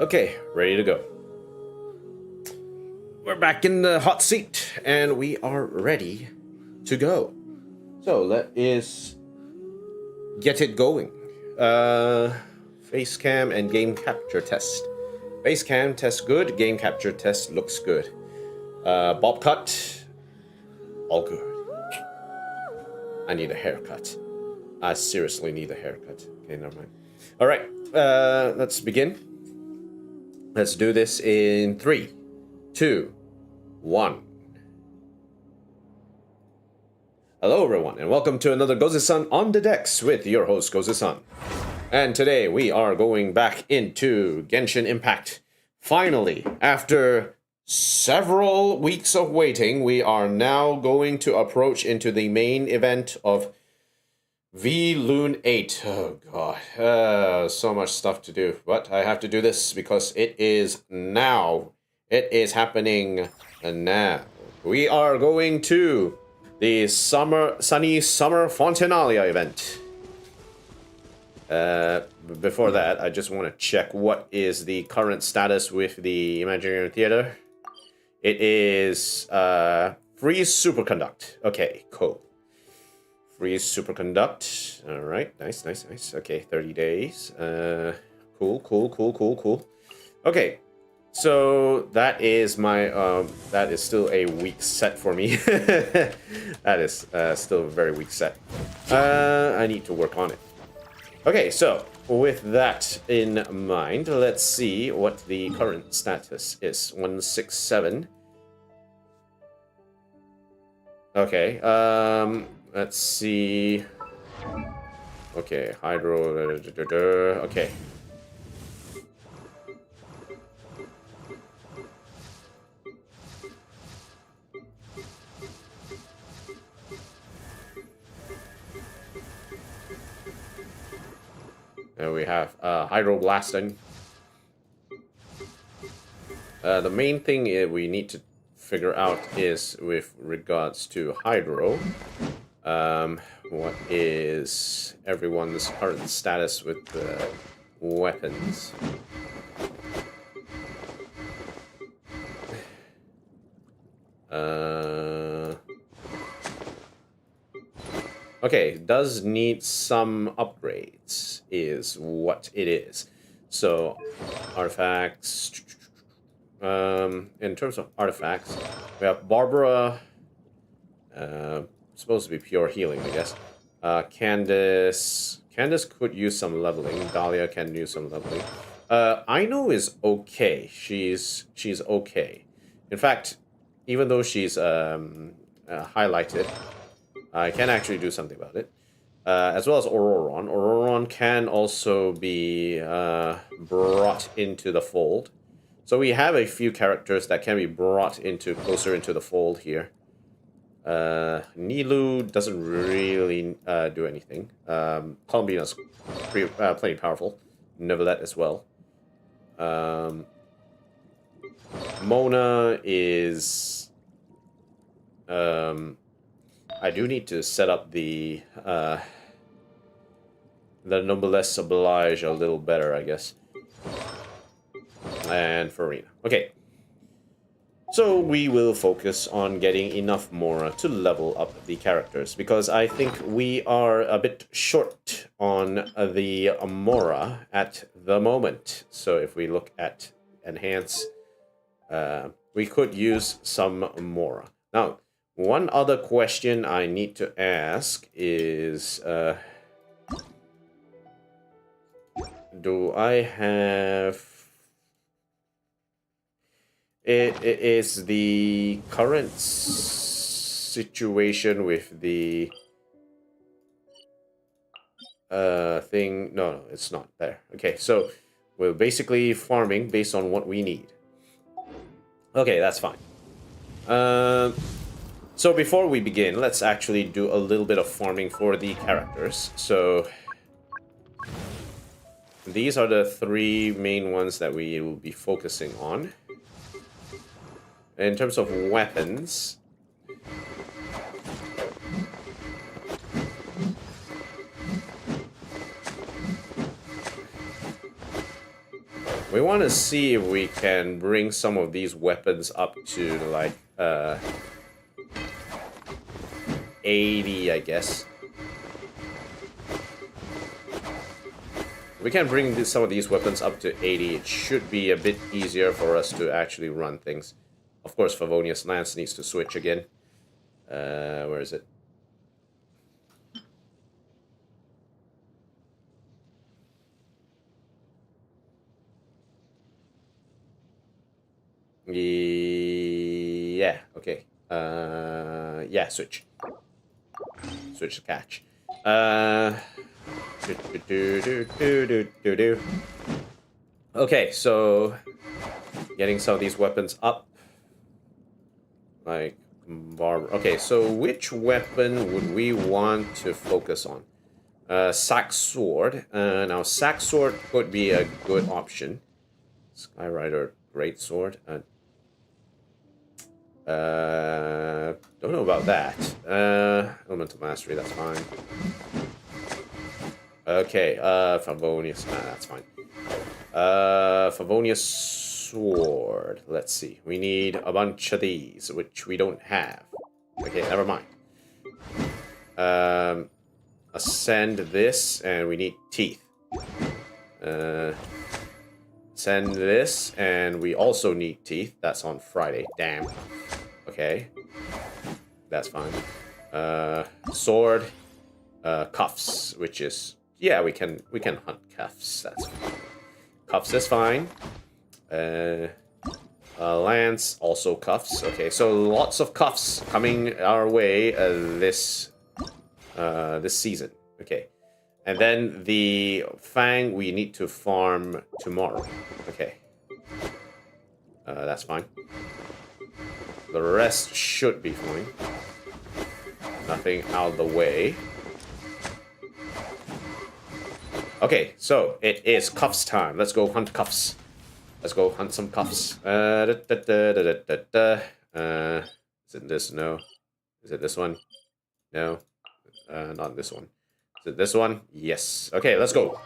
Okay, ready to go. We're back in the hot seat and we are ready to go. So let us get it going. Face cam and game capture test. Face cam test good, game capture test looks good. Bob cut, all good. I need a haircut. I seriously need a haircut. Okay, never mind. All right, let's begin. Let's do this in 3, 2, 1. Hello everyone, and welcome to another Gozu-san on the decks with your host Gozu-san. And today we are going back into Genshin Impact. Finally, after several weeks of waiting, we are now going to approach into the main event of vLune 8. Oh god, so much stuff to do. But I have to do this because it is now. It is happening now. We are going to the Sunny Summer Fontinalia event. Before that, I just want to check what is the current status with the Imaginary Theater. It is free superconduct. Okay, cool. Free superconduct. All right, nice. Okay, 30 days. Cool. Okay, so that is my that is still a weak set for me. That is still a very weak set. I need to work on it. Okay, so with that in mind, let's see what the current status is. 167. Okay, let's see. Okay, hydro. Okay. And we have hydroblasting. The main thing we need to figure out is with regards to hydro. What is everyone's current status with the weapons? Okay, does need some upgrades, is what it is. So, artifacts. In terms of artifacts, we have Barbara. Supposed to be pure healing, I guess. Candace could use some leveling. Dahlia can use some leveling. Aino is okay. She's okay. In fact, even though she's highlighted, I can actually do something about it. As well as Auroron. Auroron can also be brought into the fold. So we have a few characters that can be brought closer into the fold here. Nilu doesn't really do anything. Columbina's plenty powerful. Neverlet as well. Mona is... I do need to set up the Noblesse Oblige a little better, I guess. And Farina. Okay. So we will focus on getting enough Mora to level up the characters, because I think we are a bit short on the Mora at the moment. So if we look at Enhance, we could use some Mora. Now, one other question I need to ask is, do I have... It is the current situation with the thing. No, it's not there. Okay, so we're basically farming based on what we need. Okay, that's fine. So before we begin, let's actually do a little bit of farming for the characters. So these are the 3 main ones that we will be focusing on. In terms of weapons, We want to see if we can bring some of these weapons up to like 80, I guess. We can bring some of these weapons up to 80. It should be a bit easier for us to actually run things. Of course, Favonius Lance needs to switch again. Where is it? Yeah, okay. Yeah, switch. Switch to catch. Okay, so getting some of these weapons up. Like barber. Okay, so which weapon would we want to focus on? Sack sword. Now sack sword could be a good option. Skyrider great sword. Don't know about that. Elemental mastery, that's fine. Okay, Favonius, that's fine. Favonius sword. Let's see. We need a bunch of these, which we don't have. Okay, never mind. Ascend this, and we need teeth. Send this, and we also need teeth. That's on Friday. Damn. Okay. That's fine. Sword. Cuffs, which is... Yeah, we can hunt cuffs. That's fine. Cuffs is fine. Lance, also cuffs. Okay, so lots of cuffs coming our way this season. Okay. And then the Fang we need to farm tomorrow. Okay. That's fine. The rest should be fine. Nothing out of the way. Okay, so it is cuffs time. Let's go hunt cuffs. Let's go hunt some cuffs. Is it this? No. Is it this one? No. Not this one. Is it this one? Yes. Okay, let's go.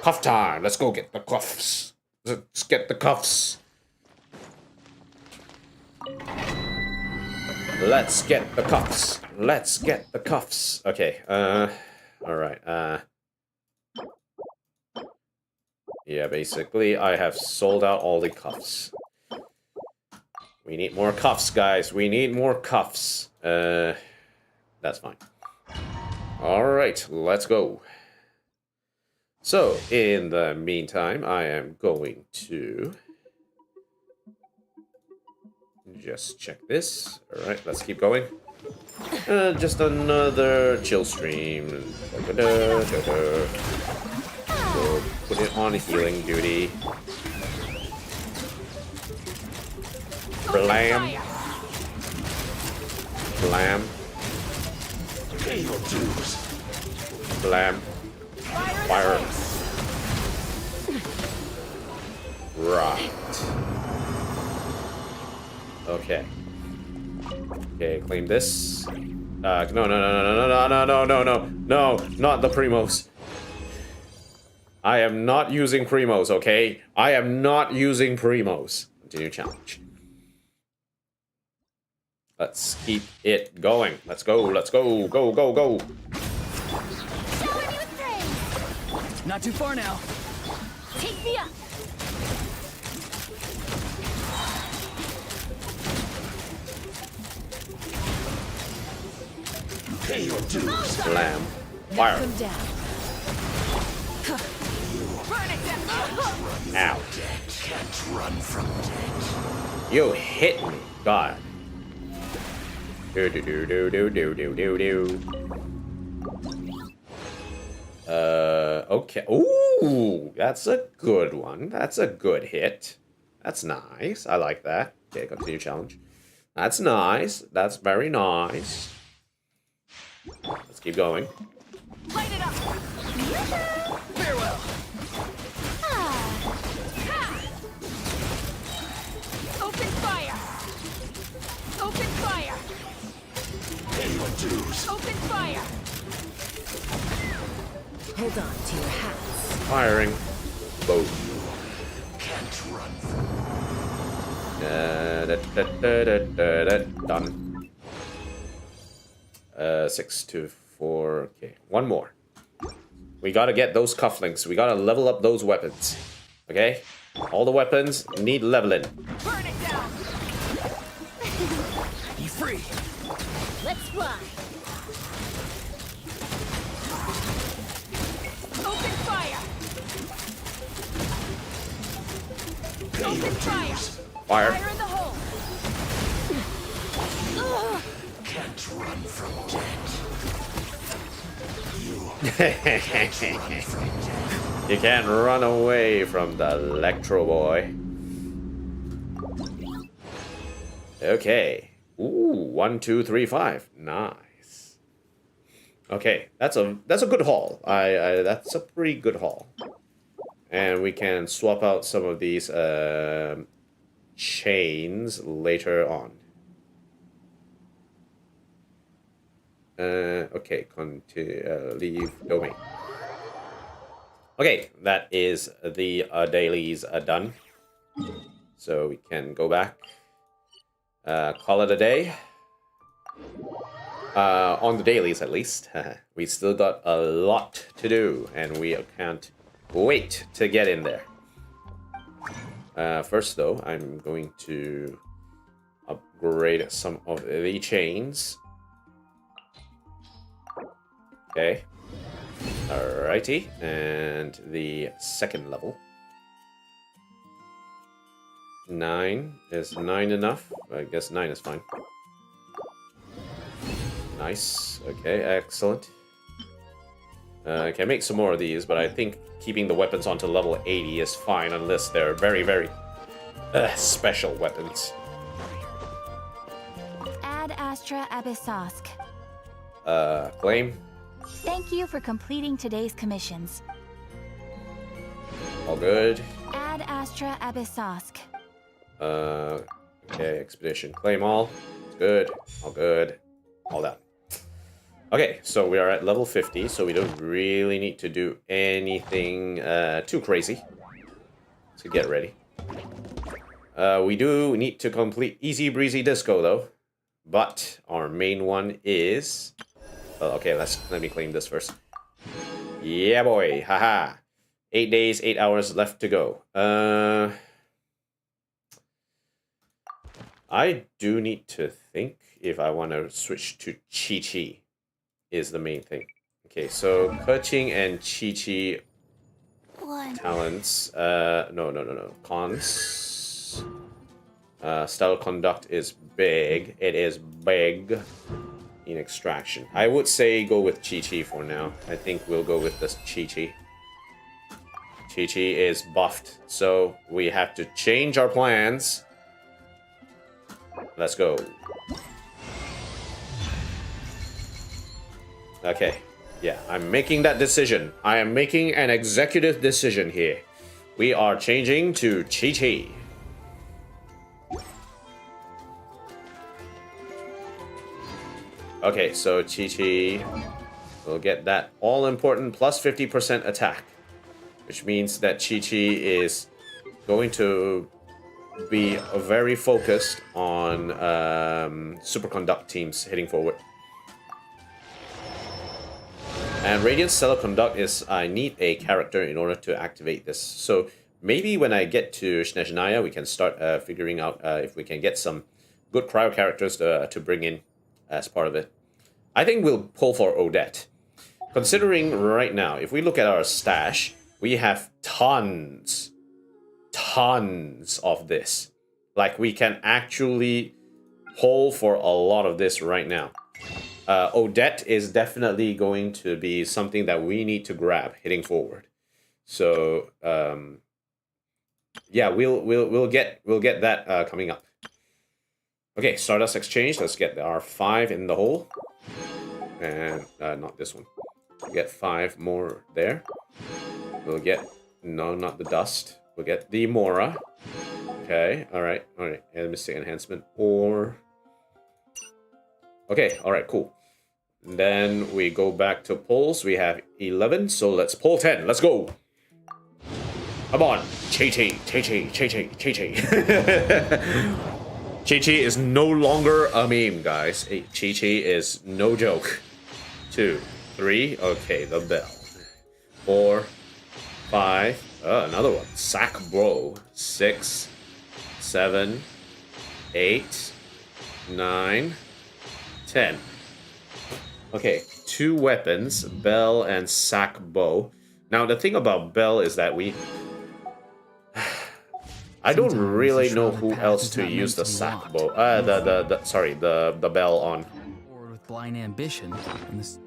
Cuff time. Let's go get the cuffs. Let's get the cuffs. Let's get the cuffs. Let's get the cuffs. Okay. Alright. Yeah, basically, I have sold out all the cuffs. We need more cuffs, guys. We need more cuffs. That's fine. Alright, let's go. So, in the meantime, I am going to just check this. Alright, let's keep going. Just another chill stream. So, put it on healing duty. Blam. Blam. Pay your dues. Blam. Fire. Right. Okay. Okay, claim this. No, not the Primos. I am not using Primos, okay? I am not using Primos. Continue challenge. Let's keep it going. Let's go, let's go, go, go, go. Not too far now. Take me up. Pay your dues. Slam. Fire. Knock them down. Burn it down. Ow. Can't run from death. You hit me. God. Okay. Ooh, that's a good one. That's a good hit. That's nice. I like that. Okay, continue challenge. That's nice. That's very nice. Let's keep going. Light it up. Farewell. Open fire. Open fire. Pay your dues. Open fire. Hold on to your hats. Firing. Boom. Done. 6 to 4. Okay, one more. We gotta get those cufflinks. We gotta level up those weapons. Okay? All the weapons need leveling. Burn it down. Be free. Let's fly. Open fire. Open fire. Fire. Fire in the hole. Can't run from death. You can't run away from the Electro Boy. Okay. Ooh, 1, 2, 3, 5. Nice. Okay, that's a good haul. That's a pretty good haul. And we can swap out some of these chains later on. Okay, leave domain. Okay, that is the dailies done. So we can go back. Call it a day. On the dailies, at least. We still got a lot to do, and we can't wait to get in there. First, though, I'm going to upgrade some of the chains. Okay. Alrighty. And the second level. 9. Is 9 enough? I guess 9 is fine. Nice. Okay, excellent. I can make some more of these, but I think keeping the weapons onto level 80 is fine unless they're very, very special weapons. Ad Astra Abyssosk. Claim. Thank you for completing today's commissions. All good. Ad Astra Abyssosk. Okay, expedition. Claim all. Good. All good. All that. Okay, so we are at level 50, so we don't really need to do anything too crazy to get ready. We do need to complete Easy Breezy Disco, though. But our main one is... okay, let me claim this first. Yeah, boy. Haha. 8 days, 8 hours left to go. I do need to think if I want to switch to Chi-Chi is the main thing. Okay, so Keqing and Chi-Chi talents. No. Cons. Style conduct is big. It is big in extraction. I would say go with Chi-Chi for now. I think we'll go with this Chi-Chi. Chi-Chi is buffed, so we have to change our plans. Let's go. Okay. Yeah, I'm making that decision. I am making an executive decision here. We are changing to Chi-Chi. Okay, so Chi-Chi will get that all-important plus 50% attack. Which means that Chi-Chi is going to be very focused on superconduct teams heading forward. And Radiant Stellar Conduct is I need a character in order to activate this. So maybe when I get to Snezhnaya, we can start figuring out if we can get some good cryo characters to bring in as part of it. I think we'll pull for Odette. Considering right now, if we look at our stash, we have tons of this. Like, we can actually pull for a lot of this right now. Odette is definitely going to be something that we need to grab heading forward. So yeah, we'll get that coming up. Okay, Stardust Exchange. Let's get the R5 in the hole, and not this one. We'll get 5 more there. We'll get not the dust. We'll get the Mora. Okay, all right. Mystic enhancement or. Okay, all right, cool. Then we go back to pulls. We have 11, so let's pull 10. Let's go. Come on, Chi-Chi. Chi-Chi is no longer a meme, guys. Chi-Chi is no joke. 2, 3, okay, the bell. 4, 5, another one. Sack bro. 6, 7, 8, 9, 10. Okay, 2 weapons, bell and sack bow. Now the thing about bell is that I don't really know who else to use the sack bow. The bell on. Or with blind ambition and this.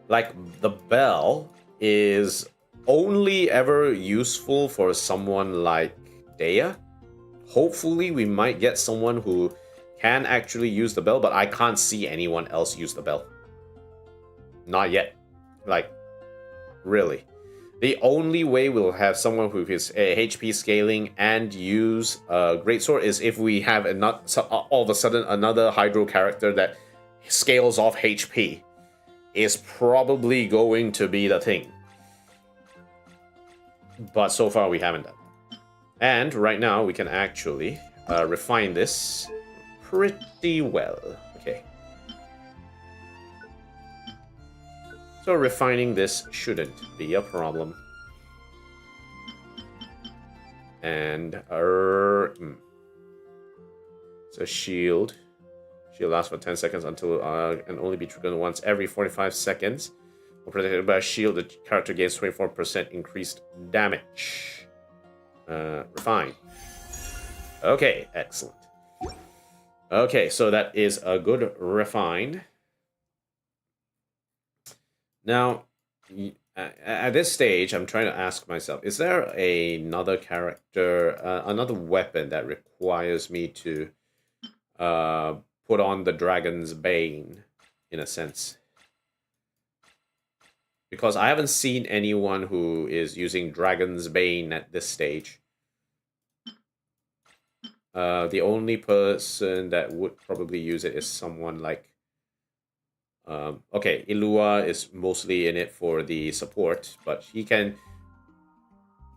Like, the bell is only ever useful for someone like Dea. Hopefully we might get someone who can actually use the bell, but I can't see anyone else use the bell. Not yet. Like, really. The only way we'll have someone who is HP scaling and use a greatsword is if we have all of a sudden another Hydro character that scales off HP. Is probably going to be the thing. But so far we haven't done that. And right now we can actually refine this pretty well. Okay. So refining this shouldn't be a problem. And so shield. Shield lasts for 10 seconds until can only be triggered once every 45 seconds. When protected by a shield, the character gains 24% increased damage. Refine. Okay, excellent. Okay, so that is a good refine. Now, at this stage, I'm trying to ask myself, is there another character, another weapon that requires me to put on the Dragon's Bane, in a sense? Because I haven't seen anyone who is using Dragon's Bane at this stage. The only person that would probably use it is someone like... okay, Ilua is mostly in it for the support, but he can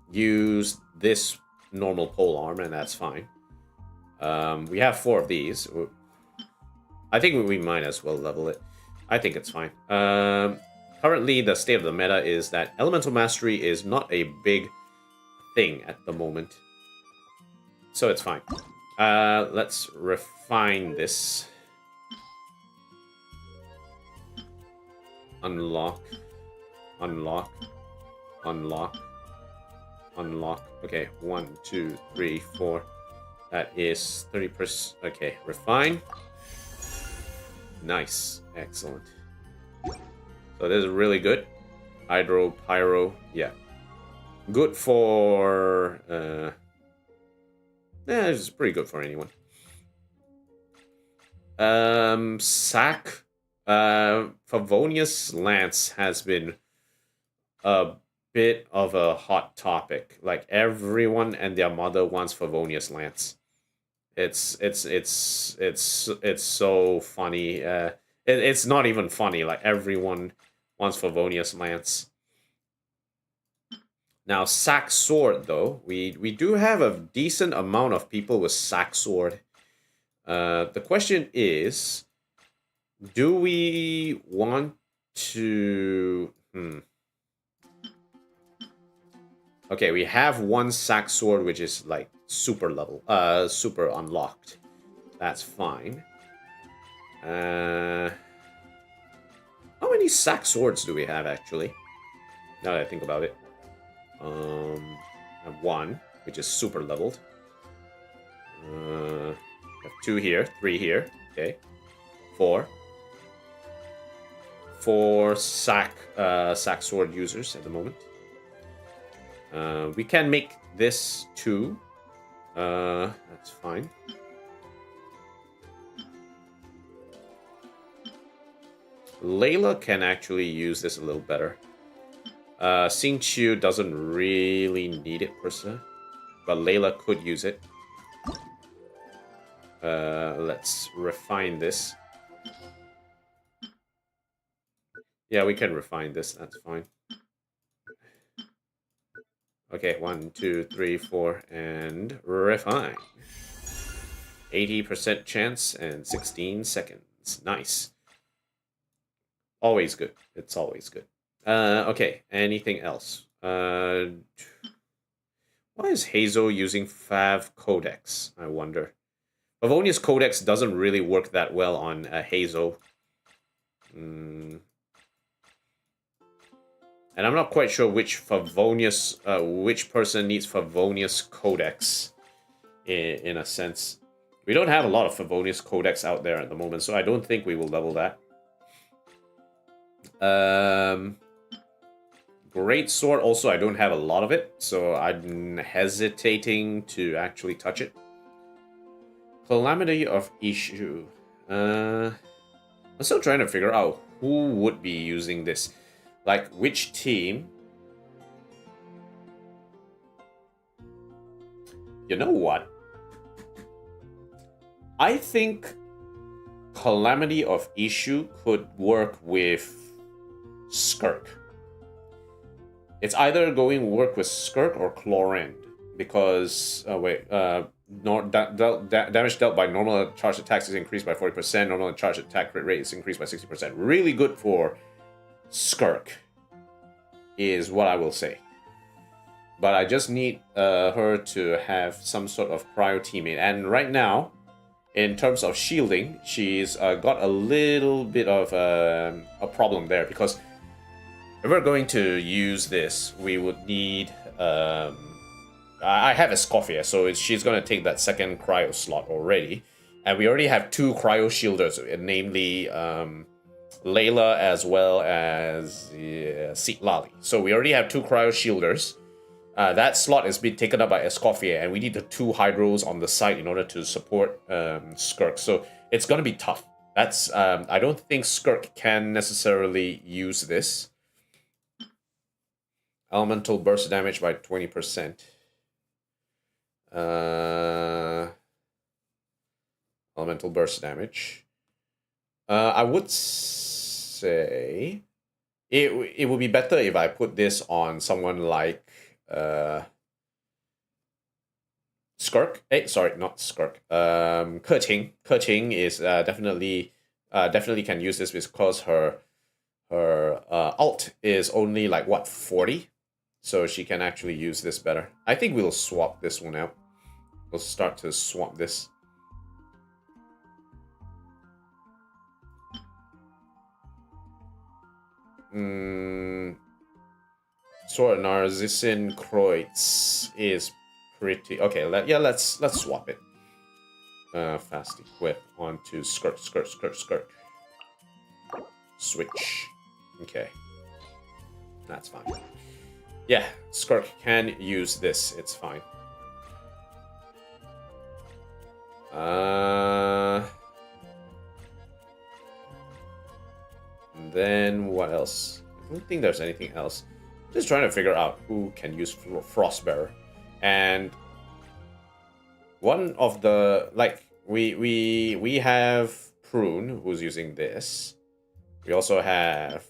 use this normal polearm, and that's fine. We have 4 of these. I think we might as well level it. I think it's fine. Currently, the state of the meta is that Elemental Mastery is not a big thing at the moment. So it's fine. Let's refine this. Unlock. Unlock. Unlock. Unlock. Okay, 1, 2, 3, 4. That is 30%. Okay, refine. Nice. Excellent. So this is really good. Hydro, Pyro, yeah. Good for... yeah, it's pretty good for anyone. Sack. Favonius Lance has been a bit of a hot topic. Like, everyone and their mother wants Favonius Lance. It's so funny. It's not even funny. Like, everyone wants Favonius Lance. Now, Sack Sword, though, we do have a decent amount of people with Sack Sword. The question is, do we want to... Okay, we have 1 Sack Sword, which is, like, super level. Super unlocked. That's fine. How many Sack Swords do we have, actually? Now that I think about it. I have 1, which is super leveled. I have 2 here, 3 here. Okay. 4. 4 Sack Sword users at the moment. We can make this 2. That's fine. Layla can actually use this a little better. Xingqiu doesn't really need it per se, but Layla could use it. Let's refine this. Yeah, we can refine this, that's fine. Okay, 1, 2, 3, 4, and refine. 80% chance and 16 seconds. Nice. Always good. It's always good. Okay, anything else? Why is Hazel using Fav Codex? I wonder. Favonius Codex doesn't really work that well on Hazel. And I'm not quite sure which Favonius, which person needs Favonius Codex, in a sense. We don't have a lot of Favonius Codex out there at the moment, so I don't think we will level that. Great Sword, also I don't have a lot of it, so I'm hesitating to actually touch it. Calamity of Issue. I'm still trying to figure out who would be using this. Like, which team? You know what? I think Calamity of Issue could work with Skirk. It's either going to work with Skirk or Chlorend. Because, damage dealt by normal charge attacks is increased by 40%. Normal charge attack crit rate is increased by 60%. Really good for Skirk, is what I will say. But I just need her to have some sort of cryo teammate. And right now, in terms of shielding, she's got a little bit of a problem there. Because if we're going to use this, we would need... I have Escoffia, so she's going to take that second cryo slot already. And we already have 2 cryo shielders, namely Layla as well as Lali. So we already have 2 cryo shielders. That slot is being taken up by Escoffia, and we need the 2 hydros on the side in order to support Skirk. So it's going to be tough. That's I don't think Skirk can necessarily use this. Elemental burst damage by 20%. Elemental burst damage. I would say it would be better if I put this on someone like Skirk. Sorry, not Skirk. Keqing. Keqing is definitely can use this because her alt is only like what, 40? So she can actually use this better. I think we'll swap this one out. We'll start to swap this. Sword Narcissin Kreutz is pretty okay. Let's swap it. Fast equip onto Skirk. Switch. Okay, that's fine. Yeah, Skirk can use this. It's fine. And then what else? I don't think there's anything else. Just trying to figure out who can use Frostbearer. And one of the we have Prune who's using this. We also have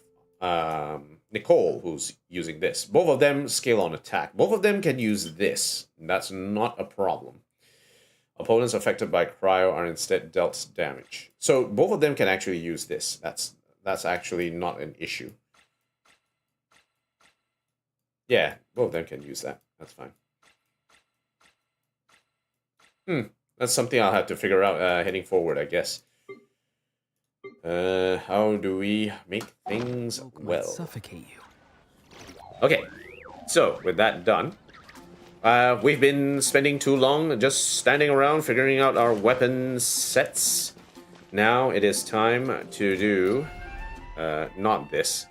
Nicole who's using this. Both of them scale on attack. Both of them can use this. That's not a problem. Opponents affected by cryo are instead dealt damage. So both of them can actually use this. That's actually not an issue. Yeah, both of them can use that. That's fine. That's something I'll have to figure out heading forward, I guess. How do we make things well? Suffocate you. Okay, so with that done, we've been spending too long just standing around figuring out our weapon sets. Now it is time to do, not this,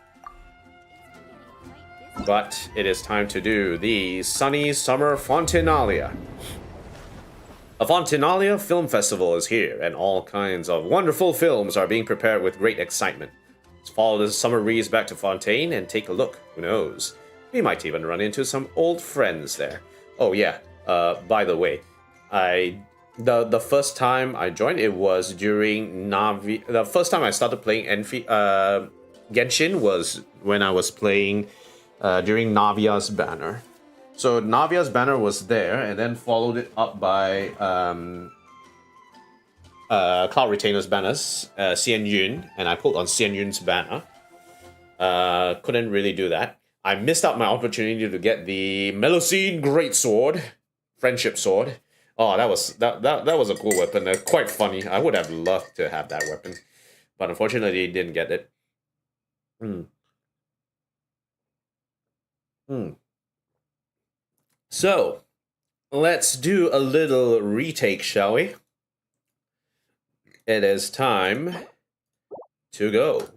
but it is time to do the Sunny Summer Fontinalia. A Fontinalia film festival is here, and all kinds of wonderful films are being prepared with great excitement. Let's follow the summer breeze back to Fontaine and take a look. Who knows? We might even run into some old friends there. Oh yeah, by the way, the first time I joined, it was during Navi. The first time I started playing Genshin was when I was playing during Navia's banner. So Navia's banner was there, and then followed it up by Cloud Retainer's banners, Xian Yun, and I pulled on Xian Yun's banner. Couldn't really do that. I missed out my opportunity to get the Melusine Greatsword, Friendship Sword. Oh, that was a cool weapon. Quite funny. I would have loved to have that weapon, but unfortunately, didn't get it. So, let's do a little retake, shall we? It is time to go.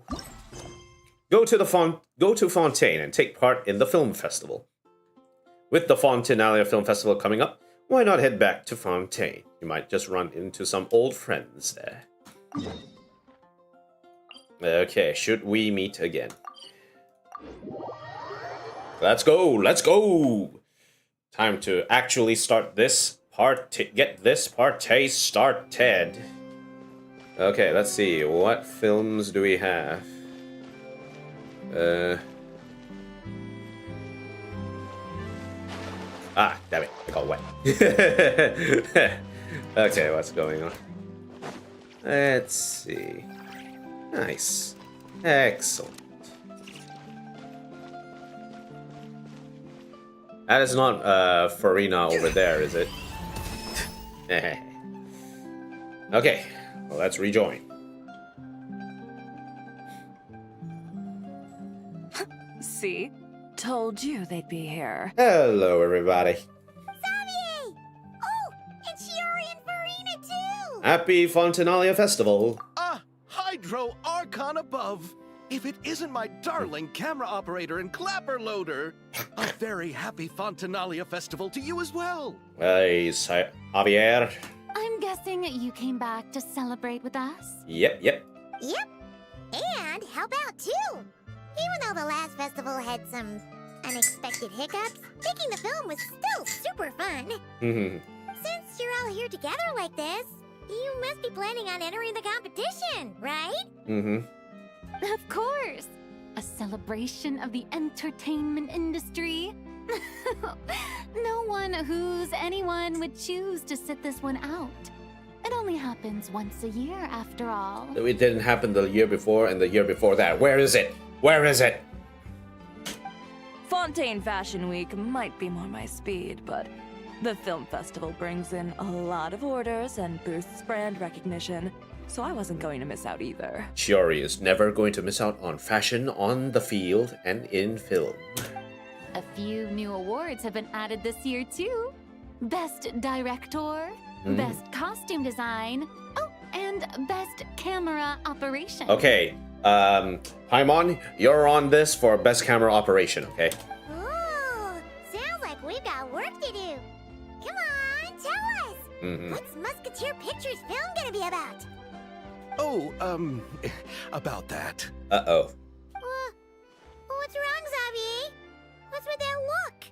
Go to Fontaine and take part in the film festival. With the Fontinalia Film Festival coming up, why not head back to Fontaine? You might just run into some old friends there. Okay, should we meet again? Let's go, let's go! Time to actually start this get this party started. Okay, let's see, what films do we have? Damn it, I got wet. Okay, what's going on? Let's see. Nice. Excellent. That is not Farina over there, is it? Okay, well, let's rejoin. See? Told you they'd be here. Hello, everybody. Xavier! Oh, and Shiori and Farina too! Happy Fontinalia Festival. Hydro Archon above. If it isn't my darling camera operator and clapper loader. A very happy Fontinalia Festival to you as well. Hey, Javier. I'm guessing you came back to celebrate with us? Yep. Yep. And how about two? Even though the last festival had some unexpected hiccups, making the film was still super fun. Since you're all here together like this, you must be planning on entering the competition, right? Of course! A celebration of the entertainment industry. No one who's anyone would choose to sit this one out. It only happens once a year, after all. It didn't happen the year before and the year before that. Where is it? Where is it? Fontaine Fashion Week might be more my speed, but the film festival brings in a lot of orders and boosts brand recognition, so I wasn't going to miss out either. Shiori is never going to miss out on fashion on the field and in film. A few new awards have been added this year, too. Best Director, Best Costume Design, oh, and Best Camera Operation. Okay, Paimon, you're on this for best camera operation, okay? Ooh, sounds like we've got work to do. Come on, tell us. What's Musketeer Pictures film gonna be about? Oh, about that. Uh-oh. What's wrong, Xavier? What's with that look?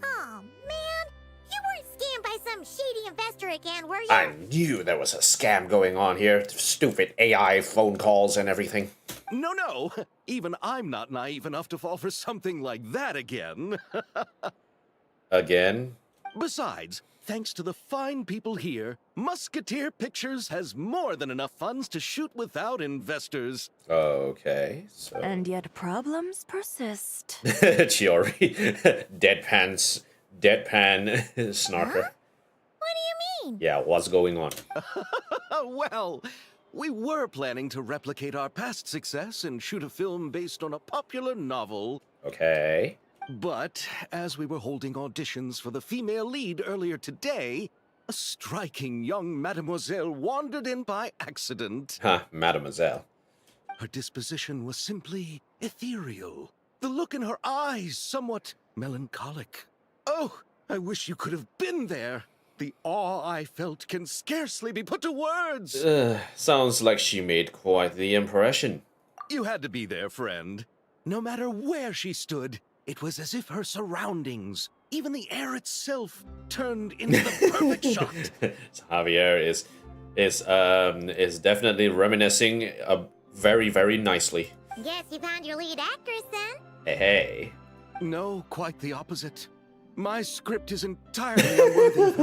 Oh, man. You weren't scammed by some shady investor again, were you? I knew there was a scam going on here. Stupid AI phone calls and everything. No. Even I'm not naive enough to fall for something like that again. Again? Besides, thanks to the fine people here, Musketeer Pictures has more than enough funds to shoot without investors. Okay, so... And yet problems persist. Chiori. Deadpan snarker. What do you mean? Yeah, what's going on? Well, we were planning to replicate our past success and shoot a film based on a popular novel. Okay. But as we were holding auditions for the female lead earlier today, a striking young mademoiselle wandered in by accident. Mademoiselle. Her disposition was simply ethereal. The look in her eyes somewhat melancholic. Oh, I wish you could have been there. The awe I felt can scarcely be put to words. Sounds like she made quite the impression. You had to be there, friend. No matter where she stood, it was as if her surroundings, even the air itself, turned into the perfect shot. Javier is definitely reminiscing very, very nicely. Guess you found your lead actress then? Hey. No, quite the opposite. My script is entirely unworthy of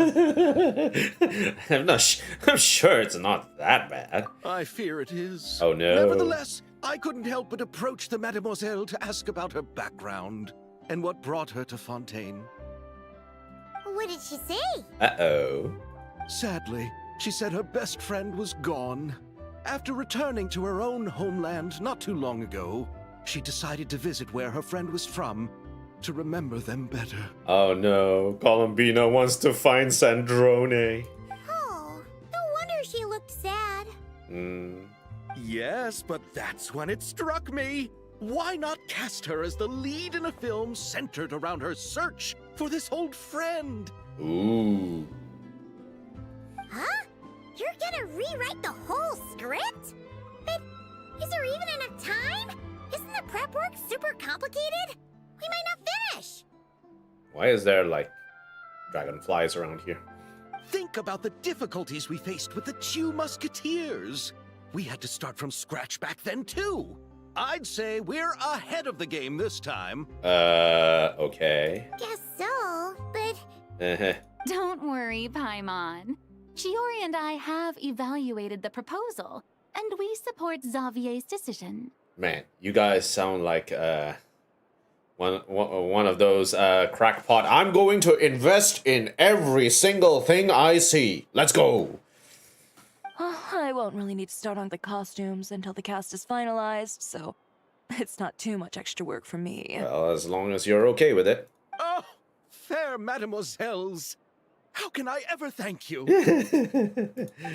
her. I'm sure it's not that bad. I fear it is. Oh no. Nevertheless, I couldn't help but approach the mademoiselle to ask about her background and what brought her to Fontaine. What did she say? Uh-oh. Sadly, she said her best friend was gone. After returning to her own homeland not too long ago, she decided to visit where her friend was from to remember them better. Oh no, Columbina wants to find Sandrone. Oh, no wonder she looked sad. Yes, but that's when it struck me. Why not cast her as the lead in a film centered around her search for this old friend? Ooh. Huh? You're gonna rewrite the whole script? But is there even enough time? Isn't the prep work super complicated? We might not finish. Why is there, like, dragonflies around here? Think about the difficulties we faced with the Two Musketeers. We had to start from scratch back then, too. I'd say we're ahead of the game this time. Okay. Guess so, but... Don't worry, Paimon. Shiori and I have evaluated the proposal, and we support Xavier's decision. Man, you guys sound like, one of those, crackpot. I'm going to invest in every single thing I see. Let's go. I won't really need to start on the costumes until the cast is finalized, so it's not too much extra work for me. Well, as long as you're okay with it. Oh, fair mademoiselles. How can I ever thank you?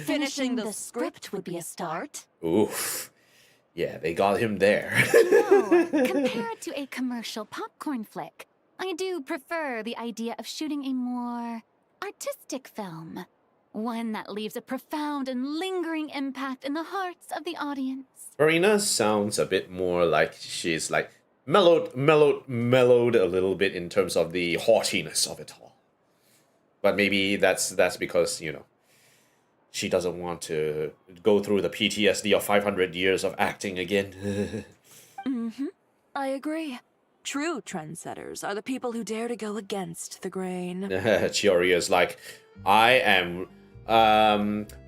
Finishing the script would be a start. Oof. Yeah, they got him there. No, compared to a commercial popcorn flick, I do prefer the idea of shooting a more artistic film. One that leaves a profound and lingering impact in the hearts of the audience. Farina sounds a bit more like she's like mellowed a little bit in terms of the haughtiness of it all. But maybe that's because, you know, she doesn't want to go through the PTSD of 500 years of acting again. I agree. True trendsetters are the people who dare to go against the grain. Chiori is like, I am...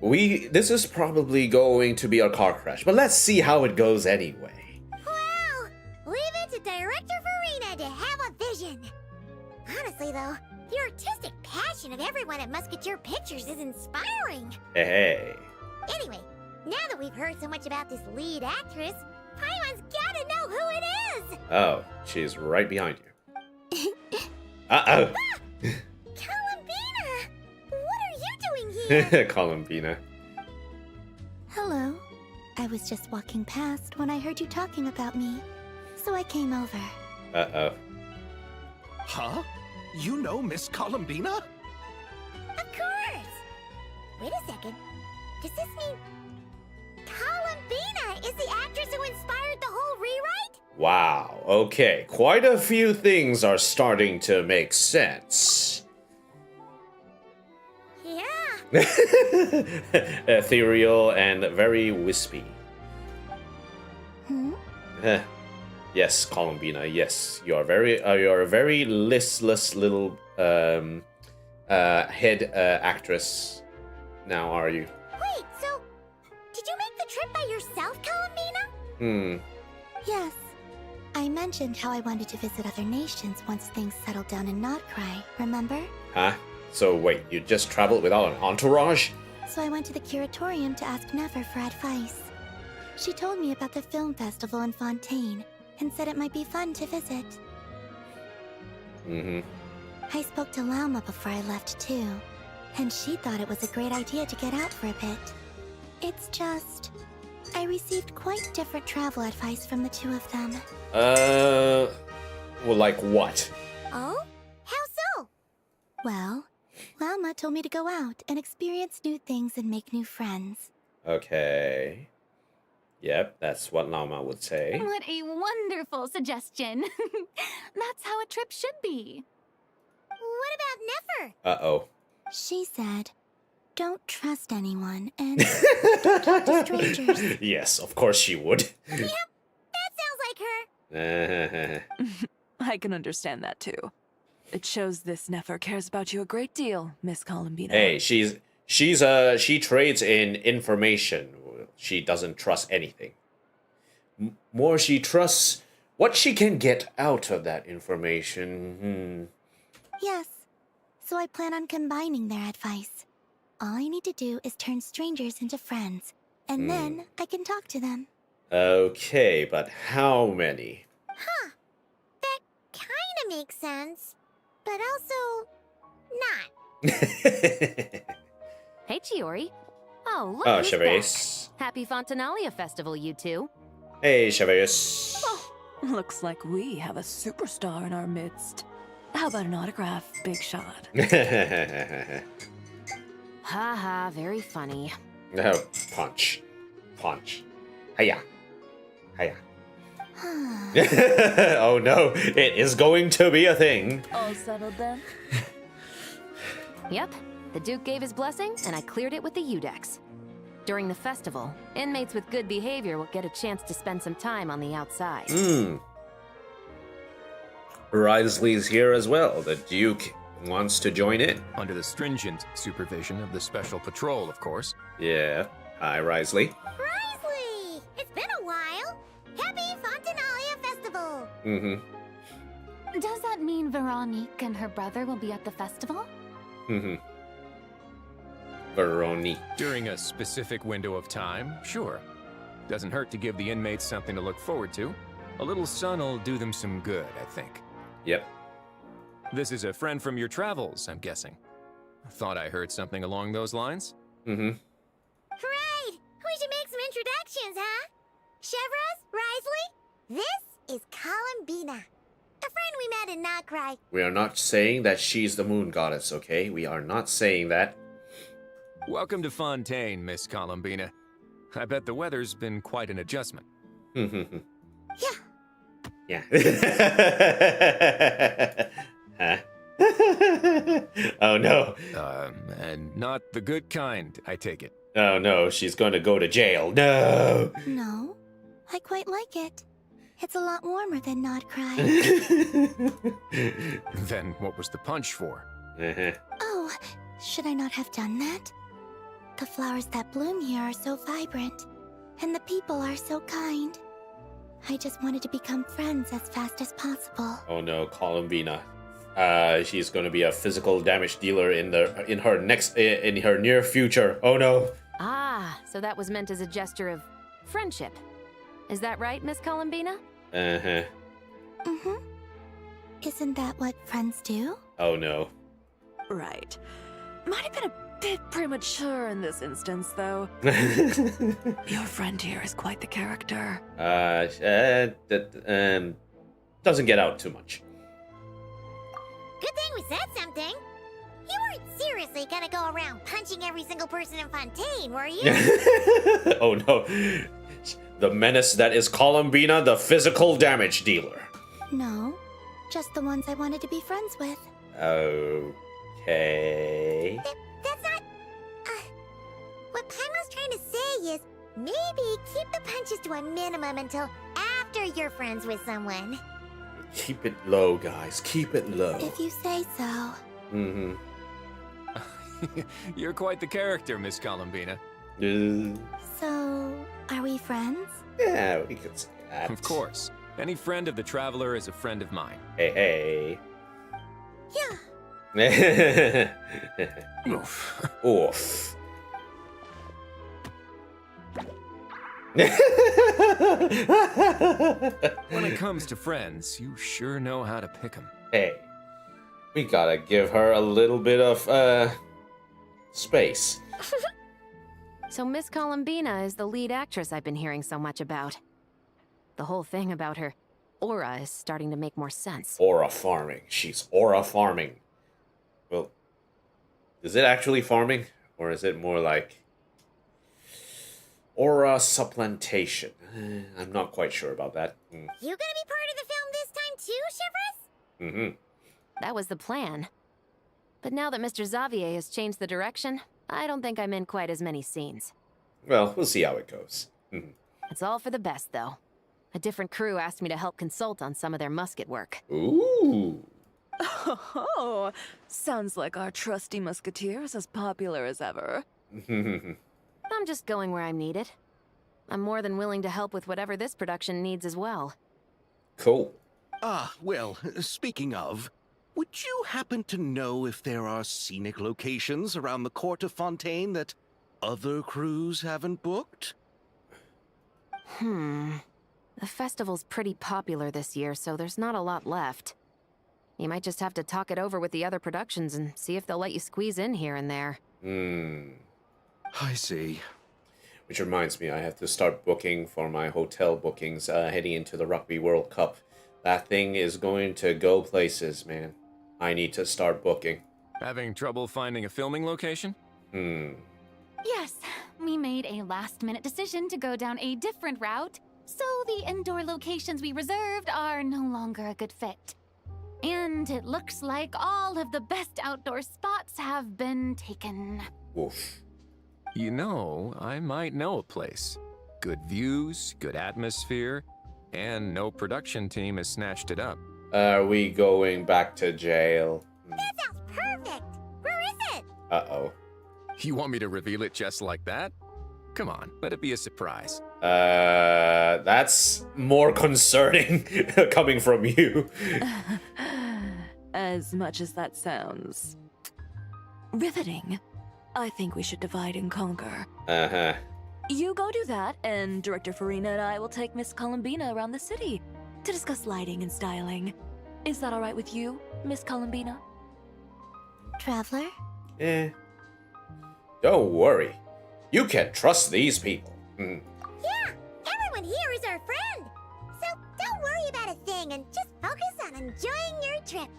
this is probably going to be a car crash, but let's see how it goes anyway. Well, leave it to Director Farina to have a vision. Honestly, though, the artistic passion of everyone at Musketeer Pictures is inspiring. Hey. Anyway, now that we've heard so much about this lead actress, Paimon's gotta know who it is! Oh, she's right behind you. Uh-oh. Columbina! What are you doing here? Columbina. Hello. I was just walking past when I heard you talking about me, so I came over. Uh-oh. Huh? You know Miss Columbina? Of course! Wait a second. Does this mean Columbina is the actress who inspired the whole rewrite? Wow, okay. Quite a few things are starting to make sense. Yeah. Ethereal and very wispy. Yes, Columbina, yes. You're a very listless little head actress now, are you? Wait, so did you make the trip by yourself, Columbina? Yes. I mentioned how I wanted to visit other nations once things settled down in Nod-krai, remember? Huh? So wait, you just traveled without an entourage? So I went to the curatorium to ask Never for advice. She told me about the film festival in Fontaine and said it might be fun to visit. I spoke to Lauma before I left too, and she thought it was a great idea to get out for a bit. It's just, I received quite different travel advice from the two of them. Well, like what? Oh? How so? Well, Lauma told me to go out and experience new things and make new friends. Okay. Yep, that's what Lauma would say. What a wonderful suggestion. That's how a trip should be. What about Nefer? Uh-oh. She said, don't trust anyone and don't talk to strangers. Yes, of course she would. Yep, that sounds like her. I can understand that too. It shows this Nefer cares about you a great deal, Miss Columbina. Hey, she trades in information. She doesn't trust anything. More she trusts what she can get out of that information. Yes. So I plan on combining their advice. All I need to do is turn strangers into friends, and then I can talk to them. Okay, but how many? Huh. That kinda makes sense. But also, not. Hey, Chiori. Oh, look Oh, who's Chavez. back. Happy Fontinalia Festival, you two. Hey, Chavez. Oh, looks like we have a superstar in our midst. How about an autograph, Big Shot? Haha, very funny. Oh, punch. Punch. Hiya. Hiya. Oh no, it is going to be a thing. All settled then? Yep, the Duke gave his blessing, and I cleared it with the Udex. During the festival, inmates with good behavior will get a chance to spend some time on the outside. Risley's here as well. The Duke wants to join in. Under the stringent supervision of the Special Patrol, of course. Yeah. Hi, Risley. Risley! It's been a while. Happy Fontinalia Festival. Does that mean Veronique and her brother will be at the festival? Veronique. During a specific window of time, sure. Doesn't hurt to give the inmates something to look forward to. A little sun'll do them some good, I think. Yep. This is a friend from your travels, I'm guessing. Thought I heard something along those lines? Right! We should make some introductions, huh? Chevros, Risley, this is Columbina. A friend we met in Nod-krai. We are not saying that she's the moon goddess, okay? We are not saying that. Welcome to Fontaine, Miss Columbina. I bet the weather's been quite an adjustment. Yeah. Yeah. Huh? Oh no. And not the good kind, I take it. Oh no, she's going to go to jail. No. No, I quite like it. It's a lot warmer than Nod-krai. Then what was the punch for? Oh, should I not have done that? The flowers that bloom here are so vibrant, and the people are so kind. I just wanted to become friends as fast as possible. Oh no, Columbina. She's going to be a physical damage dealer in her near future. Oh no. Ah, so that was meant as a gesture of friendship. Is that right, Miss Columbina? Isn't that what friends do? Oh no. Right. Might have been a bit premature in this instance, though. Your friend here is quite the character. Doesn't get out too much. Good thing we said something. You weren't seriously gonna go around punching every single person in Fontaine, were you? Oh no. The menace that is Columbina, the physical damage dealer. No, just the ones I wanted to be friends with. Okay. That's not... what Paimon's trying to say is, maybe keep the punches to a minimum until after you're friends with someone. Keep it low, guys. Keep it low. If you say so. You're quite the character, Miss Columbina. So, are we friends? Yeah, we could say that. Of course. Any friend of the Traveler is a friend of mine. Hey, Yeah. hey. Oof. Oof. When it comes to friends, you sure know how to pick 'em. Hey, we gotta give her a little bit of, space. So Miss Columbina is the lead actress I've been hearing so much about. The whole thing about her aura is starting to make more sense. Aura farming. She's aura farming. Well, is it actually farming? Or is it more like aura supplantation? I'm not quite sure about that. You gonna be part of the film this time too, Chevros? That was the plan. But now that Mr. Xavier has changed the direction, I don't think I'm in quite as many scenes. Well, we'll see how it goes. It's all for the best, though. A different crew asked me to help consult on some of their musket work. Ooh. Oh, sounds like our trusty musketeer is as popular as ever. I'm just going where I'm needed. I'm more than willing to help with whatever this production needs as well. Cool. Ah, well, speaking of, would you happen to know if there are scenic locations around the court of Fontaine that other crews haven't booked? The festival's pretty popular this year, so there's not a lot left. You might just have to talk it over with the other productions and see if they'll let you squeeze in here and there. I see. Which reminds me, I have to start booking for my hotel bookings heading into the Rugby World Cup. That thing is going to go places, man. I need to start booking. Having trouble finding a filming location? Yes, we made a last-minute decision to go down a different route, so the indoor locations we reserved are no longer a good fit. And it looks like all of the best outdoor spots have been taken. Woof. You know, I might know a place. Good views, good atmosphere, and no production team has snatched it up. Are we going back to jail? That sounds perfect. Where is it? Uh-oh. You want me to reveal it just like that? Come on, let it be a surprise. That's more concerning coming from you. As much as that sounds riveting, I think we should divide and conquer. Uh-huh. You go do that, and Director Farina and I will take Miss Columbina around the city to discuss lighting and styling. Is that all right with you, Miss Columbina? Traveler? Don't worry. You can trust these people. Yeah, everyone here is our friend. So don't worry about a thing and just focus on enjoying your trip.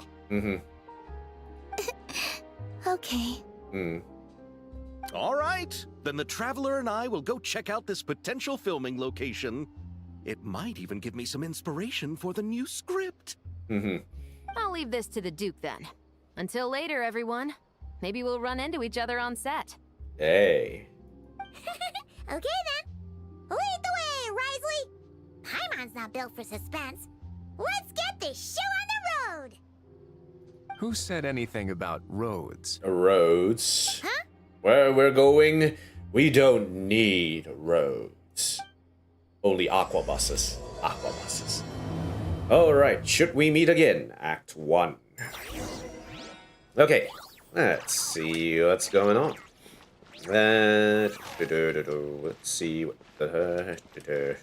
Okay. All right, then the Traveler and I will go check out this potential filming location. It might even give me some inspiration for the new script. I'll leave this to the Duke then. Until later, everyone. Maybe we'll run into each other on set. Hey. Okay then. Lead the way, Risley. Paimon's not built for suspense. Let's get this show on the road. Who said anything about roads? Roads. Huh? Where we're going, we don't need roads. Only aquabuses. Aquabuses. Alright, should we meet again? Act 1. Okay, let's see what's going on. Let's see what the...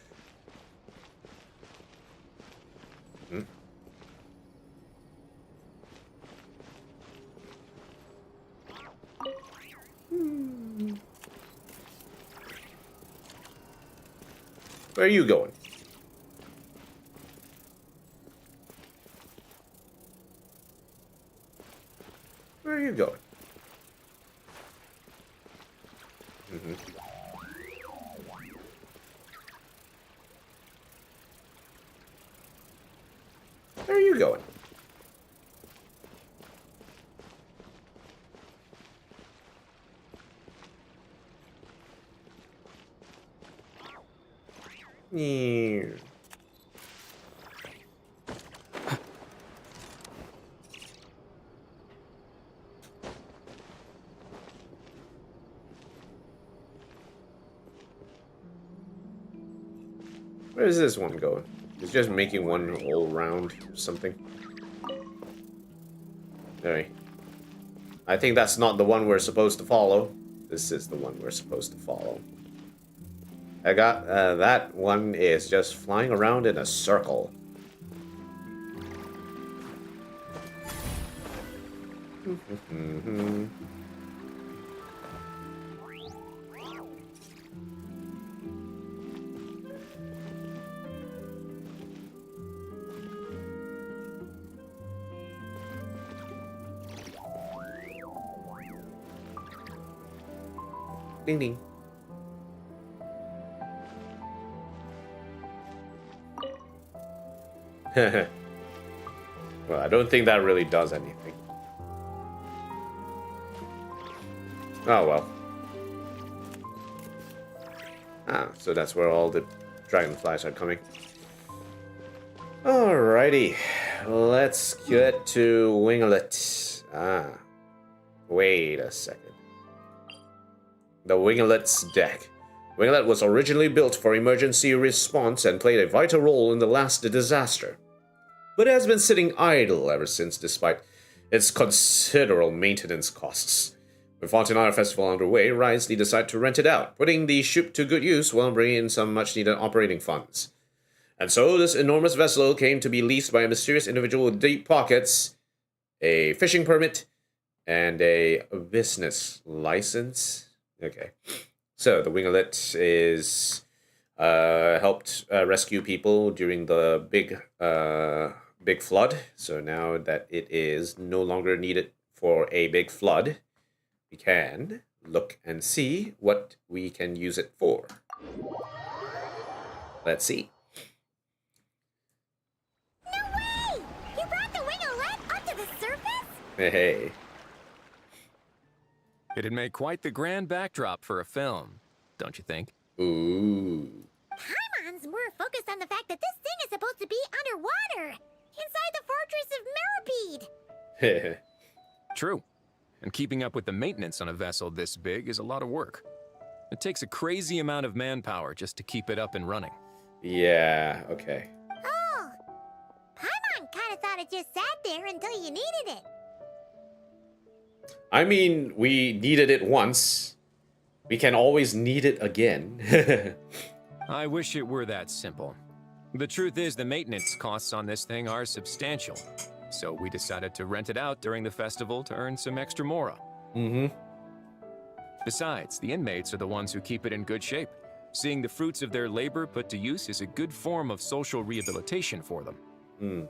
Where are you going? Where are you going? Where are you going? Yeah. Where is this one going? It's just making one whole round or something. Alright. I think that's not the one we're supposed to follow. This is the one we're supposed to follow. I got, that one is just flying around in a circle. Ding ding. Well, I don't think that really does anything. Oh well. Ah, so that's where all the dragonflies are coming. Alrighty, let's get to Winglet. Wait a second. The Winglet's deck. Winglet was originally built for emergency response and played a vital role in the last disaster, but it has been sitting idle ever since despite its considerable maintenance costs. With Fontinalia Festival underway, Risley decided to rent it out, putting the ship to good use while bringing in some much-needed operating funds. And so this enormous vessel came to be leased by a mysterious individual with deep pockets, a fishing permit, and a business license. Okay. So the Winglet is helped rescue people during the big flood. So now that it is no longer needed for a big flood, we can look and see what we can use it for. Let's see. Hey. It'd make quite the grand backdrop for a film, don't you think? Ooh. Paimon's more focused on the fact that this thing is supposed to be underwater, inside the Fortress of Meropide. True. And keeping up with the maintenance on a vessel this big is a lot of work. It takes a crazy amount of manpower just to keep it up and running. Yeah, okay. Oh, Paimon kind of thought it just sat there until you needed it. I mean, we needed it once. We can always need it again. I wish it were that simple. The truth is the maintenance costs on this thing are substantial. So we decided to rent it out during the festival to earn some extra mora. Mm-hmm. Besides, the inmates are the ones who keep it in good shape. Seeing the fruits of their labor put to use is a good form of social rehabilitation for them. Hmm.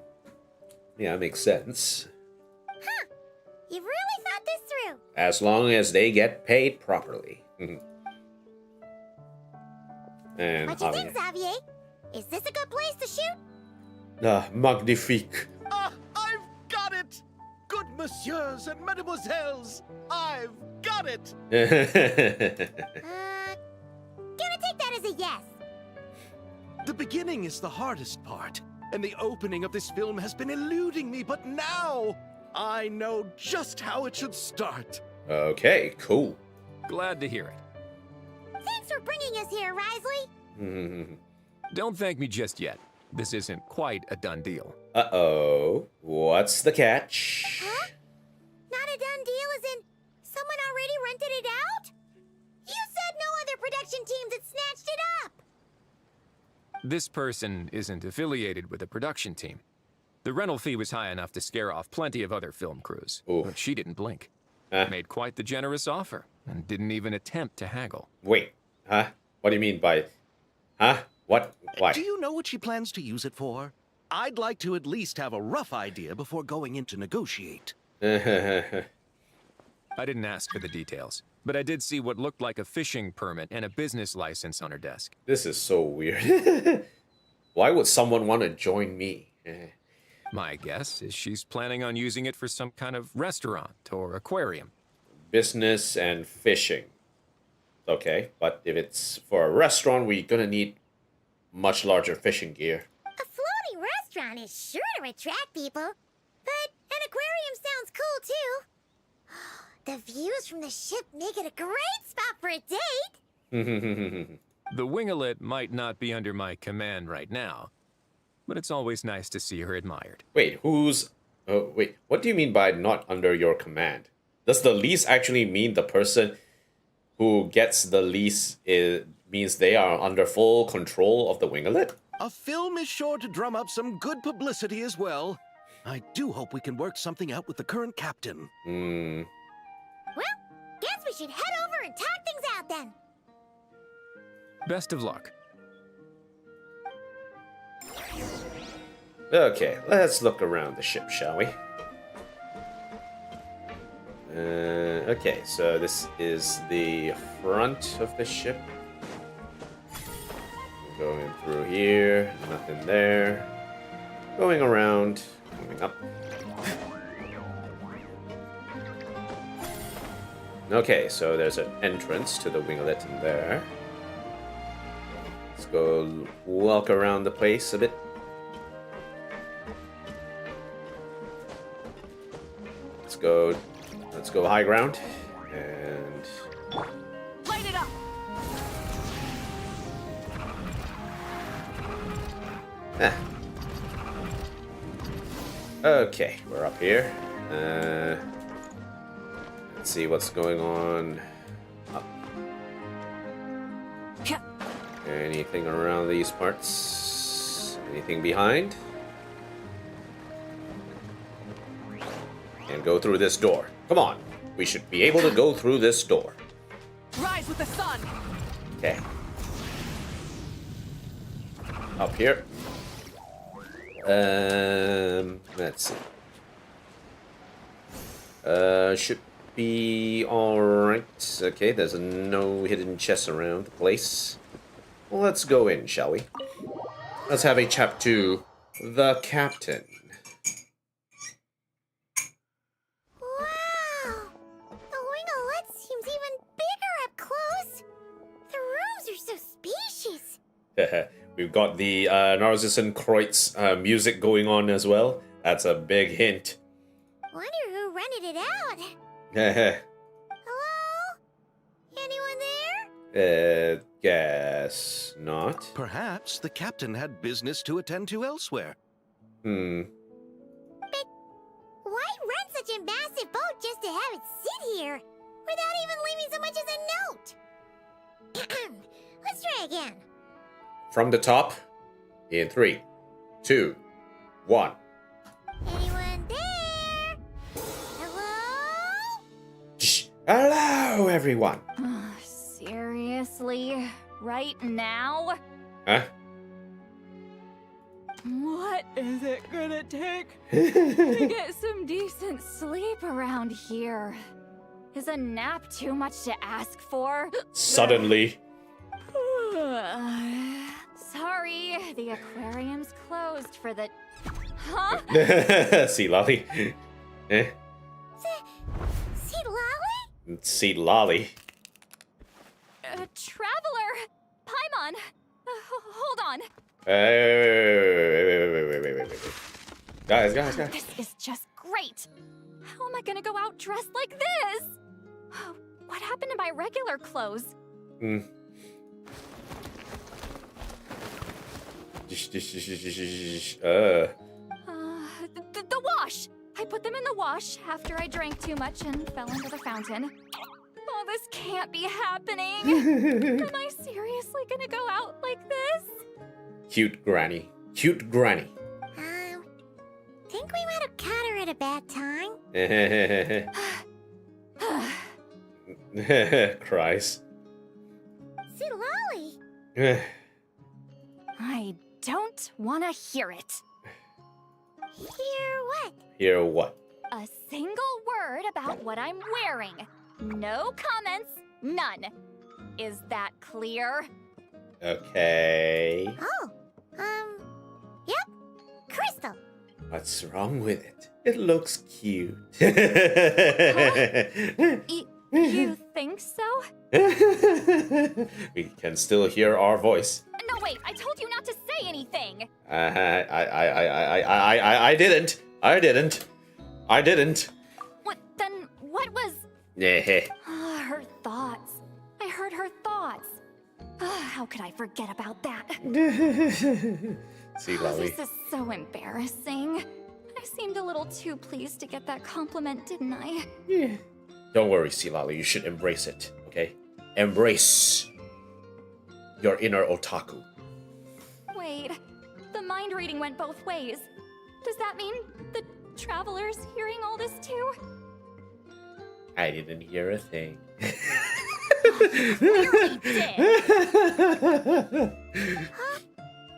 Yeah, makes sense. Huh. You've really thought this through. As long as they get paid properly. Mm-hmm. And What do you think, Xavier? Is this a good place to shoot? Magnifique. I've got it! Good messieurs and mesdemoiselles, I've got it! Gonna take that as a yes. The beginning is the hardest part, and the opening of this film has been eluding me, but now I know just how it should start. Okay, cool. Glad to hear it. Thanks for bringing us here, Risley. Mm-hmm. Don't thank me just yet. This isn't quite a done deal. Uh-oh. What's the catch? Huh? Not a done deal as in someone already rented it out? You said no other production teams had snatched it up. This person isn't affiliated with a production team. The rental fee was high enough to scare off plenty of other film crews. Oof. But she didn't blink. Huh? Made quite the generous offer and didn't even attempt to haggle. Wait. Huh? What do you mean by... Huh? What? Why? Do you know what she plans to use it for? I'd like to at least have a rough idea before going in to negotiate. I didn't ask for the details, but I did see what looked like a fishing permit and a business license on her desk. This is so weird. Why would someone want to join me? My guess is she's planning on using it for some kind of restaurant or aquarium. Business and fishing. Okay, but if it's for a restaurant, we're gonna need much larger fishing gear. A floating restaurant is sure to attract people, but an aquarium sounds cool too. The views from the ship make it a great spot for a date. The Winglet might not be under my command right now, but it's always nice to see her admired. Wait, who's... Oh, wait, what do you mean by not under your command? Does the lease actually mean the person who gets the lease means they are under full control of the Winglet? A film is sure to drum up some good publicity as well. I do hope we can work something out with the current captain. Hmm. Well, guess we should head over and talk things out then. Best of luck. Okay, let's look around the ship, shall we? Okay, so this is the front of the ship. Going through here, nothing there. Going around, coming up. Okay, so there's an entrance to the Winglet in there. Let's go walk around the place a bit. go high ground. And Light it up! okay, we're up here. Let's see what's going on. Up. Anything around these parts? Anything behind? And go through this door. Come on. We should be able to go through this door. Rise with the sun! Okay. Up here. Let's see. Should be alright. Okay, there's no hidden chests around the place. Well, let's go in, shall we? Let's have a chat to the captain. Wow! The wing-o-let seems even bigger up close. The rooms are so spacious. We've got the Narcissus Kreutz music going on as well. That's a big hint. Wonder who rented it out. Hello? Anyone there? Guess not. Perhaps the captain had business to attend to elsewhere. Hmm. But why rent such a massive boat just to have it sit here without even leaving so much as a note? Let's try again. From the top, in 3, 2, 1. Anyone there? Hello? Shh. Hello, everyone. Seriously? Right now? Huh? What is it gonna take to get some decent sleep around here? Is a nap too much to ask for? Suddenly. Sorry, the aquarium's closed for the... Huh? See, Lolly. See Lolly? See, Lolly. Traveler! Paimon! Hold on. Wait. Guys. This is just great. How am I gonna go out dressed like this? What happened to my regular clothes? The wash! I put them in the wash after I drank too much and fell into the fountain. Oh, this can't be happening. Am I seriously gonna go out like this? Cute granny. Think we might have caught her at a bad time. Cries. See Lolly? I don't want to hear it. Hear what? Hear what? A single word about what I'm wearing. No comments, none. Is that clear? Okay. Oh, yep. Crystal. What's wrong with it? It looks cute. You think so? We can still hear our voice. No, wait, I told you not to say anything. I didn't. What, then what was... Yeah. Her thoughts. I heard her thoughts. How could I forget about that? See, Lolly. This is so embarrassing. I seemed a little too pleased to get that compliment, didn't I? Yeah. Don't worry, Sea Lolly. You should embrace it, okay? Embrace your inner otaku. Wait, the mind reading went both ways. Does that mean the traveler's hearing all this too? I didn't hear a thing. Clearly did.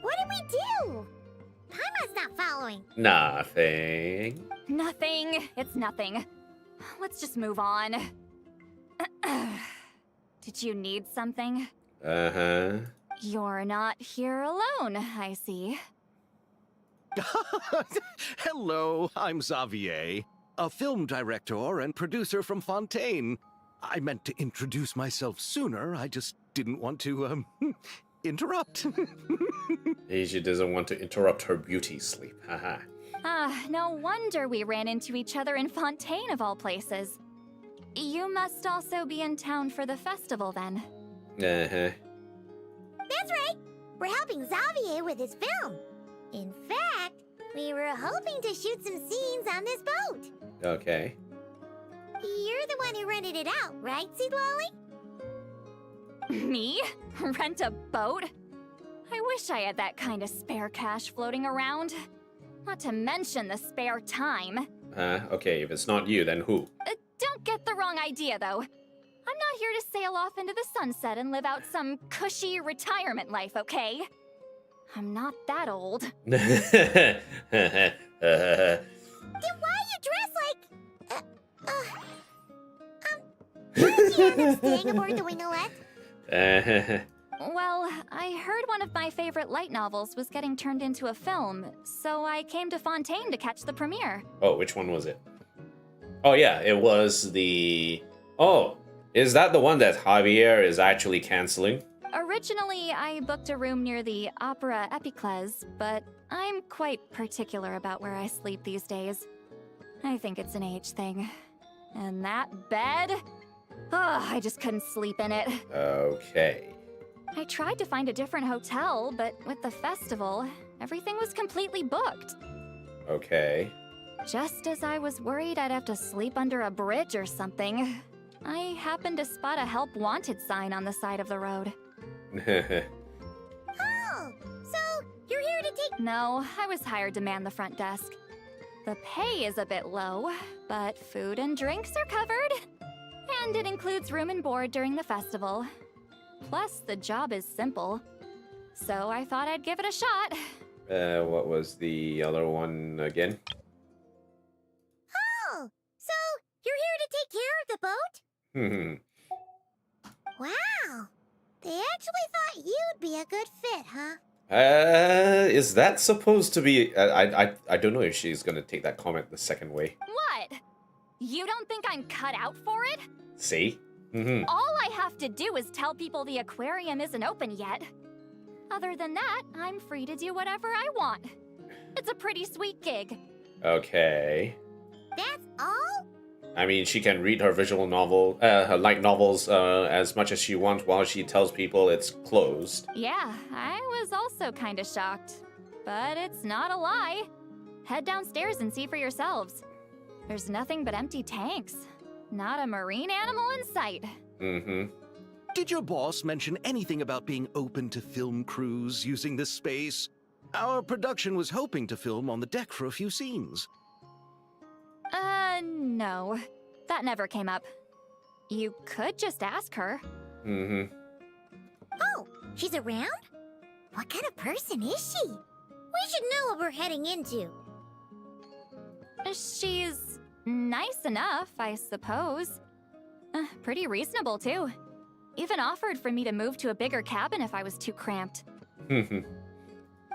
What did we do? Paimon's not following. Nothing. Nothing. It's nothing. Let's just move on. Did you need something? Uh-huh. You're not here alone, I see. Hello, I'm Xavier, a film director and producer from Fontaine. I meant to introduce myself sooner, I just didn't want to, interrupt. Asia doesn't want to interrupt her beauty sleep. Haha. Ah, no wonder we ran into each other in Fontaine of all places. You must also be in town for the festival then. Uh-huh. That's right. We're helping Xavier with his film. In fact, we were hoping to shoot some scenes on this boat. Okay. You're the one who rented it out, right, Seed Lolly? Me? Rent a boat? I wish I had that kind of spare cash floating around. Not to mention the spare time. Okay, if it's not you, then who? Don't get the wrong idea, though. I'm not here to sail off into the sunset and live out some cushy retirement life, okay? I'm not that old. Then why you dress like... How'd you end up staying aboard the Wingolette? Well, I heard one of my favorite light novels was getting turned into a film, so I came to Fontaine to catch the premiere. Oh, which one was it? Oh, yeah, it was the... Oh, is that the one that Javier is actually canceling? Originally, I booked a room near the Opera Epicles, but I'm quite particular about where I sleep these days. I think it's an age thing. And that bed? Oh, I just couldn't sleep in it. Okay. I tried to find a different hotel, but with the festival, everything was completely booked. Okay. Just as I was worried I'd have to sleep under a bridge or something, I happened to spot a help wanted sign on the side of the road. Oh, so you're here to take... No, I was hired to man the front desk. The pay is a bit low, but food and drinks are covered. And it includes room and board during the festival. Plus, the job is simple. So I thought I'd give it a shot. What was the other one again? Oh, so you're here to take care of the boat? Wow. They actually thought you'd be a good fit, huh? Is that supposed to be... I don't know if she's gonna take that comment the second way. What? You don't think I'm cut out for it? See? All I have to do is tell people the aquarium isn't open yet. Other than that, I'm free to do whatever I want. It's a pretty sweet gig. Okay. That's all? I mean, she can read her visual novel, her light novels, as much as she wants while she tells people it's closed. Yeah, I was also kind of shocked. But it's not a lie. Head downstairs and see for yourselves. There's nothing but empty tanks. Not a marine animal in sight. Did your boss mention anything about being open to film crews using this space? Our production was hoping to film on the deck for a few scenes. No. That never came up. You could just ask her. Oh, she's around? What kind of person is she? We should know what we're heading into. She's nice enough, I suppose. Pretty reasonable, too. Even offered for me to move to a bigger cabin if I was too cramped.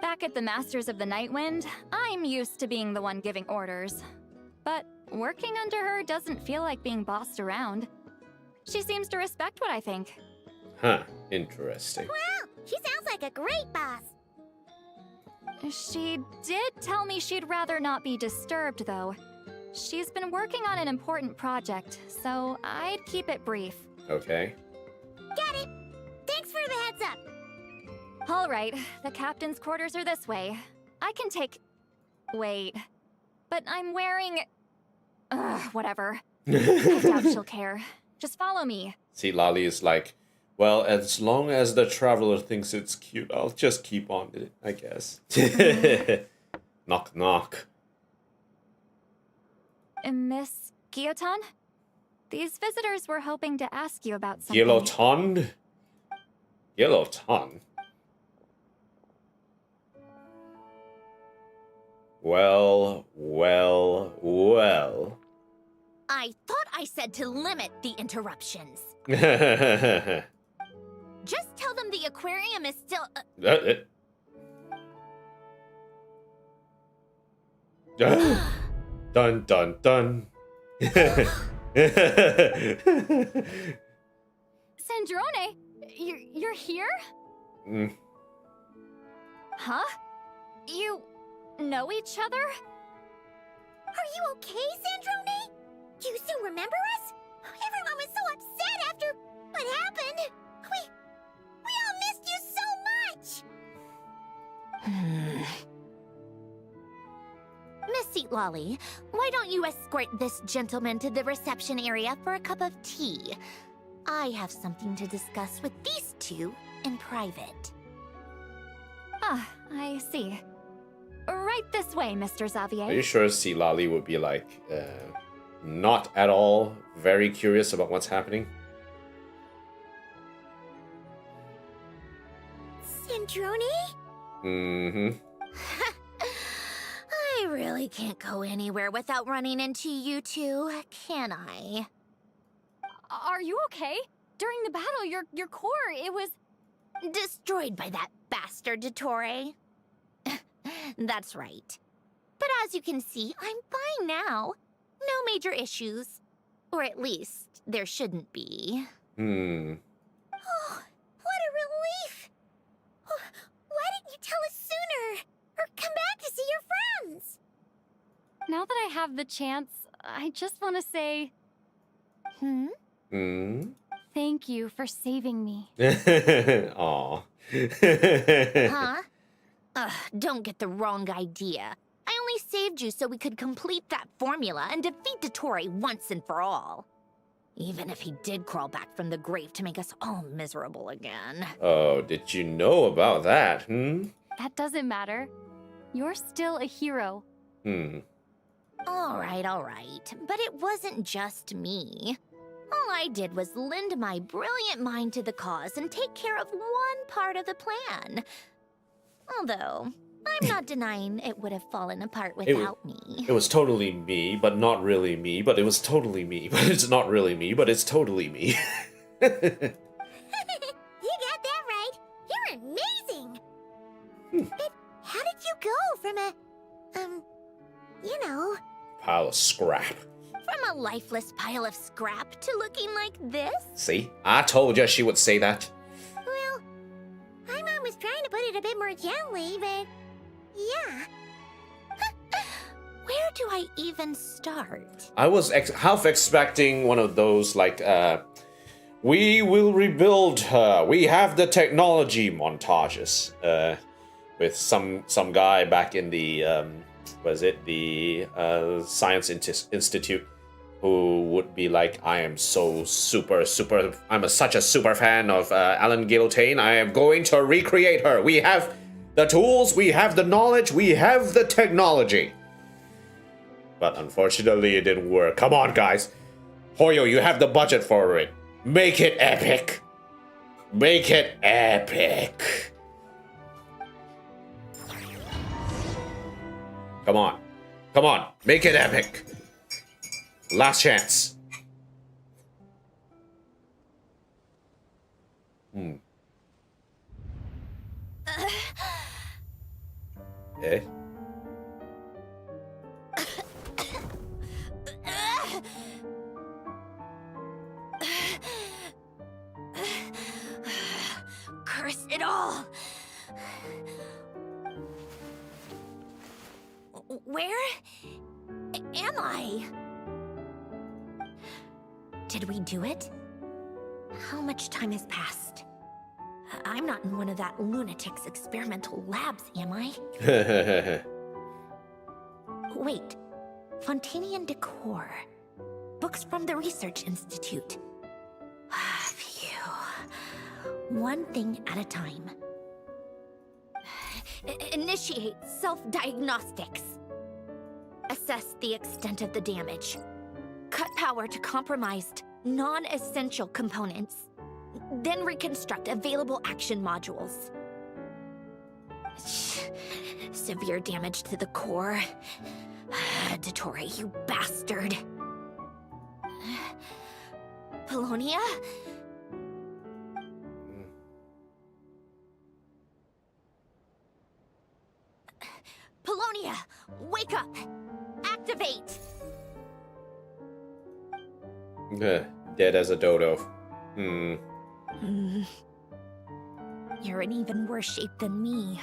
Back at the Masters of the Nightwind, I'm used to being the one giving orders. But working under her doesn't feel like being bossed around. She seems to respect what I think. Huh, interesting. Wow, she sounds like a great boss. She did tell me she'd rather not be disturbed, though. She's been working on an important project, so I'd keep it brief. Okay. Got it. Thanks for the heads up. All right, the captain's quarters are this way. I can take... Wait. But I'm wearing... whatever. I doubt she'll care. Just follow me. See, Lolly is like, well, as long as the traveler thinks it's cute, I'll just keep on it, I guess. Knock, knock. Miss Guillotin? These visitors were hoping to ask you about something. Guillotin? Guillotin? Well. I thought I said to limit the interruptions. Just tell them the aquarium is still... Dun dun dun. Sandrone, you're here? Mm. Huh? You know each other? Are you okay, Sandrone? Do you still remember us? Everyone was so upset after what happened. We all missed you so much. Miss Seat Lolly, why don't you escort this gentleman to the reception area for a cup of tea? I have something to discuss with these two in private. Ah, I see. Right this way, Mr. Xavier. Are you sure C. Lali would be like, not at all very curious about what's happening? Sandrone? Mm-hmm. I really can't go anywhere without running into you two, can I? Are you okay? During the battle, your core, it was... Destroyed by that bastard Dottore. That's right. But as you can see, I'm fine now. No major issues. Or at least, there shouldn't be. Oh, what a relief! Why didn't you tell us sooner? Or come back to see your friends? Now that I have the chance, I just want to say... Thank you for saving me. Aw. Huh? Ugh, don't get the wrong idea. I only saved you so we could complete that formula and defeat Dottore once and for all. Even if he did crawl back from the grave to make us all miserable again. Oh, did you know about that, That doesn't matter. You're still a hero. All right. But it wasn't just me. All I did was lend my brilliant mind to the cause and take care of one part of the plan. Although, I'm not denying it would have fallen apart without me. It was totally me, but not really me, but it was totally me, but it's not really me, but it's totally me. You got that right. You're amazing. But how did you go from a, Pile of scrap. From a lifeless pile of scrap to looking like this? See? I told you she would say that. Well, my mom was trying to put it a bit more gently, but yeah. Where do I even start? I was half expecting one of those, like, we will rebuild her. We have the technology montages. With some guy back in the, the Science Institute, who would be like, I am so I'm such a super fan of Alan Guillotine. I am going to recreate her. We have the tools, we have the knowledge, we have the technology. But unfortunately, it didn't work. Come on, guys. Hoyo, you have the budget for it. Make it epic. Make it epic. Come on. Come on. Make it epic. Last chance. Eh? Curse it all! Where am I? Did we do it? How much time has passed? I'm not in one of that lunatic's experimental labs, am I? Wait. Fontanian decor. Books from the Research Institute. Phew. One thing at a time. Initiate self-diagnostics. Assess the extent of the damage. Cut power to compromised, non-essential components. Then reconstruct available action modules. Severe damage to the core. Dottore, you bastard. Polonia? Polonia, wake up! Activate! Dead as a dodo. You're in even worse shape than me.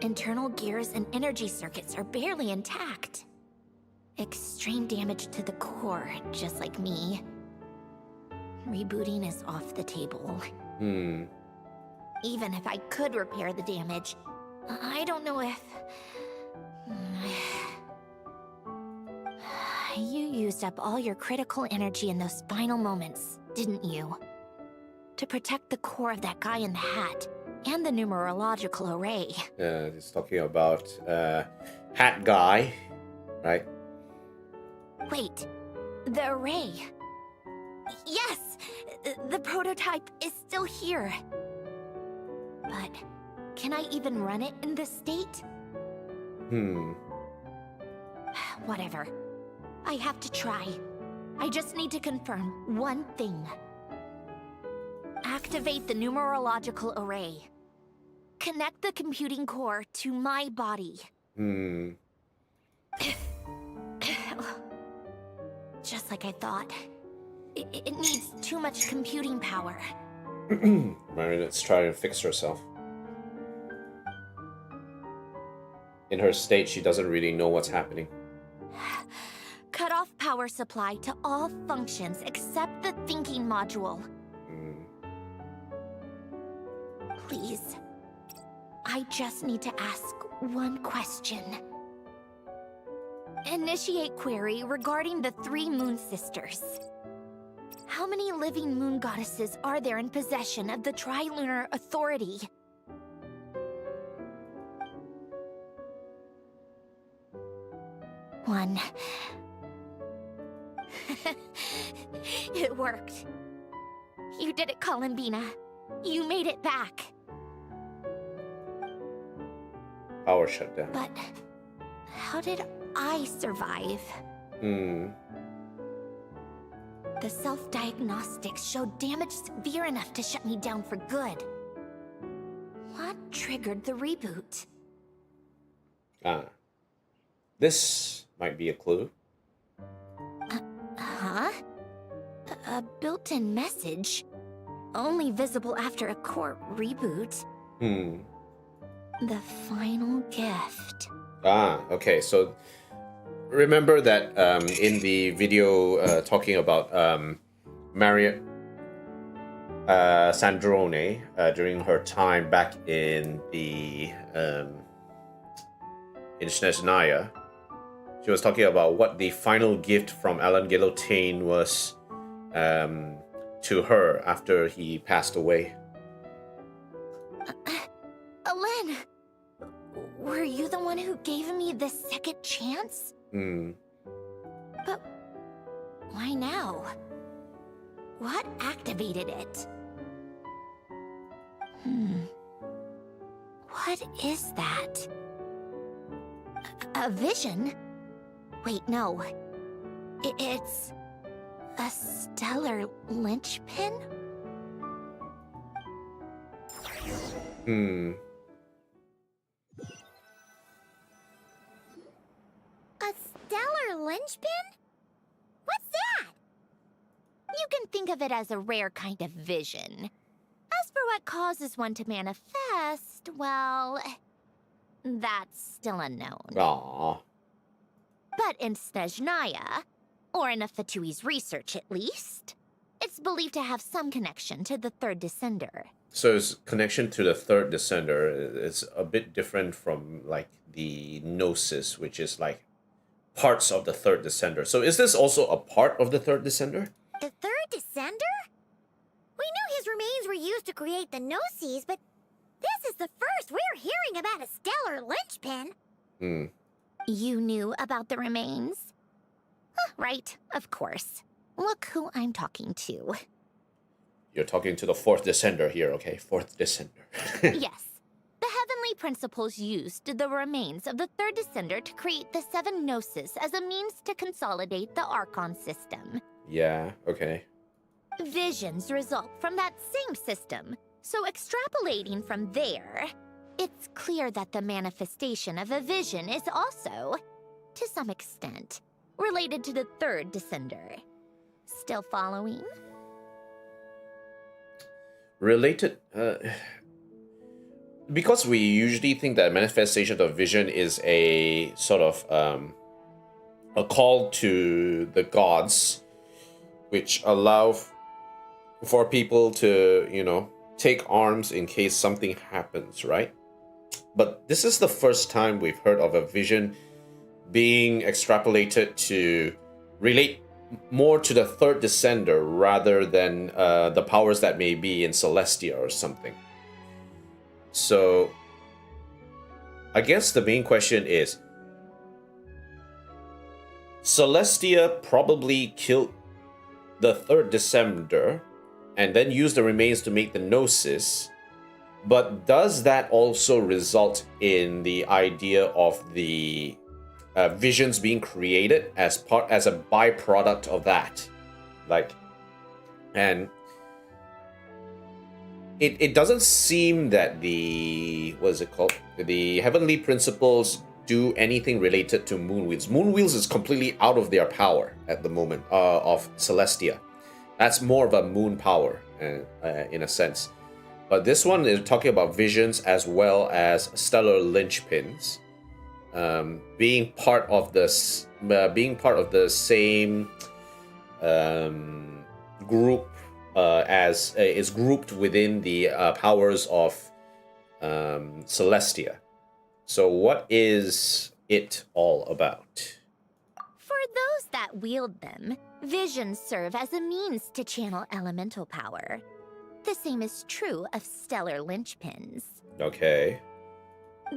Internal gears and energy circuits are barely intact. Extreme damage to the core, just like me. Rebooting is off the table. Even if I could repair the damage, I don't know if... You used up all your critical energy in those final moments, didn't you? To protect the core of that guy in the hat, and the numerological array. Yeah, he's talking about hat guy, right? Wait, the array. Yes, the prototype is still here. But can I even run it in this state? Whatever. I have to try. I just need to confirm one thing. Activate the numerological array. Connect the computing core to my body. Just like I thought. It needs too much computing power. Marionette's trying to fix herself. In her state, she doesn't really know what's happening. Cut off power supply to all functions except the thinking module. Please. I just need to ask one question. Initiate query regarding the 3 moon sisters. How many living moon goddesses are there in possession of the Trilunar Authority? One. It worked. You did it, Columbina. You made it back. Power shut down. But how did I survive? The self-diagnostics showed damage severe enough to shut me down for good. What triggered the reboot? This might be a clue. A built-in message? Only visible after a core reboot? The final gift. Okay, so remember that in the video talking about Marriott Sandrone during her time back in the in Snezhnaya, she was talking about what the final gift from Alan Guillotine was to her after he passed away. Alen! Were you the one who gave me this second chance? But why now? What activated it? What is that? A vision? Wait, no. It's a stellar linchpin? A stellar linchpin? What's that? You can think of it as a rare kind of vision. As for what causes one to manifest, well, that's still unknown. Aww. But in Snezhnaya, or in Afatui's research at least, it's believed to have some connection to the third descender. So its connection to the third descender is a bit different from like the Gnosis, which is like parts of the third descender. So is this also a part of the third descender? The third descender? We knew his remains were used to create the Gnosis, but this is the first we're hearing about a stellar linchpin. You knew about the remains? Right, of course. Look who I'm talking to. You're talking to the fourth descender here, okay? Fourth descender. Yes. The heavenly principles used the remains of the third descender to create the 7 Gnosis as a means to consolidate the Archon system. Yeah, okay. Visions result from that same system, so extrapolating from there, it's clear that the manifestation of a vision is also, to some extent, related to the third descender. Still following? Related, because we usually think that manifestation of vision is a sort of a call to the gods, which allow for people to, you know, take arms in case something happens, right? But this is the first time we've heard of a vision being extrapolated to relate more to the third descender rather than the powers that may be in Celestia or something. So I guess the main question is, Celestia probably killed the third descender and then used the remains to make the Gnosis, but does that also result in the idea of the visions being created as a byproduct of that? Like, and it doesn't seem that the, what is it called, the heavenly principles do anything related to moon wheels. Moon wheels is completely out of their power at the moment of Celestia. That's more of a moon power in a sense. But this one is talking about visions as well as stellar linchpins, being part of the same group as is grouped within the powers of Celestia. So what is it all about? For those that wield them, visions serve as a means to channel elemental power. The same is true of stellar linchpins. Okay.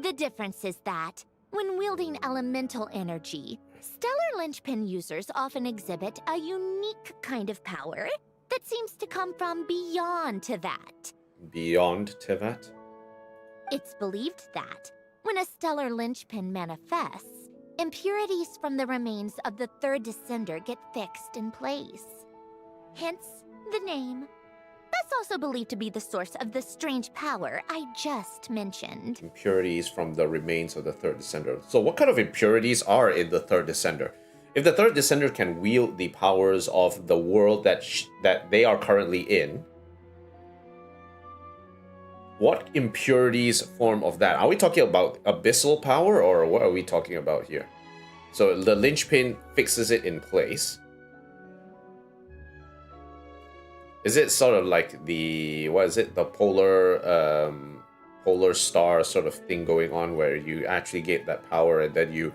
The difference is that, when wielding elemental energy, stellar linchpin users often exhibit a unique kind of power that seems to come from beyond Tevat. Beyond Tevat? It's believed that, when a stellar linchpin manifests, impurities from the remains of the third descender get fixed in place. Hence, the name. That's also believed to be the source of the strange power I just mentioned. Impurities from the remains of the third descender. So what kind of impurities are in the third descender? If the third descender can wield the powers of the world that they are currently in, what impurities form of that? Are we talking about abyssal power, or what are we talking about here? So the linchpin fixes it in place. Is it sort of like the, what is it, the polar star sort of thing going on, where you actually get that power and then you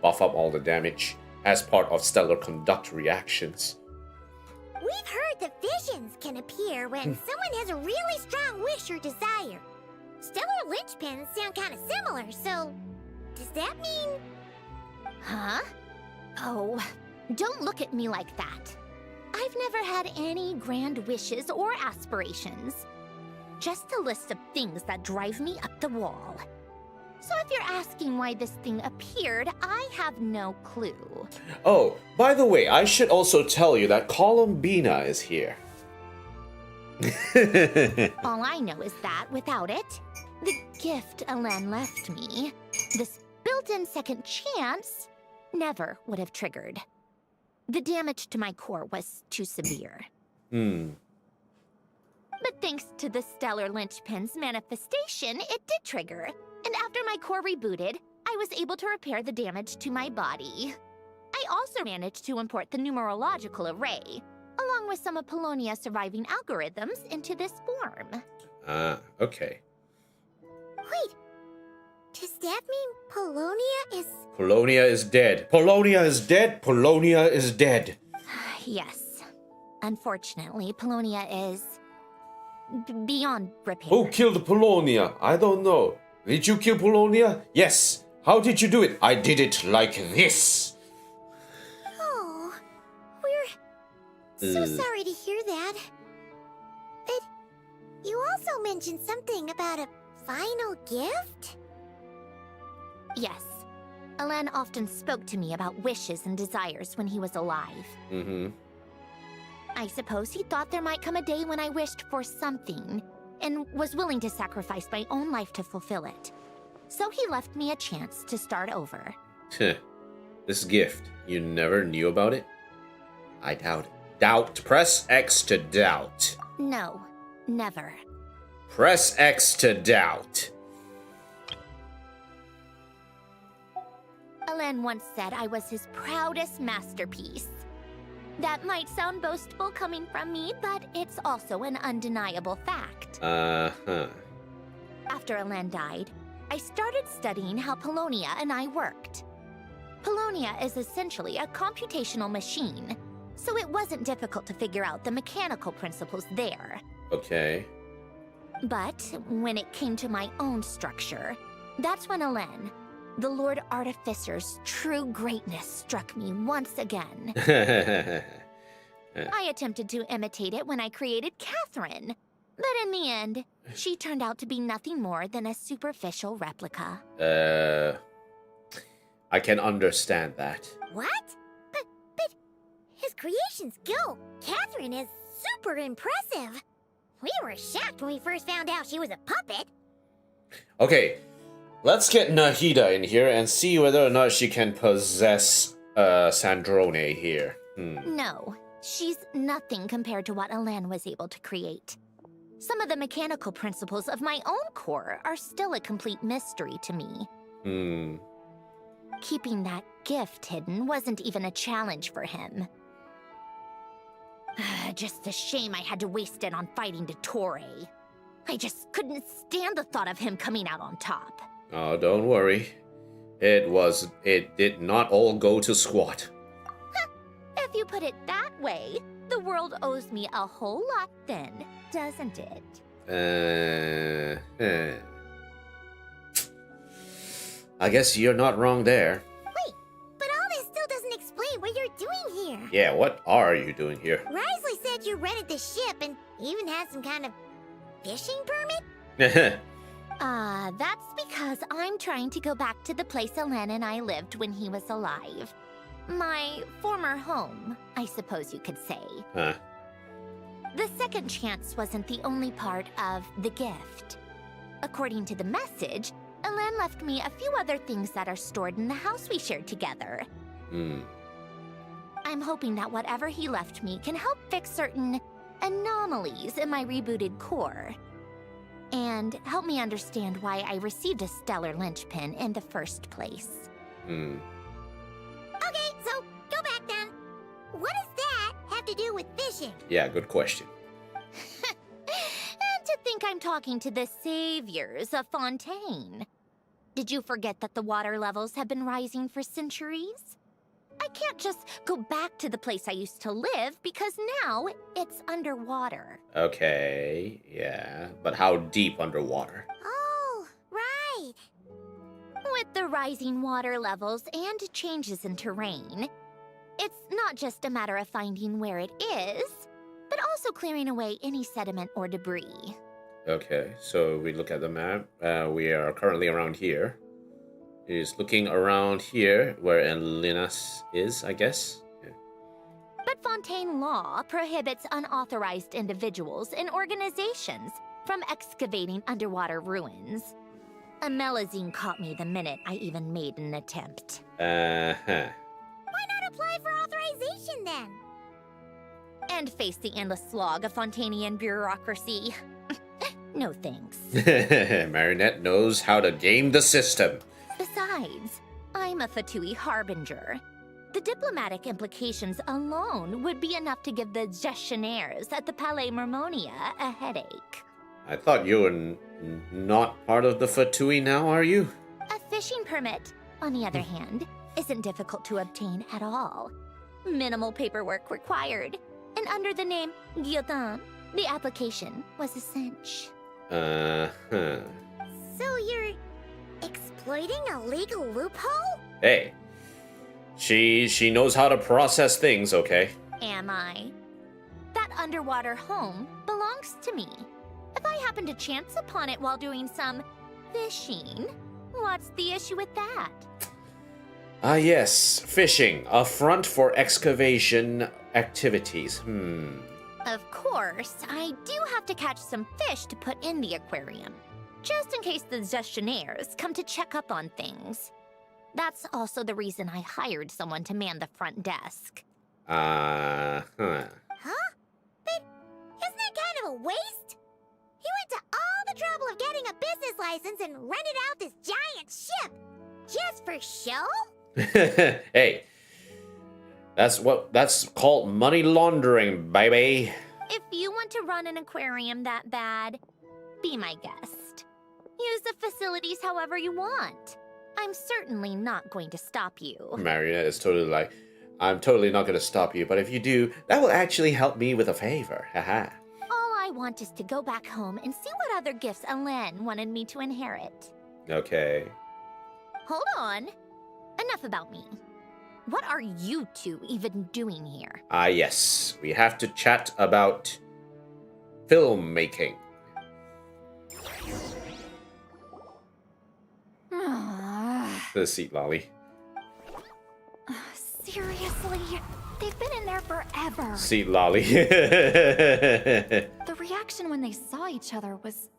buff up all the damage as part of stellar conduct reactions? We've heard that visions can appear when someone has a really strong wish or desire. Stellar linchpins sound kind of similar, so does that mean... Huh? Oh, don't look at me like that. I've never had any grand wishes or aspirations. Just a list of things that drive me up the wall. So if you're asking why this thing appeared, I have no clue. Oh, by the way, I should also tell you that Columbina is here. All I know is that without it, the gift Elen left me, this built-in second chance, never would have triggered. The damage to my core was too severe. But thanks to the stellar linchpin's manifestation, it did trigger. And after my core rebooted, I was able to repair the damage to my body. I also managed to import the numerological array, along with some of Polonia's surviving algorithms, into this form. Ah, okay. Wait, does that mean Polonia is... Polonia is dead. Polonia is dead. Polonia is dead. Yes. Unfortunately, Polonia is... beyond repair. Who killed Polonia? I don't know. Did you kill Polonia? Yes. How did you do it? I did it like this. Oh, we're so sorry to hear that. But you also mentioned something about a final gift? Yes. Elen often spoke to me about wishes and desires when he was alive. I suppose he thought there might come a day when I wished for something, and was willing to sacrifice my own life to fulfill it. So he left me a chance to start over. This gift, you never knew about it? I doubt it. Doubt. Press X to doubt. No, never. Press X to doubt. Alain once said I was his proudest masterpiece. That might sound boastful coming from me, but it's also an undeniable fact. Uh-huh. After Alain died, I started studying how Polonia and I worked. Polonia is essentially a computational machine, so it wasn't difficult to figure out the mechanical principles there. Okay. But when it came to my own structure, that's when Alain, the Lord Artificer's true greatness, struck me once again. I attempted to imitate it when I created Catherine, but in the end, she turned out to be nothing more than a superficial replica. I can understand that. What? But his creations go. Catherine is super impressive. We were shocked when we first found out she was a puppet. Okay, let's get Nahida in here and see whether or not she can possess Sandrone here. No, she's nothing compared to what Alain was able to create. Some of the mechanical principles of my own core are still a complete mystery to me. Keeping that gift hidden wasn't even a challenge for him. Just a shame I had to waste it on fighting Dottore. I just couldn't stand the thought of him coming out on top. Oh, don't worry. It did not all go to squat. If you put it that way, the world owes me a whole lot then, doesn't it? I guess you're not wrong there. Wait, but all this still doesn't explain what you're doing here. Yeah, what are you doing here? Risley said you rented the ship and even had some kind of fishing permit? That's because I'm trying to go back to the place Alain and I lived when he was alive. My former home, I suppose you could say. Huh. The second chance wasn't the only part of the gift. According to the message, Alain left me a few other things that are stored in the house we shared together. I'm hoping that whatever he left me can help fix certain anomalies in my rebooted core. And help me understand why I received a stellar linchpin in the first place. Okay, so go back then. What does that have to do with fishing? Yeah, good question. And to think I'm talking to the saviors of Fontaine. Did you forget that the water levels have been rising for centuries? I can't just go back to the place I used to live because now it's underwater. Okay, yeah. But how deep underwater? Oh, right. With the rising water levels and changes in terrain, it's not just a matter of finding where it is, but also clearing away any sediment or debris. Okay, so we look at the map. We are currently around here. He's looking around here where Elinas is, I guess. Yeah. But Fontaine law prohibits unauthorized individuals and organizations from excavating underwater ruins. A Melazine caught me the minute I even made an attempt. Uh-huh. Why not apply for authorization then? And face the endless slog of Fontanian bureaucracy. No thanks. Marinette knows how to game the system. Besides, I'm a Fatui harbinger. The diplomatic implications alone would be enough to give the gestionnaires at the Palais Mermonia a headache. I thought you were not part of the Fatui now, are you? A fishing permit, on the other hand, isn't difficult to obtain at all. Minimal paperwork required. And under the name Guillotin, the application was a cinch. Uh-huh. So you're exploiting a legal loophole? Hey, she knows how to process things, okay? Am I? That underwater home belongs to me. If I happen to chance upon it while doing some fishing, what's the issue with that? Ah, yes, fishing. A front for excavation activities. Of course, I do have to catch some fish to put in the aquarium, just in case the gestionnaires come to check up on things. That's also the reason I hired someone to man the front desk. Huh? But isn't that kind of a waste? He went to all the trouble of getting a business license and rented out this giant ship. Just for show? Hey, that's called money laundering, baby. If you want to run an aquarium that bad, be my guest. Use the facilities however you want. I'm certainly not going to stop you. Marionette is totally like, I'm totally not going to stop you, but if you do, that will actually help me with a favor. Haha. All I want is to go back home and see what other gifts Alen wanted me to inherit. Okay. Hold on. Enough about me. What are you two even doing here? Ah, yes. We have to chat about filmmaking. The seat lolly. Seriously? They've been in there forever. Seat lolly. The reaction when they saw each other was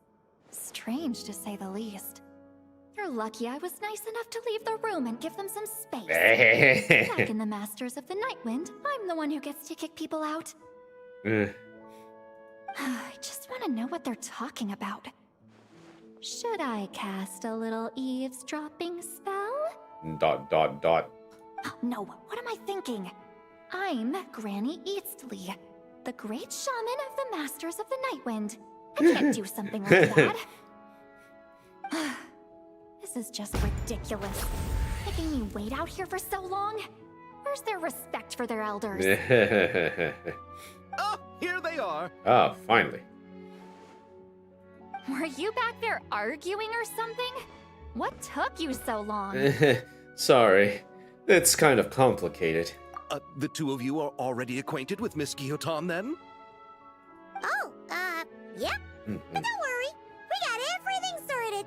strange, to say the least. You're lucky I was nice enough to leave the room and give them some space. Back in the Masters of the Nightwind, I'm the one who gets to kick people out. I just want to know what they're talking about. Should I cast a little eavesdropping spell? ... No, what am I thinking? I'm Granny Eastley, the great shaman of the Masters of the Nightwind. I can't do something like that. This is just ridiculous. Making me wait out here for so long? Where's their respect for their elders? Oh, here they are. Ah, finally. Were you back there arguing or something? What took you so long? Sorry. It's kind of complicated. The two of you are already acquainted with Miss Guillotin, then? Oh, yep. But don't worry, we got everything sorted.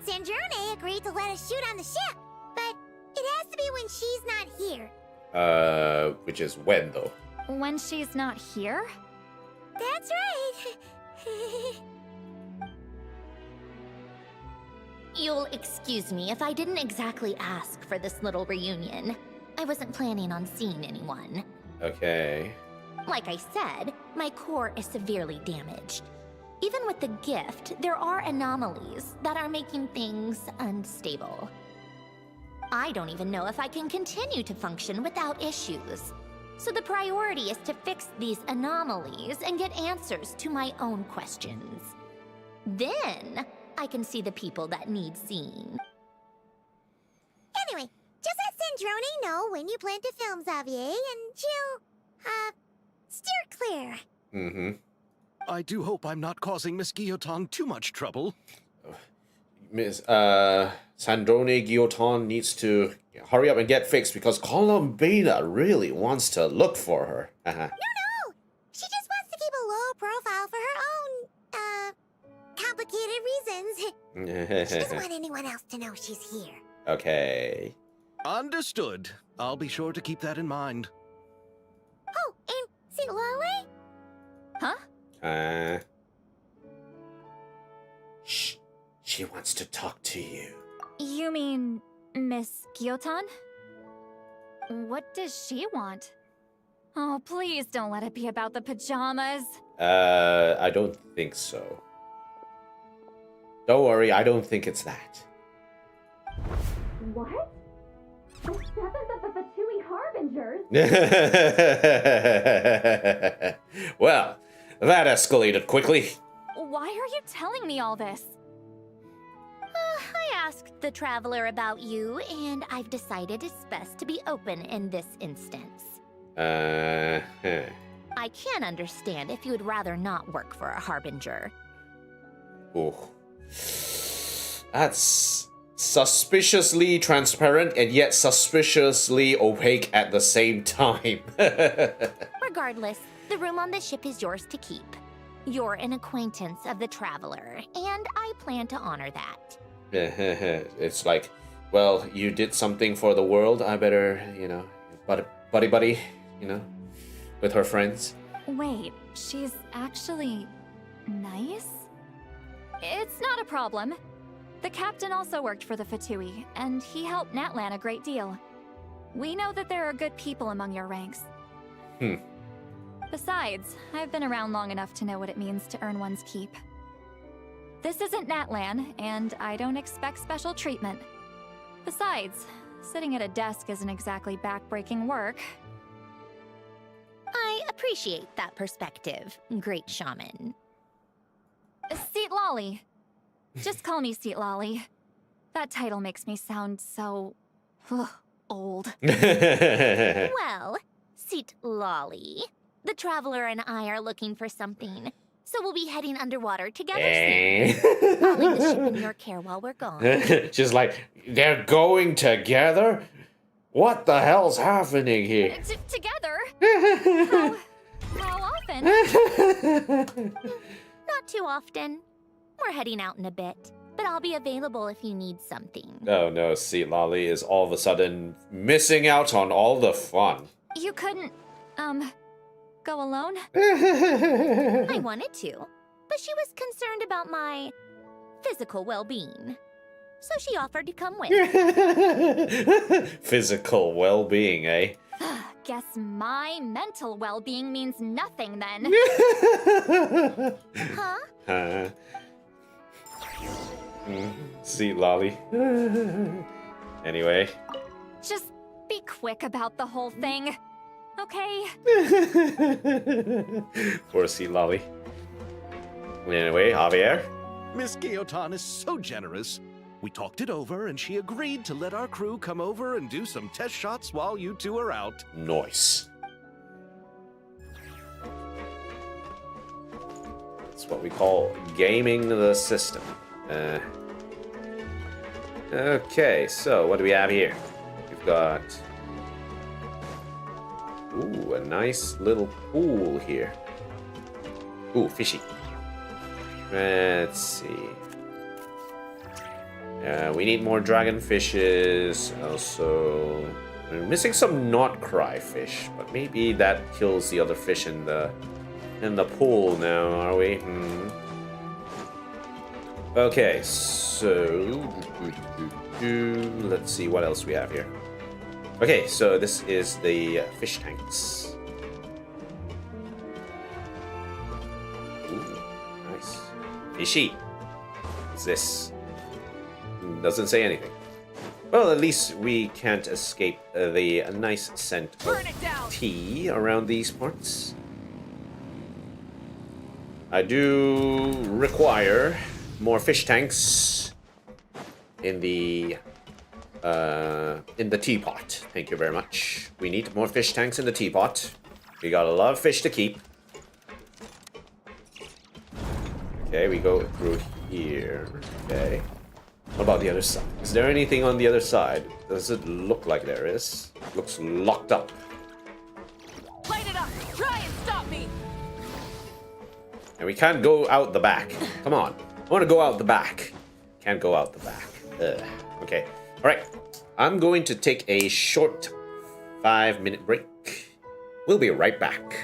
Sandrone agreed to let us shoot on the ship, but it has to be when she's not here. Which is when, though? When she's not here? That's right. You'll excuse me if I didn't exactly ask for this little reunion. I wasn't planning on seeing anyone. Okay. Like I said, my core is severely damaged. Even with the gift, there are anomalies that are making things unstable. I don't even know if I can continue to function without issues. So the priority is to fix these anomalies and get answers to my own questions. Then, I can see the people that need seeing. Anyway, just let Sandrone know when you plan to film Xavier, and she'll, steer clear. Mm-hmm. I do hope I'm not causing Miss Guillotin too much trouble. Miss, Sandrone Guillotin needs to hurry up and get fixed because Columbina really wants to look for her. No! She just wants to keep a low profile for her own, complicated reasons. She doesn't want anyone else to know she's here. Okay. Understood. I'll be sure to keep that in mind. Oh, and see Lale? Huh? Shh. She wants to talk to you. You mean Miss Guillotin? What does she want? Oh, please don't let it be about the pajamas. I don't think so. Don't worry, I don't think it's that. What? The 7th of the Fatui Harbingers? Well, that escalated quickly. Why are you telling me all this? I asked the Traveler about you, and I've decided it's best to be open in this instance. I can understand if you would rather not work for a Harbinger. Ooh. That's suspiciously transparent and yet suspiciously opaque at the same time. Regardless, the room on the ship is yours to keep. You're an acquaintance of the Traveler, and I plan to honor that. It's like, well, you did something for the world, I better, buddy, with her friends. Wait, she's actually nice? It's not a problem. The captain also worked for the Fatui, and he helped Natlan a great deal. We know that there are good people among your ranks. Besides, I've been around long enough to know what it means to earn one's keep. This isn't Natlan, and I don't expect special treatment. Besides, Sitting at a desk isn't exactly backbreaking work. I appreciate that perspective, great shaman. Seat Lolly. Just call me Seat Lolly. That title makes me sound so... old. Well, Seat Lolly, the traveler and I are looking for something, so we'll be heading underwater together soon. I'll leave the ship in your care while we're gone. She's like, they're going together? What the hell's happening here? Together? How often? Not too often. We're heading out in a bit, but I'll be available if you need something. Oh no, Seat Lolly is all of a sudden missing out on all the fun. You couldn't, go alone? I wanted to, but she was concerned about my physical well-being. So she offered to come with. Physical well-being, eh? Guess my mental well-being means nothing then. Huh? Seat Lolly. Anyway. Just be quick about the whole thing, okay? Poor Seat Lolly. Anyway, Javier. Miss Guillotin is so generous. We talked it over, and she agreed to let our crew come over and do some test shots while you two are out. Nice. That's what we call gaming the system. Okay, so what do we have here? We've got... Ooh, a nice little pool here. Ooh, fishy. Let's see. We need more dragon fishes. Also, we're missing some Nod-krai fish, but maybe that kills the other fish in the pool now, are we? Okay, so let's see what else we have here. Okay, so this is the fish tanks. Ooh, nice. Fishy. What's this? Doesn't say anything. Well, at least we can't escape the nice scent of tea around these parts. I do require more fish tanks in the teapot. Thank you very much. We need more fish tanks in the teapot. We got a lot of fish to keep. Okay, we go through here. Okay. What about the other side? Is there anything on the other side? Does it look like there is? Looks locked up. Light it up! Try and stop me! And we can't go out the back. Come on. I want to go out the back. Can't go out the back. Ugh. Okay. Alright. I'm going to take a short 5-minute break. We'll be right back.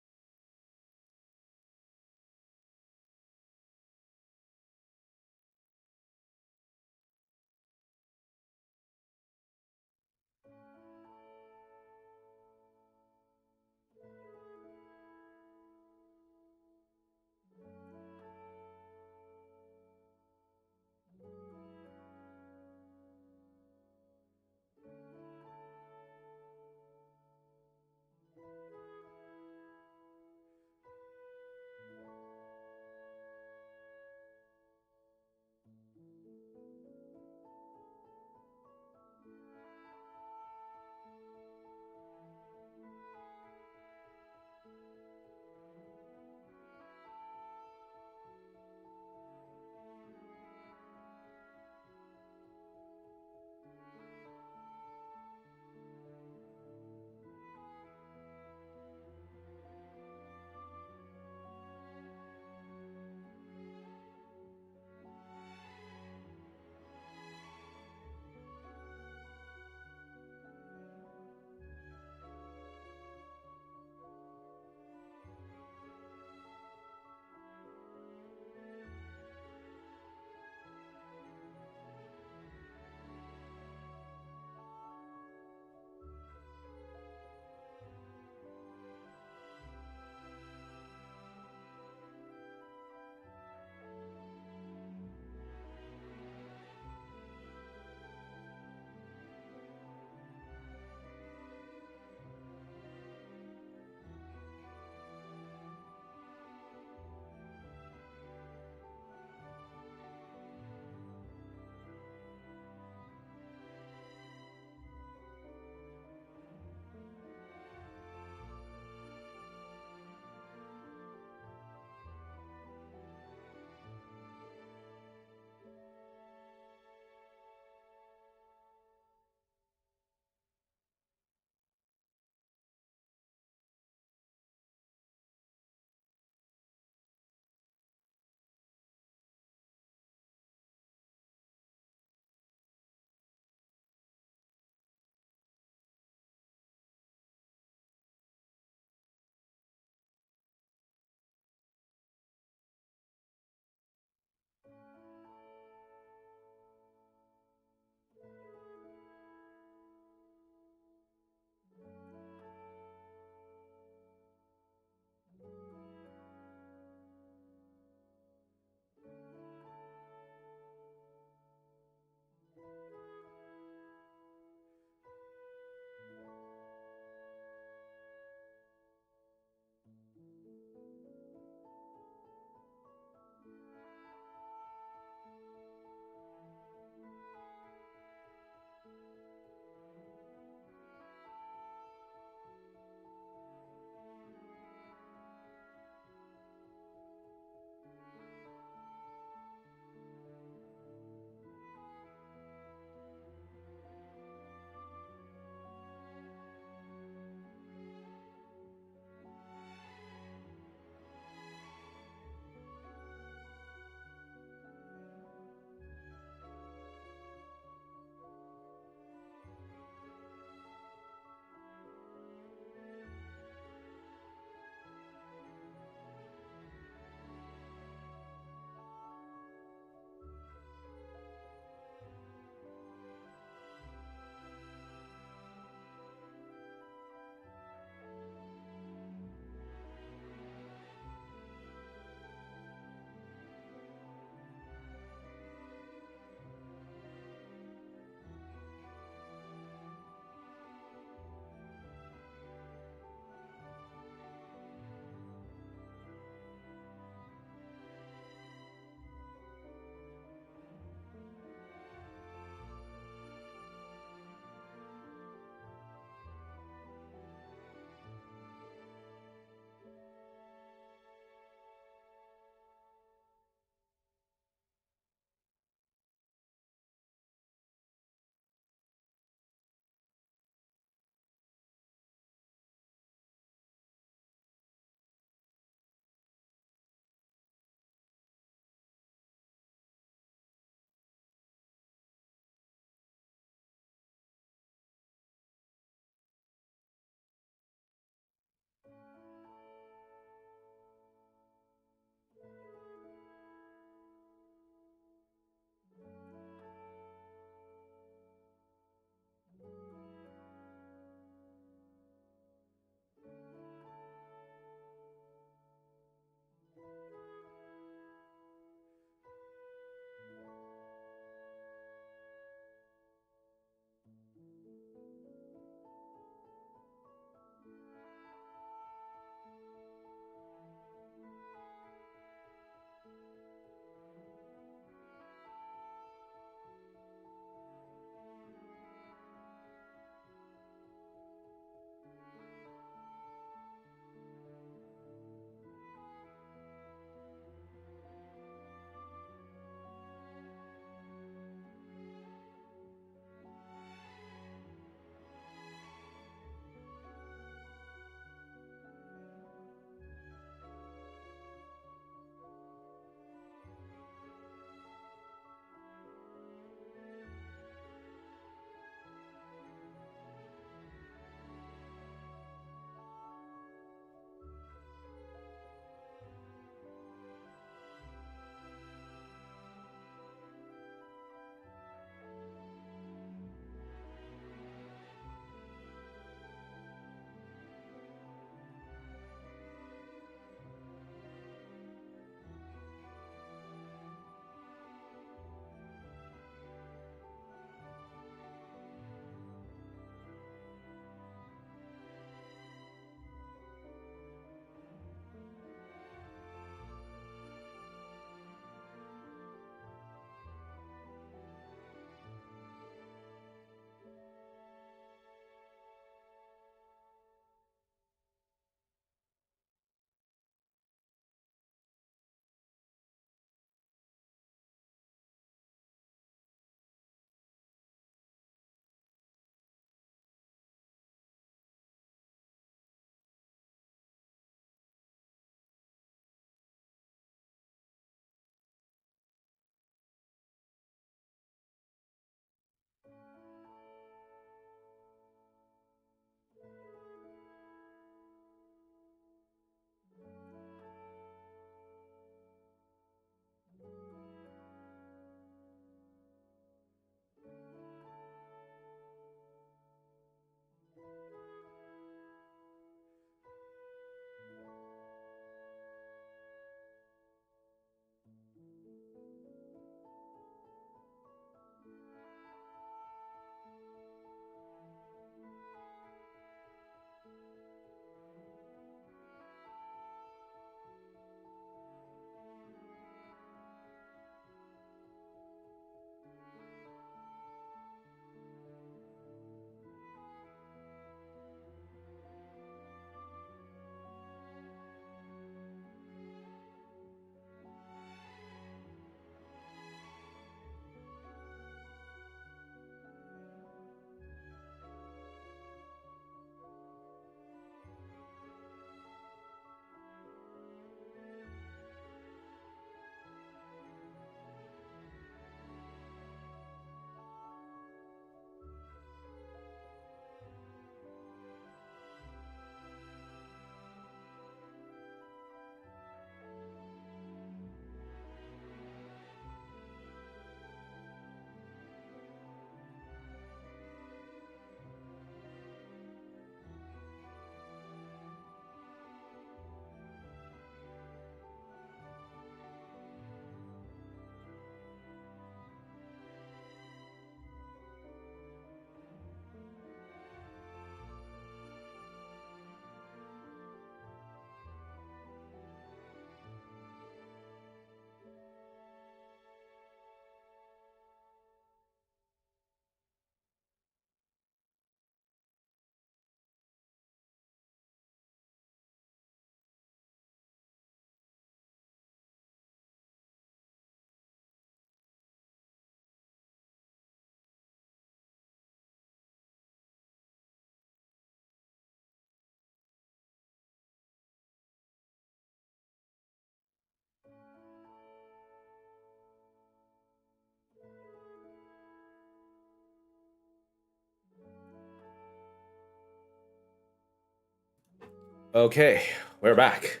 Okay, we're back.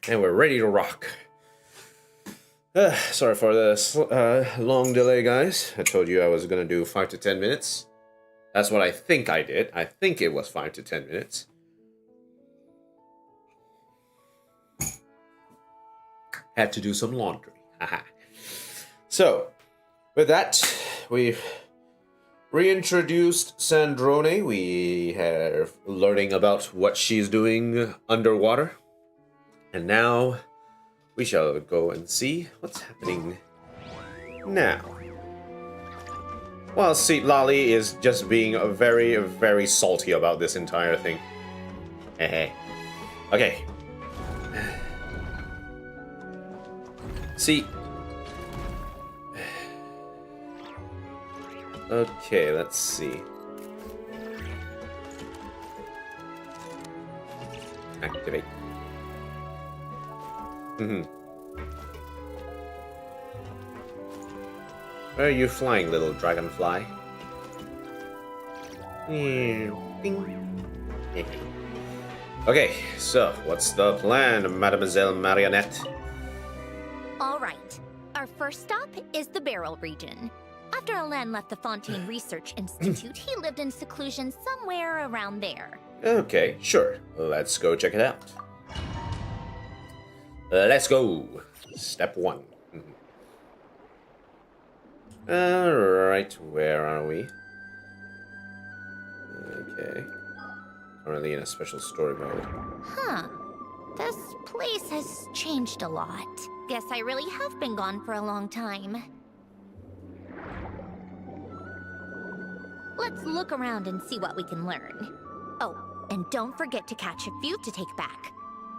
And we're ready to rock. Sorry for this long delay, guys. I told you I was going to do 5 to 10 minutes. That's what I think I did. I think it was 5 to 10 minutes. Had to do some laundry. So, with that, we've reintroduced Sandrone. We are learning about what she's doing underwater. And now we shall go and see what's happening now. While Seat Lolly is just being very, very salty about this entire thing. Hey. Okay. See. Okay, let's see. Activate. Where are you flying, little dragonfly? Okay, so what's the plan, Mademoiselle Marionette? All right. Our first stop is the Beryl region. After Alain left the Fontaine Research Institute, he lived in seclusion somewhere around there. Okay, sure. Let's go check it out. Let's go. Step 1. Alright, where are we? Okay. Currently in a special story mode. Huh. This place has changed a lot. Guess I really have been gone for a long time. Let's look around and see what we can learn. Oh, and don't forget to catch a few to take back.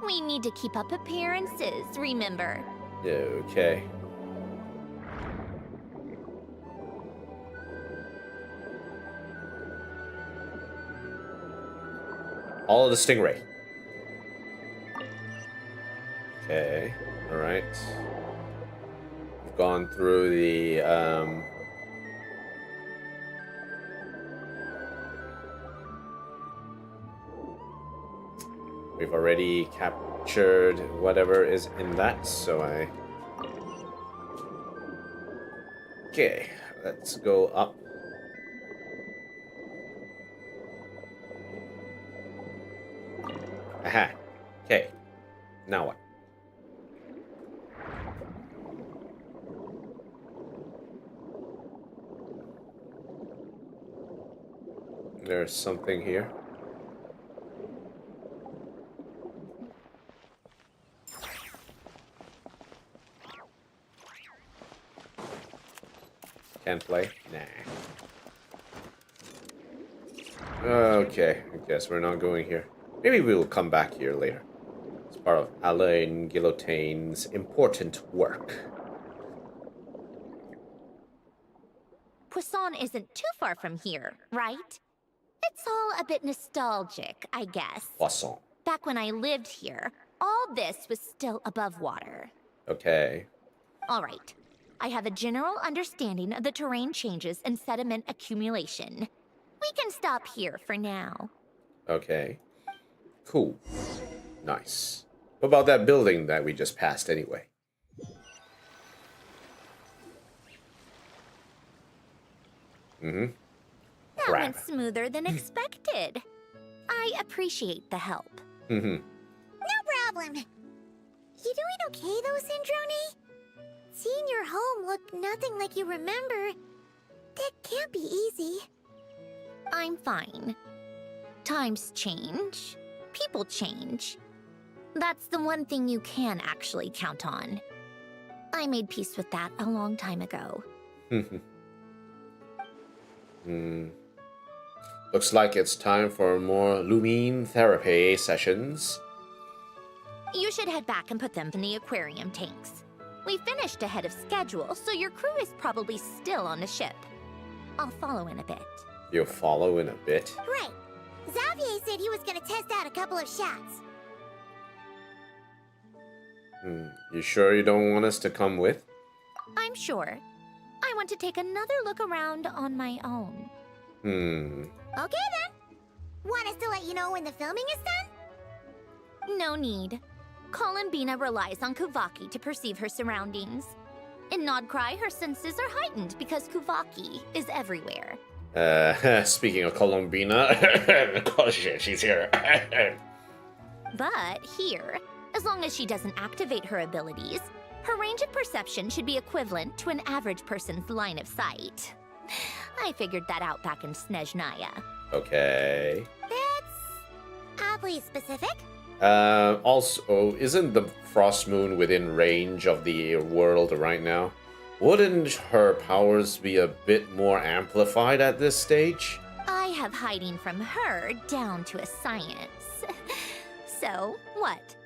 We need to keep up appearances, remember? Okay. All of the stingray. Okay, alright. We've gone through the, we've already captured whatever is in that, so I... Okay, let's go up. Aha. Okay. Now what? There's something here. Can't play? Nah. Okay, I guess we're not going here. Maybe we'll come back here later. It's part of Alain Guillotaine's important work. Poisson isn't too far from here, right? It's all a bit nostalgic, I guess. Poisson. Back when I lived here, all this was still above water. Okay. All right. I have a general understanding of the terrain changes and sediment accumulation. We can stop here for now. Okay. Cool. Nice. What about that building that we just passed anyway? That went smoother than expected. I appreciate the help. No problem. You doing okay though, Sandrone? Seeing your home look nothing like you remember, that can't be easy. I'm fine. Times change. People change. That's the one thing you can actually count on. I made peace with that a long time ago. Looks like it's time for more Lumine therapy sessions. You should head back and put them in the aquarium tanks. We finished ahead of schedule, so your crew is probably still on the ship. I'll follow in a bit. You'll follow in a bit? Right. Xavier said he was gonna test out a couple of shots. You sure you don't want us to come with? I'm sure. I want to take another look around on my own. Okay then. Want us to let you know when the filming is done? No need. Columbina relies on Kuvaki to perceive her surroundings. In Nod-krai, her senses are heightened because Kuvaki is everywhere. Speaking of Columbina, oh shit, she's here. But here, as long as she doesn't activate her abilities, her range of perception should be equivalent to an average person's line of sight. I figured that out back in Snezhnaya. Okay. That's oddly specific. Also, isn't the Frost Moon within range of the world right now? Wouldn't her powers be a bit more amplified at this stage? I have hiding from her down to a science. So, what?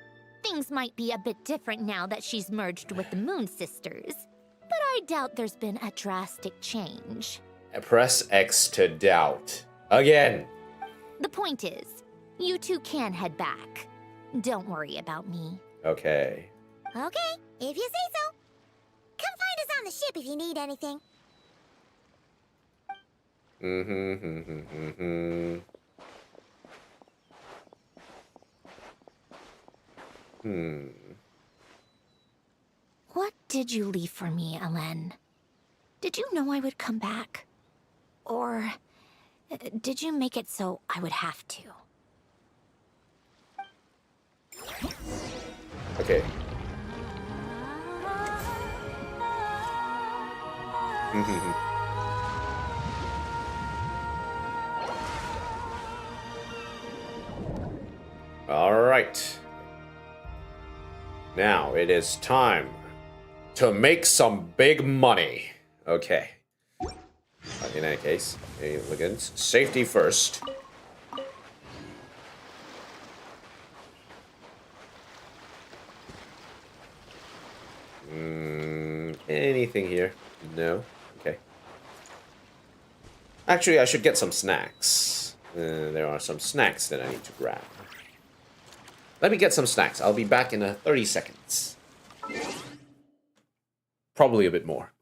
Things might be a bit different now that she's merged with the Moon Sisters, but I doubt there's been a drastic change. Press X to doubt. Again! The point is, you two can head back. Don't worry about me. Okay. Okay, if you say so. Come find us on the ship if you need anything. What did you leave for me, Alen? Did you know I would come back? Or did you make it so I would have to? Okay. All right. Now it is time to make some big money. Okay. In any case, elegance. Safety first. Anything here? No? Okay. Actually, I should get some snacks. There are some snacks that I need to grab. Let me get some snacks. I'll be back in 30 seconds. Probably a bit more.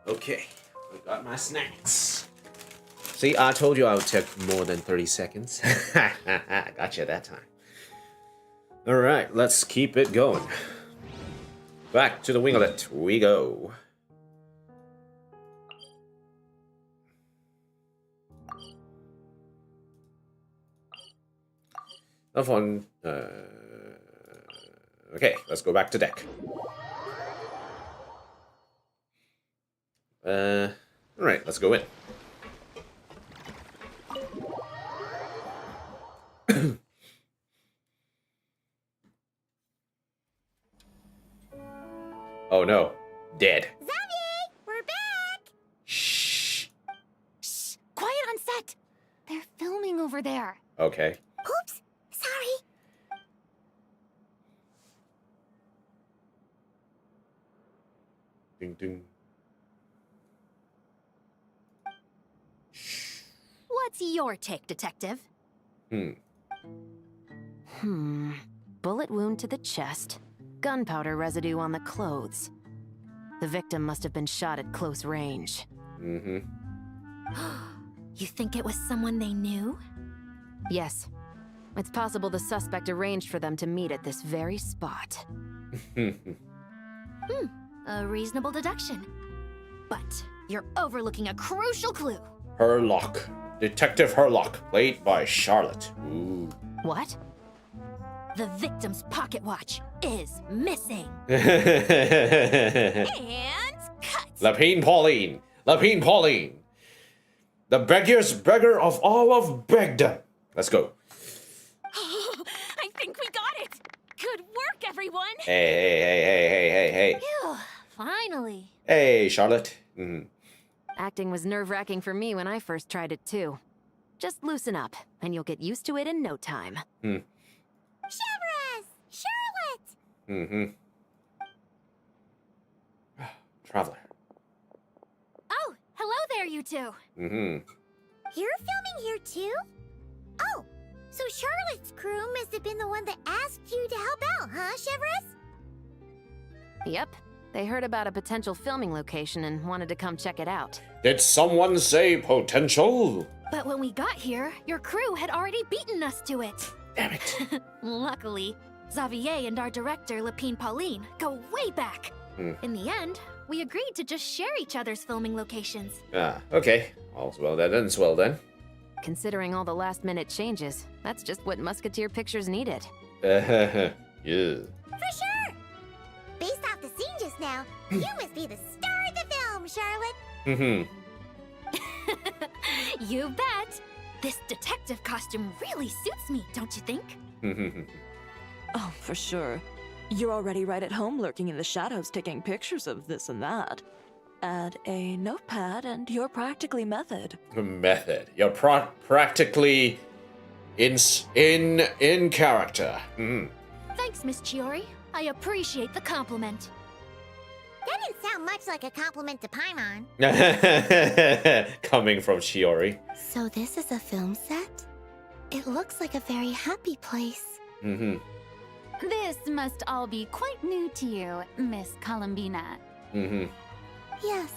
Okay, I got my snacks. See, I told you I would take more than 30 seconds. Gotcha that time. Alright, let's keep it going. Back to the winglet we go. Okay, let's go back to deck. Alright, let's go in. Oh no, dead. Xavier, we're back! Shh. Shh! Quiet on set! They're filming over there. Okay. Oops, sorry. Ding ding. What's your take, Detective? Bullet wound to the chest. Gunpowder residue on the clothes. The victim must have been shot at close range. You think it was someone they knew? Yes. It's possible the suspect arranged for them to meet at this very spot. A reasonable deduction. But you're overlooking a crucial clue. Herlock. Detective Herlock, played by Charlotte. Ooh. What? The victim's pocket watch is missing. And cut. Lapine Pauline, Lapine Pauline. The beggar of all of Begdom. Let's go. I think we got it. Good work, everyone. Hey. Phew, finally. Hey, Charlotte. Mhm. Acting was nerve-wracking for me when I first tried it, too. Just loosen up, and you'll get used to it in no time. Severus! Charlotte! Mm-hmm. Traveler. Oh, hello there, you two. Mm-hmm. You're filming here too? Oh, so Charlotte's crew must have been the one that asked you to help out, huh, Severus? Yep. They heard about a potential filming location and wanted to come check it out. Did someone say potential? But when we got here, your crew had already beaten us to it. Damn it. Luckily, Xavier and our director, Lapine Pauline, go way back. In the end, we agreed to just share each other's filming locations. Ah, okay. All's well that ends well then. Considering all the last-minute changes, that's just what Musketeer Pictures needed. Yeah. For sure! Based off the scene just now, you must be the star of the film, Charlotte! Mm-hmm. You bet! This detective costume really suits me, don't you think? Oh, for sure. You're already right at home lurking in the shadows taking pictures of this and that. Add a notepad and you're practically method. Method. You're practically in character. Mm. Thanks, Miss Chiori. I appreciate the compliment. That didn't sound much like a compliment to Paimon. Coming from Shiori. So this is a film set? It looks like a very happy place. Mm-hmm. This must all be quite new to you, Miss Columbina. Mm-hmm. Yes.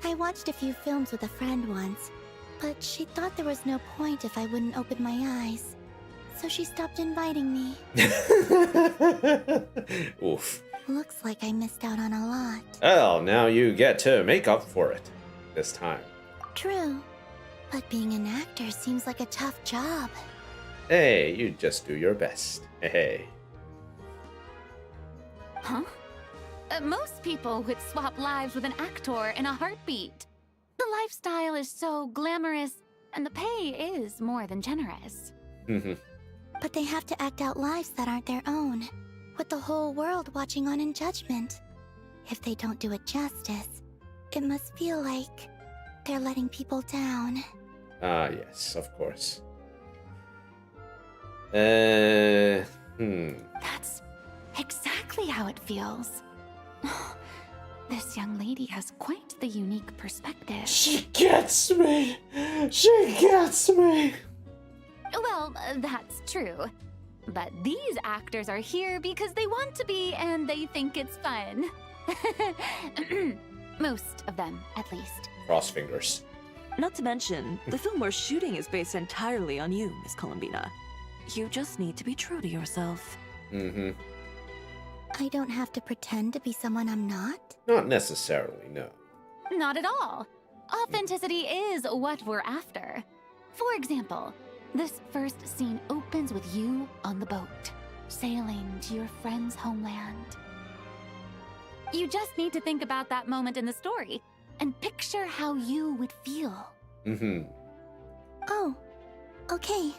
I watched a few films with a friend once, but she thought there was no point if I wouldn't open my eyes. So she stopped inviting me. Oof. Looks like I missed out on a lot. Well, now you get to make up for it. This time. True. But being an actor seems like a tough job. Hey, you just do your best. Hey. Huh? Most people would swap lives with an actor in a heartbeat. The lifestyle is so glamorous, and the pay is more than generous. Mm-hmm. But they have to act out lives that aren't their own, with the whole world watching on in judgment. If they don't do it justice, it must feel like they're letting people down. Ah, yes, of course. That's exactly how it feels. This young lady has quite the unique perspective. She gets me! She gets me! Well, that's true. But these actors are here because they want to be and they think it's fun. Most of them, at least. Cross fingers. Not to mention, the film we're shooting is based entirely on you, Miss Columbina. You just need to be true to yourself. Mm-hmm. I don't have to pretend to be someone I'm not? Not necessarily, no. Not at all. Authenticity is what we're after. For example, this first scene opens with you on the boat, sailing to your friend's homeland. You just need to think about that moment in the story and picture how you would feel. Mm-hmm. Oh, okay.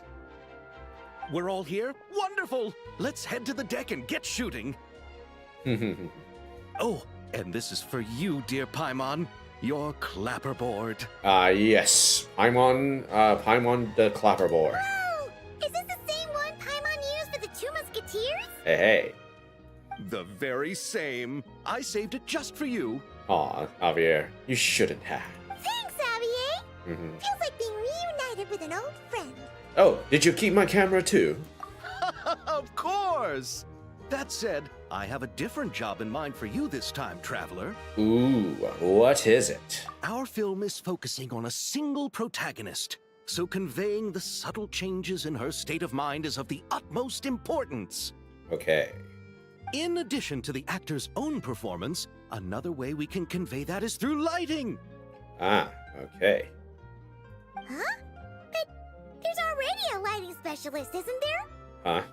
We're all here? Wonderful! Let's head to the deck and get shooting. Oh, and this is for you, dear Paimon. Your clapperboard. Yes. Paimon the clapperboard. Whoa! Is this the same one Paimon used for the Two Musketeers? Hey. The very same. I saved it just for you. Aw, Javier, you shouldn't have. Thanks, Xavier! Feels like being reunited with an old friend. Oh, did you keep my camera too? Of course! That said, I have a different job in mind for you this time, Traveler. Ooh, what is it? Our film is focusing on a single protagonist, so conveying the subtle changes in her state of mind is of the utmost importance. Okay. In addition to the actor's own performance, another way we can convey that is through lighting. Ah, okay. Huh? But there's already a lighting specialist, isn't there? Huh?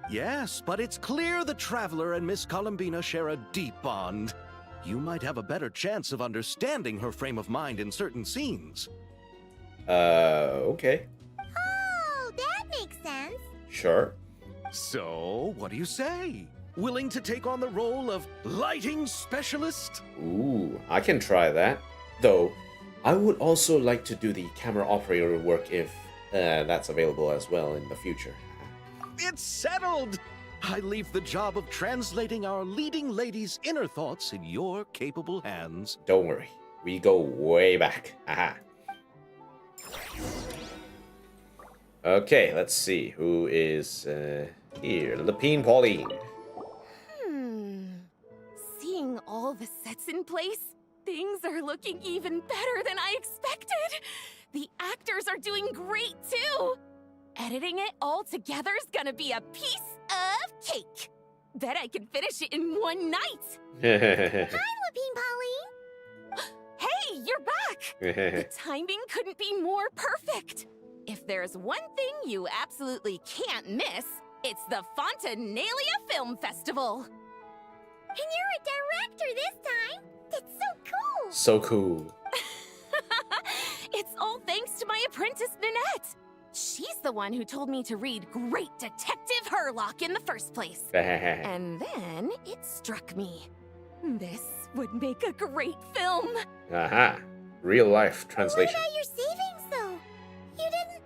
Yes, but it's clear the Traveler and Miss Columbina share a deep bond. you might have a better chance of understanding her frame of mind in certain scenes. Okay. Oh, that makes sense. Sure. So, what do you say? Willing to take on the role of lighting specialist? Ooh, I can try that. Though, I would also like to do the camera operator work if that's available as well in the future. It's settled! I leave the job of translating our leading lady's inner thoughts in your capable hands. Don't worry, we go way back. Aha. Okay, let's see who is here. Lapine Pauline. Seeing all the sets in place, things are looking even better than I expected. The actors are doing great too. Editing it all together is gonna be a piece of cake. Bet I can finish it in one night. Hi, Lapine Pauline. Hey, you're back. The timing couldn't be more perfect. If there's one thing you absolutely can't miss, it's the Fontinalia Film Festival. And you're a director this time. That's so cool. So cool. It's all thanks to my apprentice, Nanette. She's the one who told me to read Great Detective Herlock in the first place. And then it struck me. This would make a great film. Aha. Real life translation. What about your savings, though? You didn't...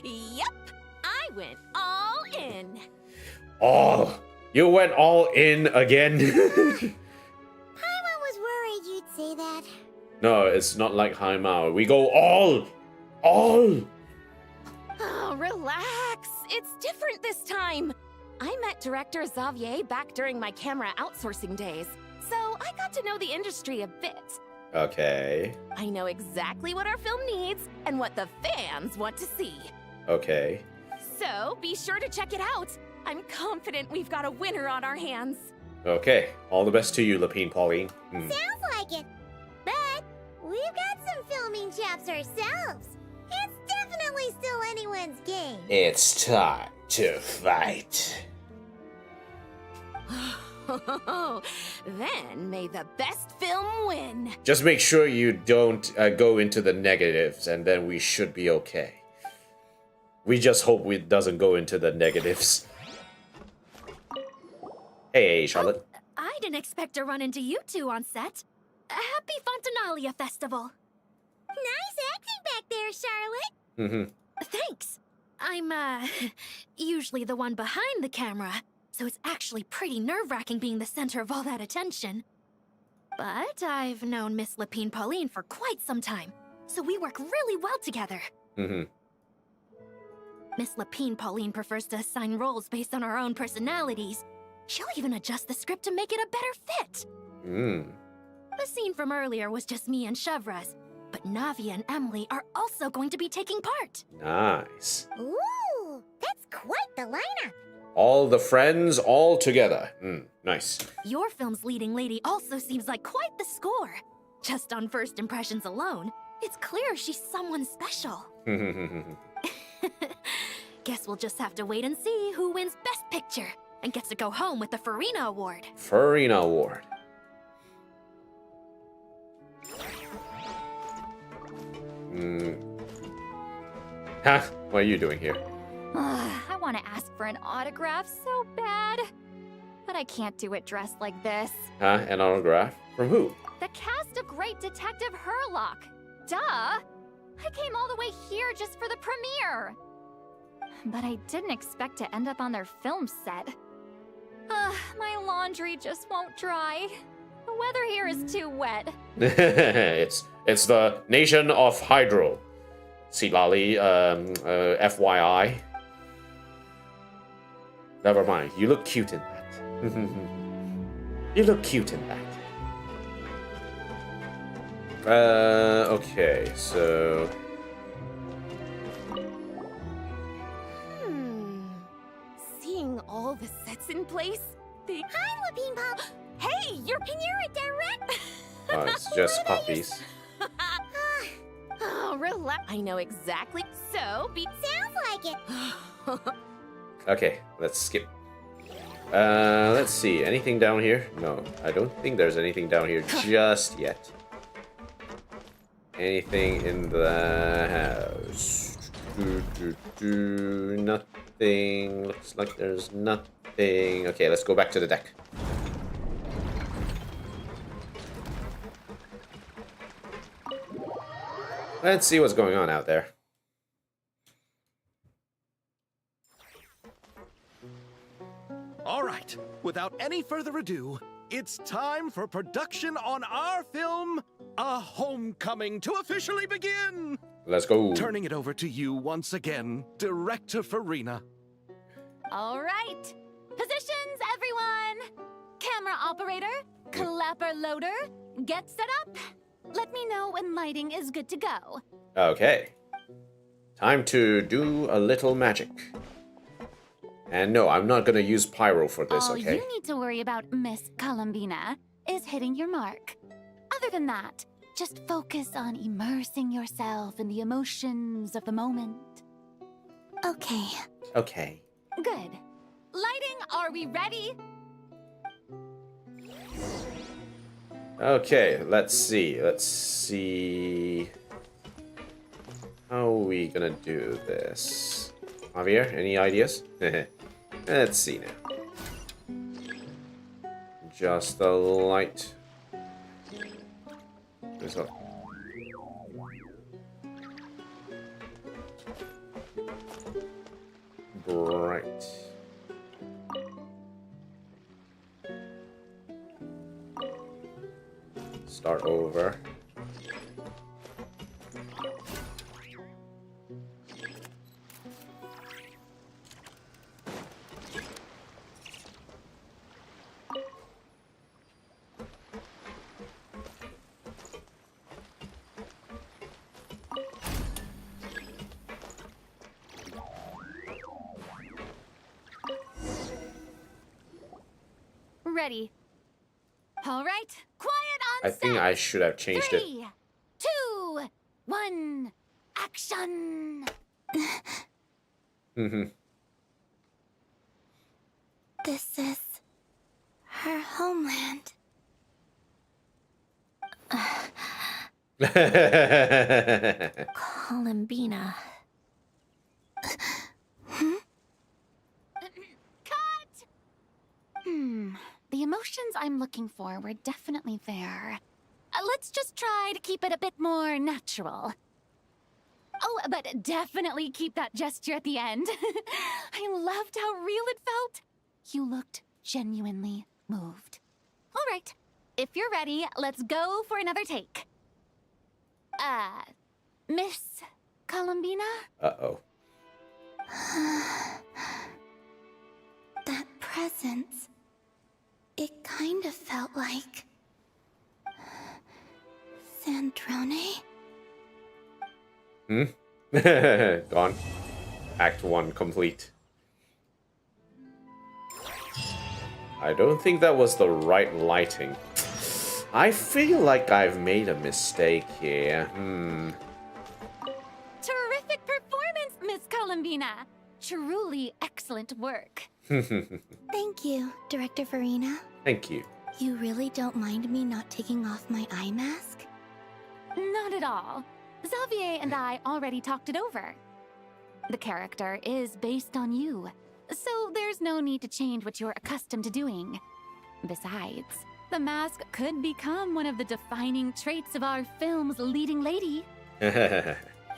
Yep, I went all in. All. You went all in again. Paimon was worried you'd say that. No, it's not like Haimao. We go all. All. Oh, relax. It's different this time. I met director Xavier back during my camera outsourcing days, so I got to know the industry a bit. Okay. I know exactly what our film needs and what the fans want to see. Okay. So be sure to check it out. I'm confident we've got a winner on our hands. Okay. All the best to you, Lapine Pauline. Sounds like it. But we've got some filming chops ourselves. It's definitely still anyone's game. It's time to fight. Then may the best film win. Just make sure you don't go into the negatives, and then we should be okay. We just hope it doesn't go into the negatives. Hey, Charlotte. I didn't expect to run into you two on set. Happy Fontinalia Festival. Nice acting back there, Charlotte. Thanks. I'm, usually the one behind the camera, so it's actually pretty nerve-wracking being the center of all that attention. But I've known Miss Lapine Pauline for quite some time, so we work really well together. Miss Lapine Pauline prefers to assign roles based on our own personalities. She'll even adjust the script to make it a better fit. The scene from earlier was just me and Chevraz, but Navi and Emily are also going to be taking part. Nice. Ooh, that's quite the lineup. All the friends all together. Nice. Your film's leading lady also seems like quite the score. Just on first impressions alone, it's clear she's someone special. Guess we'll just have to wait and see who wins Best Picture and gets to go home with the Farina Award. Farina Award. Huh? What are you doing here? I want to ask for an autograph so bad, but I can't do it dressed like this. Huh? An autograph? From who? The cast of Great Detective Herlock. Duh! I came all the way here just for the premiere. But I didn't expect to end up on their film set. My laundry just won't dry. The weather here is too wet. it's the nation of Hydro. Silali, FYI. Never mind. You look cute in that. You look cute in that. Okay, so... Seeing all the sets in place, Hi, Lapine Pop. Hey, you're a director. Oh, it's just puppies. Oh, relax. I know exactly. So, Sounds like it. Okay, let's skip. Let's see. Anything down here? No, I don't think there's anything down here just yet. Anything in the house? Nothing. Looks like there's nothing. Okay, let's go back to the deck. Let's see what's going on out there. All right, without any further ado, it's time for production on our film, A Homecoming, to officially begin. Let's go. Turning it over to you once again, Director Farina. All right. Positions, everyone. Camera operator, clapper loader, get set up. Let me know when lighting is good to go. Okay. Time to do a little magic. And no, I'm not gonna use pyro for this, All okay? you need to worry about, Miss Columbina, is hitting your mark. Other than that, just focus on immersing yourself in the emotions of the moment. Okay. Okay. Good. Lighting, are we ready? Okay, let's see. Let's see. How are we gonna do this? Javier, any ideas? Let's see now. Just the light. There's a... Bright. Start over. Ready. All right, quiet on I think I should have changed it. 3, 2, 1, action! This is her homeland. Columbina. Cut! The emotions I'm looking for were definitely there. Let's just try to keep it a bit more natural. Oh, but definitely keep that gesture at the end. I loved how real it felt. You looked genuinely moved. All right, if you're ready, let's go for another take. Miss Columbina? Uh-oh. That presence. It kind of felt like... Sandrone? Gone. Act 1 complete. I don't think that was the right lighting. I feel like I've made a mistake here. Terrific performance, Miss Columbina. Truly excellent work. Thank you, Director Farina. Thank you. You really don't mind me not taking off my eye mask? Not at all. Xavier and I already talked it over. The character is based on you, so there's no need to change what you're accustomed to doing. Besides, the mask could become one of the defining traits of our film's leading lady.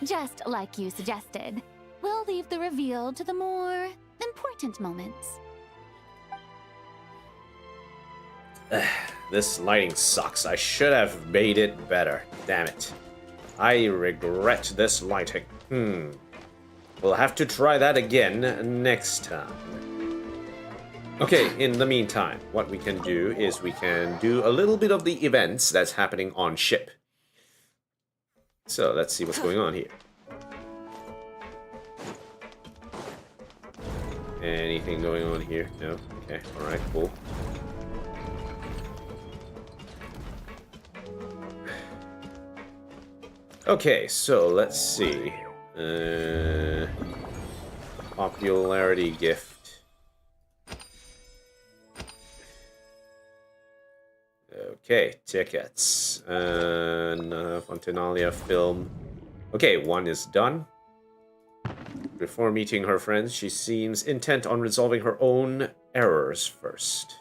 Just like you suggested. We'll leave the reveal to the more important moments. This lighting sucks. I should have made it better. Damn it. I regret this lighting. We'll have to try that again next time. Okay, in the meantime, what we can do is we can do a little bit of the events that's happening on ship. So let's see what's going on here. Anything going on here? No? Okay, alright, cool. Okay, so let's see. Popularity gift. Okay, tickets. And Fontinalia film. Okay, one is done. Before meeting her friends, she seems intent on resolving her own errors first.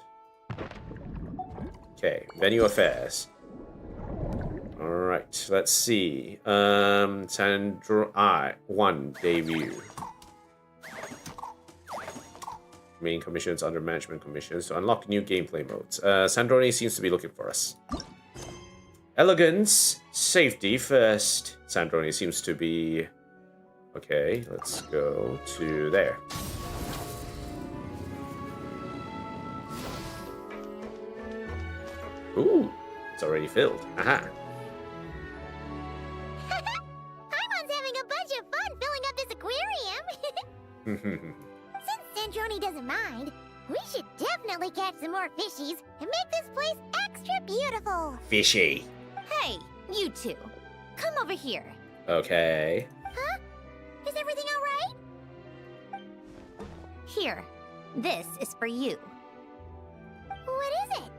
Okay, venue affairs. Alright, let's see. Sandro 1 debut. Main commissions under management commissions to unlock new gameplay modes. Sandroni seems to be looking for us. Elegance, safety first. Sandroni seems to be... Okay, let's go to there. Ooh, it's already filled. Aha. Paimon's having a bunch of fun filling up this aquarium. Since Sandroni doesn't mind, we should definitely catch some more fishies and make this place extra beautiful. Fishy. Hey, you two. Come over here. Okay. Huh? Is everything all right? Here. This is for you. What is it?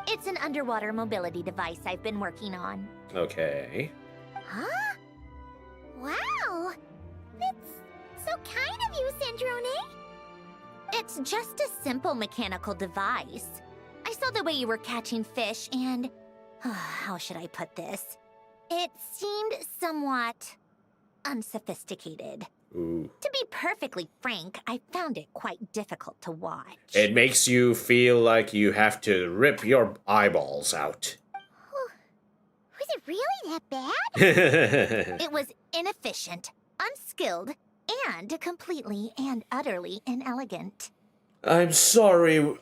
It's an underwater mobility device I've been working on. Okay. Huh? Wow! That's so kind of you, Sandrone. It's just a simple mechanical device. I saw the way you were catching fish and... how should I put this? It seemed somewhat... unsophisticated. Ooh. To be perfectly frank, I found it quite difficult to watch. It makes you feel like you have to rip your eyeballs out. Was it really that bad? It was inefficient, unskilled, and completely and utterly inelegant. I'm sorry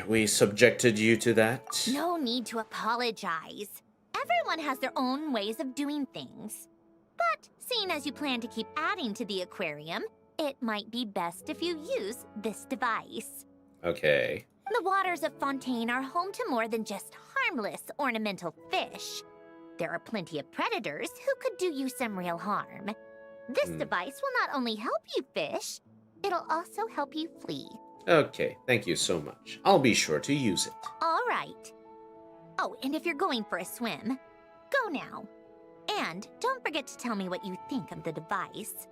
we subjected you to that. No need to apologize. Everyone has their own ways of doing things. But seeing as you plan to keep adding to the aquarium, it might be best if you use this device. Okay. The waters of Fontaine are home to more than just harmless ornamental fish. There are plenty of predators who could do you some real harm. This device will not only help you fish, it'll also help you flee. Okay, thank you so much. I'll be sure to use it. All right. Oh, and if you're going for a swim, go now. And don't forget to tell me what you think of the device.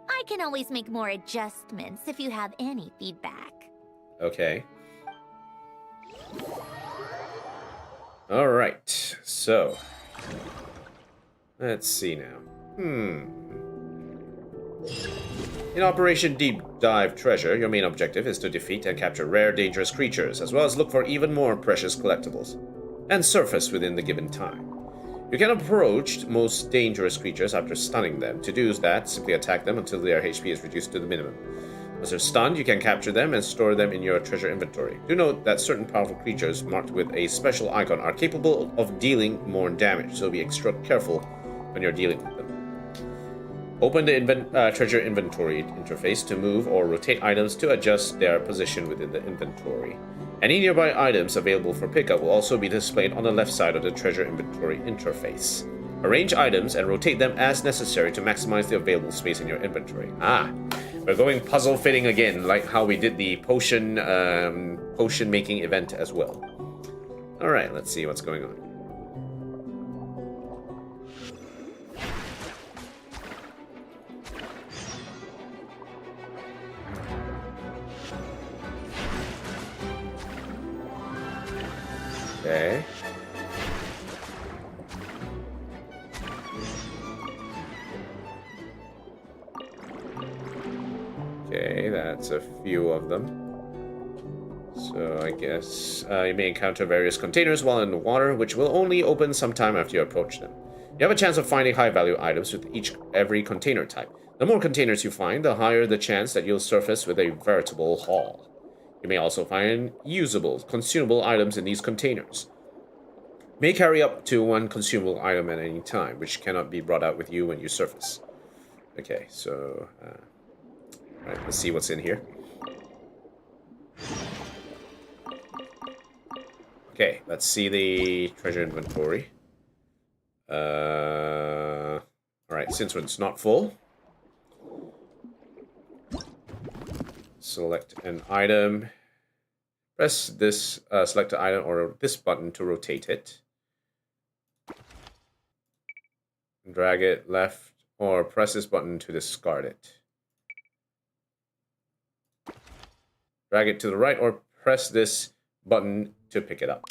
I can always make more adjustments if you have any feedback. Okay. Alright, so... let's see now. In Operation Deep Dive Treasure, your main objective is to defeat and capture rare, dangerous creatures, as well as look for even more precious collectibles, and surface within the given time. You can approach most dangerous creatures after stunning them. To do that, simply attack them until their HP is reduced to the minimum. Once they're stunned, you can capture them and store them in your treasure inventory. Do note that certain powerful creatures marked with a special icon are capable of dealing more damage, so be extra careful when you're dealing with them. Open the treasure inventory interface to move or rotate items to adjust their position within the inventory. Any nearby items available for pickup will also be displayed on the left side of the treasure inventory interface. Arrange items and rotate them as necessary to maximize the available space in your inventory. We're going puzzle fitting again, like how we did the potion making event as well. Alright, let's see what's going on. Okay. Okay, that's a few of them. So I guess you may encounter various containers while in the water, which will only open sometime after you approach them. You have a chance of finding high-value items with every container type. The more containers you find, the higher the chance that you'll surface with a veritable haul. You may also find usable, consumable items in these containers. May carry up to one consumable item at any time, which cannot be brought out with you when you surface. Okay, so... alright, let's see what's in here. Okay, let's see the treasure inventory. Alright, since it's not full, select an item. Press this select the item or this button to rotate it. Drag it left or press this button to discard it. Drag it to the right or press this button to pick it up.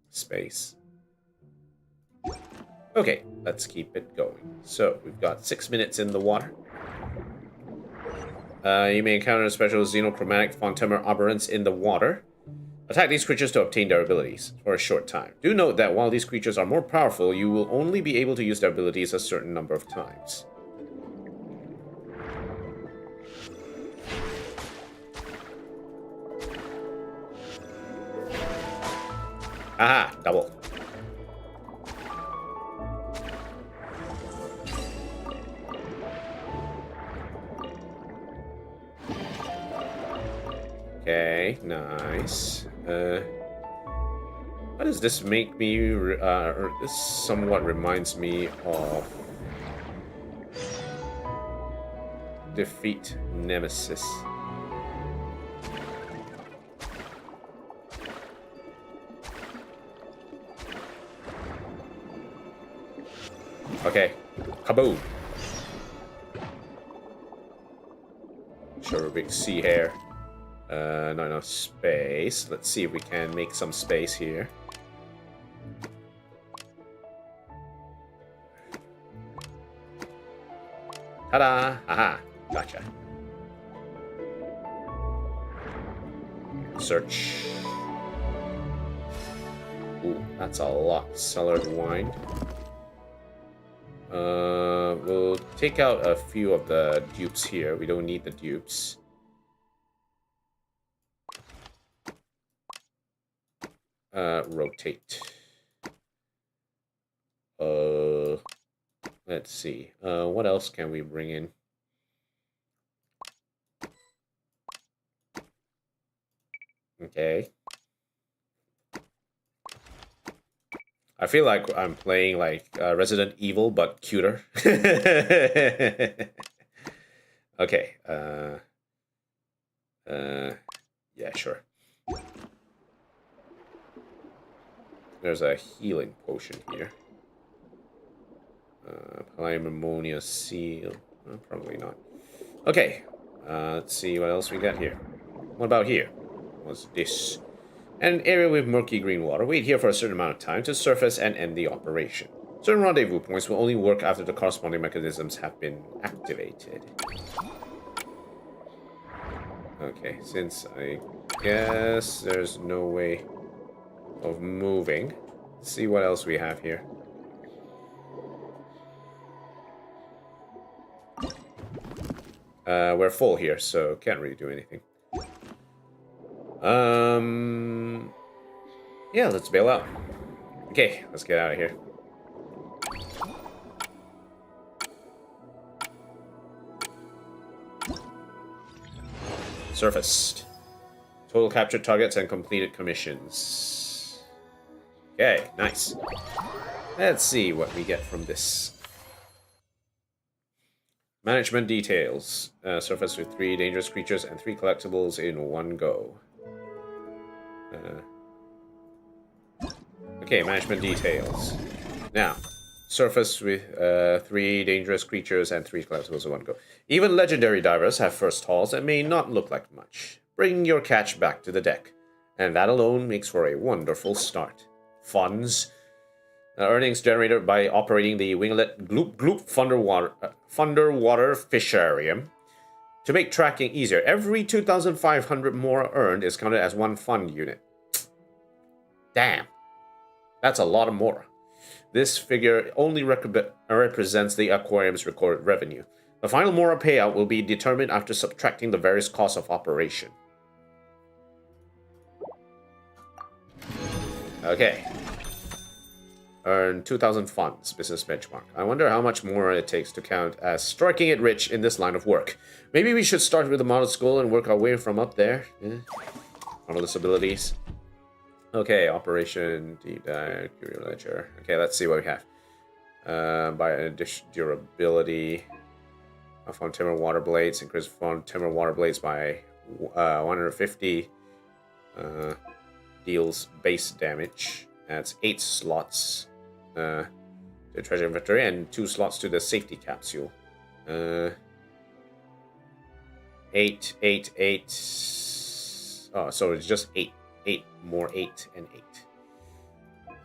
Space. Okay, let's keep it going. So, we've got 6 minutes in the water. You may encounter special xenochromatic Fontimer aberrants in the water. Attack these creatures to obtain their abilities for a short time. Do note that while these creatures are more powerful, you will only be able to use their abilities a certain number of times. Aha, double. Okay, nice. What does this make me? This somewhat reminds me of Defeat Nemesis. Okay, kaboom. Sure, big sea hair. Not enough space. Let's see if we can make some space here. Ta-da! Aha! Gotcha. Search. Ooh, that's a lot. Cellared wine. We'll take out a few of the dupes here. We don't need the dupes. Rotate. Let's see. What else can we bring in? Okay. I feel like I'm playing like Resident Evil, but cuter. Okay. Yeah, sure. There's a healing potion here. Polyammonia seal. Probably not. Okay. Let's see what else we got here. What about here? What's this? An area with murky green water. Wait here for a certain amount of time to surface and end the operation. Certain rendezvous points will only work after the corresponding mechanisms have been activated. Okay, since I guess there's no way of moving. Let's see what else we have here. We're full here, so can't really do anything. Yeah, let's bail out. Okay, let's get out of here. Surfaced. Total captured targets and completed commissions. Okay, nice. Let's see what we get from this. Management details. Surface with 3 dangerous creatures and 3 collectibles in one go. Okay, management details. Now, surface with 3 dangerous creatures and 3 collectibles in one go. Even legendary divers have first hauls and may not look like much. Bring your catch back to the deck, and that alone makes for a wonderful start. Funds. Earnings generated by operating the Winglet Gloop Gloop Thunderwater Fisharium. To make tracking easier, every 2,500 more earned is counted as 1 fund unit. Damn. That's a lot of more. This figure only represents the aquarium's recorded revenue. The final Mora payout will be determined after subtracting the various costs of operation. Okay. Earn 2,000 funds, business benchmark. I wonder how much more it takes to count as striking it rich in this line of work. Maybe we should start with the model school and work our way from up there. Model abilities. Okay, operation, deep dive, curio ledger. Okay, let's see what we have. By addition, durability. From Timber Water Blades, increase from Timber Water Blades by 150. Deals base damage. Adds 8 slots to the treasure inventory and 2 slots to the safety capsule. 8, 8, 8. Oh, so it's just 8. 8 more 8 and 8.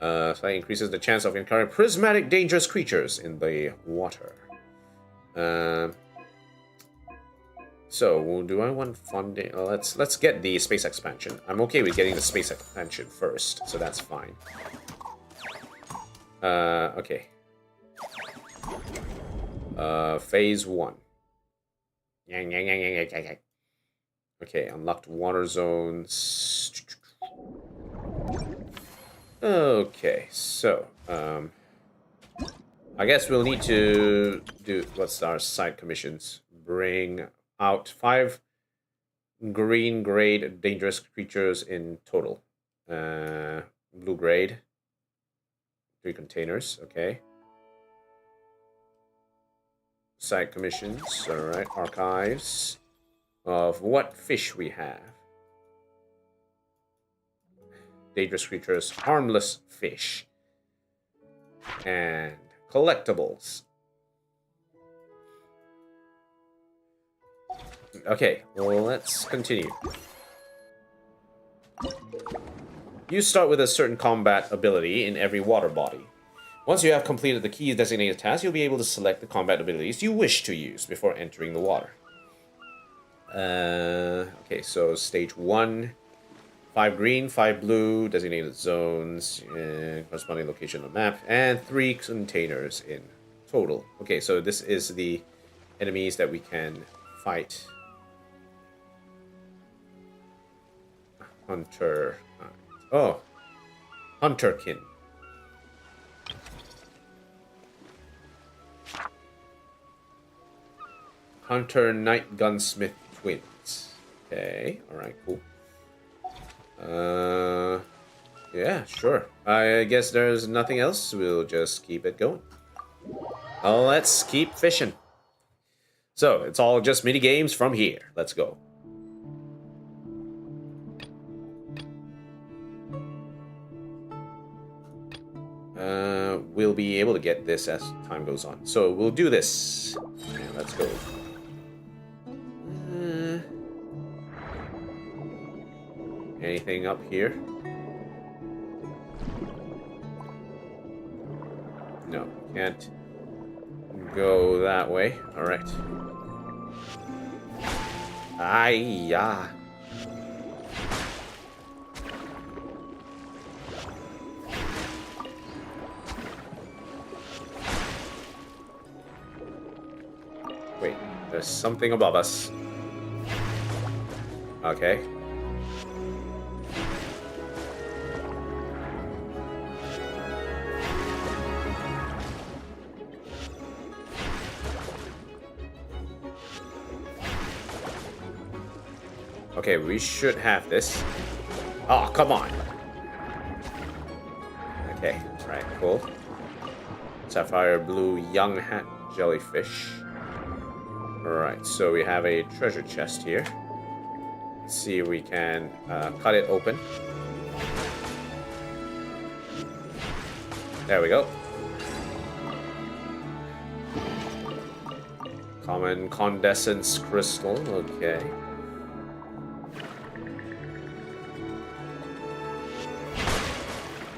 So that increases the chance of encountering prismatic dangerous creatures in the water. So do I want funding? Let's get the space expansion. I'm okay with getting the space expansion first, so that's fine. Okay. Phase 1. Okay, unlocked water zones. Okay, so I guess we'll need to do what's our side commissions. Bring out 5 green grade dangerous creatures in total. Blue grade. 3 containers, okay. Side commissions, alright. Archives of what fish we have. Dangerous creatures, harmless fish. And collectibles. Okay, well, let's continue. You start with a certain combat ability in every water body. Once you have completed the key designated task, you'll be able to select the combat abilities you wish to use before entering the water. Okay, so stage 1. 5 green, 5 blue, designated zones, corresponding location on the map, and 3 containers in total. Okay, so this is the enemies that we can fight. Hunter. Oh, Hunterkin. Hunter Knight Gunsmith Twins. Okay, alright, cool. Yeah, sure. I guess there's nothing else. We'll just keep it going. Let's keep fishing. So, it's all just mini games from here. Let's go. We'll be able to get this as time goes on. So, we'll do this. And let's go. Anything up here? No, can't go that way. Alright. Ay-ya. Wait, there's something above us. Okay. Okay, we should have this. Oh, come on. Okay, right, cool. Sapphire blue young hat jellyfish. Alright, so we have a treasure chest here. Let's see if we can cut it open. There we go. Common condescence crystal, okay.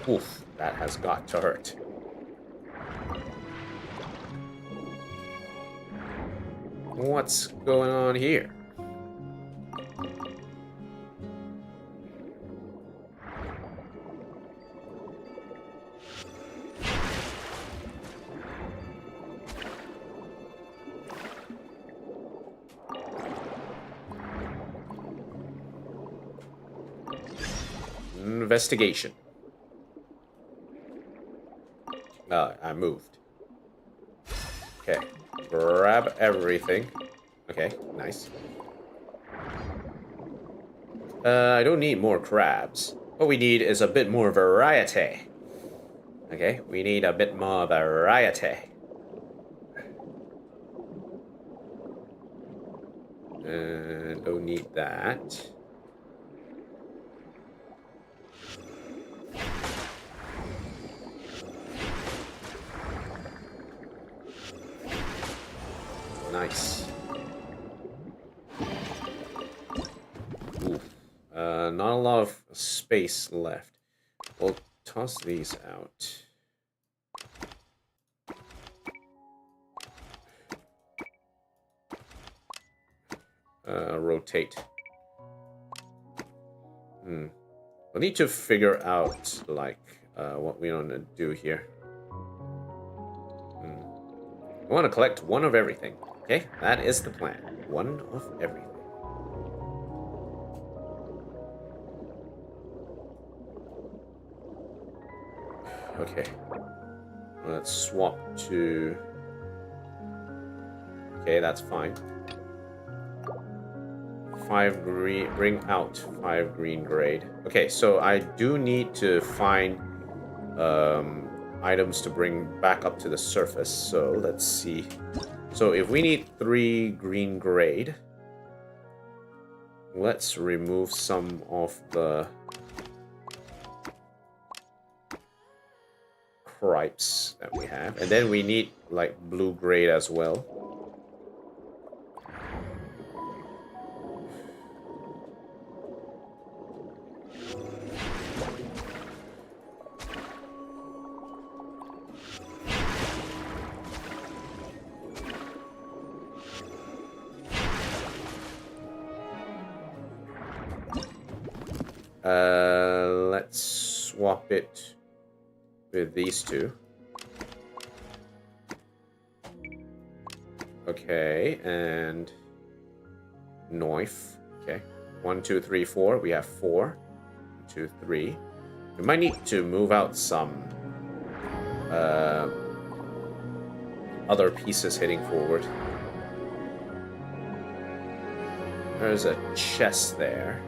Oof, that has got to hurt. What's going on here? Investigation. I moved. Okay. Grab everything. Okay, nice. I don't need more crabs. What we need is a bit more variety. Okay, we need a bit more variety. And don't need that. Nice. Ooh. Not a lot of space left. We'll toss these out. Rotate. We'll need to figure out, like, what we want to do here. We want to collect one of everything. Okay, that is the plan. One of everything. Okay. Let's swap to... Okay, that's fine. 5 green, bring out 5 green grade. Okay, so I do need to find items to bring back up to the surface. So let's see. So if we need 3 green grade, let's remove some of the cripes that we have. And then we need like blue grade as well. Let's swap it with these two. Okay, and knife. Okay, 1, 2, 3, 4. We have 4. 1, 2, 3. We might need to move out some other pieces heading forward. There's a chest there.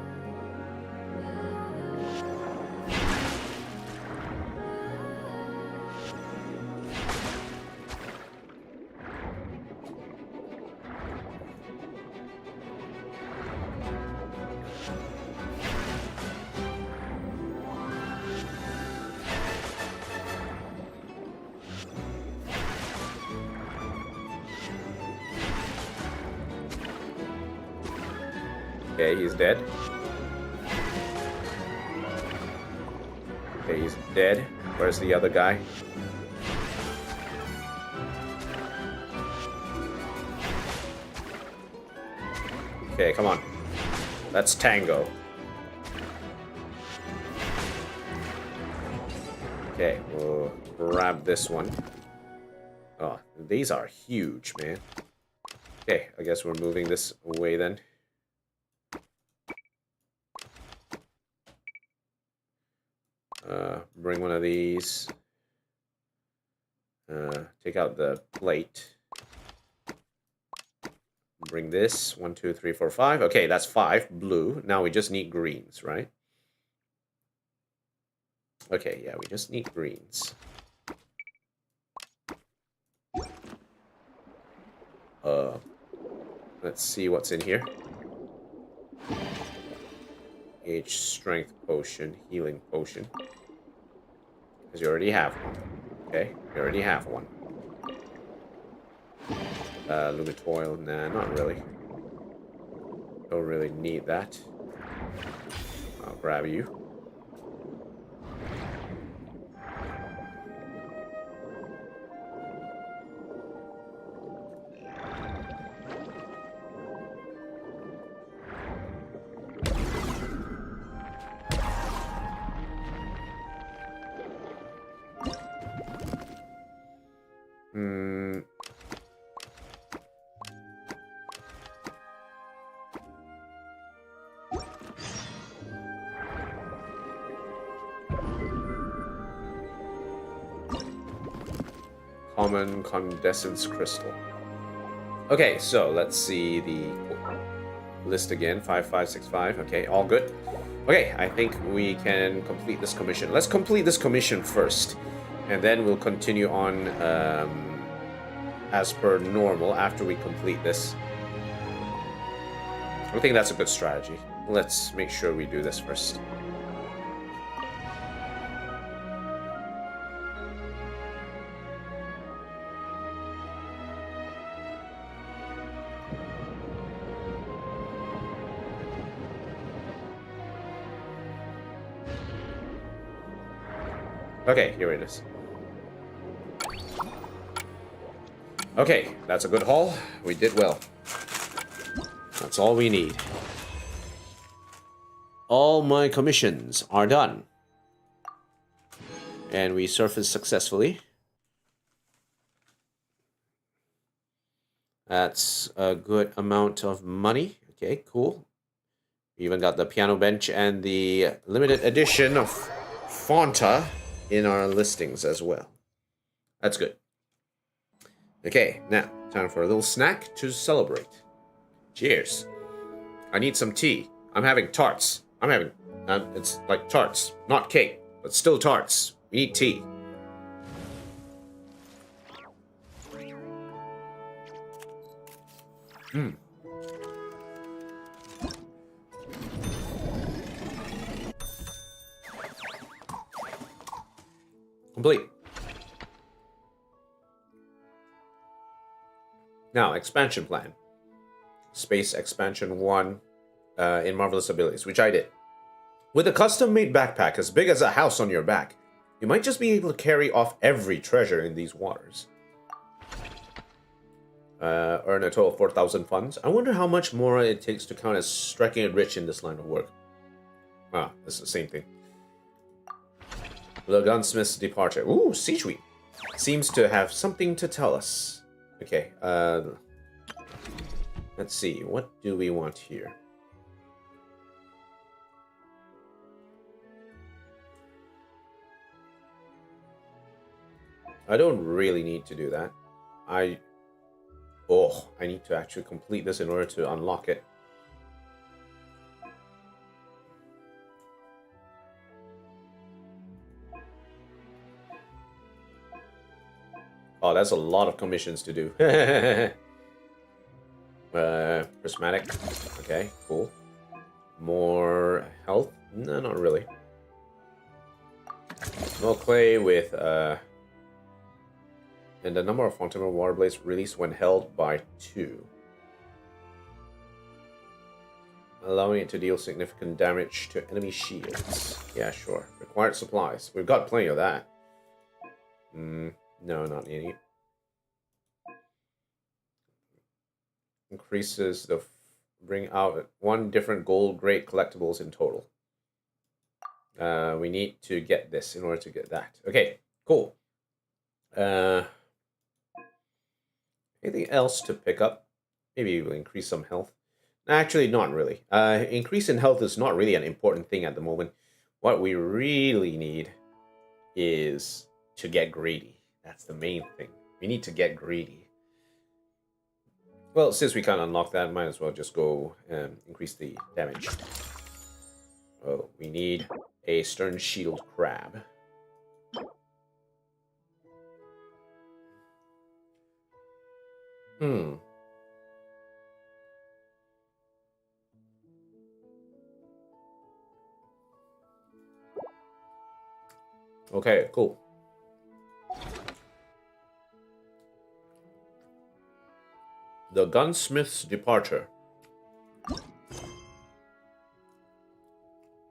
Okay, he's dead. Okay, he's dead. Where's the other guy? Okay, come on. Let's tango. Okay, we'll grab this one. Oh, these are huge, man. Okay, I guess we're moving this away then. Bring one of these. Take out the plate. Bring this. 1, 2, 3, 4, 5. Okay, that's 5 blue. Now we just need greens, right? Okay, yeah, we just need greens. Let's see what's in here. H strength potion, healing potion. Because you already have one. Okay, you already have one. Lumitoil, nah, not really. Don't really need that. I'll grab you. Common condensance crystal. Okay, so let's see the list again. 5565. Okay, all good. Okay, I think we can complete this commission. Let's complete this commission first, and then we'll continue on as per normal after we complete this. I think that's a good strategy. Let's make sure we do this first. Okay, here it is. Okay, that's a good haul. We did well. That's all we need. All my commissions are done. And we surfaced successfully. That's a good amount of money. Okay, cool. We even got the piano bench and the limited edition of Fonta in our listings as well. That's good. Okay, now, time for a little snack to celebrate. Cheers. I need some tea. I'm having tarts. It's like tarts, not cake, but still tarts. We need tea. Complete. Now, expansion plan. Space Expansion 1 in Marvelous Abilities, which I did. With a custom-made backpack as big as a house on your back, you might just be able to carry off every treasure in these waters. Earn a total of 4,000 funds. I wonder how much more it takes to count as striking it rich in this line of work. Ah, it's the same thing. The gunsmith's departure. Ooh, Siegewee. Seems to have something to tell us. Okay, let's see. What do we want here? I don't really need to do that. I need to actually complete this in order to unlock it. Oh, that's a lot of commissions to do. Prismatic. Okay, cool. More health? No, not really. Nod-krai with, and the number of Fontinalia Water Blades released when held by 2. Allowing it to deal significant damage to enemy shields. Yeah, sure. Required supplies. We've got plenty of that. No, not any. Increases the... bring out 1 different gold grade collectibles in total. We need to get this in order to get that. Okay, cool. Anything else to pick up? Maybe we'll increase some health. Actually, not really. Increase in health is not really an important thing at the moment. What we really need is to get greedy. That's the main thing. We need to get greedy. Well, since we can't unlock that, might as well just go and increase the damage. Oh, we need a stern shield crab. Okay, cool. The gunsmith's departure.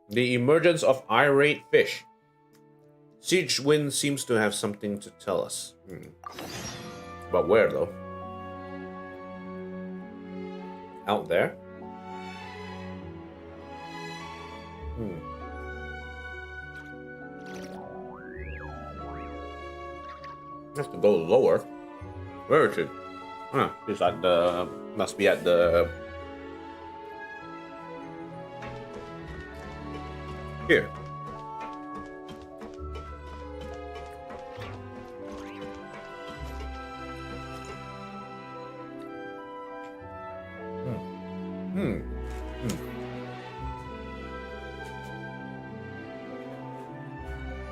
The emergence of irate fish. Siege wind seems to have something to tell us. But where, though? Out there? Have to go lower. Where is it? Huh, it's at the... must be at the... here.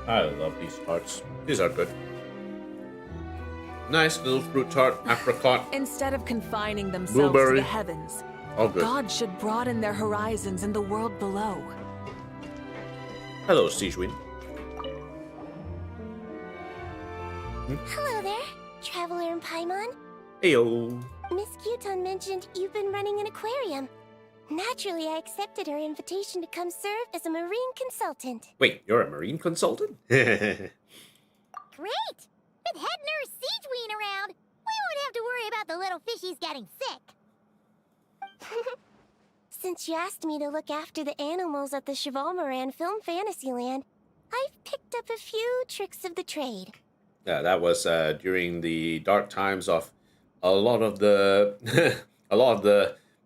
I love these tarts. These are good. Nice little fruit tart, apricot. Instead of confining themselves Blueberry. to the heavens, Oh, good. Gods should broaden their horizons in the world below. Hello, Sijuin. Hello there, Traveler and Paimon. Heyo. Miss Kyuton mentioned you've been running an aquarium. Naturally, I accepted her invitation to come serve as a marine consultant. Wait, you're a marine consultant? Great! With head nurse Siegeween around, we won't have to worry about the little fishies getting sick. Since you asked me to look after the animals at the Chevalmoran Film Fantasyland, I've picked up a few tricks of the trade. Yeah, that was during the dark times of a lot of the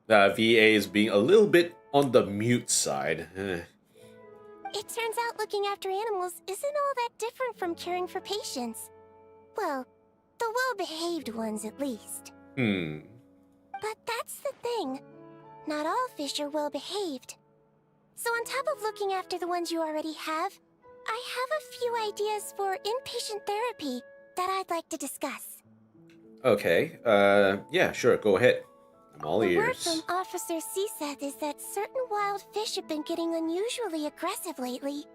VAs being a little bit on the mute side. It turns out looking after animals isn't all that different from caring for patients. Well, the well-behaved ones at least. But that's the thing. Not all fish are well-behaved. So on top of looking after the ones you already have, I have a few ideas for inpatient therapy that I'd like to discuss. Okay, yeah, sure, go ahead. I'm all The ears. word from Officer Seaseth is that certain wild fish have been getting unusually aggressive lately.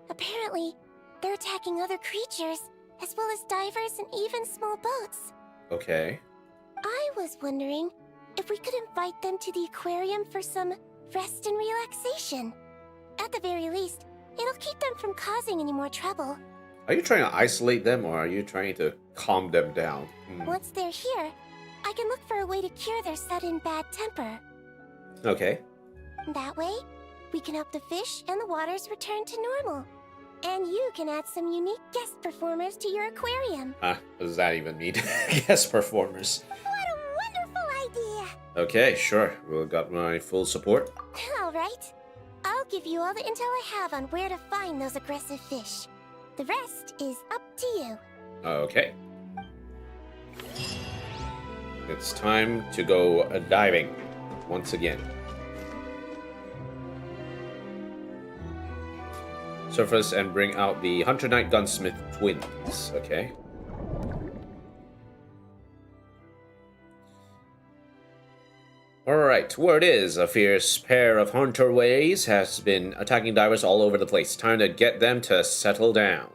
Apparently, they're attacking other creatures, as well as divers and even small boats. Okay. I was wondering if we could invite them to the aquarium for some rest and relaxation. At the very least, it'll keep them from causing any more trouble. Are you trying to isolate them, or are you trying to calm them down? Once they're here, I can look for a way to cure their sudden bad temper. Okay. That way, we can help the fish and the waters return to normal. And you can add some unique guest performers to your aquarium. What does that even mean? Guest performers. What a wonderful idea! Okay, sure. We've got my full support. All right. I'll give you all the intel I have on where to find those aggressive fish. The rest is up to you. Okay. It's time to go diving once again. Surface and bring out the Hunter Knight Gunsmith twins. Okay. Alright, word is a fierce pair of hunterways has been attacking divers all over the place. Time to get them to settle down.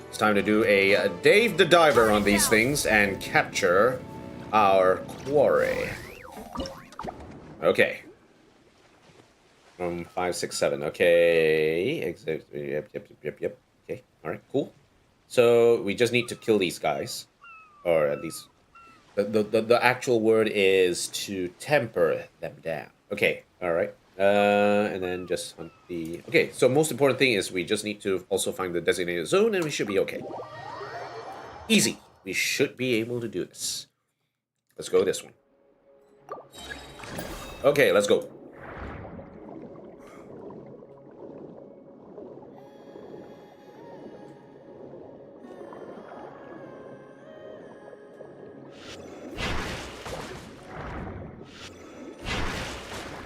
It's time to do a Dave the Diver on these things and capture our quarry. Okay. 5, 6, 7. Okay. Yep. Okay. Alright, cool. So we just need to kill these guys. Or at least the actual word is to temper them down. Okay, alright. And then just hunt the... Okay, so most important thing is we just need to also find the designated zone and we should be okay. Easy. We should be able to do this. Let's go this one. Okay, let's go.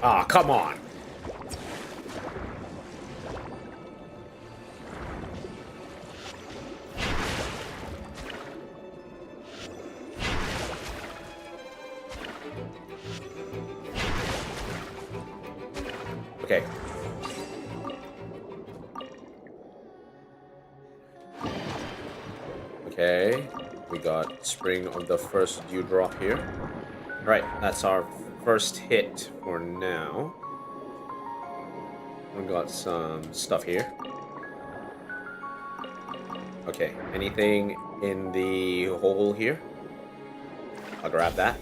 Ah, come on. Okay. Okay. We got spring on the first dewdrop here. Right, that's our first hit for now. We got some stuff here. Okay, anything in the hole here? I'll grab that.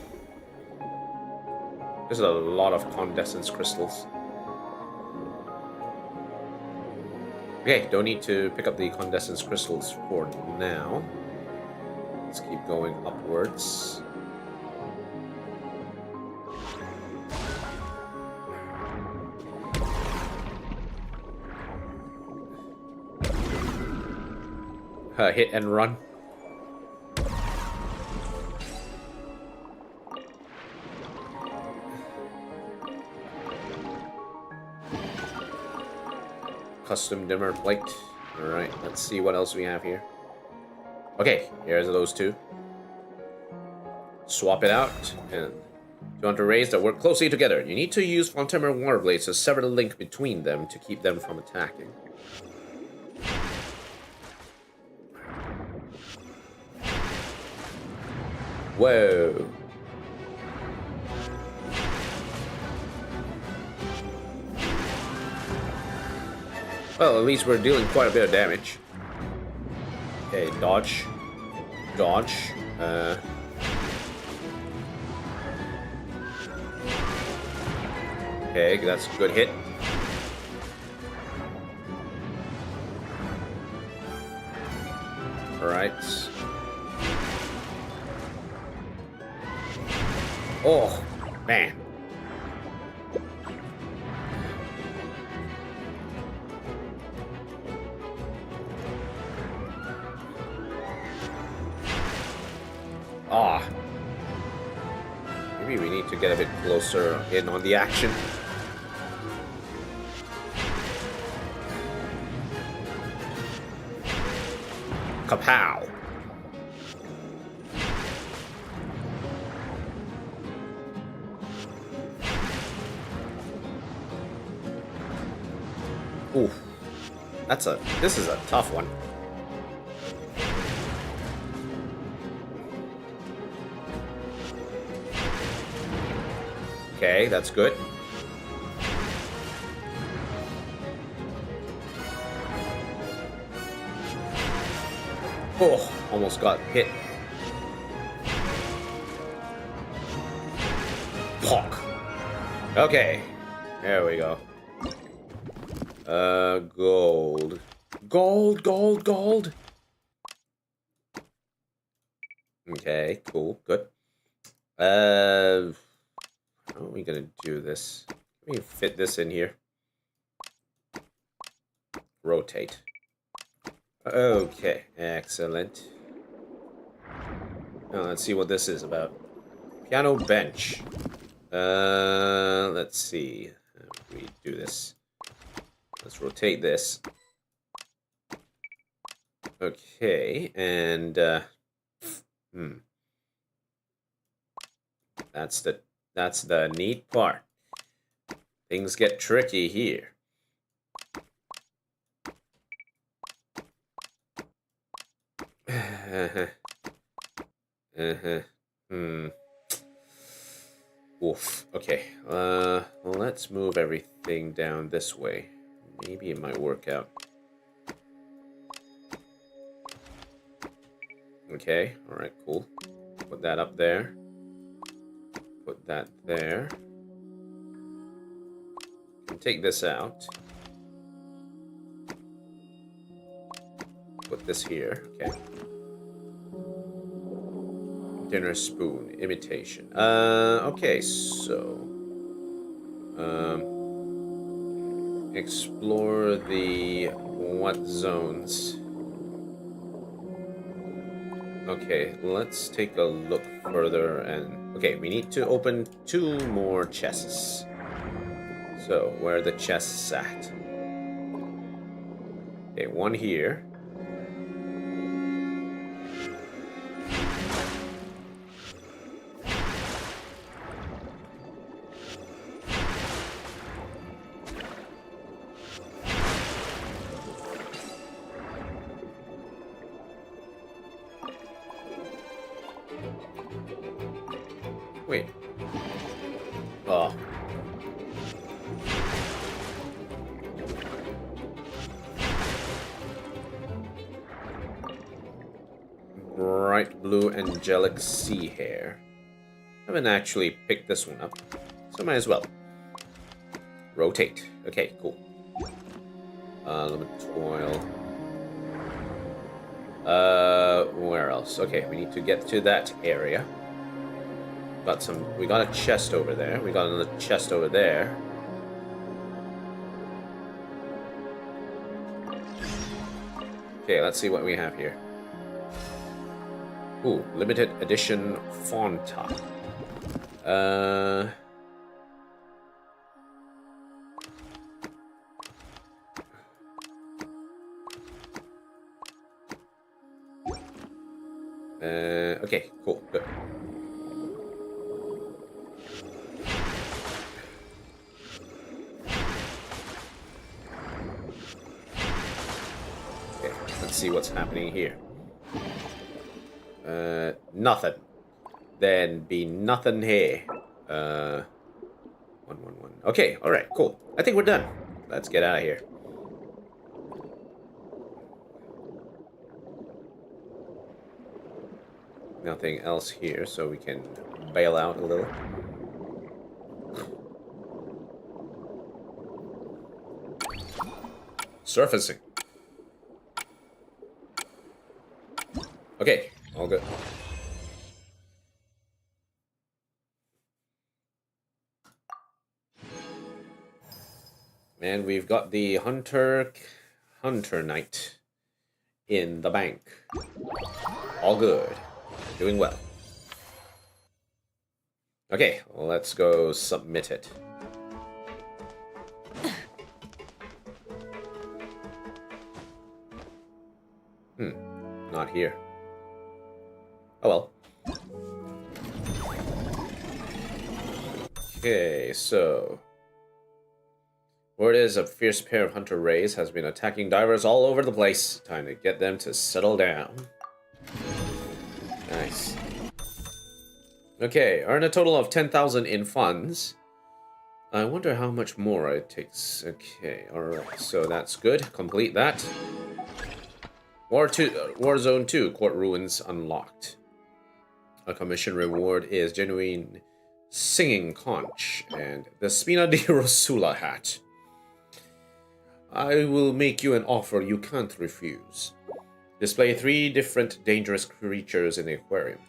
There's a lot of condensance crystals. Okay, don't need to pick up the condensance crystals for now. Let's keep going upwards. Hit and run. Custom dimmer plate. Alright, let's see what else we have here. Okay, here's those two. Swap it out, and To enter rays that work closely together, you need to use Fontaine water blades to sever the link between them to keep them from attacking. Whoa. Well, at least we're dealing quite a bit of damage. Okay, dodge. Dodge. Okay, that's a good hit. Alright. Oh, man. Ah. Maybe we need to get a bit closer in on the action. Kapow. Ooh. This is a tough one. Okay, that's good. Oh, almost got hit. Pok. Okay, there we go. Gold. Gold, gold, gold. Okay, cool, good. How are we gonna do this? Let me fit this in here. Rotate. Okay, excellent. Now let's see what this is about. Piano bench. Let's see. How do we do this? Let's rotate this. Okay, and that's the neat part. Things get tricky here. Oof. Okay. Well, let's move everything down this way. Maybe it might work out. Okay. All right. Cool. Put that up there. Put that there. And take this out. Put this here. Okay. Dinner spoon imitation. Okay, so explore the what zones? Okay, let's take a look further and okay, we need to open 2 more chests. So where are the chests at? Okay, one here. Wait. Oh. Bright blue angelic sea hair. Haven't actually picked this one up, so might as well. Rotate. Okay, cool. Limit toil. Where else? Okay, we need to get to that area. We got a chest over there. We got another chest over there. Okay, let's see what we have here. Ooh, limited edition Fonta. Okay, cool, good. happening here? Nothing. Then be nothing here. 111. Okay, alright, cool. I think we're done. Let's get out of here. Nothing else here, so we can bail out a little. Surfacing. Okay, all good. And we've got the Hunter Knight in the bank. All good. Doing well. Okay, well, let's go submit it. Not here. Oh well. Okay, so word is a fierce pair of hunter rays has been attacking divers all over the place. Time to get them to settle down. Nice. Okay, earn a total of 10,000 in funds. I wonder how much more it takes. Okay, alright, so that's good. Complete that. Warzone 2, Court Ruins unlocked. A commission reward is genuine singing conch and the Spina di Rosula hat. I will make you an offer you can't refuse. Display 3 different dangerous creatures in the aquarium.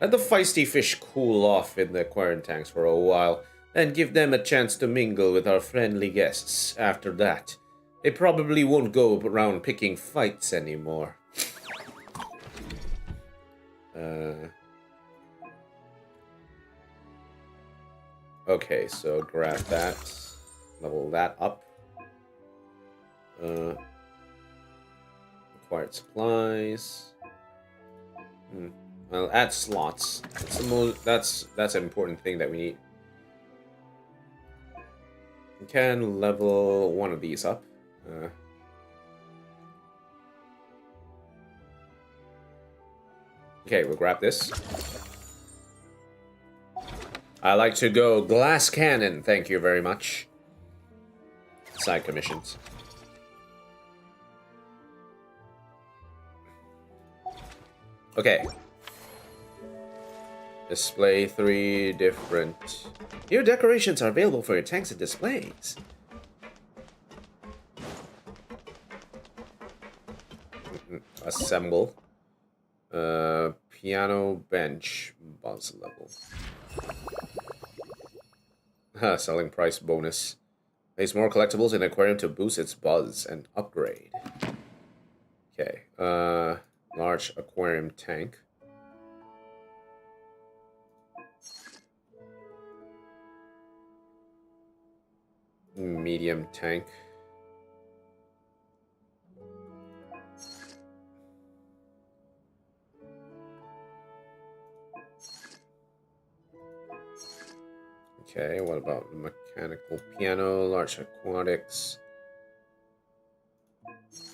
Let the feisty fish cool off in the aquarium tanks for a while, then give them a chance to mingle with our friendly guests. After that, they probably won't go around picking fights anymore. Okay, so grab that. Level that up. Acquired supplies. Well, add slots. That's the most. That's an important thing that we need. We can level one of these up. Okay, we'll grab this. I like to go glass cannon, thank you very much. Side commissions. Okay. Display 3 different... New decorations are available for your tanks and displays. Assemble. Piano bench buzz level. Selling price bonus. Place more collectibles in the aquarium to boost its buzz and upgrade. Okay. Large aquarium tank. Medium tank. Okay, what about the mechanical piano, large aquatics?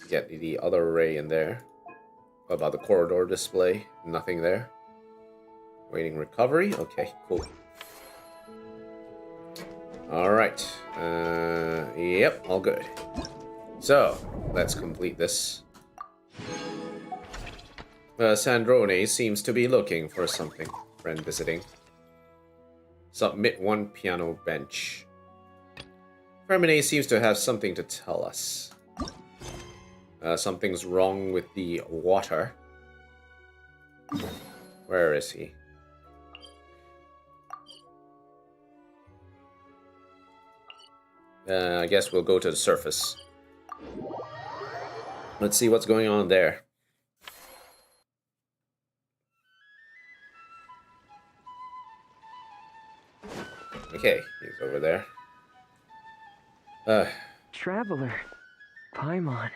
Get the other array in there. What about the corridor display? Nothing there. Waiting recovery? Okay, cool. Alright. Yep, all good. So, let's complete this. Sandrone seems to be looking for something. Friend visiting. Submit 1 piano bench. Hermione seems to have something to tell us. Something's wrong with the water. Where is he? I guess we'll go to the surface. Let's see what's going on there. Okay, he's over there. Traveler, Paimon,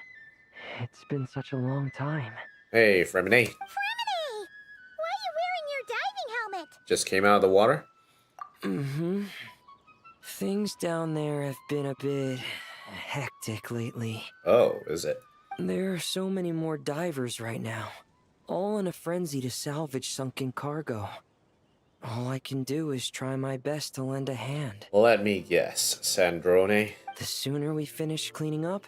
it's been such a long time. Hey, Fremine. Fremine! Why are you wearing your diving helmet? Just came out of the water? Mm-hmm. Things down there have been a bit hectic lately. Oh, is it? There are so many more divers right now, all in a frenzy to salvage sunken cargo. All I can do is try my best to lend a hand. Let me guess, Sandrone. The sooner we finish cleaning up,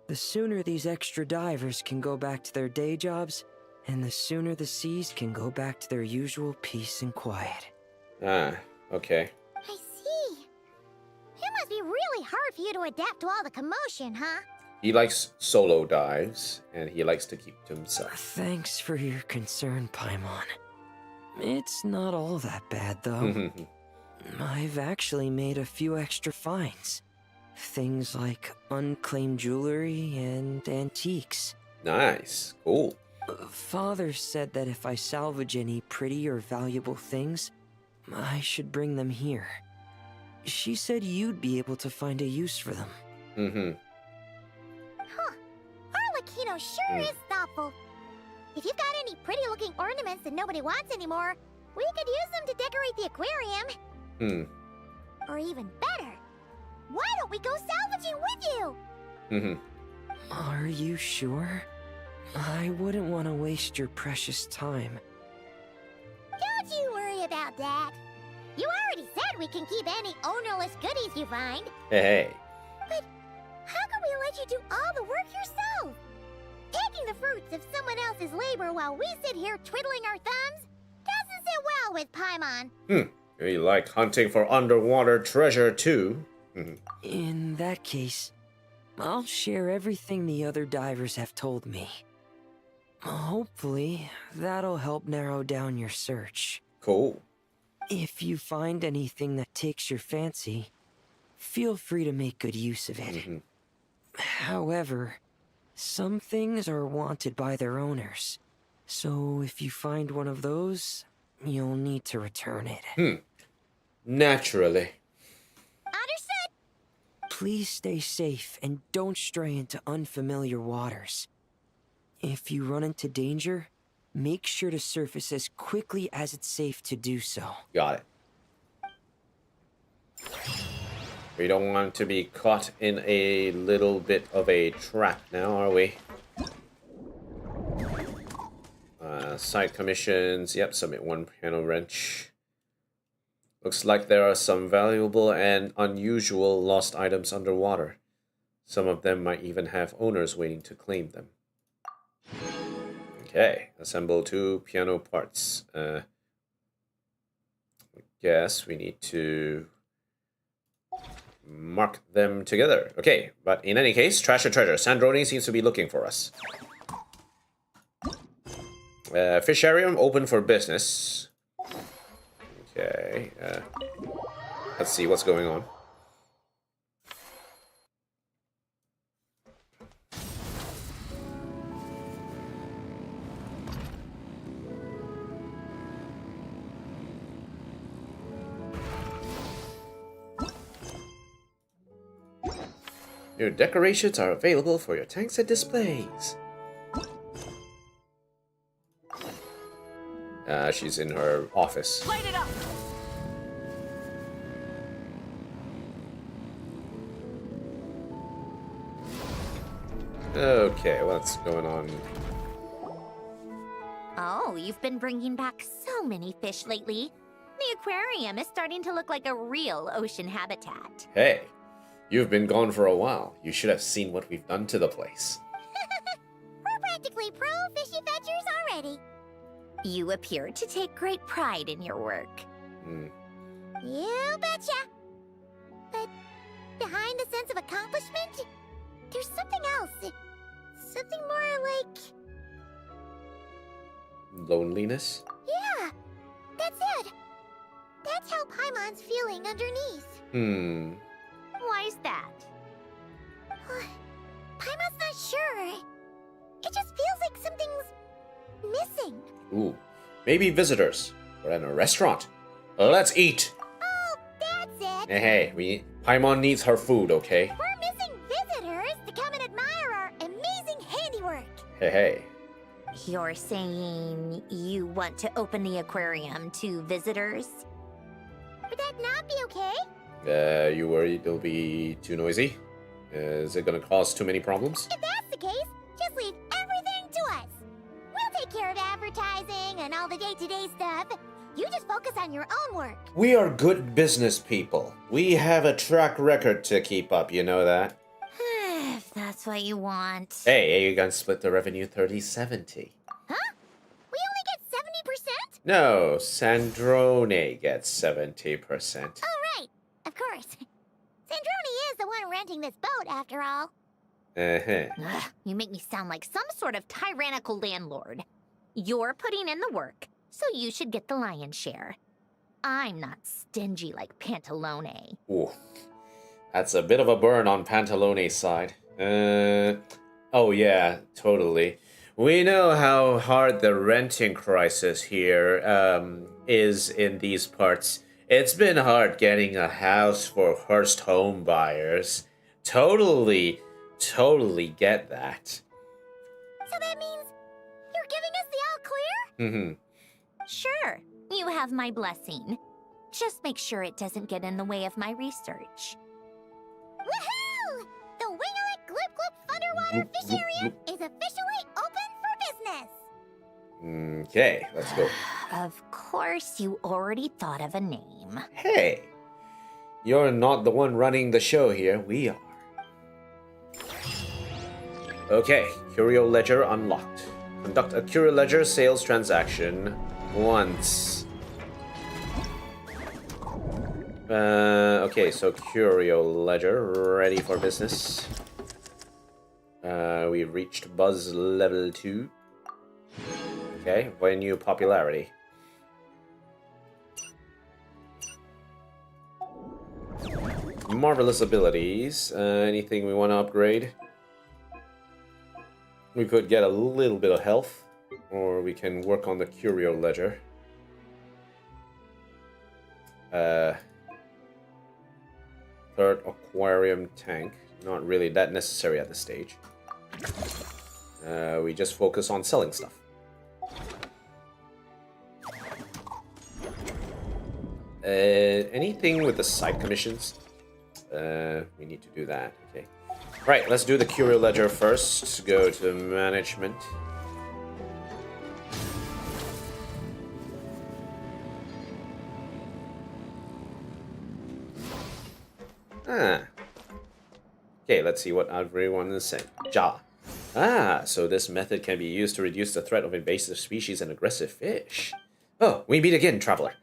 the sooner these extra divers can go back to their day jobs, and the sooner the seas can go back to their usual peace and quiet. Ah, okay. I see. It must be really hard for you to adapt to all the commotion, huh? He likes solo dives, and he likes to keep to himself. Thanks for your concern, Paimon. It's not all that bad, though. I've actually made a few extra finds. Things like unclaimed jewelry and antiques. Nice. Cool. Father said that if I salvage any pretty or valuable things, I should bring them here. She said you'd be able to find a use for them. Huh. Arlecchino sure is thoughtful. If you've got any pretty-looking ornaments that nobody wants anymore, we could use them to decorate the aquarium. Or even better, why don't we go salvaging with you? Are you sure? I wouldn't want to waste your precious time. Don't you worry about that. You already said we can keep any ownerless goodies you find. Hey. But how can we let you do all the work yourself? Taking the fruits of someone else's labor while we sit here twiddling our thumbs doesn't sit well with Paimon. You like hunting for underwater treasure too? In that case, I'll share everything the other divers have told me. Hopefully, that'll help narrow down your search. Cool. If you find anything that takes your fancy, feel free to make good use of it. However, some things are wanted by their owners, so if you find one of those, you'll need to return it. Naturally. Understood. Please stay safe and don't stray into unfamiliar waters. If you run into danger, make sure to surface as quickly as it's safe to do so. Got it. We don't want to be caught in a little bit of a trap now, are we? Side commissions. Yep, submit one piano wrench. Looks like there are some valuable and unusual lost items underwater. Some of them might even have owners waiting to claim them. Okay, assemble 2 piano parts. I guess we need to mark them together. Okay, but in any case, trash or treasure. Sandrone seems to be looking for us. Fisharium open for business. Okay, let's see what's going on. Your decorations are available for your tanks and displays. She's in her office. Light it up. Okay, what's going on? Oh, you've been bringing back so many fish lately. The aquarium is starting to look like a real ocean habitat. Hey, you've been gone for a while. You should have seen what we've done to the place. We're practically pro fishy fetchers already. You appear to take great pride in your work. You betcha. But behind the sense of accomplishment, there's something else. Something more like... Loneliness? Yeah, that's it. That's how Paimon's feeling underneath. Why's that? Paimon's not sure. It just feels like something's missing. Ooh, maybe visitors. We're in a restaurant. Let's eat. Oh, that's it. Hey, Paimon needs her food, okay? We're missing visitors to come and admire our amazing handiwork. Hey. You're saying you want to open the aquarium to visitors? Would that not be okay? You worried it'll be too noisy? Is it gonna cause too many problems? If that's the case, just take care of advertising and all the day-to-day stuff. You just focus on your own work. We are good business people. We have a track record to keep up, you know that? If that's what you want. Hey, you gonna split the revenue 30-70. Huh? We only get 70%? No, Sandrone gets 70%. Oh, right. Of course. Sandrone is the one renting this boat, after all. Uh-huh. Ugh, you make me sound like some sort of tyrannical landlord. You're putting in the work, so you should get the lion's share. I'm not stingy like Pantalone. Ooh, that's a bit of a burn on Pantalone's side. Oh yeah, totally. We know how hard the renting crisis here is in these parts. It's been hard getting a house for first home buyers. Totally get that. So that means you're giving us the all clear? Mm-hmm. Sure, you have my blessing. Just make sure it doesn't get in the way of my research. Woohoo! The Wing-a-Lick Gloop Gloop Underwater Fish Area is officially open for business! Okay, let's go. Of course, you already thought of a name. Hey, you're not the one running the show here. We are. Okay, Curio Ledger unlocked. Conduct a Curio Ledger sales transaction once. Okay, so Curio Ledger, ready for business. We reached Buzz level 2. Okay, when new popularity. Marvelous abilities. Anything we want to upgrade? We could get a little bit of health, or we can work on the Curio Ledger. Third aquarium tank. Not really that necessary at this stage. We just focus on selling stuff. Anything with the side commissions? We need to do that, okay. Right, let's do the Curio Ledger first. Go to management. Okay, let's see what everyone is saying. Ja. So this method can be used to reduce the threat of invasive species and aggressive fish. Oh, we meet again, traveler.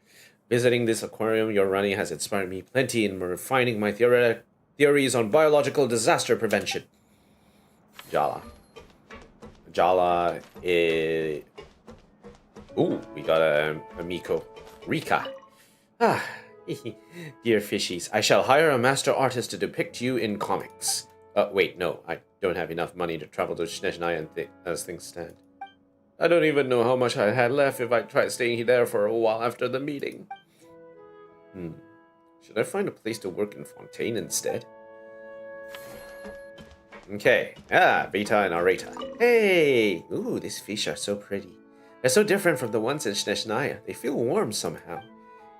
Visiting this aquarium you're running has inspired me plenty in refining my theories on biological disaster prevention. Jala. Jala is... Ooh, we got a Miko. Rika. Dear fishies, I shall hire a master artist to depict you in comics. Wait, no, I don't have enough money to travel to Snezhnaya as things stand. I don't even know how much I had left if I tried staying there for a while after the meeting. Should I find a place to work in Fontaine instead? Okay. Vita and Areta. Hey! Ooh, these fish are so pretty. They're so different from the ones in Snezhnaya. They feel warm somehow.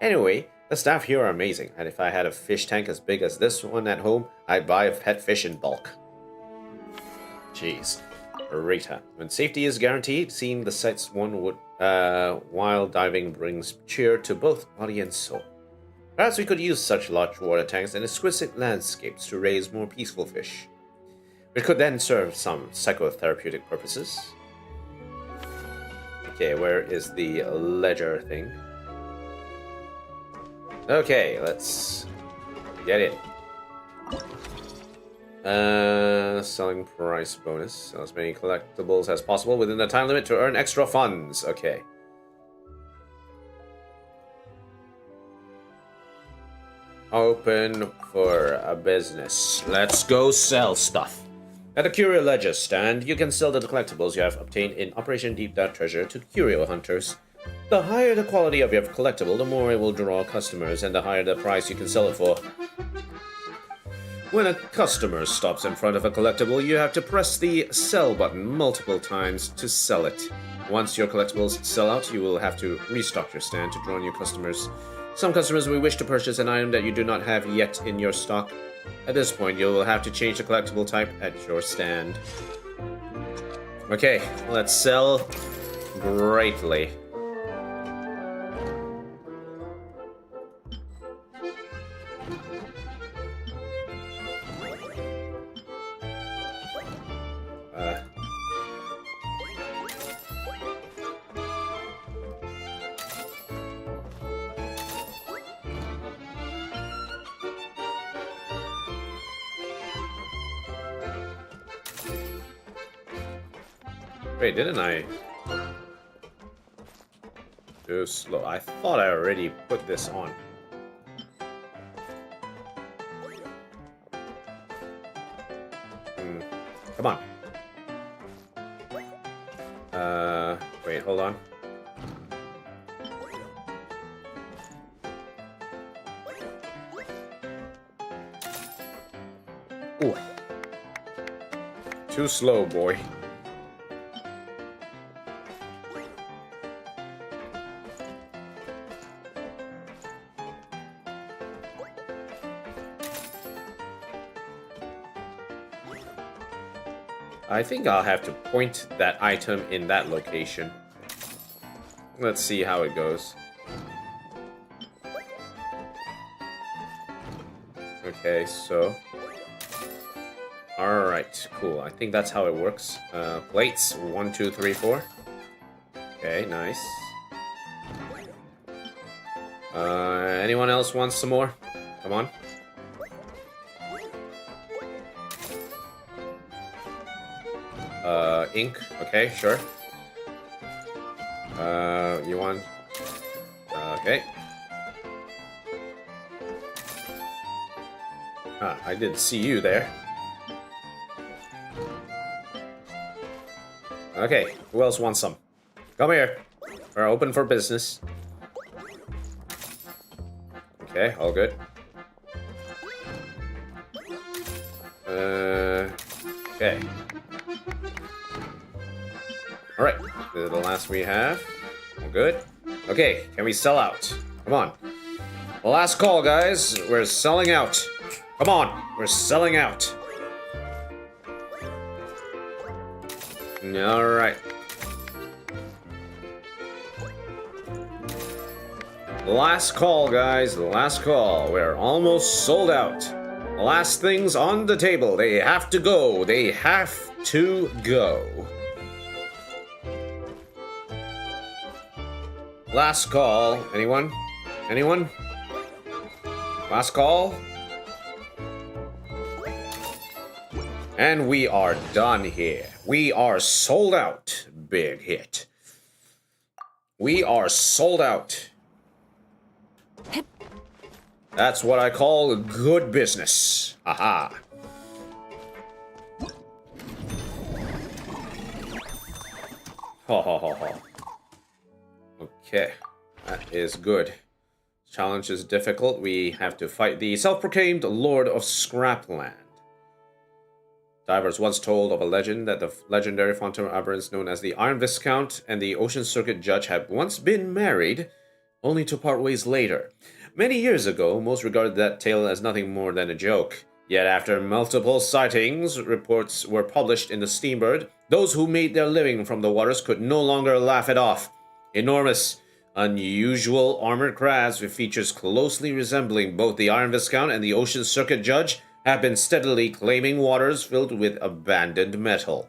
Anyway, the staff here are amazing, and if I had a fish tank as big as this one at home, I'd buy a pet fish in bulk. Jeez. Areta. When safety is guaranteed, seeing the sights one would while diving brings cheer to both body and soul. Perhaps we could use such large water tanks and exquisite landscapes to raise more peaceful fish. It could then serve some psychotherapeutic purposes. Okay, where is the ledger thing? Okay, let's get in. Selling price bonus. Sell as many collectibles as possible within the time limit to earn extra funds. Okay. Open for a business. Let's go sell stuff. At the Curio Ledger stand, you can sell the collectibles you have obtained in Operation Deep Dive Treasure to Curio Hunters. The higher the quality of your collectible, the more it will draw customers, and the higher the price you can sell it for. When a customer stops in front of a collectible, you have to press the sell button multiple times to sell it. Once your collectibles sell out, you will have to restock your stand to draw new customers. Some customers will wish to purchase an item that you do not have yet in your stock. At this point, you will have to change the collectible type at your stand. Okay, let's sell greatly. Wait, didn't I? Too slow. I thought I already put this on. Come on. Wait, hold on. Ooh. Too slow, boy. I think I'll have to point that item in that location. Let's see how it goes. Okay, so... Alright, cool. I think that's how it works. Plates, 1, 2, 3, 4. Okay, nice. Anyone else wants some more? Come on. Ink. Okay, sure. You want... Okay. Ah, I didn't see you there. Okay, who else wants some? Come here. We're open for business. Okay, all good. Okay. Alright, this is the last we have. All good. Okay, can we sell out? Come on. The last call, guys. We're selling out. Come on, we're selling out. Alright. Last call, guys. The last call. We're almost sold out. The last things on the table. They have to go. They have to go. Last call. Anyone? Anyone? Last call. And we are done here. We are sold out. Big hit. We are sold out. That's what I call good business. Aha. Ho ho ho ho. Okay, that is good. Challenge is difficult. We have to fight the self-proclaimed Lord of Scrapland. Divers once told of a legend that the legendary Fontinalia aberrants known as the Iron Viscount and the Ocean Circuit Judge had once been married, only to part ways later. Many years ago, most regarded that tale as nothing more than a joke. Yet after multiple sightings, reports were published in the Steambird, those who made their living from the waters could no longer laugh it off. Enormous, unusual armored crabs with features closely resembling both the Iron Viscount and the Ocean Circuit Judge have been steadily claiming waters filled with abandoned metal,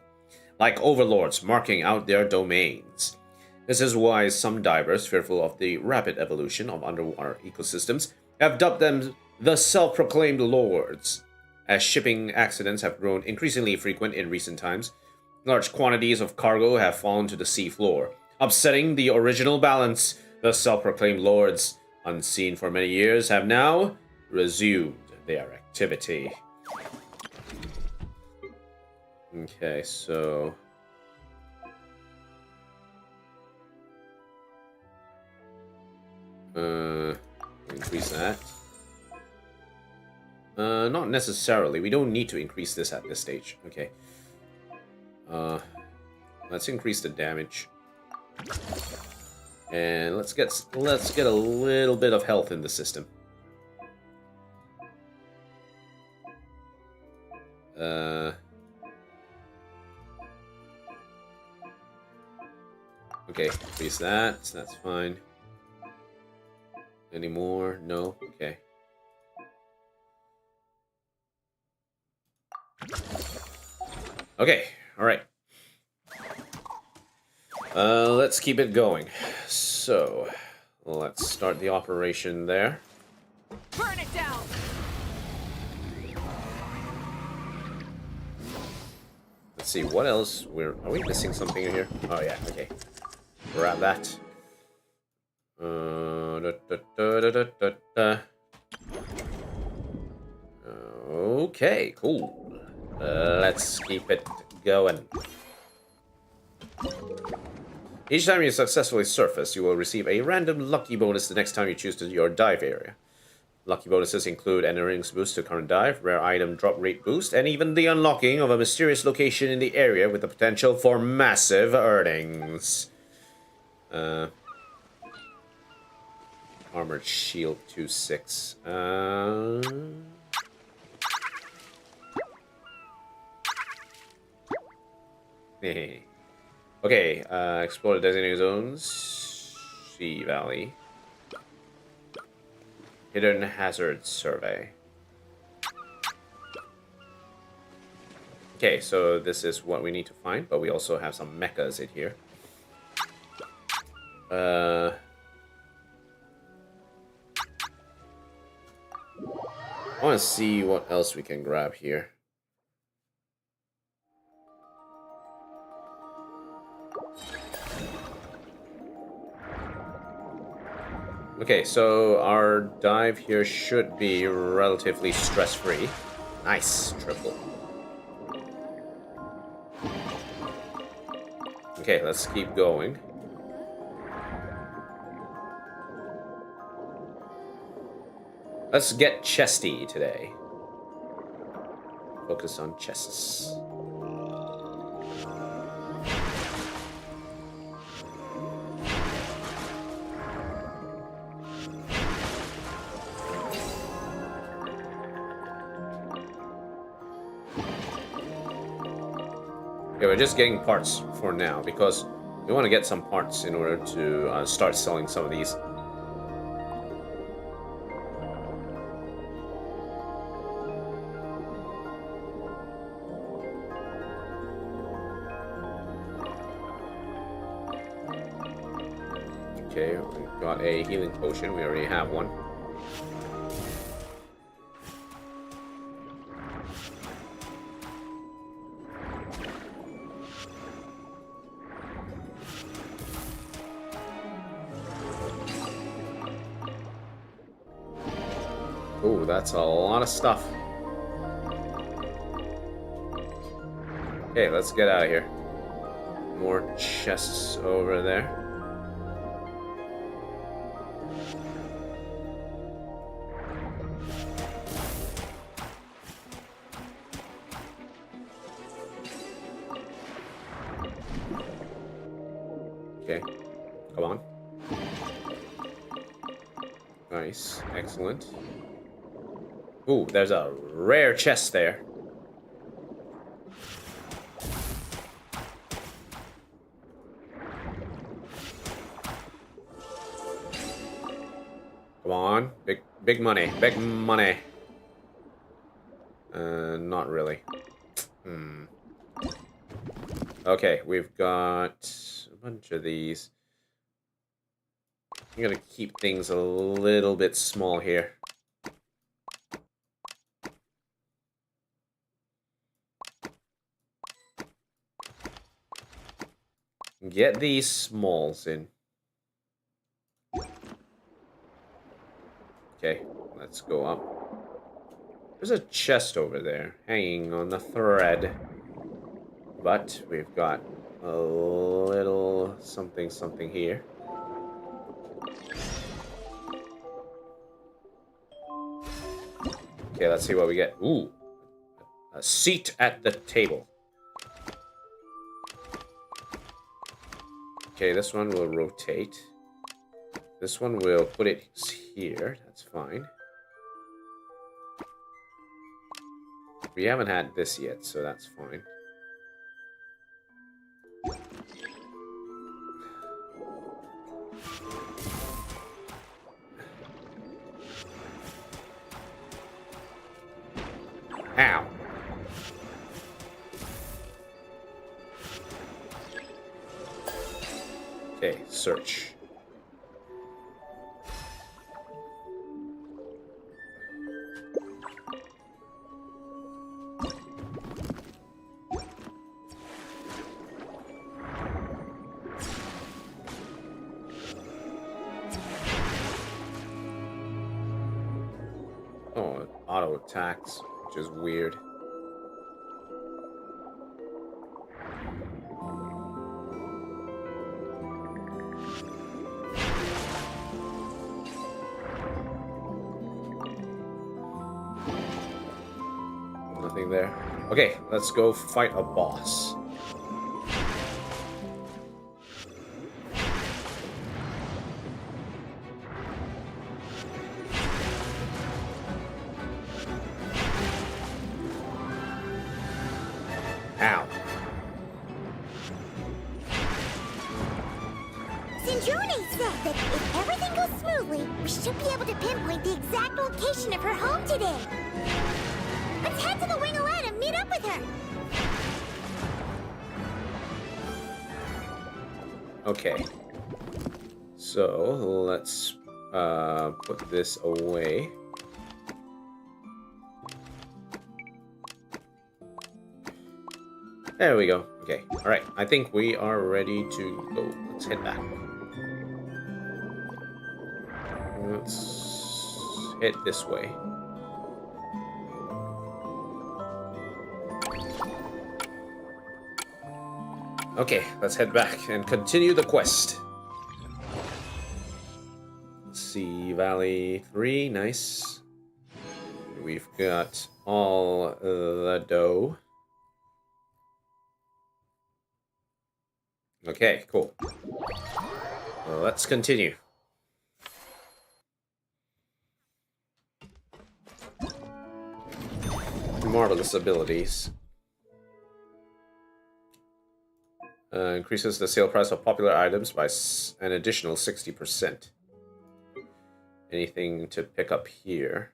like overlords marking out their domains. This is why some divers, fearful of the rapid evolution of underwater ecosystems, have dubbed them the self-proclaimed lords. As shipping accidents have grown increasingly frequent in recent times, large quantities of cargo have fallen to the sea floor, upsetting the original balance. The self-proclaimed lords, unseen for many years, have now resumed their activity. Okay, so... increase that. Not necessarily. We don't need to increase this at this stage. Okay. Let's increase the damage. And let's get a little bit of health in the system. Okay, increase that. That's fine. Any more? No? Okay. Okay, alright. Let's keep it going. So, let's start the operation there. Burn it down! Let's see, what else? Are we missing something in here? Oh yeah, okay. Grab that. Okay, cool. Let's keep it going. Each time you successfully surface, you will receive a random lucky bonus the next time you choose your dive area. Lucky bonuses include an earnings boost to current dive, rare item drop rate boost, and even the unlocking of a mysterious location in the area with the potential for massive earnings. Armored shield 2/6. Okay, explore the designated zones. Sea Valley. Hidden Hazard Survey. Okay, so this is what we need to find, but we also have some mechas in here. I want to see what else we can grab here. Okay, so our dive here should be relatively stress-free. Nice, triple. Okay, let's keep going. Let's get chesty today. Focus on chests. Okay, we're just getting parts for now because we want to get some parts in order to start selling some of these. Okay, we got a healing potion. We already have one. Ooh, that's a lot of stuff. Okay, let's get out of here. More chests over there. Okay, come on. Nice, excellent. Ooh, there's a rare chest there. Come on, big money, big money. Not really. Okay, we've got a bunch of these. I'm gonna keep things a little bit small here. Get these smalls in. Okay, let's go up. There's a chest over there, hanging on the thread. But we've got a little something here. Okay, let's see what we get. Ooh, a seat at the table. Okay, this one will rotate. This one will put it here. That's fine. We haven't had this yet, so that's fine. Ow. Okay, search. Oh, it auto attacks, which is weird. Nothing there. Okay, let's go fight a boss. Ow. Sindrone said that if everything goes smoothly, we should be able to pinpoint the exact location of her home today. Let's head to the Wing Alert and meet up with her. Okay. So, let's put this away. There we go. Okay. Alright. I think we are ready to go. Let's head back. Let's head this way. Okay, let's head back and continue the quest. Let's see, Valley 3, nice. We've got all the dough. Okay, cool. Well, let's continue. Marvelous abilities. Increases the sale price of popular items by an additional 60%. Anything to pick up here?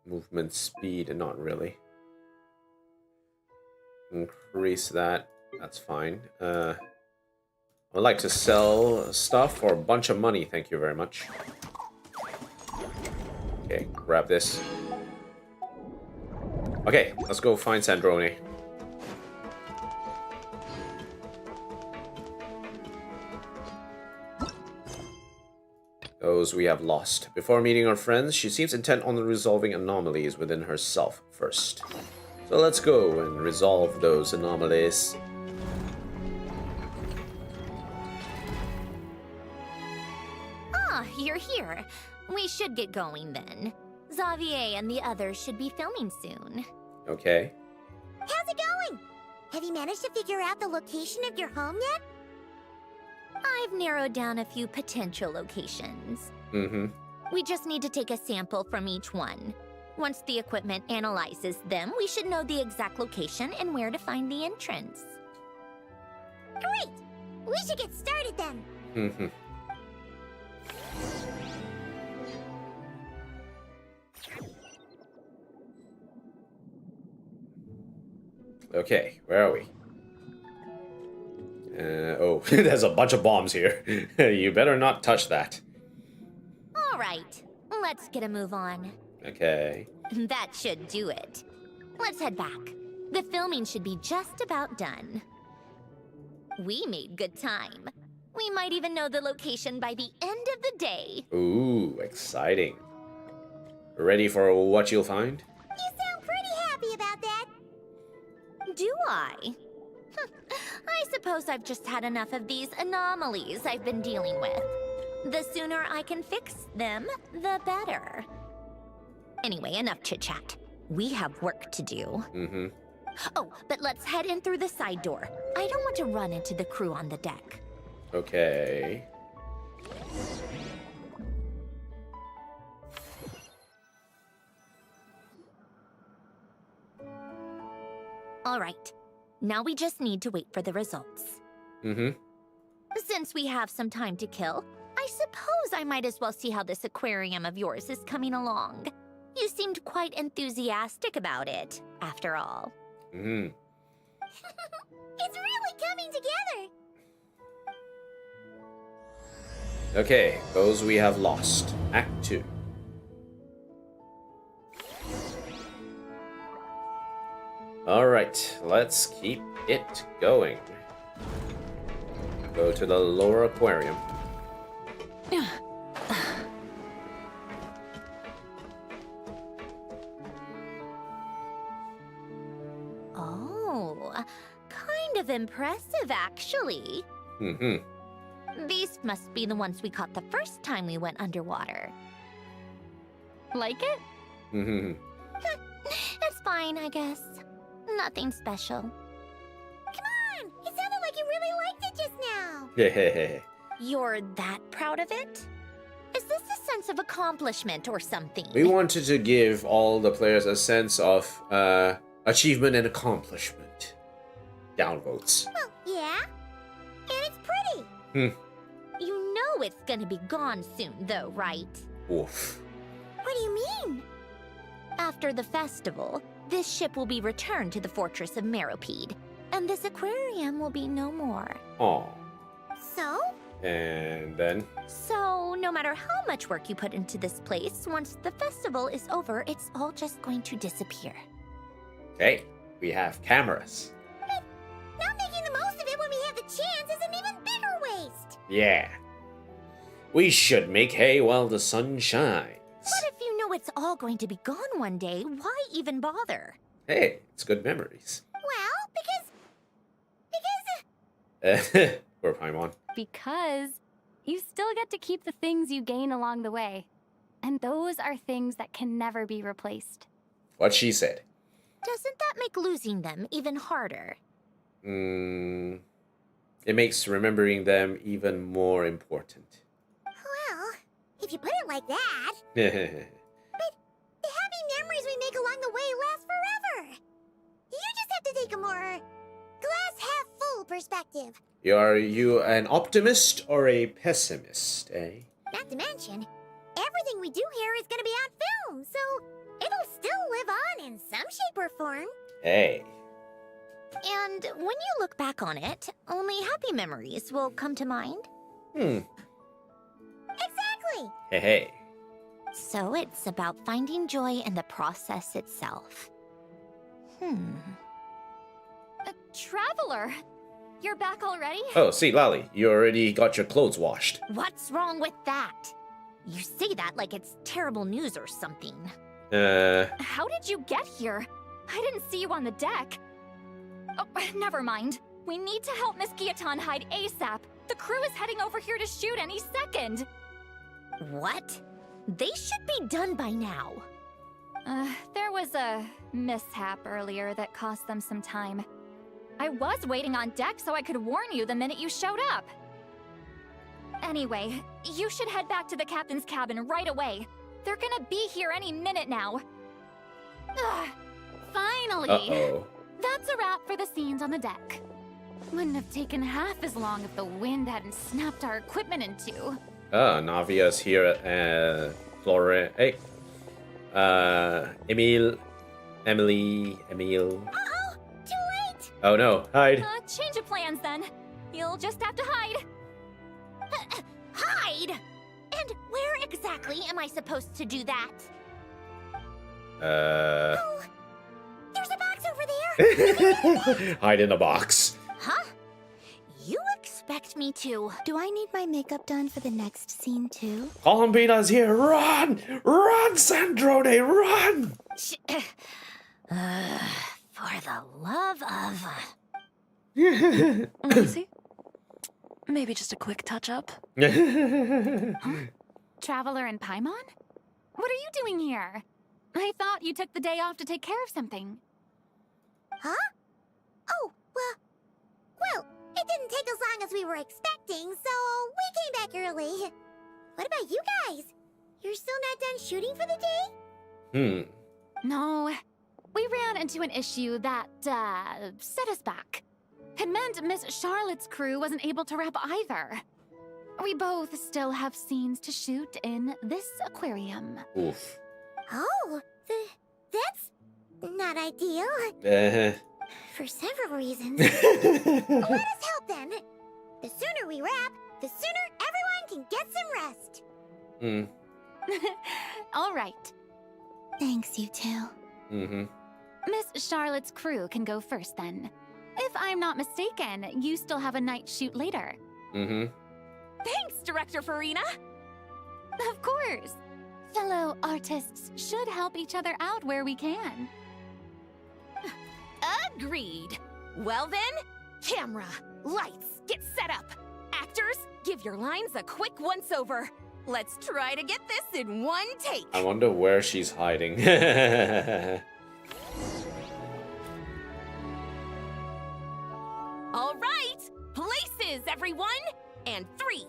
Movement speed, not really. Increase that. That's fine. I would like to sell stuff for a bunch of money. Thank you very much. Okay, grab this. Okay, let's go find Sandrone. Those we have lost. Before meeting our friends, she seems intent on resolving anomalies within herself first. So let's go and resolve those anomalies. Ah, you're here. We should get going then. Xavier and the others should be filming soon. Okay. How's it going? Have you managed to figure out the location of your home yet? I've narrowed down a few potential locations. Mm-hmm. We just need to take a sample from each one. Once the equipment analyzes them, we should know the exact location and where to find the entrance. Great! We should get started then. Mm-hmm. Okay, where are we? Oh, there's a bunch of bombs here. You better not touch that. All right, let's get a move on. Okay. That should do it. Let's head back. The filming should be just about done. We made good time. We might even know the location by the end of the day. Ooh, exciting. Ready for what you'll find? You sound pretty happy about that. Do I? I suppose I've just had enough of these anomalies I've been dealing with. The sooner I can fix them, the better. Anyway, enough chit-chat. We have work to do. Mm-hmm. Oh, but let's head in through the side door. I don't want to run into the crew on the deck. Okay. All right. Now we just need to wait for the results. Mm-hmm. Since we have some time to kill, I suppose I might as well see how this aquarium of yours is coming along. You seemed quite enthusiastic about it, after all. Mm-hmm. It's really coming together. Okay, those we have lost. Act 2. Alright, let's keep it going. Go to the lower aquarium. Oh, kind of impressive, actually. Mm-hmm. These must be the ones we caught the first time we went underwater. Like it? Mm-hmm. It's fine, I guess. Nothing special. Come on! It sounded like you really liked it just now. Yeah. You're that proud of it? Is this a sense of accomplishment or something? We wanted to give all the players a sense of achievement and accomplishment. Downvotes. Well, yeah. And it's pretty. You know it's gonna be gone soon, though, right? Oof. What do you mean? After the festival, this ship will be returned to the fortress of Meropide, and this aquarium will be no more. Aw. So? And then? So, no matter how much work you put into this place, once the festival is over, it's all just going to disappear. Okay, we have cameras. But not making the most of it when we have the chance is an even bigger waste. Yeah. We should make hay while the sun shines. But if you know it's all going to be gone one day, why even bother? Hey, it's good memories. Well, Poor Paimon. Because you still get to keep the things you gain along the way. And those are things that can never be replaced. What she said. Doesn't that make losing them even harder? It makes remembering them even more important. well, if you put it like that. Yeah. But the happy memories we make along the way last forever. You just have to take a more glass half full perspective. Are you an optimist or a pessimist, eh? Not to mention, everything we do here is going to be on film, so it'll still live on in some shape or form. Hey. And when you look back on it, only happy memories will come to mind? Exactly! Hey. So it's about finding joy in the process itself. Traveler! You're back already? Oh, see, Lally, you already got your clothes washed. What's wrong with that? You say that like it's terrible news or something. How did you get here? I didn't see you on the deck. Oh, never mind. We need to help Miss Guillotin hide ASAP. The crew is heading over here to shoot any second. What? They should be done by now. There was a mishap earlier that cost them some time. I was waiting on deck so I could warn you the minute you showed up. Anyway, you should head back to the captain's cabin right away. They're gonna be here any minute now. Finally! Uh-oh. That's a wrap for the scenes on the deck. Wouldn't have taken half as long if the wind hadn't snapped our equipment in two. Navia's here at Flora. Hey. Emil. Uh-oh! Too late! Oh no, hide. Change of plans then. You'll just have to hide. Hide? And where exactly am I supposed to do that? Oh, there's a box over there! Hide in the box. Huh? You expect me to... Do I need my makeup done for the next scene too? Columbina's here. Run! Run, Sandrone, run! For the love of... Lucy? Maybe just a quick touch-up? Traveler and Paimon? What are you doing here? I thought you took the day off to take care of something. Huh? Oh, well, it didn't take as long as we were expecting, so we came back early. What about you guys? You're still not done shooting for the day? No, we ran into an issue that, set us back. It meant Miss Charlotte's crew wasn't able to wrap either. We both still have scenes to shoot in this aquarium. Oof. Oh, that's not ideal. For several reasons. Let us help then. The sooner we wrap, the sooner everyone can get some rest. All right. Thanks, you two. Miss Charlotte's crew can go first then. If I'm not mistaken, you still have a night shoot later. Thanks, Director Farina. Of course. Fellow artists should help each other out where we can. Agreed. Well then, camera, lights, get set up. Actors, give your lines a quick once-over. Let's try to get this in one take. I wonder where she's hiding. All right, places, everyone. And 3,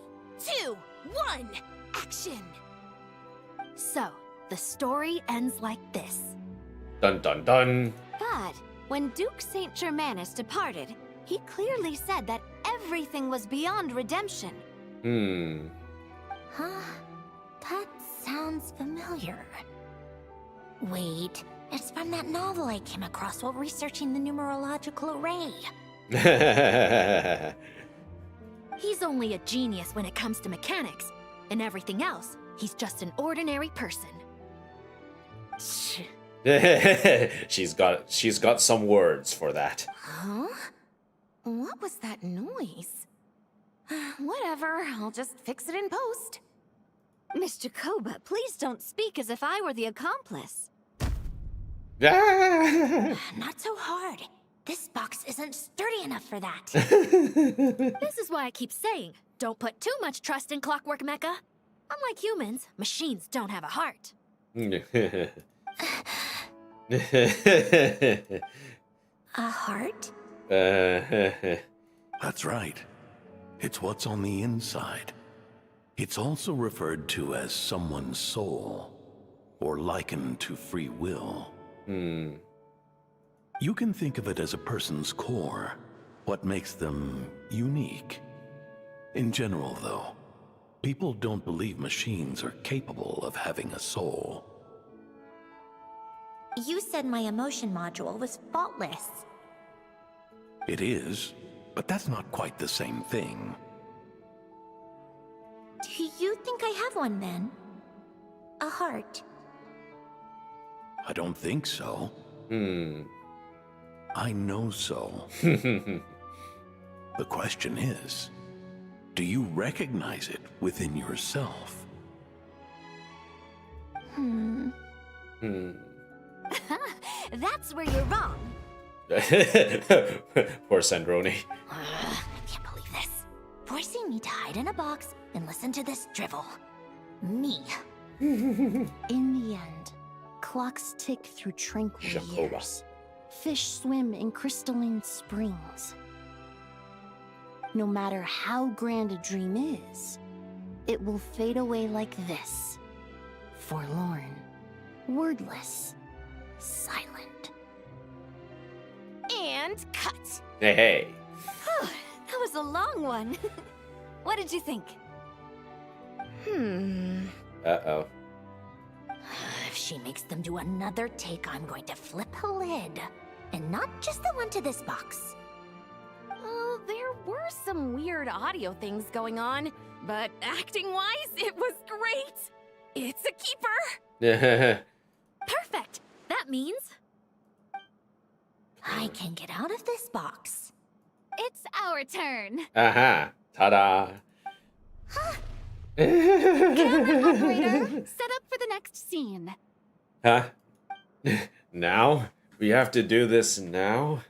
2, 1, action. So, the story ends like this. Dun dun dun. But when Duke Saint Germanus departed, he clearly said that everything was beyond redemption. Huh? That sounds familiar. Wait, it's from that novel I came across while researching the numerological array. He's only a genius when it comes to mechanics. And everything else, he's just an ordinary person. She's got some words for that. Huh? What was that noise? Whatever, I'll just fix it in post. Mr. Koba, please don't speak as if I were the accomplice. Not so hard. This box isn't sturdy enough for that. This is why I keep saying, don't put too much trust in Clockwork Mecha. Unlike humans, machines don't have a heart. A heart? That's right. It's what's on the inside. It's also referred to as someone's soul, or likened to free will. You can think of it as a person's core, what makes them unique. In general, though, people don't believe machines are capable of having a soul. You said my emotion module was faultless. It is, but that's not quite the same thing. Do you think I have one then? A heart? I don't think so. I know so. The question is, do you recognize it within yourself? That's where you're wrong. Poor Sandroni. I can't believe this. Forcing me to hide in a box and listen to this drivel. Me. In the end, clocks tick through tranquil Jacoba. years. Fish swim in crystalline springs. No matter how grand a dream is, it will fade away like this. Forlorn, wordless, silent. And cut. Hey. That was a long one. What did you think? Uh-oh. If she makes them do another take, I'm going to flip a lid. And not just the one to this box. Oh, there were some weird audio things going on, but acting-wise, it was great. It's a keeper. Perfect. That means I can get out of this box. It's our turn. Aha. Ta-da. Camera operator, set up for the next scene. Huh? Now? We have to do this now?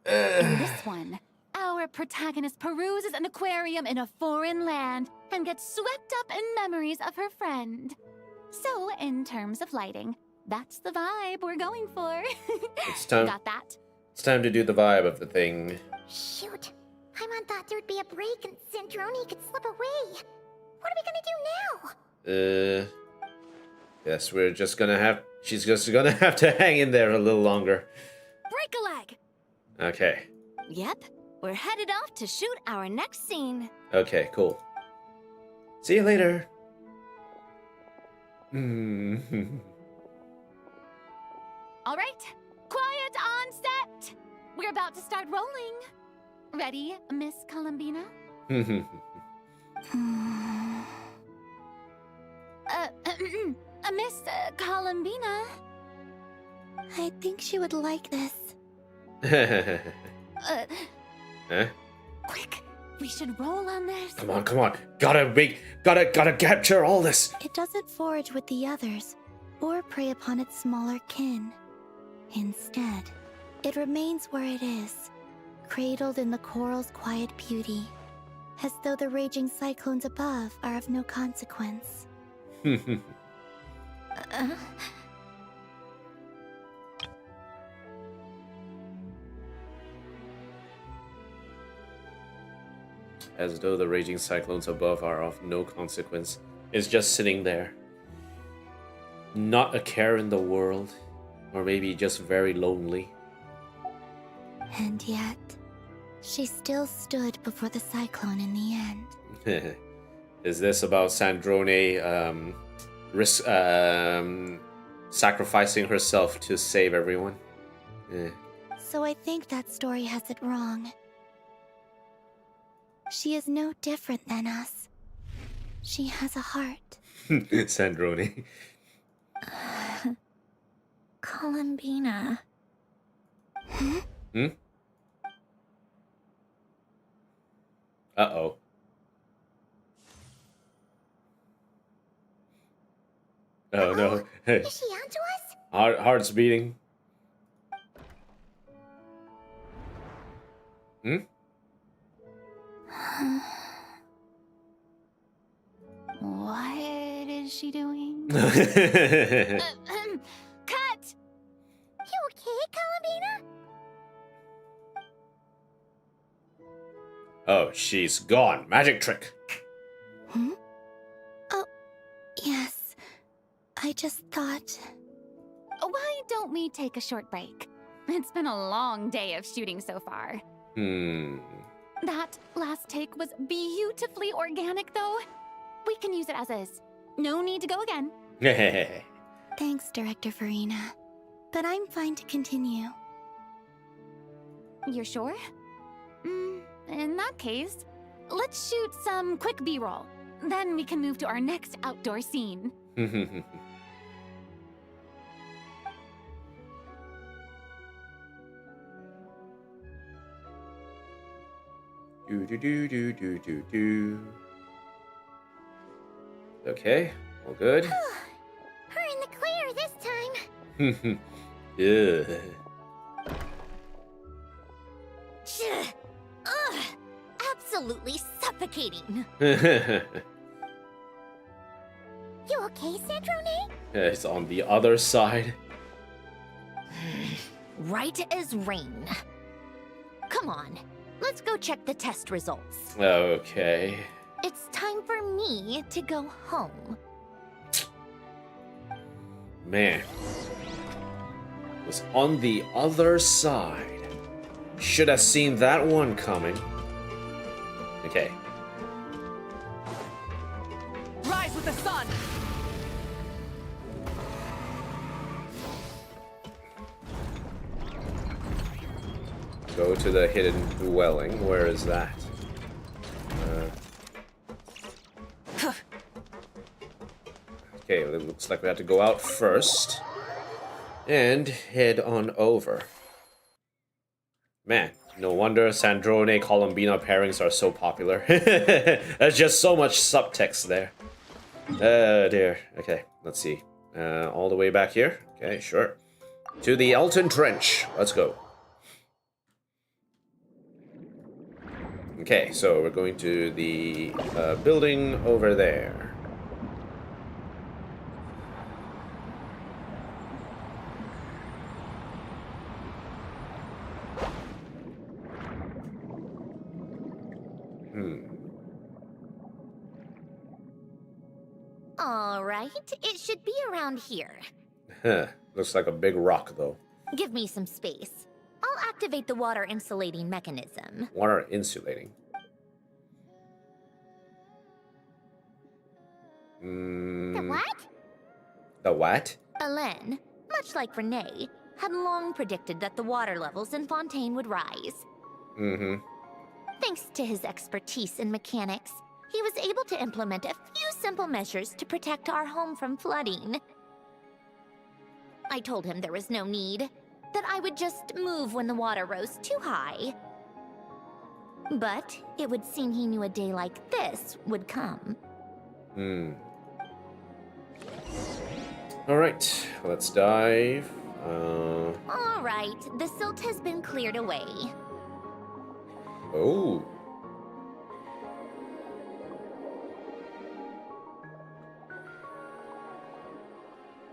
In this one, our protagonist peruses an aquarium in a foreign land and gets swept up in memories of her friend. So, in terms of lighting, that's the vibe we're going for. It's time. Got that? It's time to do the vibe of the thing. Shoot. Paimon thought there'd be a break and Sandroni could slip away. What are we gonna do now? Guess we're just gonna have... She's just gonna have to hang in there a little longer. break a leg. Okay. Yep, we're headed off to shoot our next scene. Okay, cool. See you later. All right, quiet on set. We're about to start rolling. Ready, Miss Columbina? Miss Columbina? I think she would like this. Huh? Quick, we should roll on this. Come on, come on. Gotta capture all this. It doesn't forage with the others, or prey upon its smaller kin. Instead, it remains where it is, cradled in the coral's quiet beauty, as though the raging cyclones above are of no consequence. As though the raging cyclones above are of no consequence. It's just sitting there. Not a care in the world. Or maybe just very lonely. And yet, she still stood before the cyclone in the end. Is this about Sandrone sacrificing herself to save everyone? So I think that story has it wrong. She is no different than us. She has a heart. Sandrone. Columbina. Hmm? Uh-oh. Oh no. Is she onto us? Heart's beating. Hmm? What is she doing? Cut! You okay, Columbina? Oh, she's gone. Magic trick. Hmm? Oh, yes. I just thought... Why don't we take a short break? It's been a long day of shooting so far. That last take was beautifully organic, though. We can use it as is. No need to go again. Thanks, Director Farina. But I'm fine to continue. You're sure? In that case, let's shoot some quick B-roll. Then we can move to our next outdoor scene. Okay, all good. We're in the clear this time. Yeah. Ugh! Absolutely suffocating. You okay, Sandrone? It's on the other side. Right as rain. Come on, let's go check the test results. Okay. It's time for me to go home. Man. Was on the other side. Should have seen that one coming. Okay. Rise with the sun! Go to the hidden dwelling. Where is that? Okay, well, it looks like we have to go out first. And head on over. Man, no wonder Sandrone Columbina pairings are so popular. There's just so much subtext there. Oh dear. Okay, let's see. All the way back here? Okay, sure. To the Elton Trench. Let's go. Okay, so we're going to the building over there. All right, it should be around here. Huh. Looks like a big rock, though. Give me some space. I'll activate the water insulating mechanism. Water insulating. The what? The what? Hélène, much like Renee, had long predicted that the water levels in Fontaine would rise. Mm-hmm. Thanks to his expertise in mechanics, he was able to implement a few simple measures to protect our home from flooding. I told him there was no need, that I would just move when the water rose too high. But it would seem he knew a day like this would come. Hmm. Alright, let's dive. Alright, the silt has been cleared away. Oh.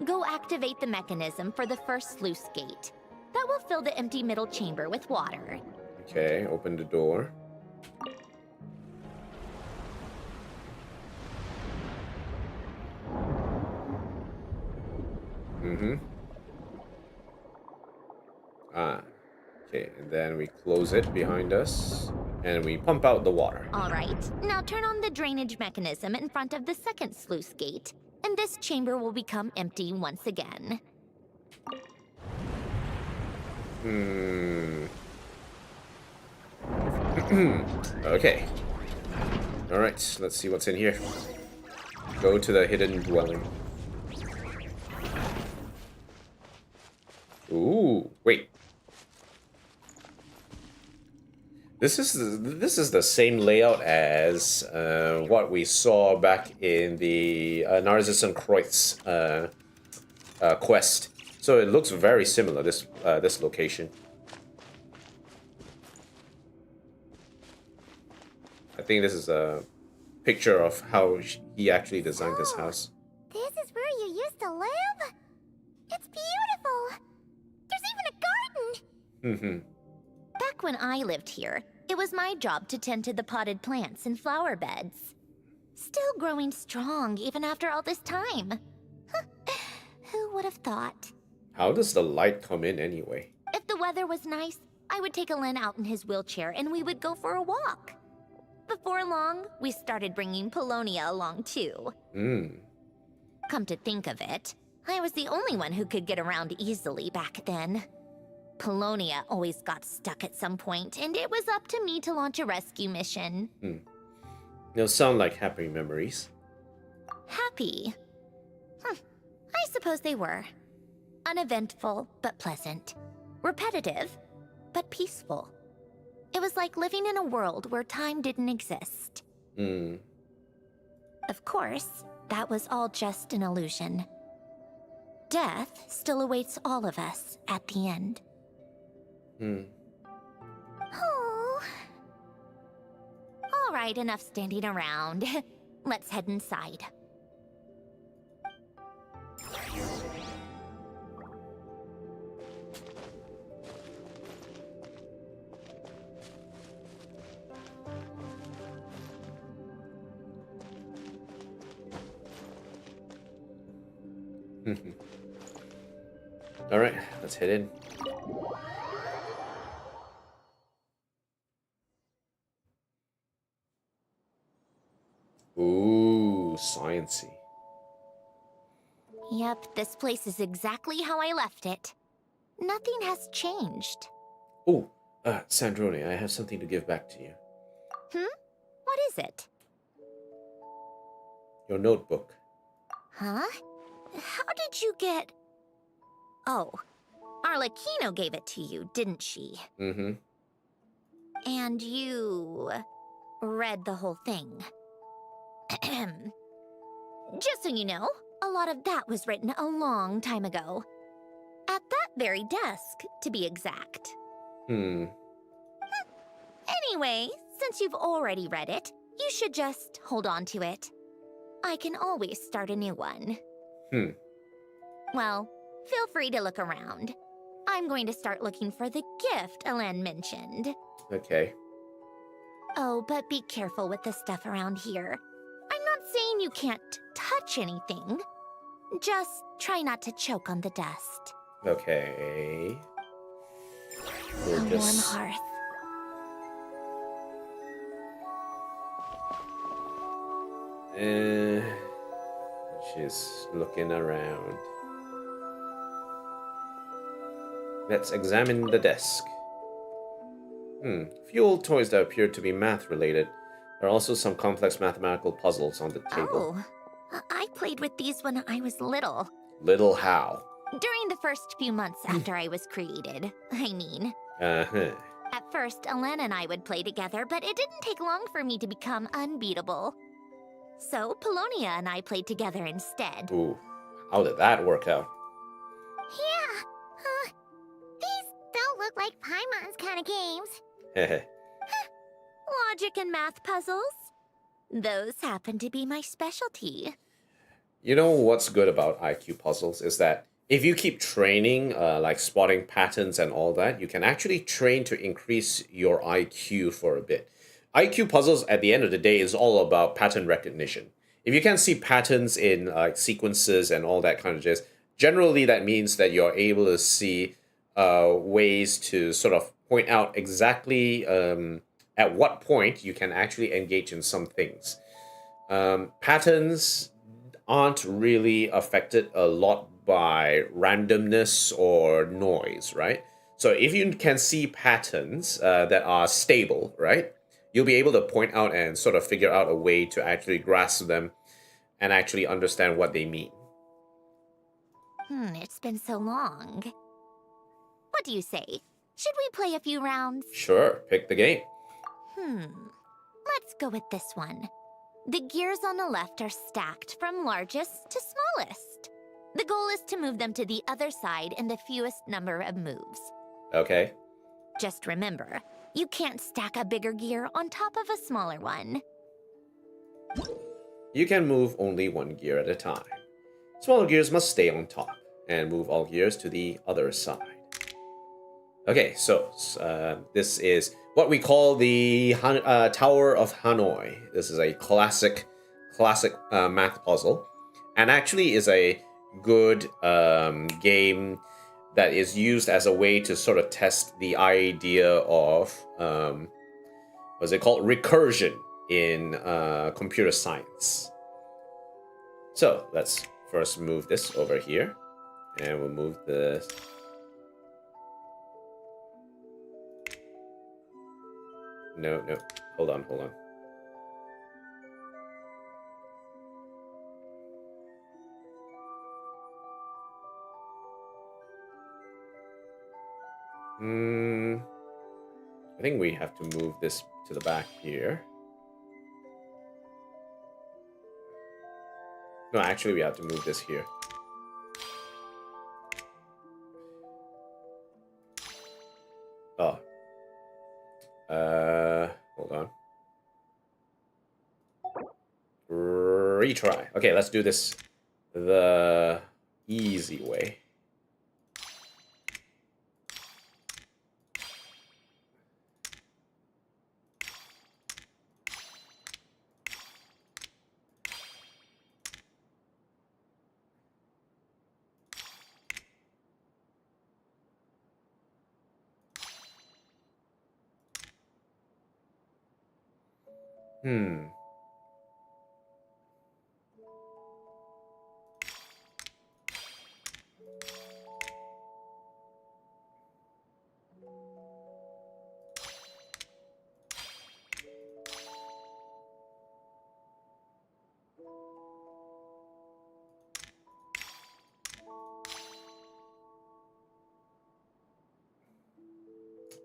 Go activate the mechanism for the first sluice gate. That will fill the empty middle chamber with water. Okay, open the door. Mm-hmm. Ah. Okay, and then we close it behind us, and we pump out the water. Alright, now turn on the drainage mechanism in front of the second sluice gate, and this chamber will become empty once again. Okay. Alright, let's see what's in here. Go to the hidden dwelling. Ooh, wait. This is the same layout as what we saw back in the Narcissus Kreuz quest. So it looks very similar, this location. I think this is a picture of how he actually designed this house. This is where you used to live? It's beautiful. There's even a garden. Back when I lived here, it was my job to tend to the potted plants and flower beds. Still growing strong even after all this time. Who would have thought? How does the light come in anyway? If the weather was nice, I would take Alen out in his wheelchair and we would go for a walk. Before long, we started bringing Polonia along too. Come to think of it, I was the only one who could get around easily back then. Polonia always got stuck at some point, and it was up to me to launch a rescue mission. Those sound like happy memories. Happy? I suppose they were. Uneventful, but pleasant. Repetitive, but peaceful. It was like living in a world where time didn't exist. Of course, that was all just an illusion. Death still awaits all of us at the end. Oh. All right, enough standing around. Let's head inside. All right, let's head in. Ooh, sciencey. Yep, this place is exactly how I left it. Nothing has changed. Oh, Sandrone, I have something to give back to you. What is it? Your notebook. Huh? How did you get... Oh, Arlecchino gave it to you, didn't she? And you... read the whole thing. Just so you know, a lot of that was written a long time ago. At that very desk, to be exact. Anyway, since you've already read it, you should just hold on to it. I can always start a new one. Well, feel free to look around. I'm going to start looking for the gift Alen mentioned. Okay. Oh, but be careful with the stuff around here. I'm not saying you can't touch anything. Just try not to choke on the dust. Okay. A warm hearth. She's looking around. Let's examine the desk. Few old toys that appear to be math-related. There are also some complex mathematical puzzles on the table. Oh, I played with these when I was little. Little how? During the first few months after I was created, I mean. Uh-huh. At first, Elena and I would play together, but it didn't take long for me to become unbeatable. So, Polonia and I played together instead. Ooh, how did that work out? Yeah, these don't look like Paimon's kind of games. Heh. Logic and math puzzles? Those happen to be my specialty. You know what's good about IQ puzzles is that if you keep training, like spotting patterns and all that, you can actually train to increase your IQ for a bit. IQ puzzles, at the end of the day, is all about pattern recognition. If you can see patterns in sequences and all that kind of jazz, generally that means that you're able to see ways to sort of point out exactly at what point you can actually engage in some things. Patterns aren't really affected a lot by randomness or noise, right? So if you can see patterns that are stable, right, you'll be able to point out and sort of figure out a way to actually grasp them and actually understand what they mean. It's been so long. What do you say? Should we play a few rounds? Sure, pick the game. Let's go with this one. The gears on the left are stacked from largest to smallest. The goal is to move them to the other side in the fewest number of moves. Okay. Just remember, you can't stack a bigger gear on top of a smaller one. You can move only one gear at a time. Smaller gears must stay on top, and move all gears to the other side. Okay, so this is what we call the Tower of Hanoi. This is a classic math puzzle, and actually is a good game that is used as a way to sort of test the idea of what's it called, recursion in computer science. So let's first move this over here, and we'll move this. No, hold on. I think we have to move this to the back here. No, actually we have to move this here. Oh. Hold on. Retry. Okay, let's do this the easy way.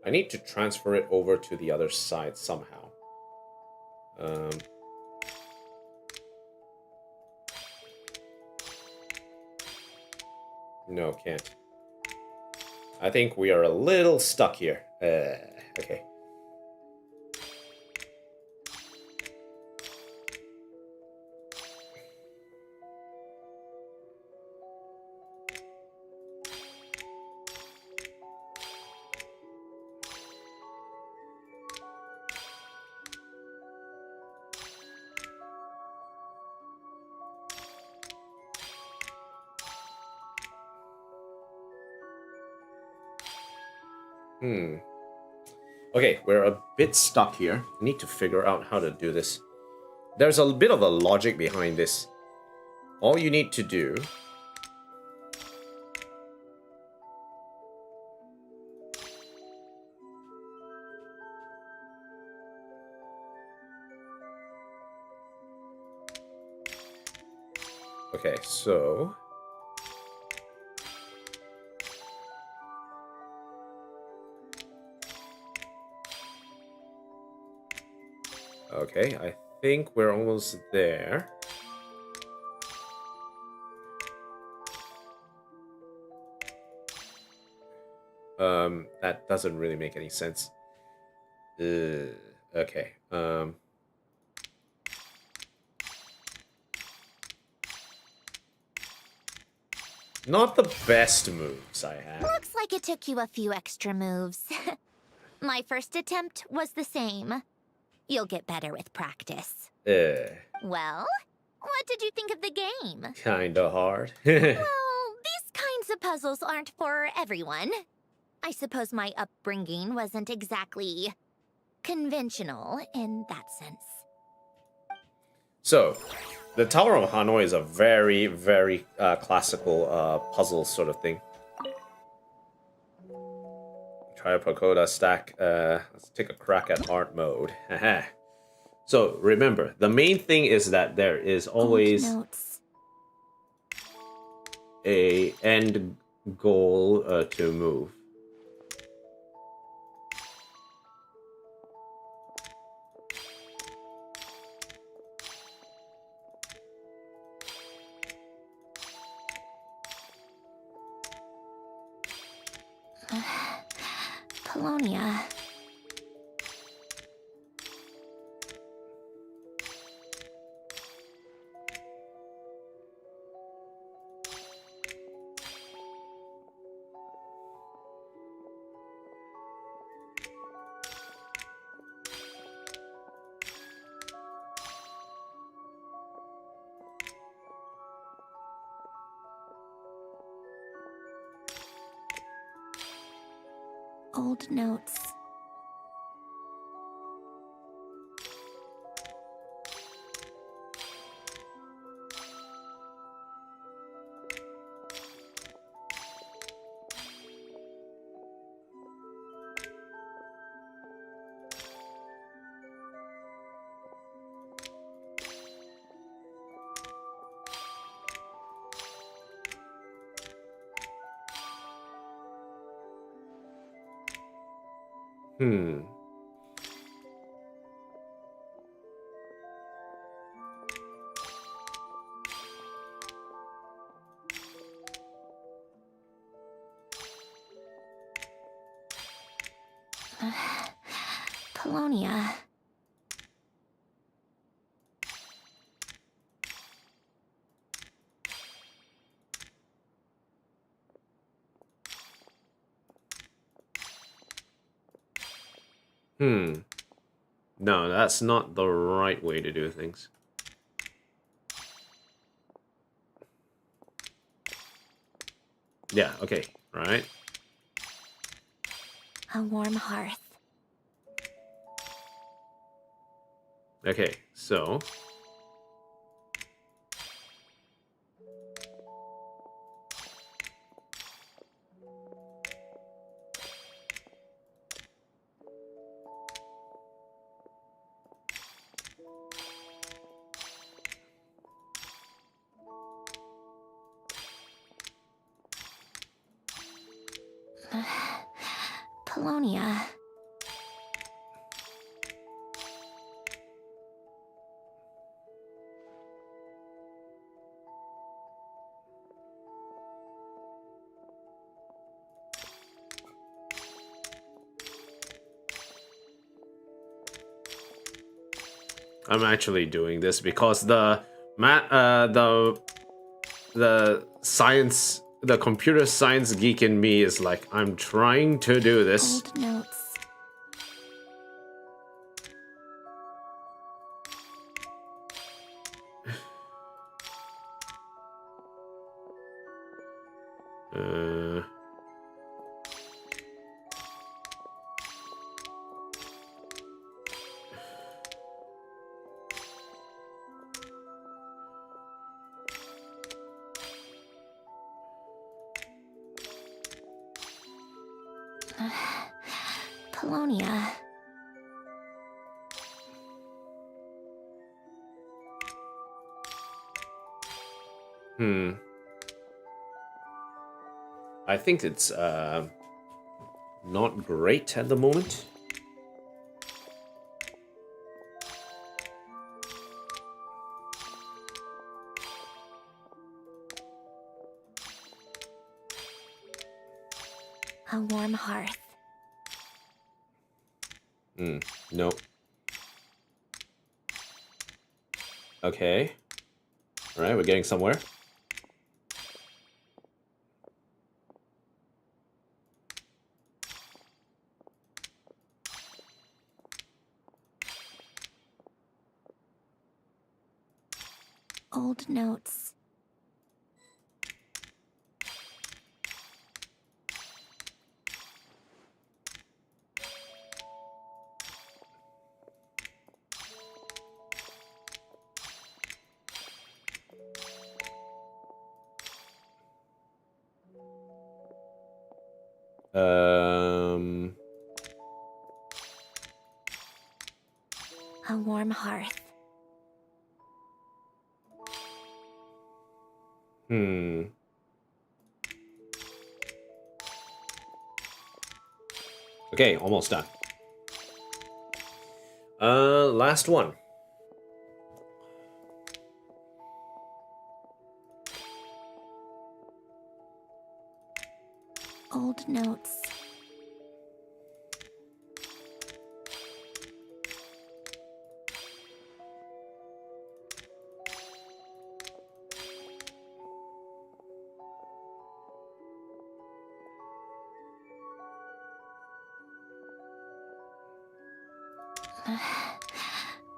I need to transfer it over to the other side somehow. No, can't. I think we are a little stuck here. Okay. Okay, we're a bit stuck here. I need to figure out how to do this. There's a bit of a logic behind this. all you need to do okay, so okay, I think we're almost there. That doesn't really make any sense. Okay. Not the best moves I have. Looks like it took you a few extra moves. My first attempt was the same. You'll get better with practice. Well, what did you think of the game? Kinda hard. Well, these kinds of puzzles aren't for everyone. I suppose my upbringing wasn't exactly conventional in that sense. So, the Tower of Hanoi is a very, very classical puzzle sort of thing. Try a pagoda stack. Let's take a crack at art mode. So, remember, the main thing is that there is always a end goal to move. Polonia. Old notes. Polonia. No, that's not the right way to do things. Yeah, okay, right. A warm hearth. Okay, so Polonia. I'm actually doing this because the science, the computer science geek in me is like, I'm trying to do this. Old notes. Polonia. I think it's not great at the moment. A warm hearth. Nope. Okay. Alright, we're getting somewhere. Old notes. A warm hearth. Okay, almost done. Last one. Old notes.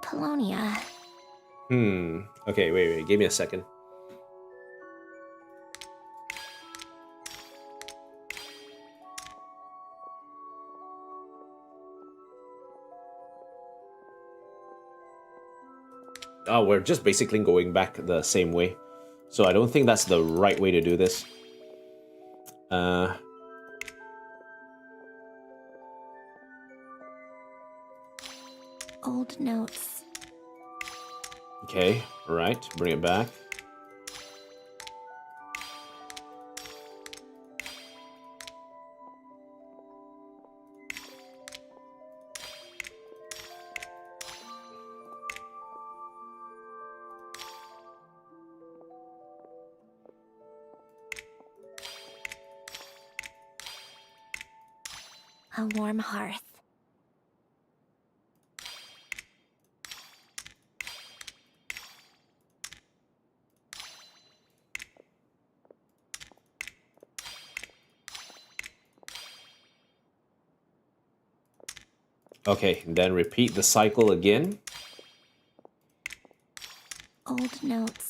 Polonia. Okay, wait. Give me a second. Oh, we're just basically going back the same way. So I don't think that's the right way to do this. Old notes. Okay, alright, bring it back. A warm hearth. Okay, and then repeat the cycle again. Old notes.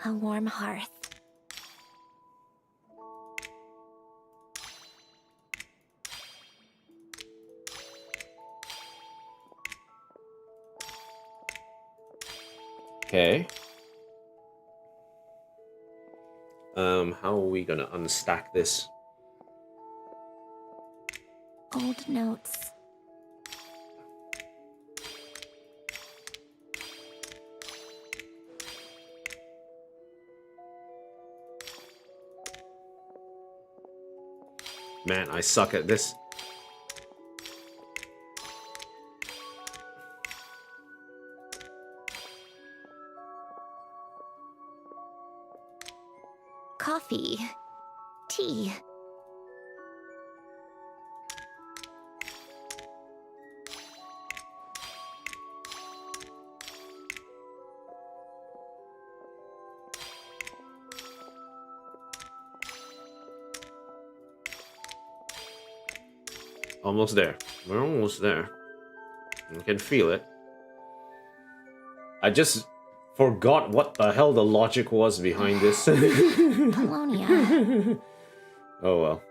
A warm hearth. Okay. How are we gonna unstack this? Old notes. Man, I suck at this. Coffee. Tea. Almost there. We're almost there. You can feel it. I just forgot what the hell the logic was behind this. Polonia. Oh well.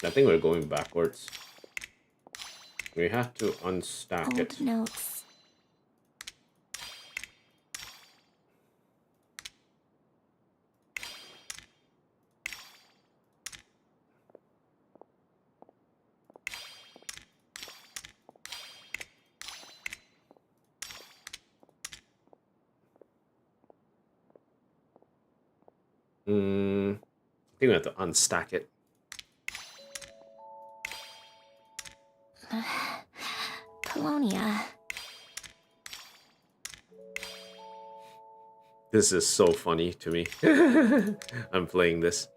I think we're going backwards. We have to unstack Old it. notes. I think we have to unstack it. Polonia. This is so funny to me. I'm playing this.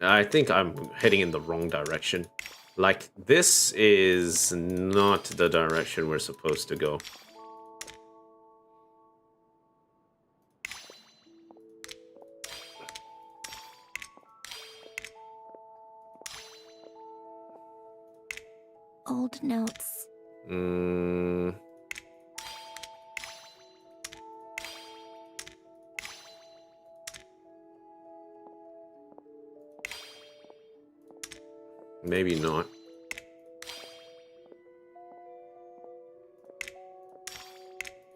I think I'm heading in the wrong direction. Like, this is not the direction we're supposed to go. Old notes. Maybe not.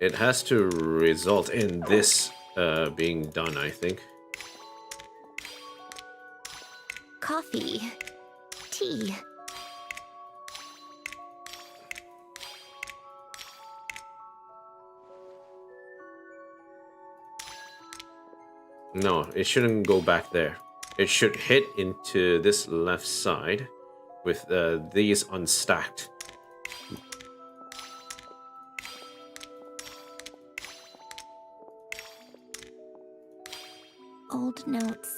It has to result in this being done, I think. Coffee. Tea. No, it shouldn't go back there. It should hit into this left side with these unstacked. Old notes.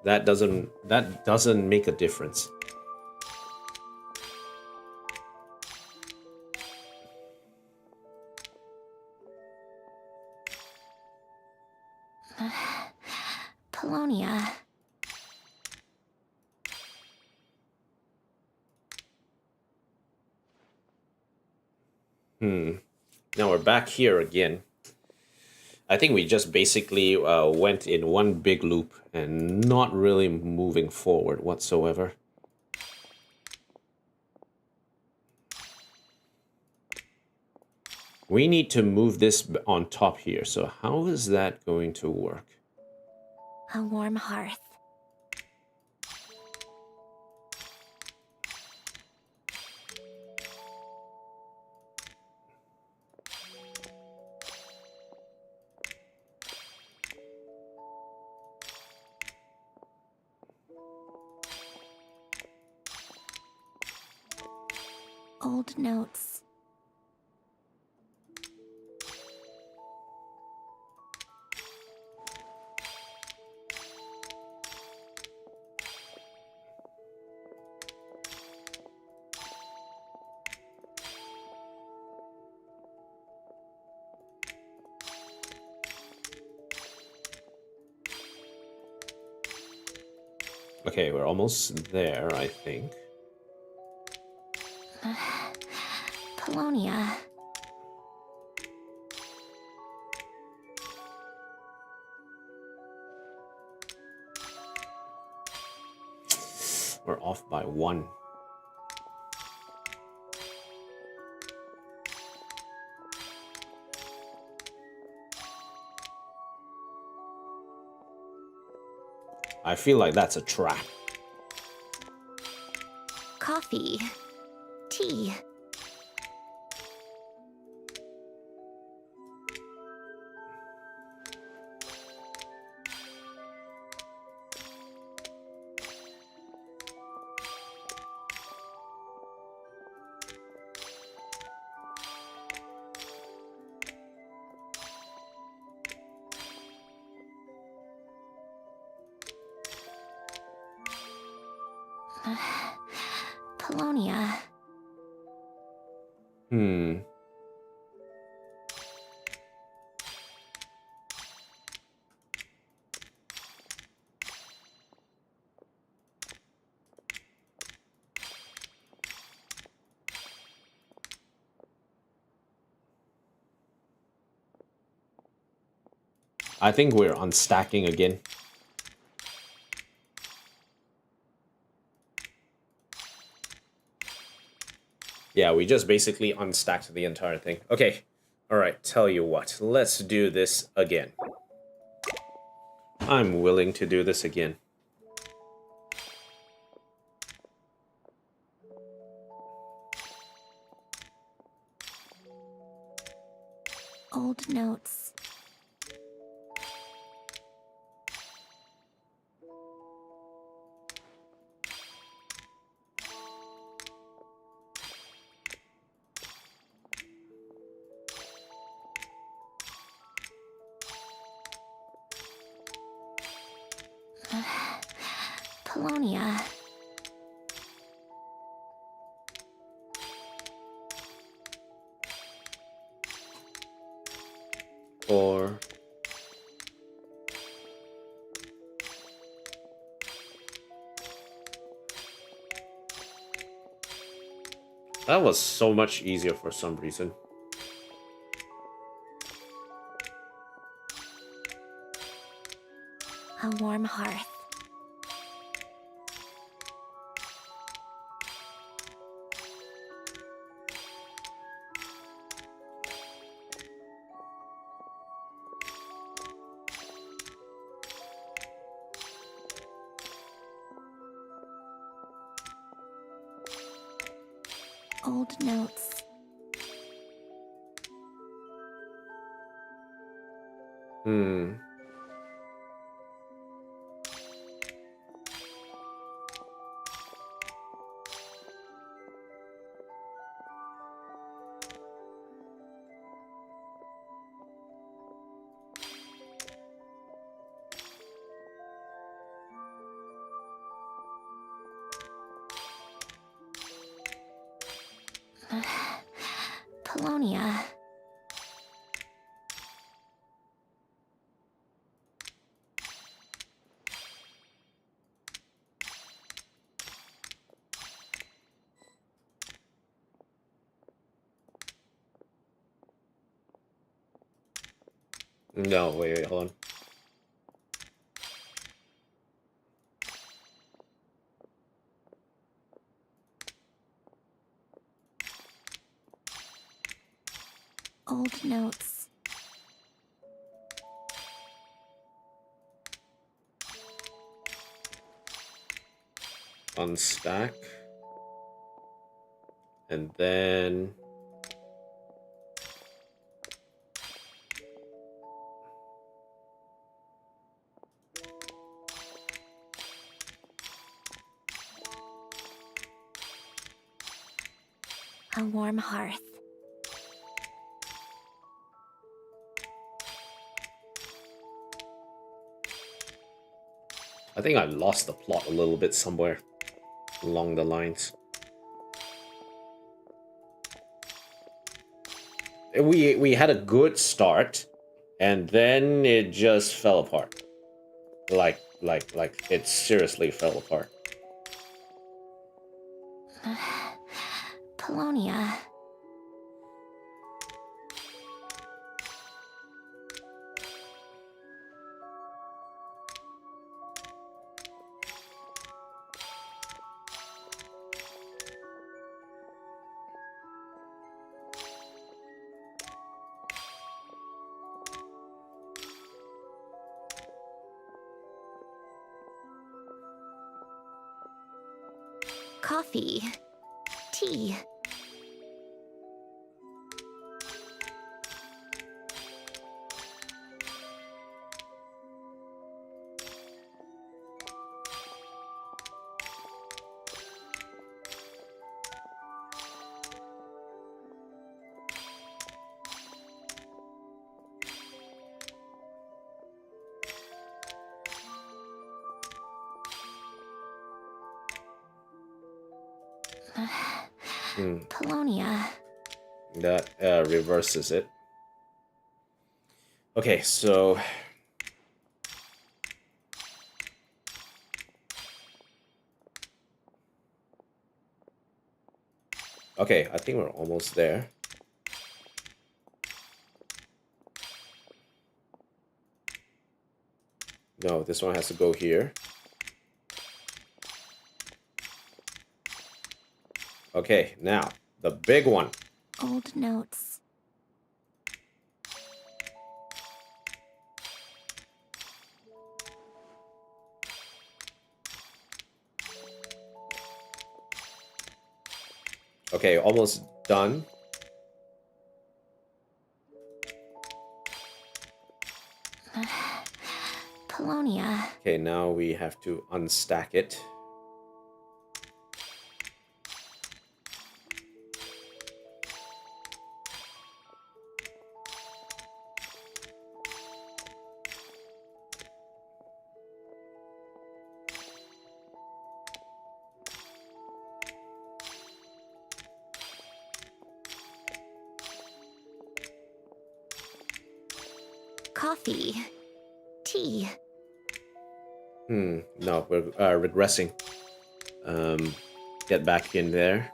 That doesn't make a difference. Polonia. Now we're back here again. I think we just basically went in one big loop and not really moving forward whatsoever. We need to move this on top here. So how is that going to work? A warm hearth. Old notes. Okay, we're almost there, I think. Polonia. We're off by 1. I feel like that's a trap. Coffee. Tea. Polonia. I think we're unstacking again. Yeah, we just basically unstacked the entire thing. Okay, alright, tell you what, let's do this again. I'm willing to do this again. Old notes. Polonia. Or... That was so much easier for some reason. A warm hearth. Old notes. Polonia. No, wait, hold on. Old notes. Unstack. And then... A warm hearth. I think I lost the plot a little bit somewhere along the lines. We had a good start, and then it just fell apart. Like it seriously fell apart. Polonia. Coffee. Tea. Polonia. That reverses it. Okay, so... Okay, I think we're almost there. No, this one has to go here. Okay, now, the big one. Old notes. Okay, almost done. Polonia. Okay, now we have to unstack it. Coffee. Tea. No, we're regressing. Get back in there.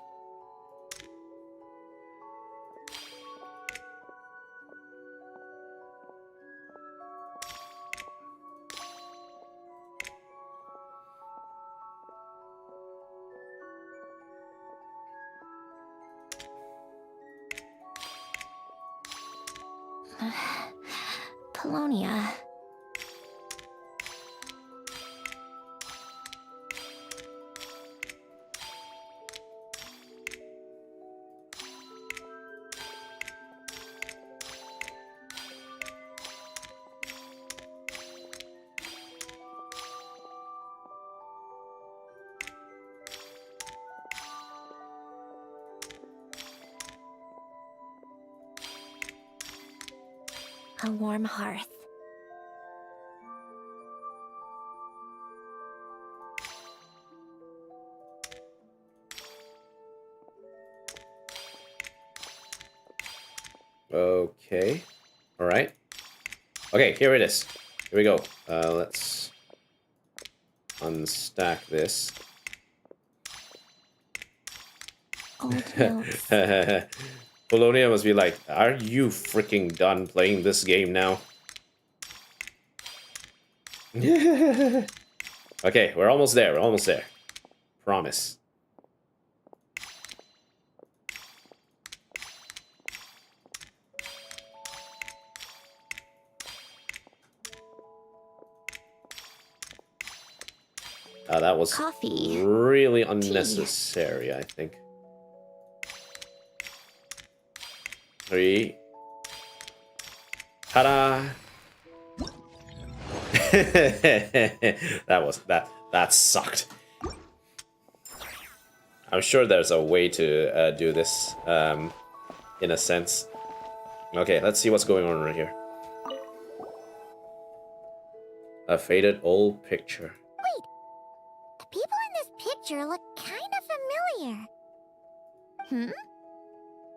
Polonia. A warm hearth. Okay. All right. Okay, here it is. Here we go. Let's unstack this. Old notes. Polonia must be like, are you freaking done playing this game now? Okay, we're almost there. We're almost there. Promise. That was Coffee. really unnecessary, I think. 3. Ta-da! That sucked. I'm sure there's a way to do this, in a sense. Okay, let's see what's going on right here. A faded old picture. Wait, the people in this picture look kind of familiar.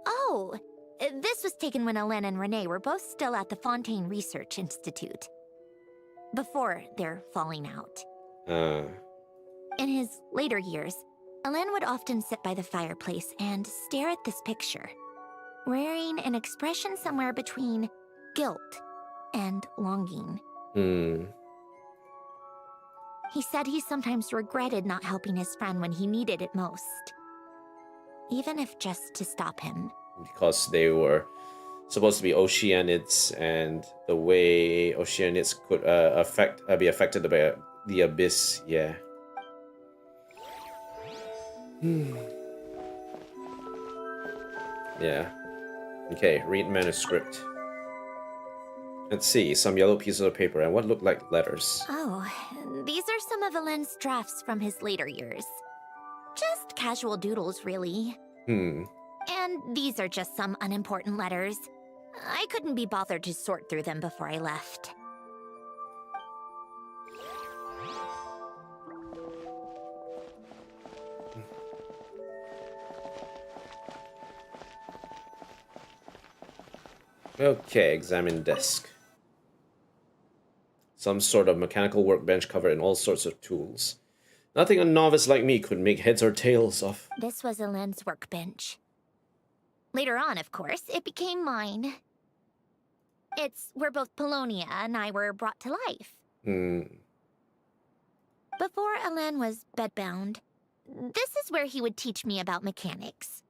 Oh, this was taken when Hélène and Renee were both still at the Fontaine Research Institute. Before their falling out. In his later years, Hélène would often sit by the fireplace and stare at this picture, wearing an expression somewhere between guilt and longing. He said he sometimes regretted not helping his friend when he needed it most. Even if just to stop him. Because they were supposed to be Oceanids, and the way Oceanids could be affected by the abyss, yeah. Yeah. Okay, read manuscript. Let's see, some yellow pieces of paper and what looked like letters. Oh, these are some of Hélène's drafts from his later years. Just casual doodles, really. And these are just some unimportant letters. I couldn't be bothered to sort through them before I left. Okay, examine desk. Some sort of mechanical workbench covered in all sorts of tools. Nothing a novice like me could make heads or tails of. This was Elaine's workbench. Later on, of course, it became mine. It's where both Polonia and I were brought to life. Before Elaine was bedbound, this is where he would teach me about mechanics.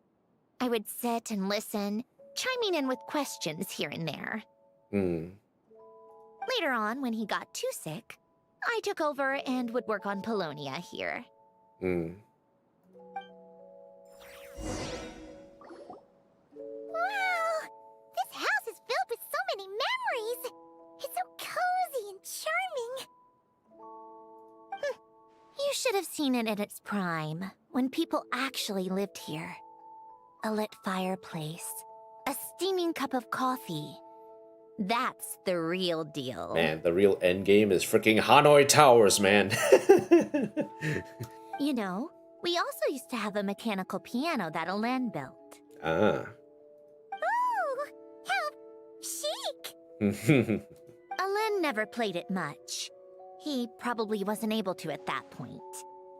I would sit and listen, chiming in with questions here and there. Later on, when he got too sick, I took over and would work on Polonia here. Wow! This house is filled with so many memories! It's so cozy and charming! You should have seen it in its prime, when people actually lived here. A lit fireplace, a steaming cup of coffee. That's the real deal. Man, the real endgame is freaking Hanoi Towers, man. You know, we also used to have a mechanical piano that Elaine built. Ah. Oh, how chic! Elaine never played it much. He probably wasn't able to at that point.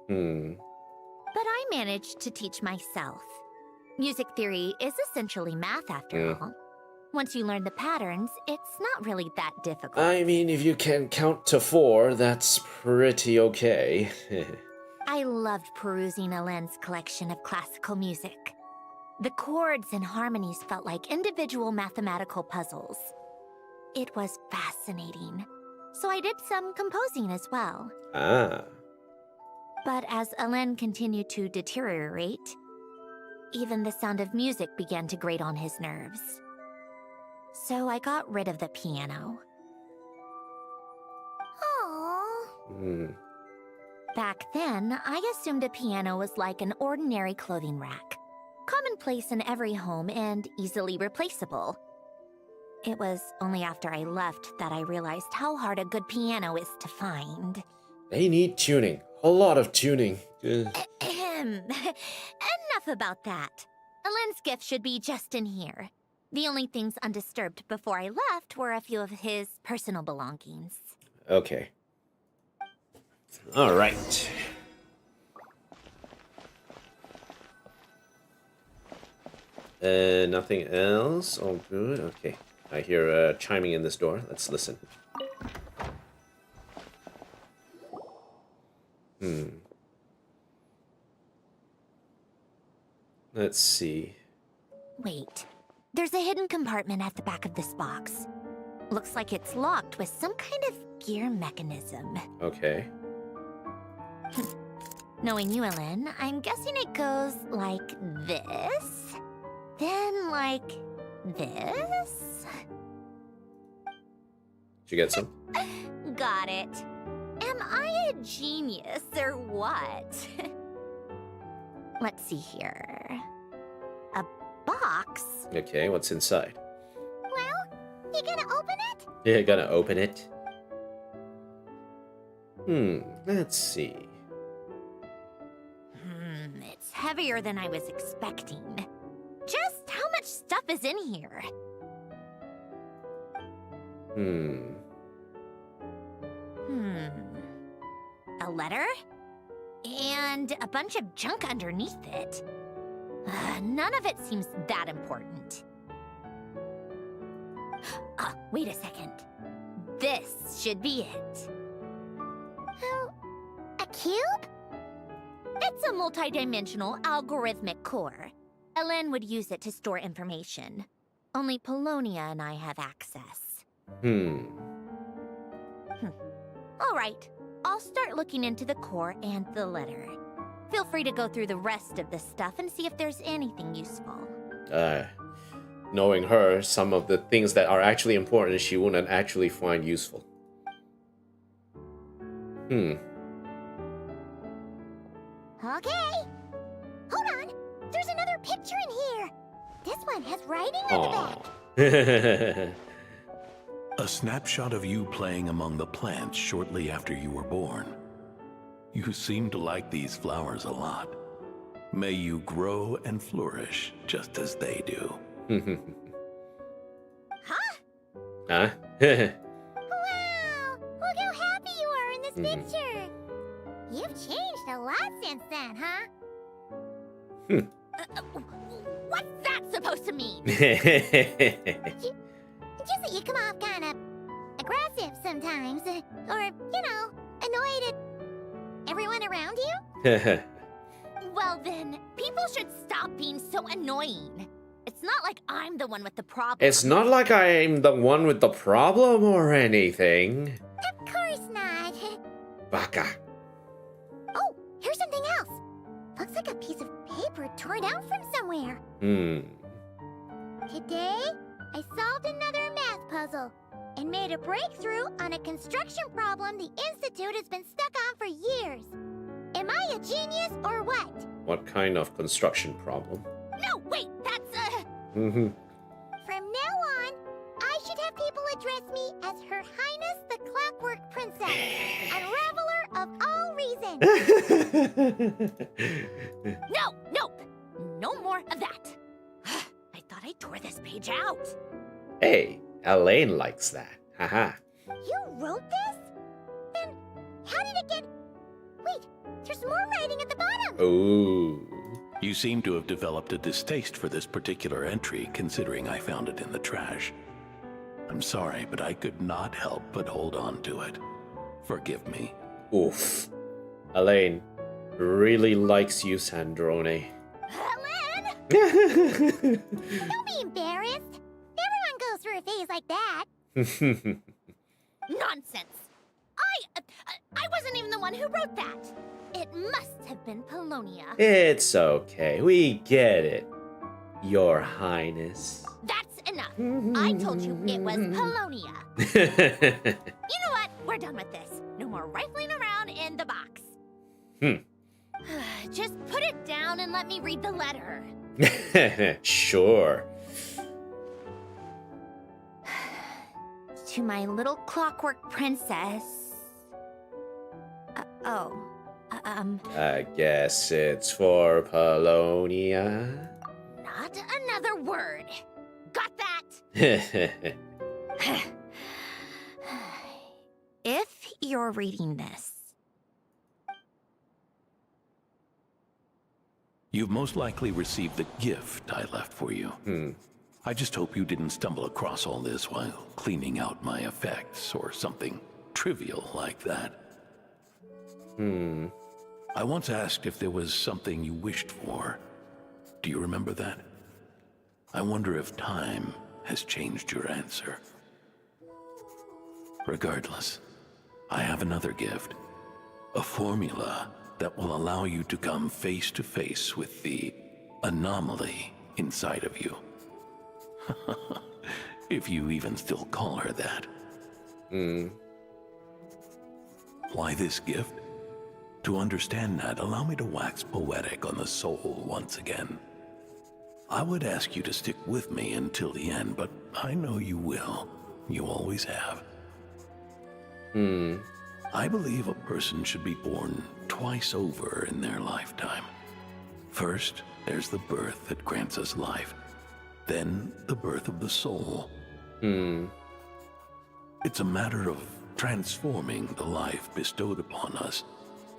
But I managed to teach myself. Music theory is essentially math after all. Once you learn the patterns, it's not really that difficult. I mean, if you can count to 4, that's pretty okay. I loved perusing Elaine's collection of classical music. The chords and harmonies felt like individual mathematical puzzles. It was fascinating. So I did some composing as well. Ah. But as Elaine continued to deteriorate, even the sound of music began to grate on his nerves. So I got rid of the piano. Aww. Back then, I assumed a piano was like an ordinary clothing rack. Commonplace in every home and easily replaceable. It was only after I left that I realized how hard a good piano is to find. They need tuning. A lot of tuning. Enough about that. Elaine's gift should be just in here. The only things undisturbed before I left were a few of his personal belongings. Okay. All right. Nothing else? All good? Okay. I hear chiming in this door. Let's listen. Let's see. Wait. There's a hidden compartment at the back of this box. Looks like it's locked with some kind of gear mechanism. Okay. Knowing you, Elaine, I'm guessing it goes like this, then like this. Did you get some? Got it. Am I a genius or what? Let's see here. A box? Okay, what's inside? Well, you gonna open it? Yeah, gonna open it. Let's see. It's heavier than I was expecting. Just how much stuff is in here? A letter? And a bunch of junk underneath it. None of it seems that important. Wait a second. This should be it. Oh, a cube? It's a multi-dimensional algorithmic core. Elaine would use it to store information. Only Polonia and I have access. All right. I'll start looking into the core and the letter. Feel free to go through the rest of the stuff and see if there's anything useful. Knowing her, some of the things that are actually important she wouldn't actually find useful. Okay. Hold on. There's another picture in here. This one has writing on the back. A snapshot of you playing among the plants shortly after you were born. You seem to like these flowers a lot. May you grow and flourish just as they do. Hi! Huh? Wow! Look how happy you are in this picture. You've changed a lot since then, huh? What's that supposed to mean? Just that you come off kind of aggressive sometimes. Or, you know, annoyed at everyone around you. Well then, people should stop being so annoying. It's not like I'm the one with the problem. It's not like I'm the one with the problem or anything. Of course not. Baka. Oh, here's something else. Looks like a piece of paper torn out from somewhere. Today, I solved another math puzzle and made a breakthrough on a construction problem the Institute has been stuck on for years. Am I a genius or what? What kind of construction problem? No, wait, that's Mm-hmm. From now on, I should have people address me as Her Highness the Clockwork Princess, unraveler of all reason. No more of that. I thought I tore this page out. Hey, Elaine likes that. Haha. You wrote this? Then how did it get... Wait, there's more writing at the bottom. Ooh. You seem to have developed a distaste for this particular entry, considering I found it in the trash. I'm sorry, but I could not help but hold on to it. Forgive me. Oof. Elaine really likes you, Sandrone. Ellen! Don't be embarrassed. Everyone goes through a phase like that. Nonsense. I wasn't even the one who wrote that. It must have been Polonia. It's okay. We get it, Your Highness. That's enough. I told you it was Polonia. You know what? We're done with this. No more rifling around in the box. Just put it down and let me read the letter. Sure. To my little clockwork princess. I guess it's for Polonia. Not another word. Got that? If you're reading this, You've most likely received the gift I left for you. I just hope you didn't stumble across all this while cleaning out my effects or something trivial like that. I once asked if there was something you wished for. Do you remember that? I wonder if time has changed your answer. Regardless, I have another gift. A formula that will allow you to come face to face with the anomaly inside of you. If you even still call her that. Why this gift? To understand that, allow me to wax poetic on the soul once again. I would ask you to stick with me until the end, but I know you will. You always have. I believe a person should be born twice over in their lifetime. First, there's the birth that grants us life. Then, the birth of the soul. It's a matter of transforming the life bestowed upon us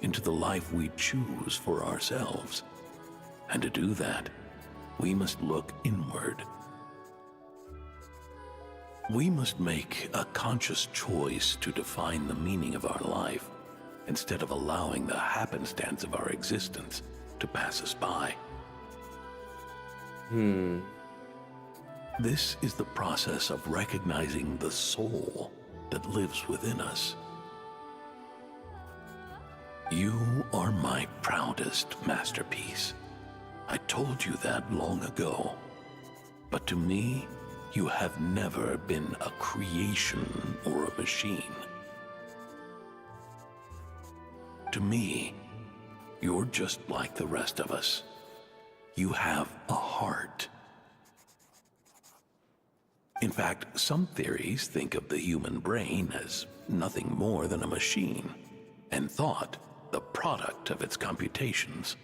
into the life we choose for ourselves. And to do that, we must look inward. We must make a conscious choice to define the meaning of our life instead of allowing the happenstance of our existence to pass us by. This is the process of recognizing the soul that lives within us. You are my proudest masterpiece. I told you that long ago. But to me, you have never been a creation or a machine. To me, you're just like the rest of us. You have a heart. In fact, some theories think of the human brain as nothing more than a machine, and thought the product of its computations.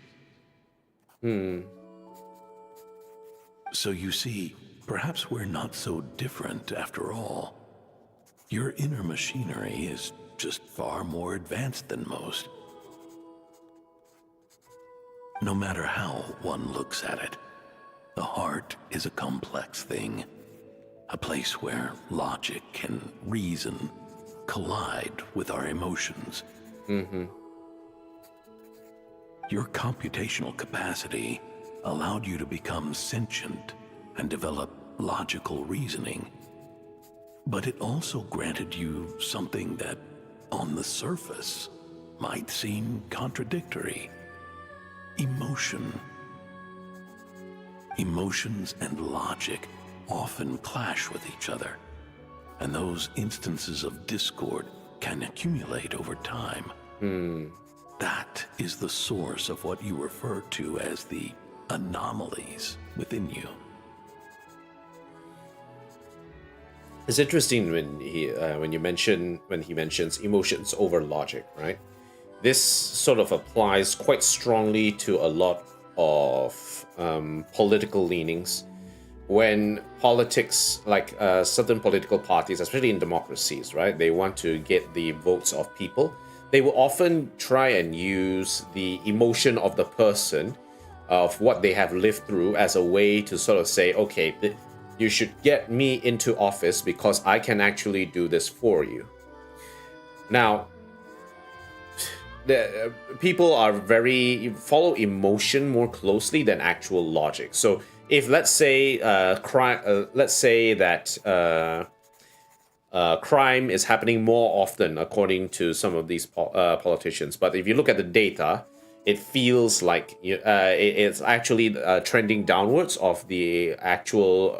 So you see, perhaps we're not so different after all. Your inner machinery is just far more advanced than most. No matter how one looks at it, the heart is a complex thing. A place where logic and reason collide with our emotions. Your computational capacity allowed you to become sentient and develop logical reasoning. But it also granted you something that, on the surface, might seem contradictory. Emotion. Emotions and logic often clash with each other, and those instances of discord can accumulate over time. That is the source of what you refer to as the anomalies within you. It's interesting when he mentions emotions over logic, right? This sort of applies quite strongly to a lot of political leanings. When politics, like certain political parties, especially in democracies, right, they want to get the votes of people, they will often try and use the emotion of the person, of what they have lived through, as a way to sort of say, okay, you should get me into office because I can actually do this for you. Now, the people are follow emotion more closely than actual logic. So if let's say crime is happening more often according to some of these politicians, but if you look at the data, it feels like it's actually trending downwards of the actual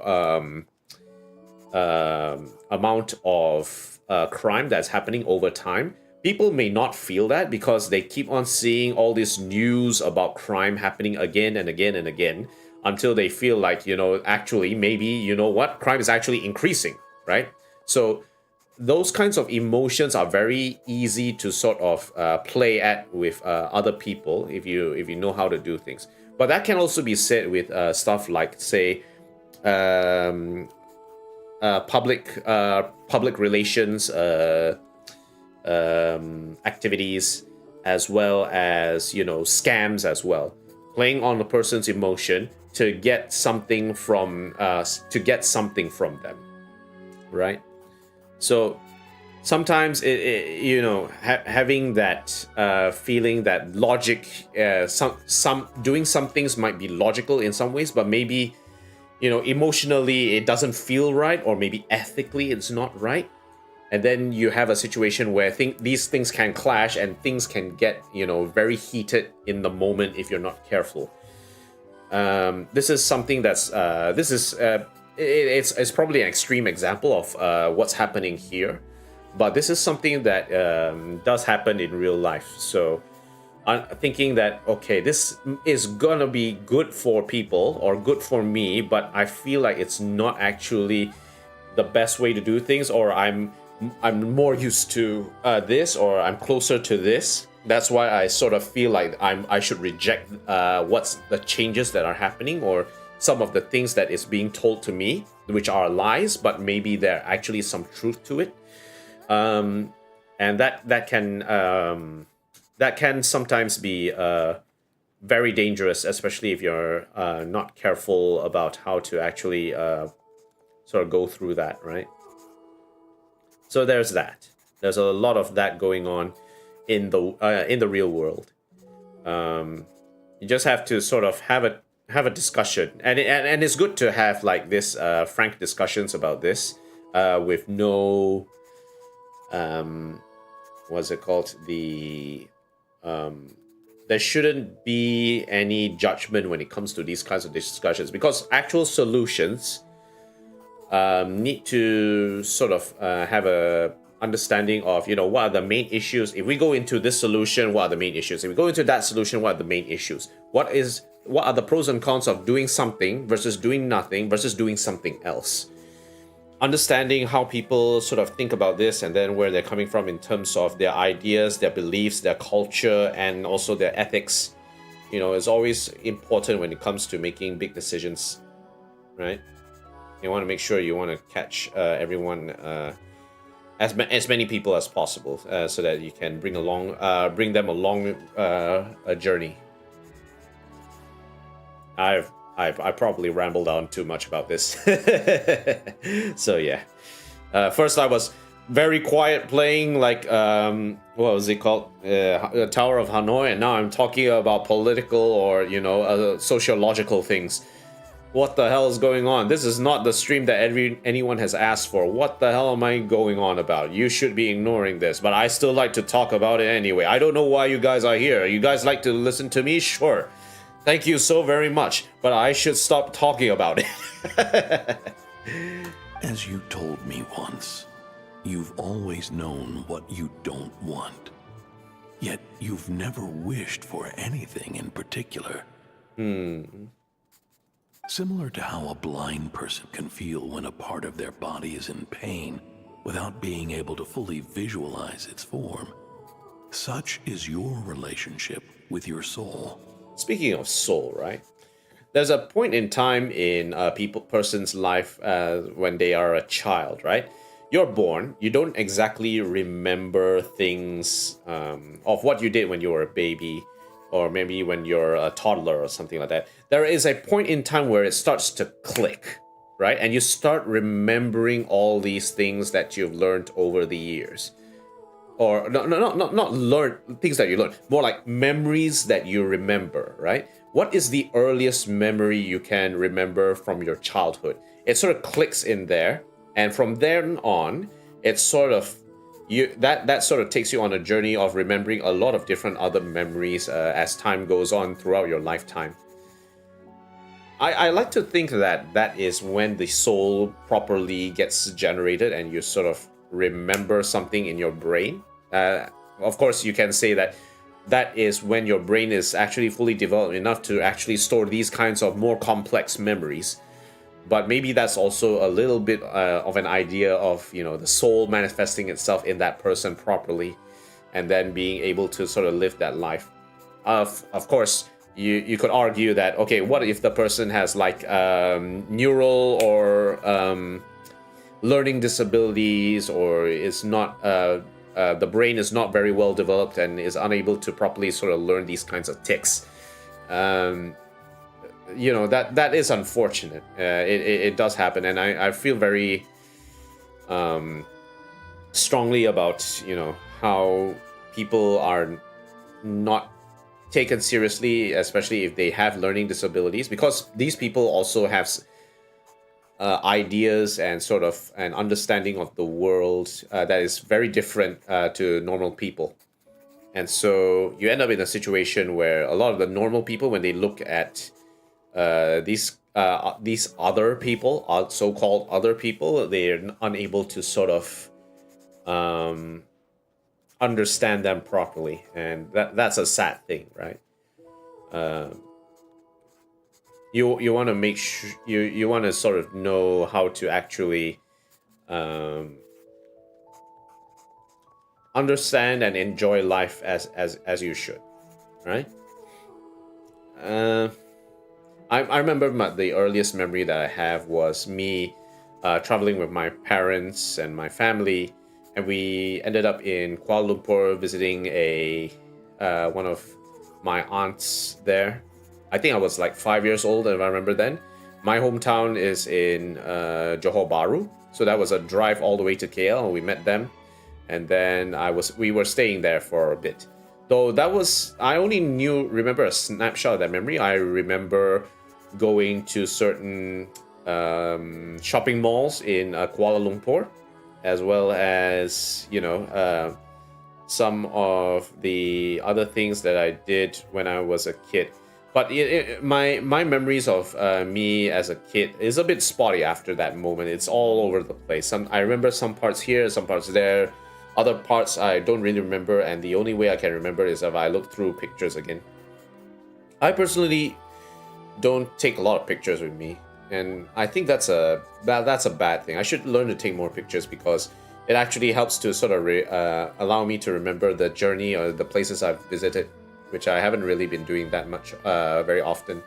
amount of crime that's happening over time. People may not feel that because they keep on seeing all this news about crime happening again and again and again, until they feel like, actually, maybe, crime is actually increasing, right? So those kinds of emotions are very easy to sort of play at with other people if you know how to do things. But that can also be said with stuff like, say, public relations activities, as well as scams as well, playing on a person's emotion to get something from them, right? So sometimes having that feeling that logic, doing some things might be logical in some ways, but maybe emotionally it doesn't feel right, or maybe ethically it's not right. And then you have a situation where these things can clash, and things can get very heated in the moment if you're not careful. This is something that's it's probably an extreme example of what's happening here, but this is something that does happen in real life. So I'm thinking that, okay, this is gonna be good for people or good for me, but I feel like it's not actually the best way to do things, or I'm more used to this, or I'm closer to this. That's why I sort of feel like I should reject what's the changes that are happening, or some of the things that is being told to me, which are lies, but maybe there actually some truth to it. And that can sometimes be very dangerous, especially if you're not careful about how to actually sort of go through that, right? So there's that. There's a lot of that going on in the real world. You just have to sort of have a discussion, and it's good to have like this frank discussions about this with no what's it called, there shouldn't be any judgment when it comes to these kinds of discussions, because actual solutions need to sort of have a understanding of what are the main issues. If we go into this solution, what are the main issues? If we go into that solution, what are the main issues? What are the pros and cons of doing something versus doing nothing versus doing something else? Understanding how people sort of think about this, and then where they're coming from in terms of their ideas, their beliefs, their culture, and also their ethics, is always important when it comes to making big decisions, right? You want to make sure you want to catch everyone as many people as possible, so that you can bring them along a journey. I probably rambled on too much about this. So yeah. First I was very quiet playing like what was it called? Tower of Hanoi, and now I'm talking about political or sociological things. What the hell is going on? This is not the stream that anyone has asked for. What the hell am I going on about? You should be ignoring this, but I still like to talk about it anyway. I don't know why you guys are here. You guys like to listen to me? Sure. Thank you so very much, but I should stop talking about it. As you told me once, you've always known what you don't want. Yet you've never wished for anything in particular. Similar to how a blind person can feel when a part of their body is in pain without being able to fully visualize its form. Such is your relationship with your soul. Speaking of soul, right? There's a point in time in a person's life when they are a child, right? You're born, you don't exactly remember things of what you did when you were a baby, or maybe when you're a toddler or something like that. There is a point in time where it starts to click, right? And you start remembering all these things that you've learned over the years. Or not learn things that you learn, more like memories that you remember, right? What is the earliest memory you can remember from your childhood? It sort of clicks in there, and from then on, it's sort of that sort of takes you on a journey of remembering a lot of different other memories as time goes on throughout your lifetime. I like to think that is when the soul properly gets generated and you sort of remember something in your brain. Of course, you can say that is when your brain is actually fully developed enough to actually store these kinds of more complex memories. But maybe that's also a little bit of an idea of, the soul manifesting itself in that person properly, and then being able to sort of live that life. Of course, you could argue that, okay, what if the person has like neural or learning disabilities, or is not the brain is not very well developed and is unable to properly sort of learn these kinds of tics. That is unfortunate. It does happen, and I feel very strongly about how people are not taken seriously, especially if they have learning disabilities, because these people also have ideas and sort of an understanding of the world that is very different to normal people. And so you end up in a situation where a lot of the normal people, when they look at these other people, so-called other people, they're unable to sort of understand them properly, and that's a sad thing, right? You want to make sure you want to sort of know how to actually understand and enjoy life as you should, right? I remember the earliest memory that I have was me traveling with my parents and my family, and we ended up in Kuala Lumpur visiting one of my aunts there. I think I was like 5 years old, if I remember then. My hometown is in Johor Bahru, so that was a drive all the way to KL, and we met them. And then we were staying there for a bit. Though I only remember a snapshot of that memory. I remember going to certain shopping malls in Kuala Lumpur, as well as some of the other things that I did when I was a kid. But my memories of me as a kid is a bit spotty after that moment. It's all over the place. I remember some parts here, some parts there. Other parts I don't really remember, and the only way I can remember is if I look through pictures again. I personally don't take a lot of pictures with me, and I think that's a bad thing. I should learn to take more pictures, because it actually helps to sort of allow me to remember the journey or the places I've visited, which I haven't really been doing that much very often.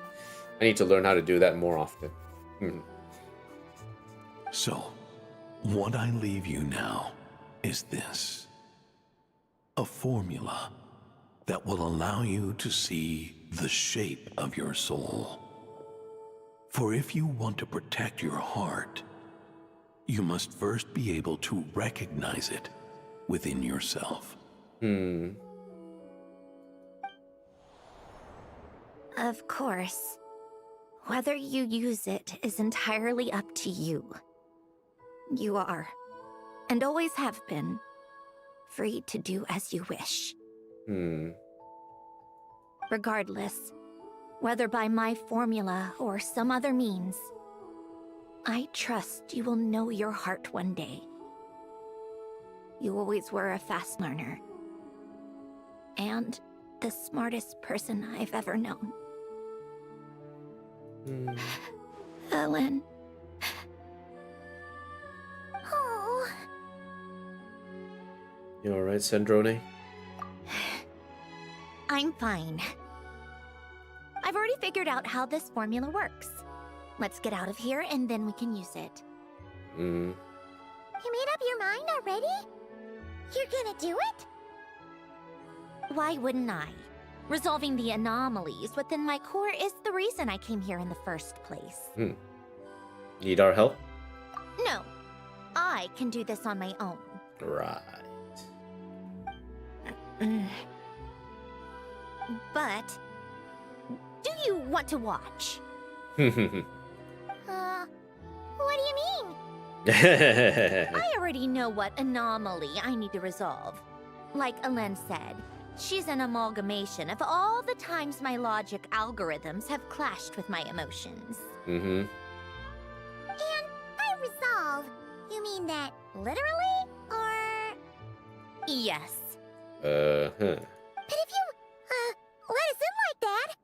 I need to learn how to do that more often. So, what I leave you now is this: a formula that will allow you to see the shape of your soul. For if you want to protect your heart, you must first be able to recognize it within yourself. Of course. Whether you use it is entirely up to you. You are, and always have been, free to do as you wish. Regardless, whether by my formula or some other means, I trust you will know your heart one day. You always were a fast learner. And the smartest person I've ever known. Ellen. Oh. You alright, Sandrone? I'm fine. I've already figured out how this formula works. Let's get out of here and then we can use it. You made up your mind already? You're gonna do it? Why wouldn't I? Resolving the anomalies within my core is the reason I came here in the first place. Need our help? No, I can do this on my own. Right. But, do you want to watch? What do you mean? I already know what anomaly I need to resolve. Like Ellen said, she's an amalgamation of all the times my logic algorithms have clashed with my emotions. And by resolve, you mean that literally, or...? Yes. But if you, let us in like that,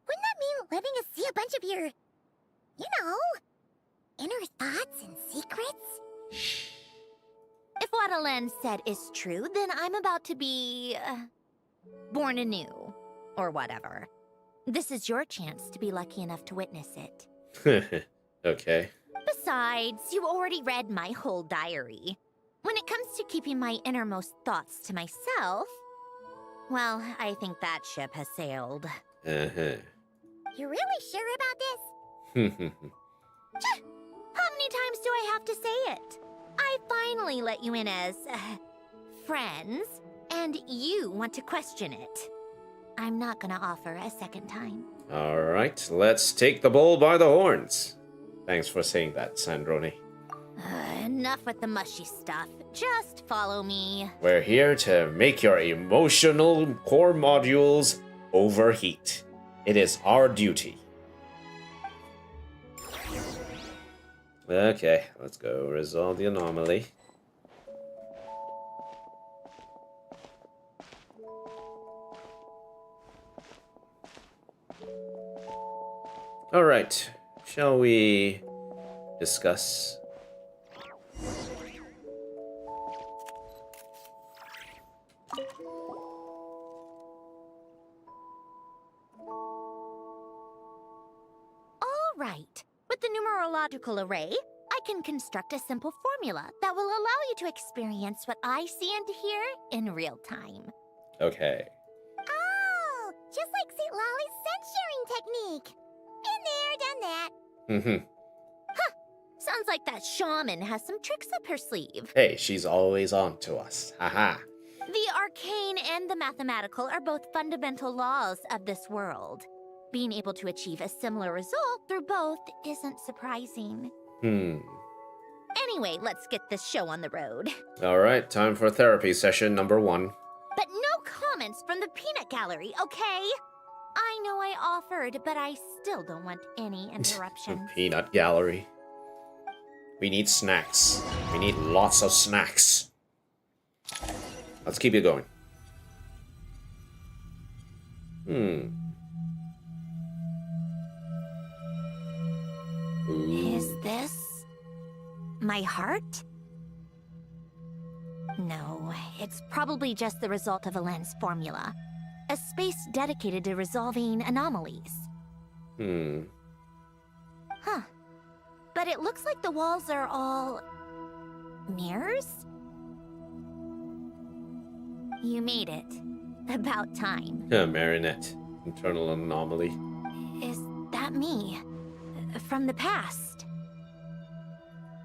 wouldn't that mean letting us see a bunch of your, you know, inner thoughts and secrets? If what Ellen said is true, then I'm about to be... born anew. Or whatever. This is your chance to be lucky enough to witness it. Okay. Besides, you already read my whole diary. When it comes to keeping my innermost thoughts to myself, well, I think that ship has sailed. You really sure about this? How many times do I have to say it? I finally let you in as... friends, and you want to question it. I'm not gonna offer a second time. Alright, let's take the bull by the horns. Thanks for saying that, Sandrone. Enough with the mushy stuff. Just follow me. We're here to make your emotional core modules overheat. It is our duty. Okay, let's go resolve the anomaly. Alright, shall we discuss? All right. With the numerological array, I can construct a simple formula that will allow you to experience what I see and hear in real time. Okay. Oh, just like St. Lolly's scent-sharing technique. Been there, done that. Huh. Sounds like that shaman has some tricks up her sleeve. Hey, she's always on to us. Haha. The arcane and the mathematical are both fundamental laws of this world. Being able to achieve a similar result through both isn't surprising. Anyway, let's get this show on the road. Alright, time for therapy session number 1. But no comments from the peanut gallery, okay? I know I offered, but I still don't want any interruptions. Peanut gallery. We need snacks. We need lots of snacks. Let's keep it going. Is this my heart? No, it's probably just the result of Ellen's formula. A space dedicated to resolving anomalies. Huh. But it looks like the walls are all... mirrors? You made it. About time. Marinette. Internal anomaly. Is that me? From the past?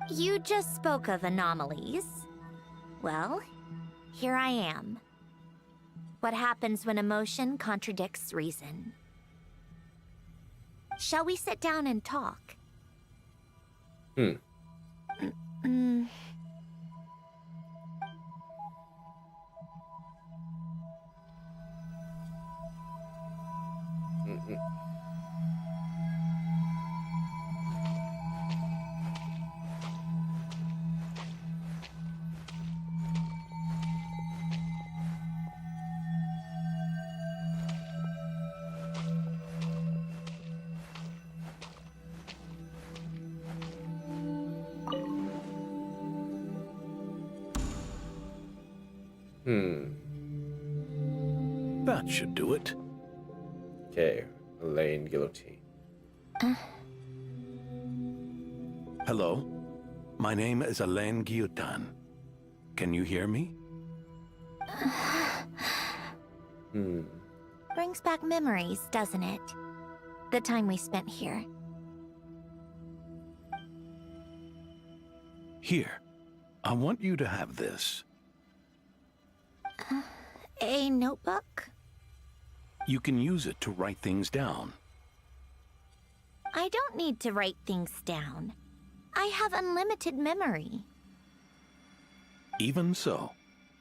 You just spoke of anomalies. Well, here I am. What happens when emotion contradicts reason? Shall we sit down and talk? That should do it. Okay, Elaine Guillotine. Hello, my name is Alain Guillotin. Can you hear me? Brings back memories, doesn't it? The time we spent here. Here, I want you to have this. A notebook? You can use it to write things down. I don't need to write things down. I have unlimited memory. Even so,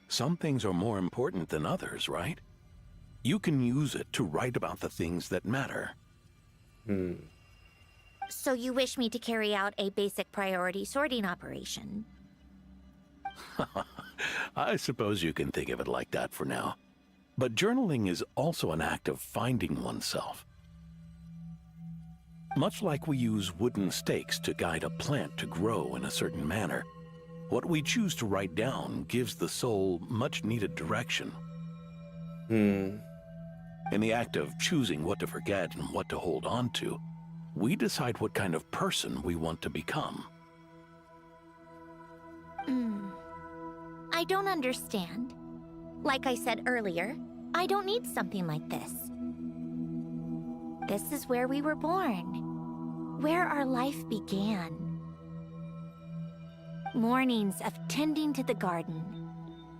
some things are more important than others, right? You can use it to write about the things that matter. So you wish me to carry out a basic priority sorting operation? I suppose you can think of it like that for now. But journaling is also an act of finding oneself. Much like we use wooden stakes to guide a plant to grow in a certain manner, what we choose to write down gives the soul much-needed direction. In the act of choosing what to forget and what to hold on to, we decide what kind of person we want to become. I don't understand. Like I said earlier, I don't need something like this. This is where we were born, where our life began. Mornings of tending to the garden,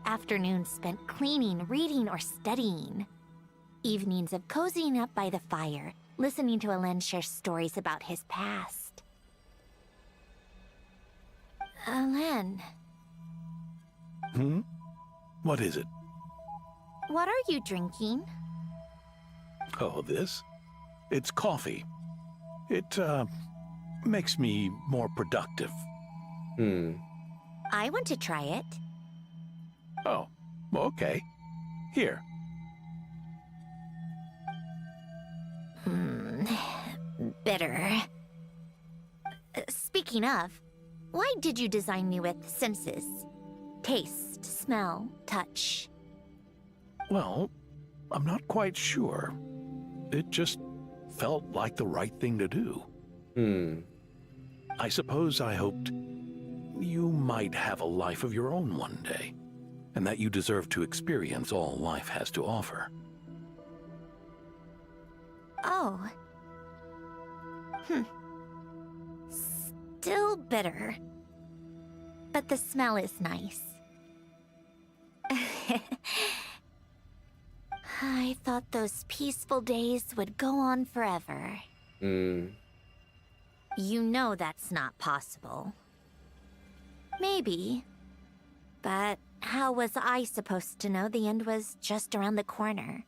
afternoons spent cleaning, reading, or studying. Evenings of cozying up by the fire, listening to Alain share stories about his past. Alain. What is it? What are you drinking? Oh, this? It's coffee. It, makes me more productive. I want to try it. Oh, okay. Here. Bitter. Speaking of, why did you design me with senses? Taste, smell, touch. Well, I'm not quite sure. It just felt like the right thing to do. I suppose I hoped you might have a life of your own one day, and that you deserve to experience all life has to offer. Oh. Still bitter. But the smell is nice. I thought those peaceful days would go on forever. You know that's not possible. Maybe. But how was I supposed to know the end was just around the corner?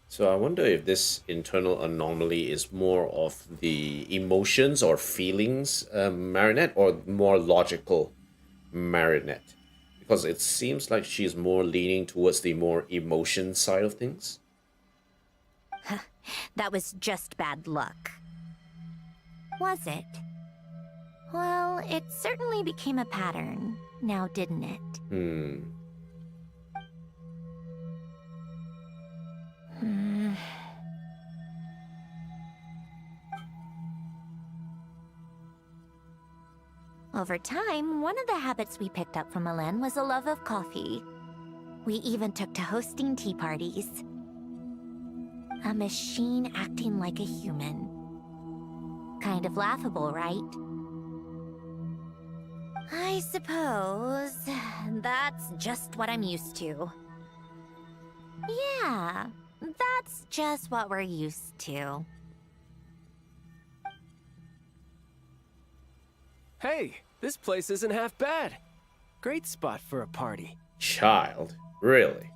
So I wonder if this internal anomaly is more of the emotions or feelings Marinette, or more logical Marinette. Because it seems like she's more leaning towards the more emotion side of things. That was just bad luck. Was it? Well, it certainly became a pattern, now didn't it? Over time, one of the habits we picked up from Alain was a love of coffee. We even took to hosting tea parties. A machine acting like a human. Kind of laughable, right? I suppose that's just what I'm used to. Yeah, that's just what we're used to. Hey, this place isn't half bad. Great spot for a party. Child, really?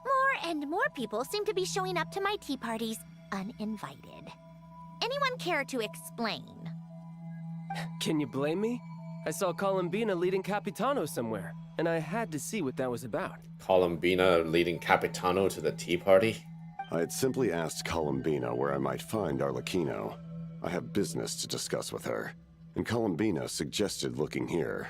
More and more people seem to be showing up to my tea parties uninvited. Anyone care to explain? Can you blame me? I saw Columbina leading Capitano somewhere, and I had to see what that was about. Columbina leading Capitano to the tea party? I had simply asked Columbina where I might find Arlecchino. I have business to discuss with her, and Columbina suggested looking here.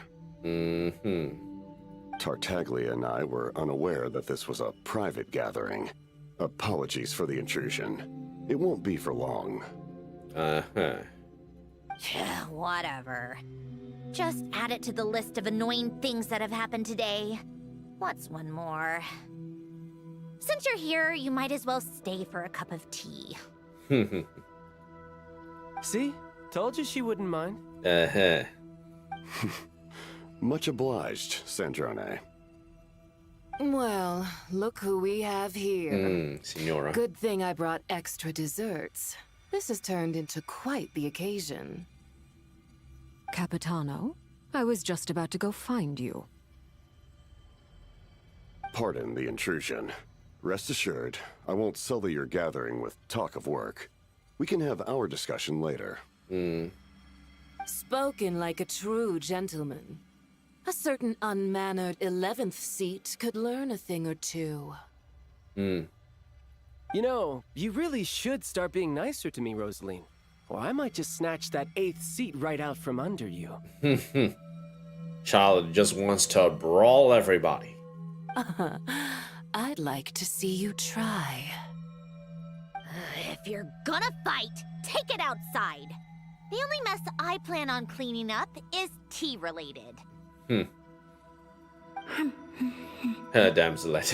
Tartaglia and I were unaware that this was a private gathering. Apologies for the intrusion. It won't be for long. Whatever. Just add it to the list of annoying things that have happened today. What's one more? Since you're here, you might as well stay for a cup of tea. See? Told you she wouldn't mind. Much obliged, Sandrone. Well, look who we have here. Signora. Good thing I brought extra desserts. This has turned into quite the occasion. Capitano, I was just about to go find you. Pardon the intrusion. Rest assured, I won't sully your gathering with talk of work. We can have our discussion later. Spoken like a true gentleman. A certain unmannered 11th seat could learn a thing or two. You know, you really should start being nicer to me, Rosaline. Or I might just snatch that 8th seat right out from under you. Child just wants to brawl everybody. I'd like to see you try. If you're gonna fight, take it outside. The only mess I plan on cleaning up is tea-related. Damselette.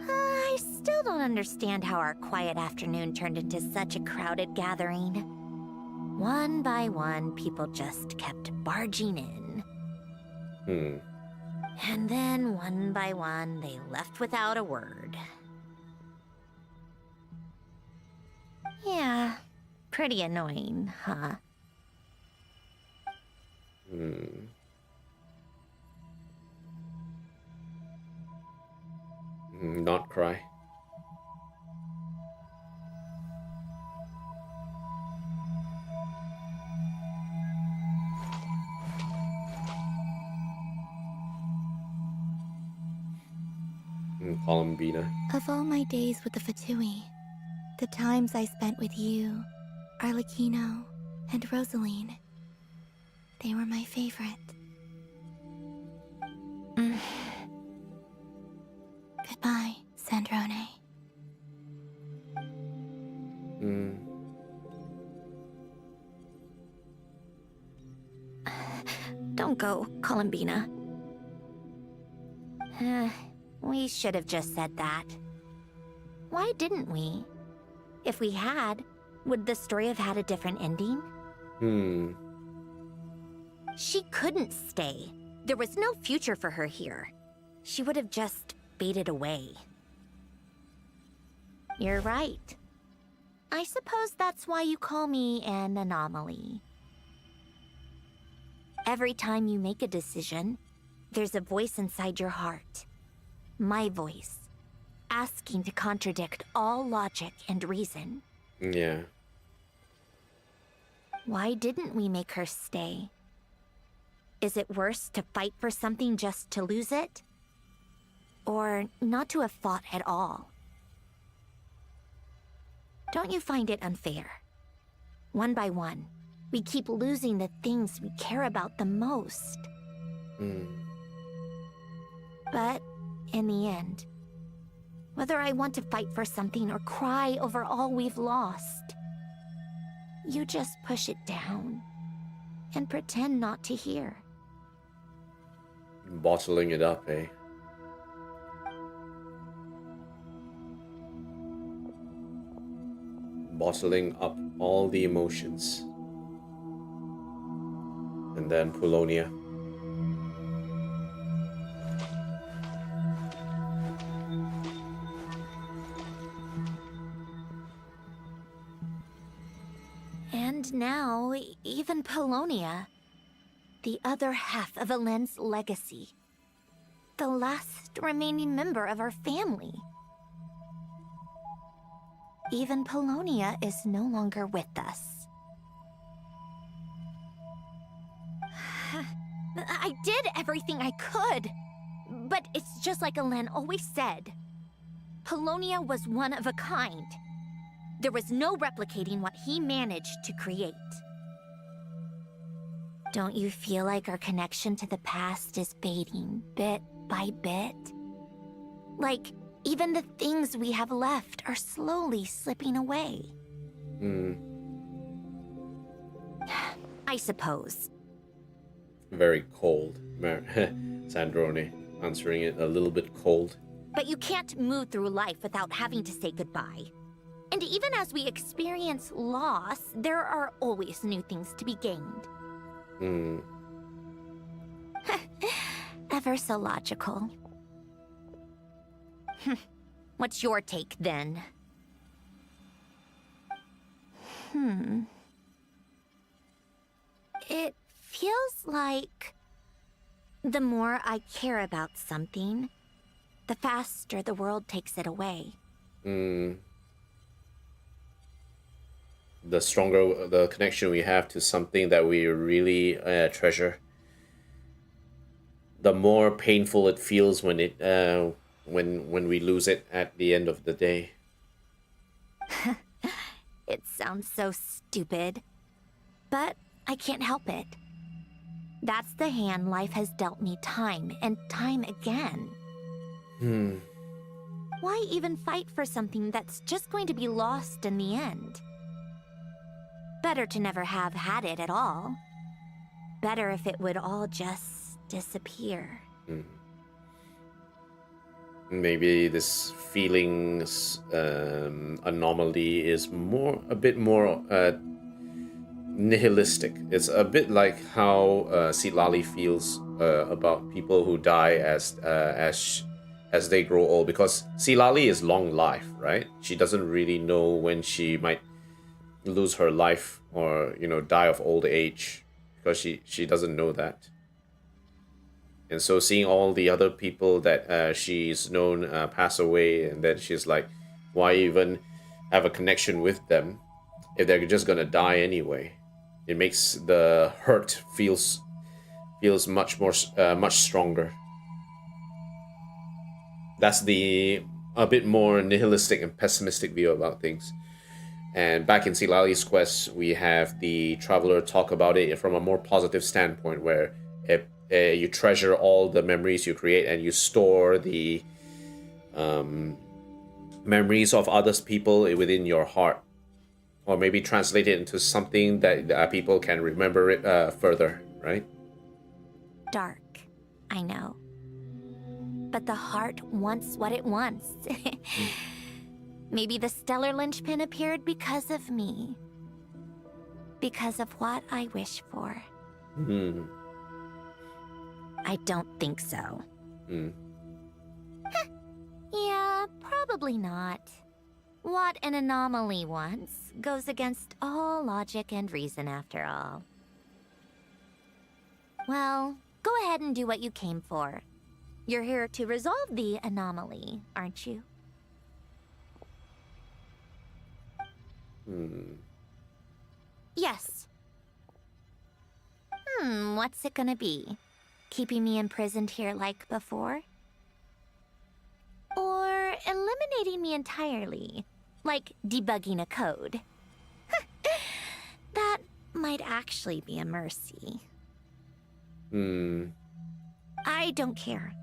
I still don't understand how our quiet afternoon turned into such a crowded gathering. One by one, people just kept barging in. And then, one by one, they left without a word. Yeah, pretty annoying, huh? Nod-krai. Columbina. Of all my days with the Fatui, the times I spent with you, Arlecchino, and Rosaline, they were my favorite. Goodbye, Sandrone. Don't go, Columbina. We should have just said that. Why didn't we? If we had, would the story have had a different ending? She couldn't stay. There was no future for her here. She would have just faded away. You're right. I suppose that's why you call me an anomaly. Every time you make a decision, there's a voice inside your heart. My voice. Asking to contradict all logic and reason. Yeah. Why didn't we make her stay? Is it worse to fight for something just to lose it? Or not to have fought at all? Don't you find it unfair? One by one, we keep losing the things we care about the most. But in the end, whether I want to fight for something or cry over all we've lost, you just push it down and pretend not to hear. Bottling it up, eh? Bottling up all the emotions. And then Polonia. And now, even Polonia, the other half of Elend's legacy. The last remaining member of our family. Even Polonia is no longer with us. I did everything I could. But it's just like Elend always said. Polonia was one of a kind. There was no replicating what he managed to create. Don't you feel like our connection to the past is fading bit by bit? Like, even the things we have left are slowly slipping away. I suppose. Very cold. Sandrone answering it a little bit cold. But you can't move through life without having to say goodbye. And even as we experience loss, there are always new things to be gained. Ever so logical. What's your take, then? It feels like the more I care about something, the faster the world takes it away. The stronger the connection we have to something that we really treasure, the more painful it feels when it when we lose it at the end of the day. It sounds so stupid, but I can't help it. That's the hand life has dealt me time and time again. Why even fight for something that's just going to be lost in the end? Better to never have had it at all. Better if it would all just disappear. Maybe this feelings anomaly is a bit more nihilistic. It's a bit like how Silali feels about people who die as they grow old, because Silali is long life, right? She doesn't really know when she might lose her life or, you know, die of old age, because she doesn't know that. And so seeing all the other people that she's known pass away, and then she's like, why even have a connection with them if they're just gonna die anyway? It makes the hurt feels much stronger. That's a bit more nihilistic and pessimistic view about things. And back in Silali's quest, we have the traveler talk about it from a more positive standpoint, where you treasure all the memories you create, and you store the memories of others people within your heart, or maybe translate it into something that people can remember it further, right? Dark, I know. But the heart wants what it wants. Maybe the stellar linchpin appeared because of me. Because of what I wish for. I don't think so. Yeah, probably not. What an anomaly wants goes against all logic and reason after all. Well, go ahead and do what you came for. You're here to resolve the anomaly, aren't you? Yes. What's it gonna be? Keeping me imprisoned here like before? Or eliminating me entirely, like debugging a code? That might actually be a mercy. I don't care.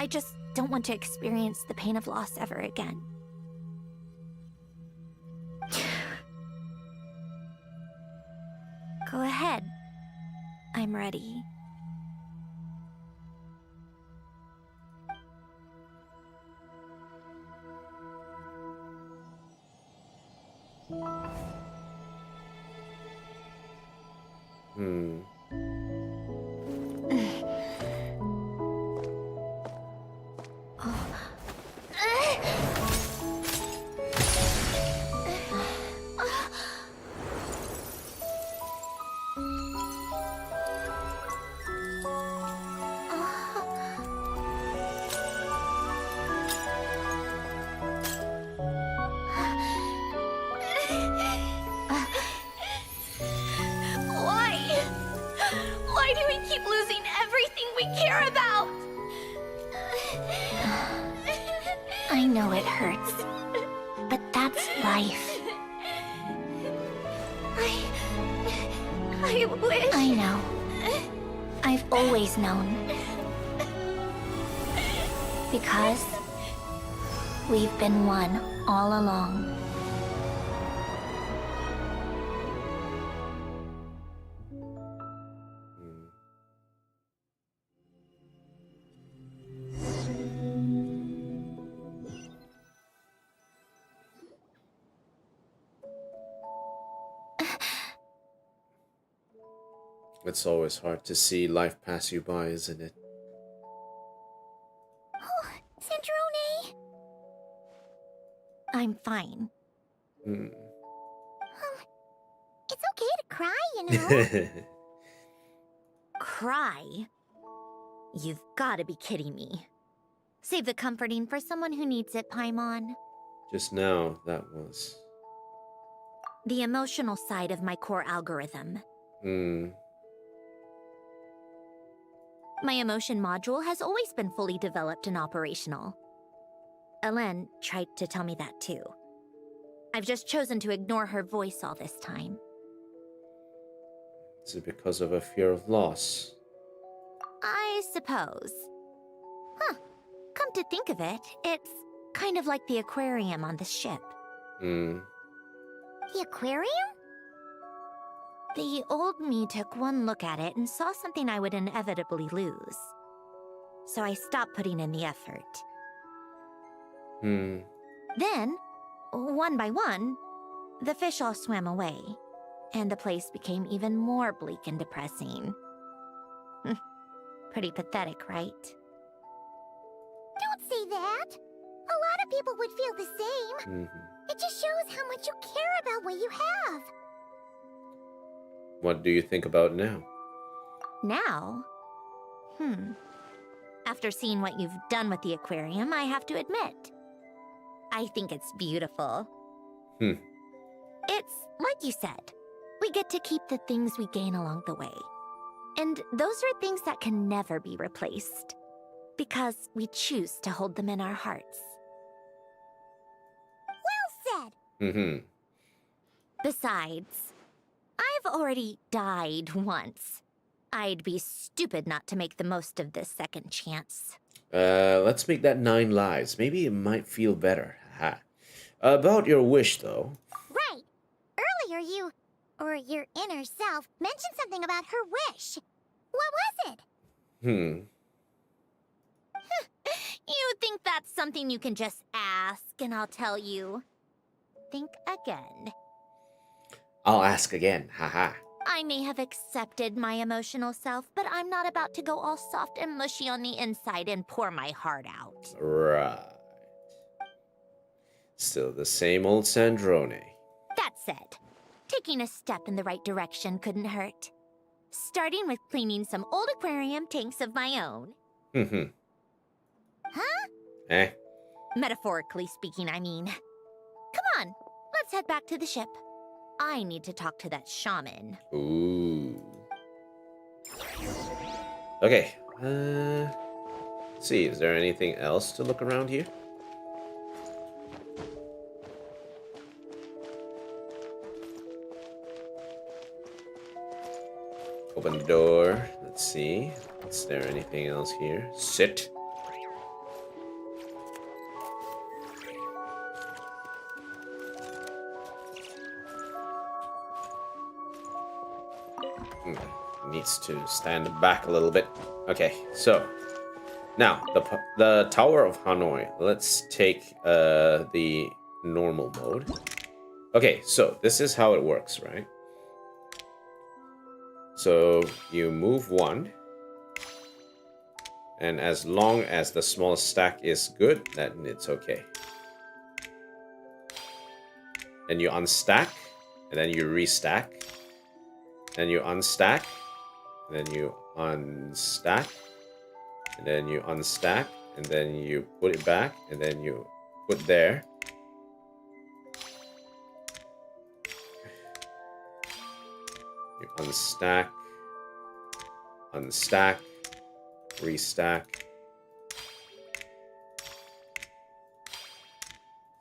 I just don't want to experience the pain of loss ever again. Go ahead. I'm ready. Hmm. Why? Why do we keep losing everything we care about? I know it hurts, but that's life. I wish. I know. I've always known. Because we've been one all along. It's always hard to see life pass you by, isn't it? Oh, Sandrone! I'm fine. Hmm. It's okay to cry, you know. Cry? You've gotta be kidding me. Save the comforting for someone who needs it, Paimon. Just now, that was. The emotional side of my core algorithm. Hmm. My emotion module has always been fully developed and operational. Elen tried to tell me that too. I've just chosen to ignore her voice all this time. Is it because of a fear of loss? I suppose. Huh. Come to think of it, it's kind of like the aquarium on the ship. Hmm. The aquarium? The old me took one look at it and saw something I would inevitably lose. So I stopped putting in the effort. Hmm. Then, one by one, the fish all swam away, and the place became even more bleak and depressing. Pretty pathetic, right? Don't say that. A lot of people would feel the same. Mm-hmm. It just shows how much you care about what you have. What do you think about now? Now? After seeing what you've done with the aquarium, I have to admit, I think it's beautiful. It's like you said, we get to keep the things we gain along the way. And those are things that can never be replaced, because we choose to hold them in our hearts. Well said. Mm-hmm. Besides, I've already died once. I'd be stupid not to make the most of this second chance. Let's make that 9 lives. Maybe it might feel better. Haha. About your wish, though. Right. Earlier you, or your inner self, mentioned something about her wish. What was it? You think that's something you can just ask, and I'll tell you. Think again. I'll ask again. Haha. I may have accepted my emotional self, but I'm not about to go all soft and mushy on the inside and pour my heart out. Right. Still the same old Sandrone. That said, taking a step in the right direction couldn't hurt. Starting with cleaning some old aquarium tanks of my own. Huh? Eh? Metaphorically speaking, I mean. Come on, let's head back to the ship. I need to talk to that shaman. Ooh. Okay. Let's see, is there anything else to look around here? Open the door. Let's see. Is there anything else here? Sit. Needs to stand back a little bit. Okay, so now the Tower of Hanoi. Let's take the normal mode. Okay, so this is how it works, right? So you move one. And as long as the smallest stack is good, then it's okay. Then you unstack, and then you restack. Then you unstack, and then you unstack, and then you unstack, and then you put it back, and then you put there. You unstack, unstack, restack.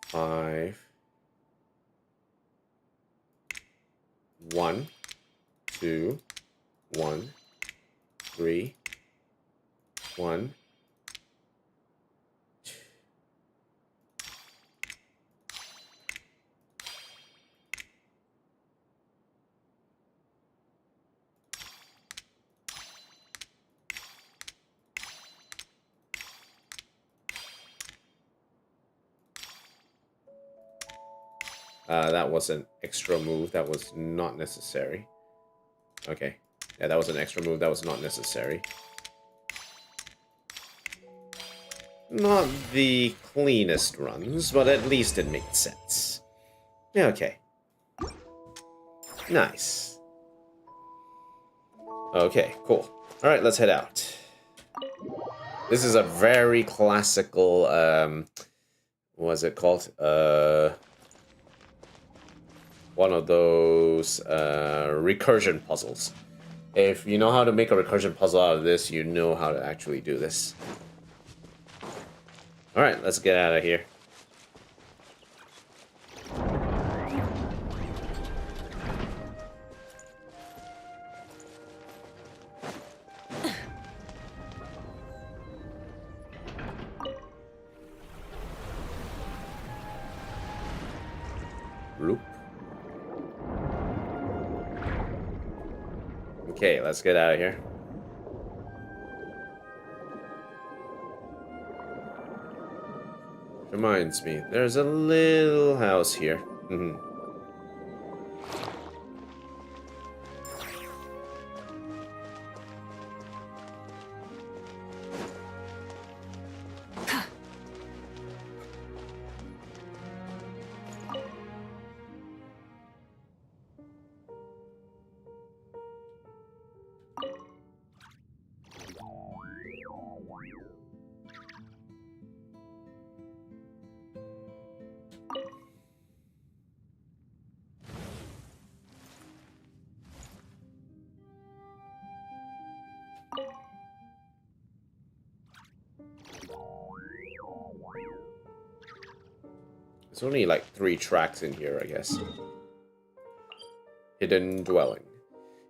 5. 1, 2, 1, 3, 1. That was an extra move. That was not necessary. Okay. Yeah, that was an extra move. That was not necessary. Not the cleanest runs, but at least it made sense. Okay. Nice. Okay, cool. Alright, let's head out. This is a very classical, what is it called? One of those recursion puzzles. If you know how to make a recursion puzzle out of this, you know how to actually do this. Alright, let's get out of here. Roop. Okay, let's get out of here. Reminds me, there's a little house here. There's only like 3 tracks in here, I guess. Hidden Dwelling.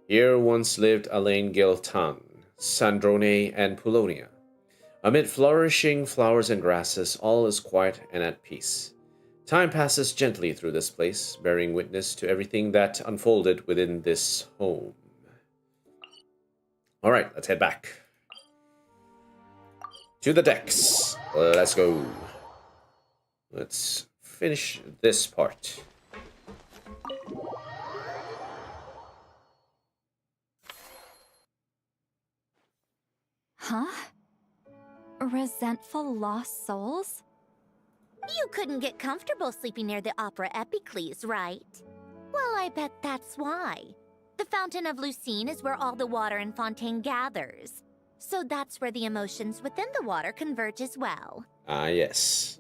Here once lived Elaine Giltan, Sandrone, and Pulonia. Amid flourishing flowers and grasses, all is quiet and at peace. Time passes gently through this place, bearing witness to everything that unfolded within this home. Alright, let's head back. To the decks. Let's go. Let's finish this part. Huh? Resentful lost souls? You couldn't get comfortable sleeping near the Opera Epicles, right? Well, I bet that's why. The Fountain of Lucine is where all the water in Fontaine gathers. So that's where the emotions within the water converge as well. Ah, yes.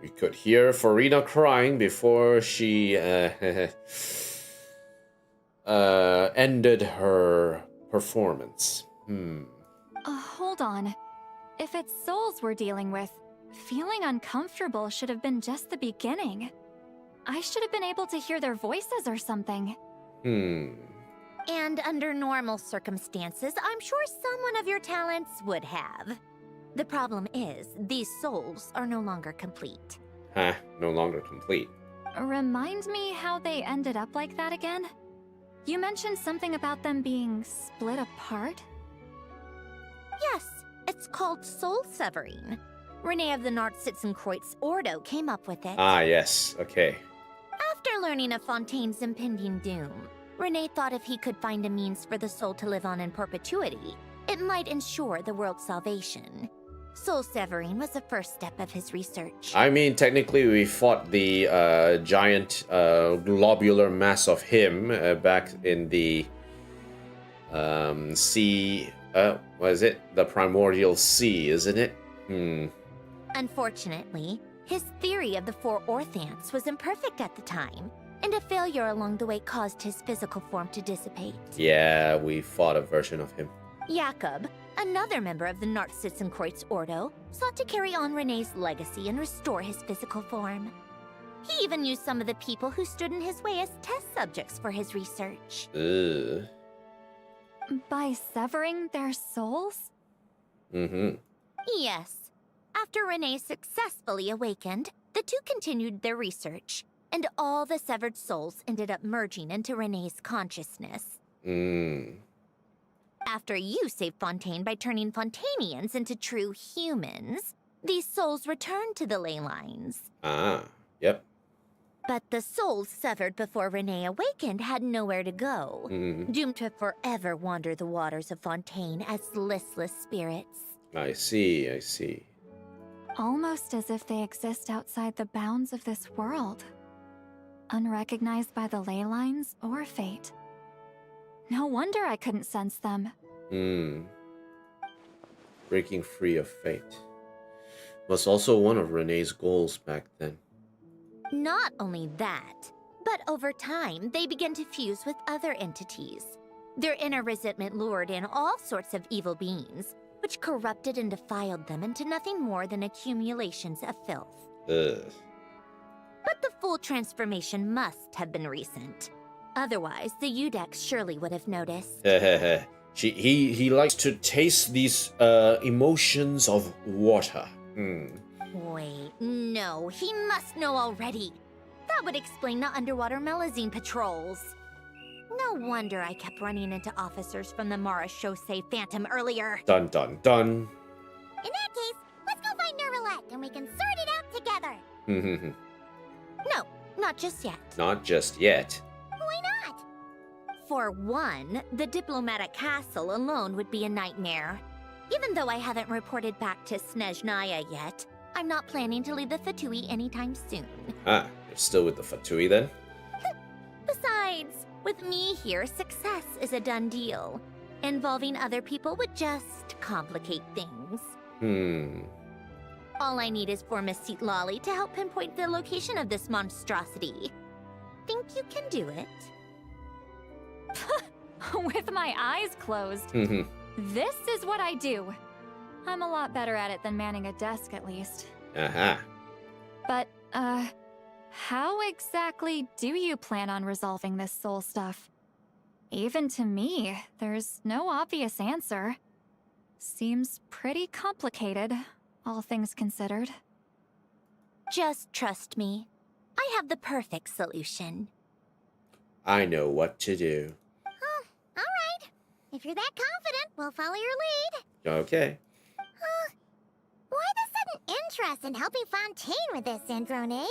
We could hear Farina crying before she ended her performance. Hold on. If it's souls we're dealing with, feeling uncomfortable should have been just the beginning. I should have been able to hear their voices or something. And under normal circumstances, I'm sure someone of your talents would have. The problem is, these souls are no longer complete. No longer complete. Remind me how they ended up like that again? You mentioned something about them being split apart? Yes, it's called soul severing. Renee of the Nartsitzenkreuz Ordo came up with it. Ah, yes. Okay. After learning of Fontaine's impending doom, Renee thought if he could find a means for the soul to live on in perpetuity, it might ensure the world's salvation. Soul severing was the first step of his research. I mean, technically, we fought the giant globular mass of him back in the sea. What is it? The primordial sea, isn't it? Unfortunately, his theory of the 4 orthants was imperfect at the time, and a failure along the way caused his physical form to dissipate. Yeah, we fought a version of him. Jakob, another member of the Nartschitzenkreuz Ordo, sought to carry on Renee's legacy and restore his physical form. He even used some of the people who stood in his way as test subjects for his research. Ugh. By severing their souls? Yes. After Renee successfully awakened, the two continued their research, and all the severed souls ended up merging into Renee's consciousness. After you saved Fontaine by turning Fontanians into true humans, these souls returned to the ley lines. Ah, yep. But the souls severed before Renee awakened had nowhere to go, doomed to forever wander the waters of Fontaine as listless spirits. I see, I see. Almost as if they exist outside the bounds of this world. Unrecognized by the ley lines or fate. No wonder I couldn't sense them. Breaking free of fate was also one of Renee's goals back then. Not only that, but over time, they began to fuse with other entities. Their inner resentment lured in all sorts of evil beings, which corrupted and defiled them into nothing more than accumulations of filth. Ugh. But the full transformation must have been recent. Otherwise, the Udex surely would have noticed. He likes to taste these emotions of water. Wait, no, he must know already. That would explain the underwater Melazine patrols. No wonder I kept running into officers from the Mara Chaussee Phantom earlier. Dun dun dun. In that case, let's go find Nervalette and we can sort it out together. No, not just yet. Not just yet. Why not? For one, the diplomatic castle alone would be a nightmare. Even though I haven't reported back to Snezhnaya yet, I'm not planning to leave the Fatui anytime soon. Ah, you're still with the Fatui then? Besides, with me here, success is a done deal. Involving other people would just complicate things. All I need is for Miss Lolly to help pinpoint the location of this monstrosity. Think you can do it? With my eyes closed. This is what I do. I'm a lot better at it than manning a desk, at least. But, how exactly do you plan on resolving this soul stuff? Even to me, there's no obvious answer. Seems pretty complicated, all things considered. Just trust me. I have the perfect solution. I know what to do. Oh, all right. If you're that confident, we'll follow your lead. Okay. Why the sudden interest in helping Fontaine with this, Androne?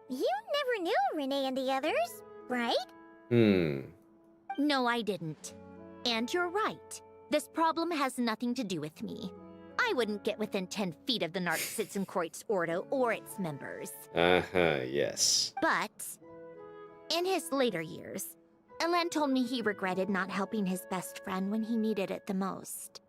You never knew Renee and the others, right? No, I didn't. And you're right. This problem has nothing to do with me. I wouldn't get within 10 feet of the Nartschitzenkreuz Ordo or its members. Yes. But, in his later years, Elen told me he regretted not helping his best friend when he needed it the most.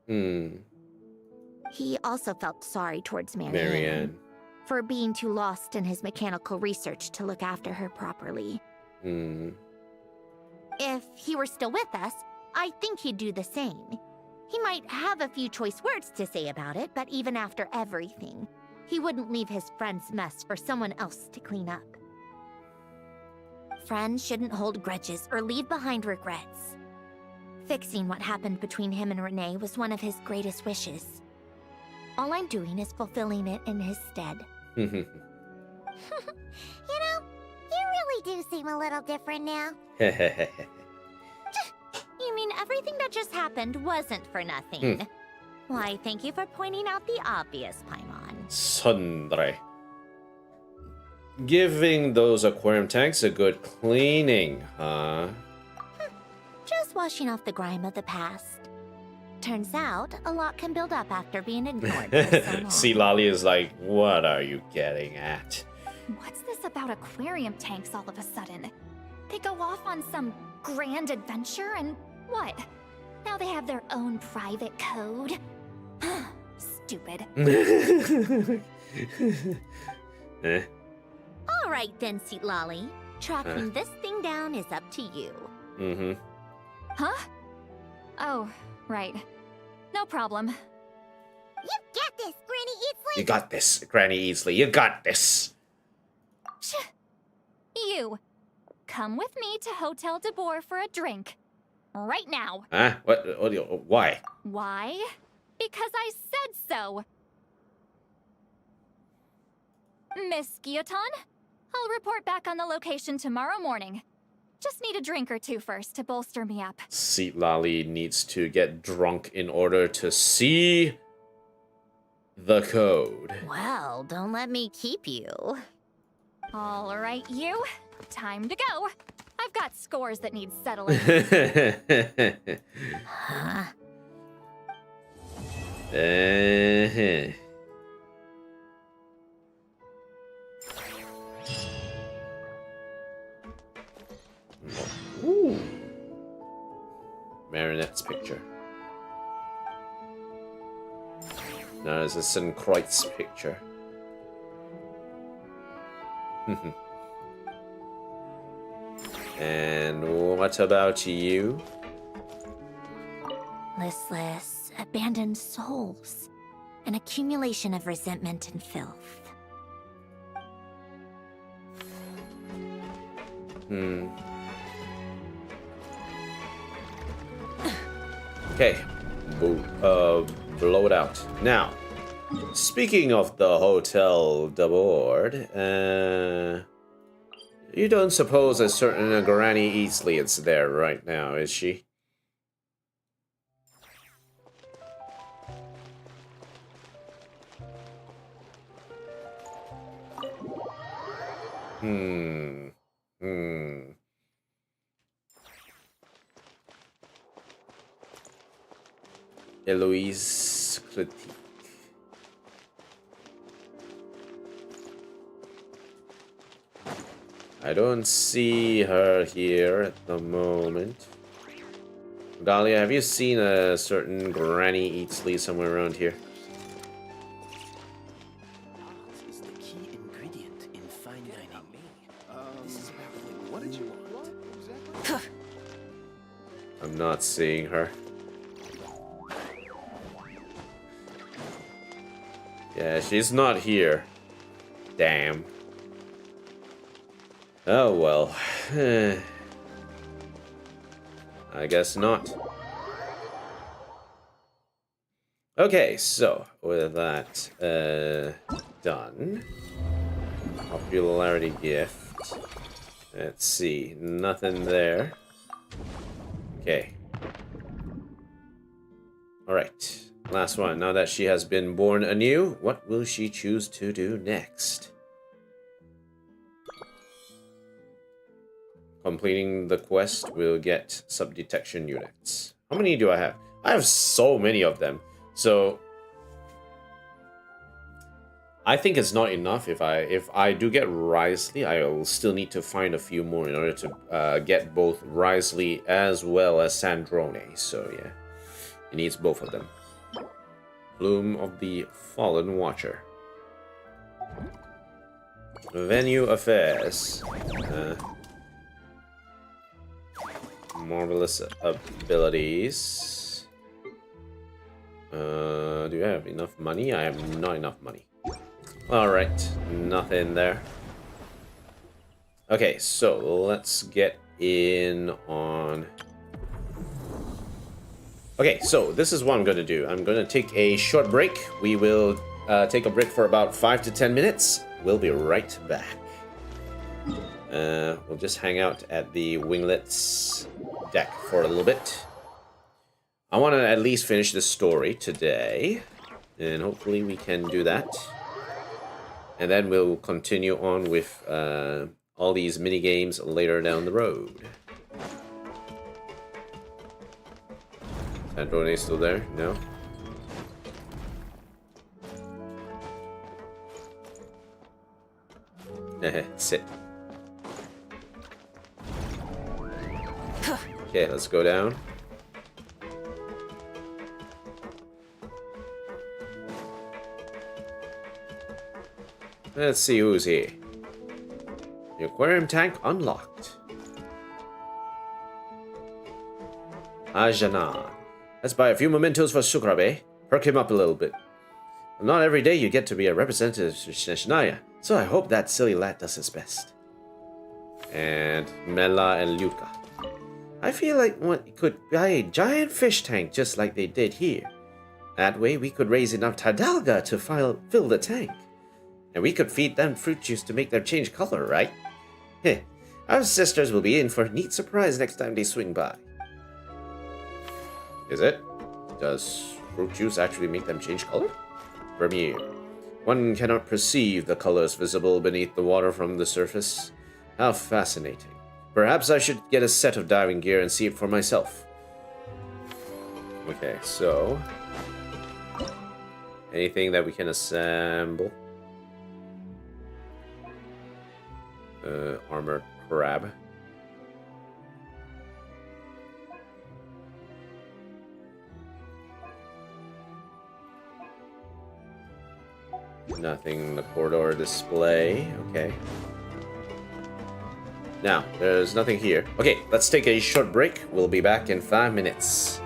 He also felt sorry towards Marianne for being too lost in his mechanical research to look after her properly. If he were still with us, I think he'd do the same. He might have a few choice words to say about it, but even after everything, he wouldn't leave his friend's mess for someone else to clean up. Friends shouldn't hold grudges or leave behind regrets. Fixing what happened between him and Renee was one of his greatest wishes. All I'm doing is fulfilling it in his stead. You know, you really do seem a little different now. You mean everything that just happened wasn't for nothing? Why, thank you for pointing out the obvious, Paimon. Sundre. Giving those aquarium tanks a good cleaning, huh? just washing off the grime of the past. Turns out, a lot can build up after being ignored for so long. See, Lolly is like, what are you getting at? What's this about aquarium tanks all of a sudden? They go off on some grand adventure and what? Now they have their own private code? Stupid. Eh? Alright then, Seat Lolly. Tracking this thing down is up to you. Mm-hmm. Huh? Oh, right. No problem. You got this, Granny Eatsley! You got this, Granny Eatsley. You got this. You. Come with me to Hotel de Boer for a drink. Right now. Huh? What? Why? Why? Because I said so. Miss Guillotin, I'll report back on the location tomorrow morning. Just need a drink or two first to bolster me up. Seat Lolly needs to get drunk in order to see the code. Well, don't let me keep you. All right, you. Time to go. I've got scores that need settling. Huh? Ooh. Marinette's picture. No, there's a St. Kreutz picture. And what about you? Listless, abandoned souls. An accumulation of resentment and filth. Okay. Blow it out. Now, speaking of the Hotel de Boer, you don't suppose a certain Granny Eatsley is there right now, is she? Eloise Critique. I don't see her here at the moment. Dahlia, have you seen a certain Granny Eatsley somewhere around here? Is the key ingredient in fine dining. This is about what did you want? Exactly. I'm not seeing her. Yeah, she's not here. Damn. Oh well. I guess not. Okay, so with that done. Popularity gift. Let's see. Nothing there. Okay. Alright. Last one. Now that she has been born anew, what will she choose to do next? Completing the quest will get sub-detection units. How many do I have? I have so many of them. So I think it's not enough. If I do get Risley, I will still need to find a few more in order to get both Risley as well as Sandrone. So yeah, it needs both of them. Bloom of the Fallen Watcher. Venue Affairs. Marvelous abilities. Do I have enough money? I have not enough money. Alright, nothing there. Okay, so let's get in on... Okay, so this is what I'm going to do. I'm going to take a short break. We will take a break for about 5 to 10 minutes. We'll be right back. We'll just hang out at the Winglets deck for a little bit. I want to at least finish the story today, and hopefully we can do that. And then we'll continue on with all these mini games later down the road. Sandrone still there? No? Sit. Okay, let's go down. Let's see who's here. The aquarium tank unlocked. Ajanan. Let's buy a few mementos for Sukrabe. Perk him up a little bit. Not every day you get to be a representative of Shneshnaya, so I hope that silly lad does his best. And Mela and Luca. I feel like one could buy a giant fish tank just like they did here. That way we could raise enough Tadalga to fill the tank. And we could feed them fruit juice to make them change color, right? Heh, our sisters will be in for a neat surprise next time they swing by. Is it? Does fruit juice actually make them change color? From here, one cannot perceive the colors visible beneath the water from the surface. How fascinating. Perhaps I should get a set of diving gear and see it for myself. Okay, so... anything that we can assemble? Armored crab. Nothing in the corridor display. Okay. Now, there's nothing here. Okay, let's take a short break. We'll be back in 5 minutes.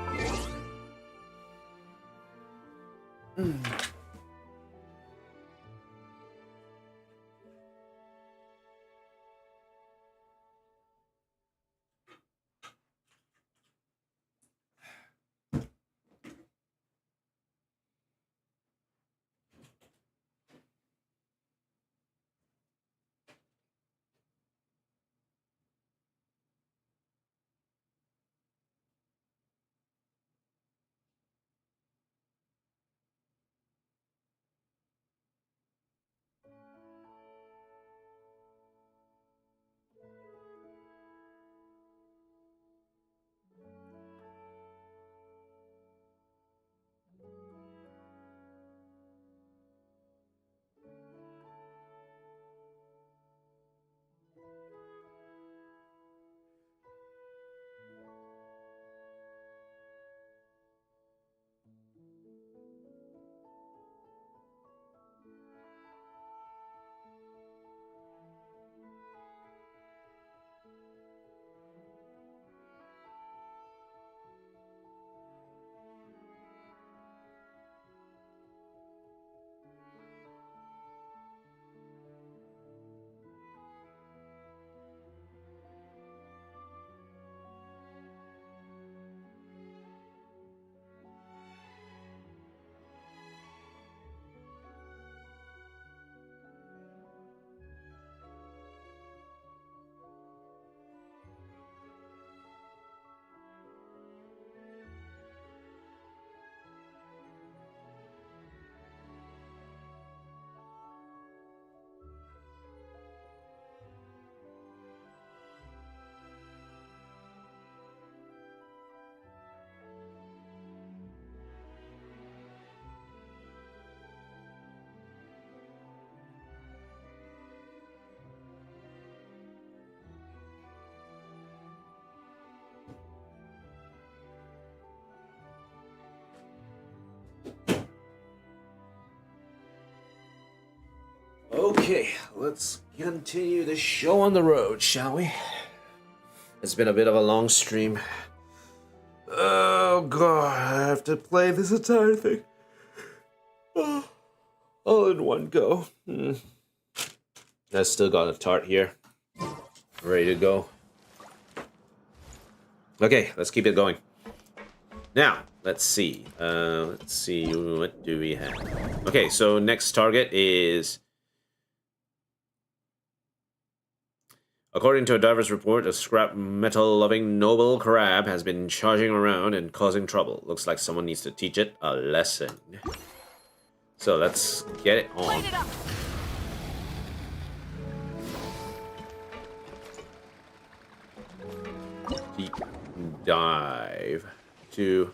Okay, let's continue the show on the road, shall we? It's been a bit of a long stream. Oh god, I have to play this entire thing. All in one go. I still got a tart here. Ready to go. Okay, let's keep it going. Now, let's see. What do we have? Okay, so next target is... according to a diver's report, a scrap metal-loving noble crab has been charging around and causing trouble. Looks like someone needs to teach it a lesson. So let's get it on. Deep dive to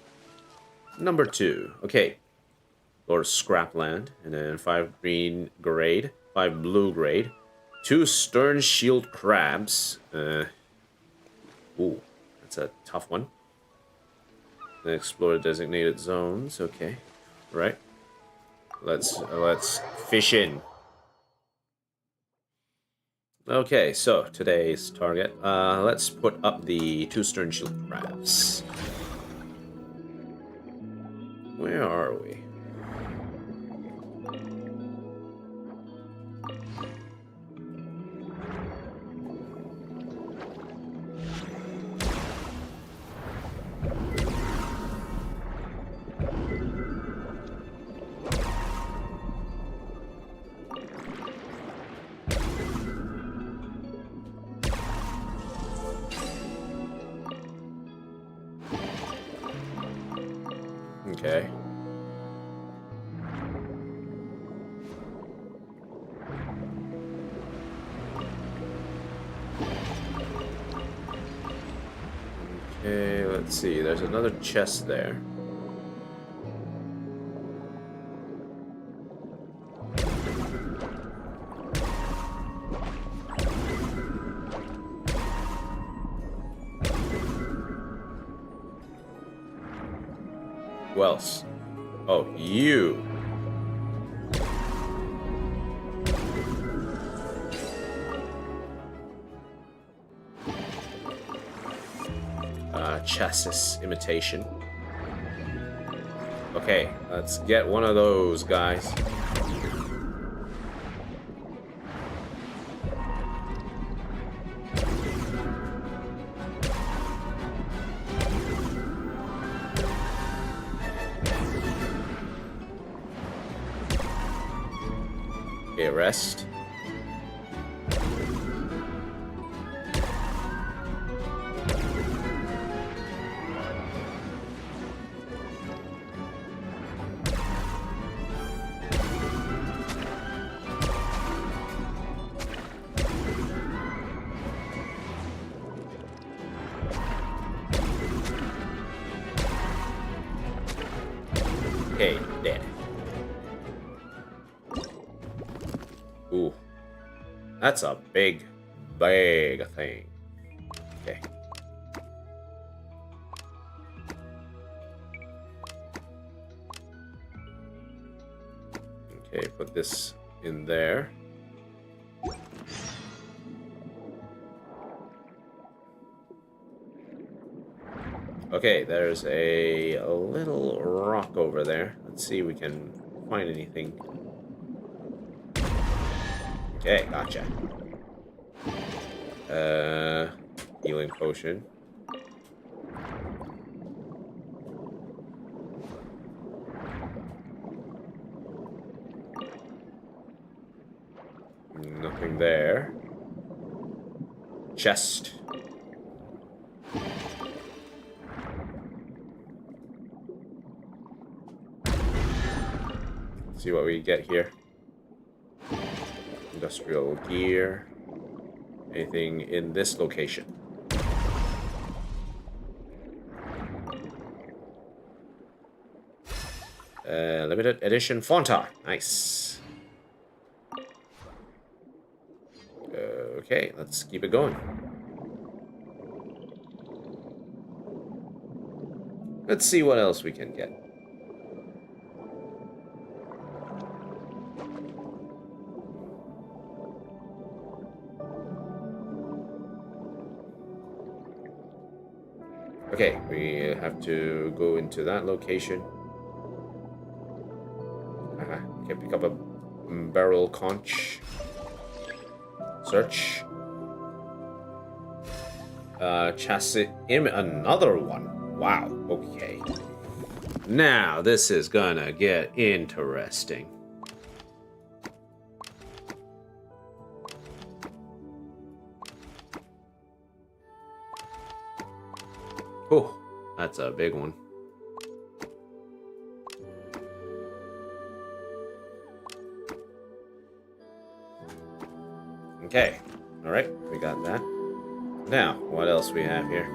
Number 2. Okay. Go to Scrapland. And then 5 green grade. 5 blue grade. 2 stern shield crabs. Ooh, that's a tough one. Then explore designated zones. Okay. Right. Let's fish in. Okay, so today's target. Let's put up the 2 stern shield crabs. Where are we? Okay. Okay, let's see. There's another chest there. Who else? Oh, you. Chassis imitation. Okay, let's get one of those, guys. Okay, rest. Okay, dead. Ooh. That's a big thing. Okay. Okay, put this in there. Okay, there's a little rock over there. Let's see if we can find anything. Okay, gotcha. Healing potion. Nothing there. Chest. See what we get here. Industrial gear. Anything in this location? Limited edition Fonta. Nice. Okay, let's keep it going. Let's see what else we can get. Okay, we have to go into that location. Okay, pick up a barrel conch. Search. Chassis. Another one. Wow, okay. Now, this is gonna get interesting. Oh, that's a big one. Okay, alright, we got that. Now, what else we have here?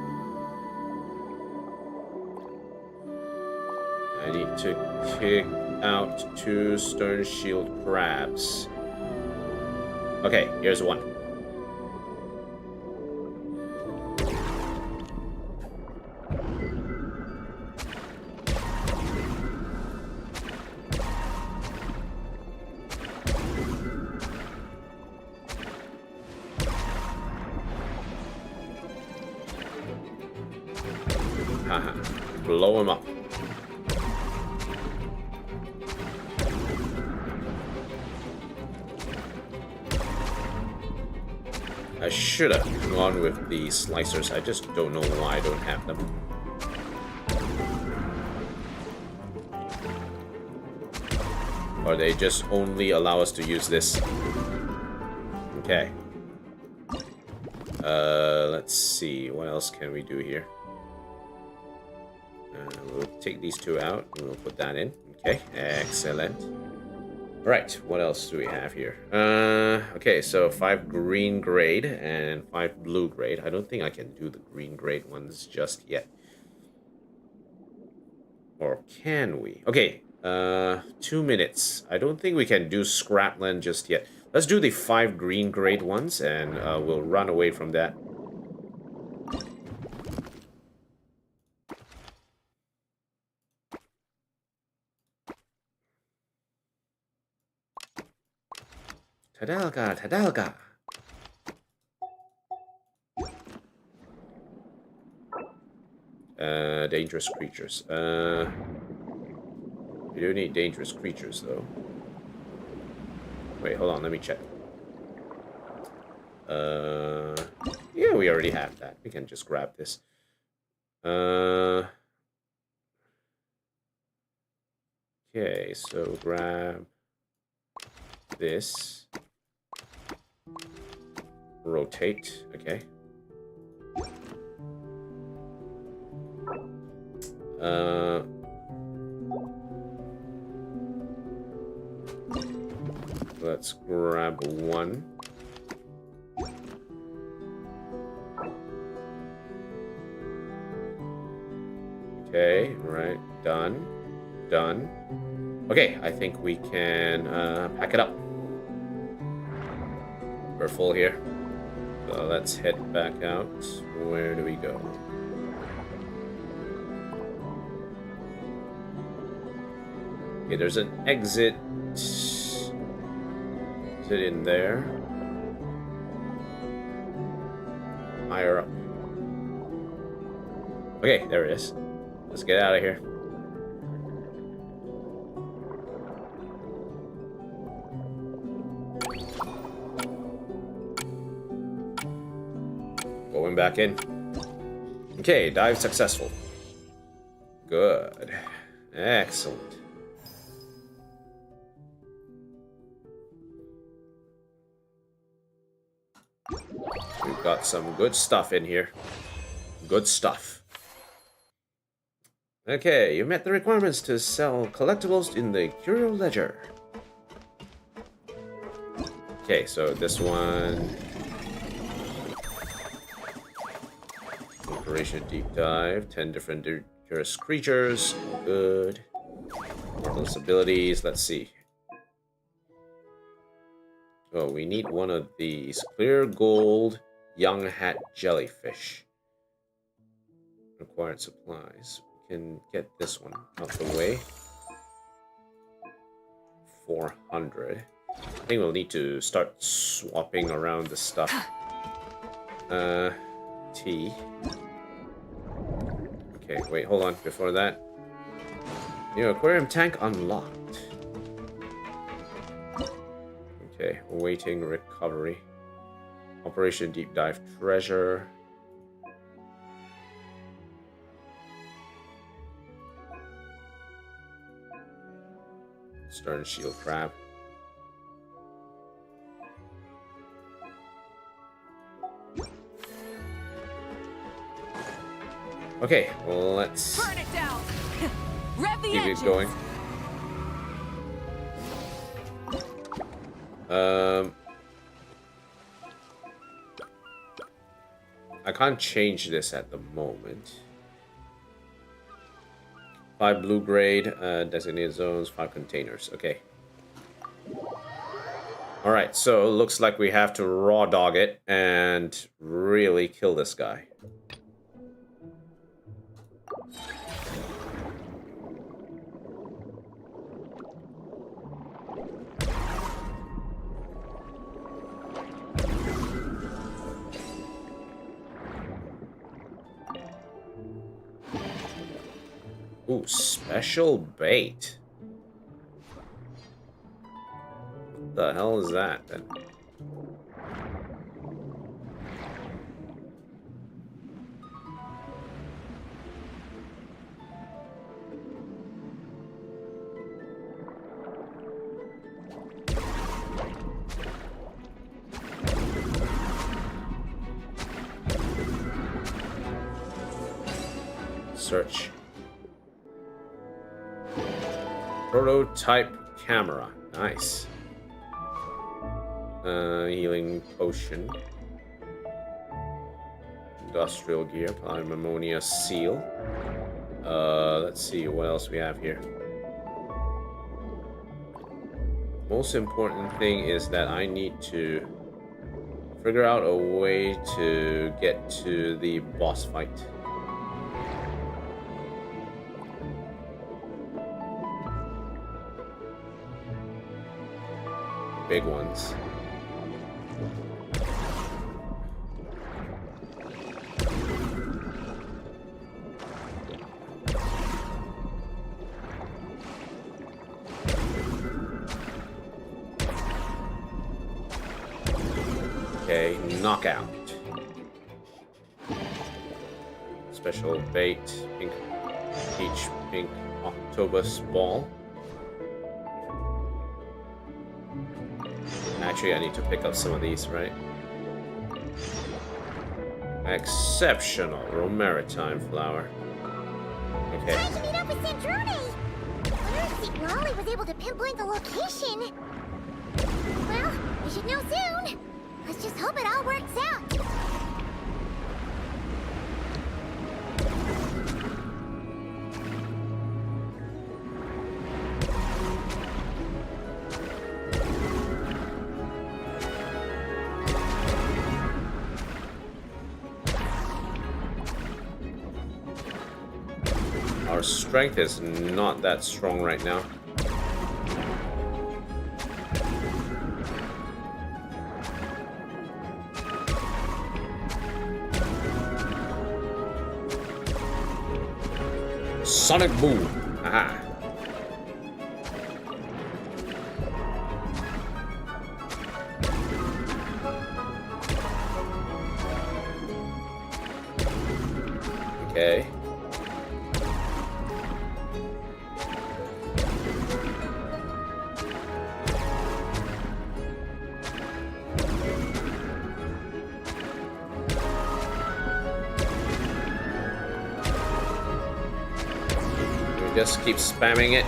I need to kick out 2 stern shield crabs. Okay, here's one. Haha, blow him up. I should have gone with the slicers. I just don't know why I don't have them. Or they just only allow us to use this. Okay. Let's see. What else can we do here? We'll take these 2 out. And we'll put that in. Okay. Excellent. Right, what else do we have here? Okay, so 5 green grade and 5 blue grade. I don't think I can do the green grade ones just yet. Or can we? Okay, 2 minutes. I don't think we can do Scrapland just yet. Let's do the 5 green grade ones and we'll run away from that. Tadalga, Tadalga. Dangerous creatures. You do need dangerous creatures, though. Wait, hold on, let me check. Yeah, we already have that. We can just grab this. Okay, so grab this. Rotate, okay. Let's grab 1. Okay, right, done. Done. Okay, I think we can pack it up. We're full here. So let's head back out. Where do we go? Okay, there's an exit. Is it in there? Higher up. Okay, there it is. Let's get out of here. Going back in. Okay, dive successful. Good. Excellent. We've got some good stuff in here. Good stuff. Okay, you met the requirements to sell collectibles in the Curio Ledger. Okay, so this one... Operation Deep Dive, 10 different dangerous creatures. Good. Those abilities, let's see. Oh, we need one of these. Clear gold, young hat jellyfish. Required supplies. We can get this one out the way. 400. I think we'll need to start swapping around the stuff. Tea. Okay, wait, hold on. Before that, new aquarium tank unlocked. Okay, awaiting recovery. Operation Deep Dive treasure. Stern shield crab. Okay, well, let's burn it down. Rev the keep engines. it going. I can't change this at the moment. 5 blue grade, designated zones, 5 containers. Okay. Alright, so it looks like we have to raw dog it and really kill this guy. Ooh, special bait. What the hell is that then? Search. Prototype camera. Nice. Healing potion. Industrial gear. Polymer ammonia seal. Let's see what else we have here. Most important thing is that I need to figure out a way to get to the boss fight. Big ones. Okay, knockout. Special bait, pink, peach, pink, octopus ball. Actually, I need to pick up some of these, right? Exceptional maritime flower. Okay. Time to meet up with Sandrone! Wonder if Raleigh was able to pinpoint the location. Well, we should know soon. Let's just hope it all works out. Our strength is not that strong right now. Sonic boom. Aha. Okay. Just keep spamming it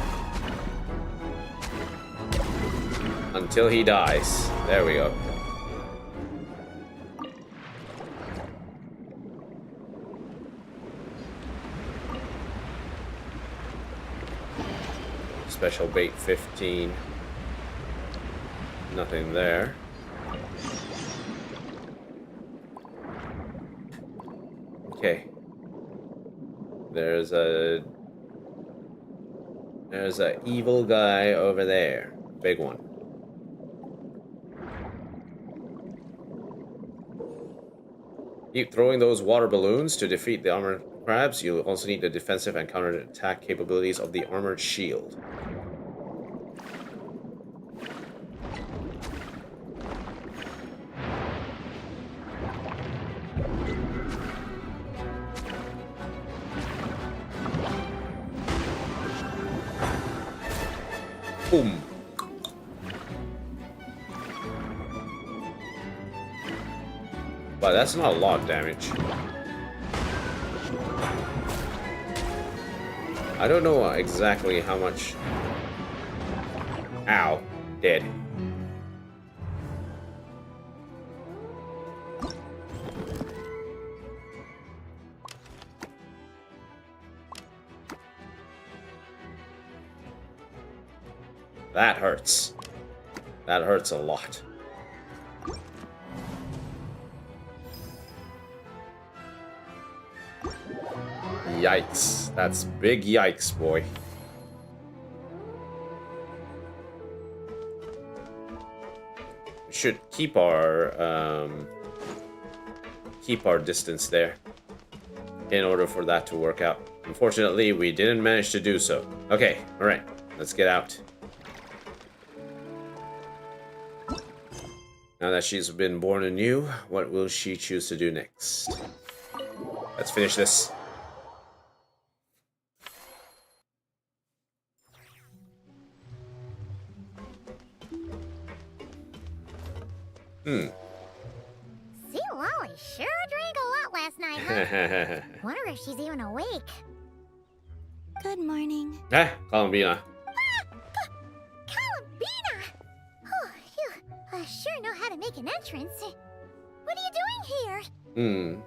until he dies. There we go. Special bait 15. Nothing there. Okay. There's a evil guy over there. Big one. Keep throwing those water balloons to defeat the armored crabs. You'll also need the defensive and counter-attack capabilities of the armored shield. Boom. But that's not a lot of damage. I don't know exactly how much. Ow. Dead. that hurts. That hurts a lot. Yikes. That's big yikes, boy. We should keep our distance there in order for that to work out. Unfortunately, we didn't manage to do so. Okay, alright. Let's get out. Now that she's been born anew, what will she choose to do next? Let's finish this. See, Lolly sure drank a lot last night, huh? Wonder if she's even awake. Good morning. Ah, Columbina. Columbina! Oh, you sure know how to make an entrance. What are you doing here?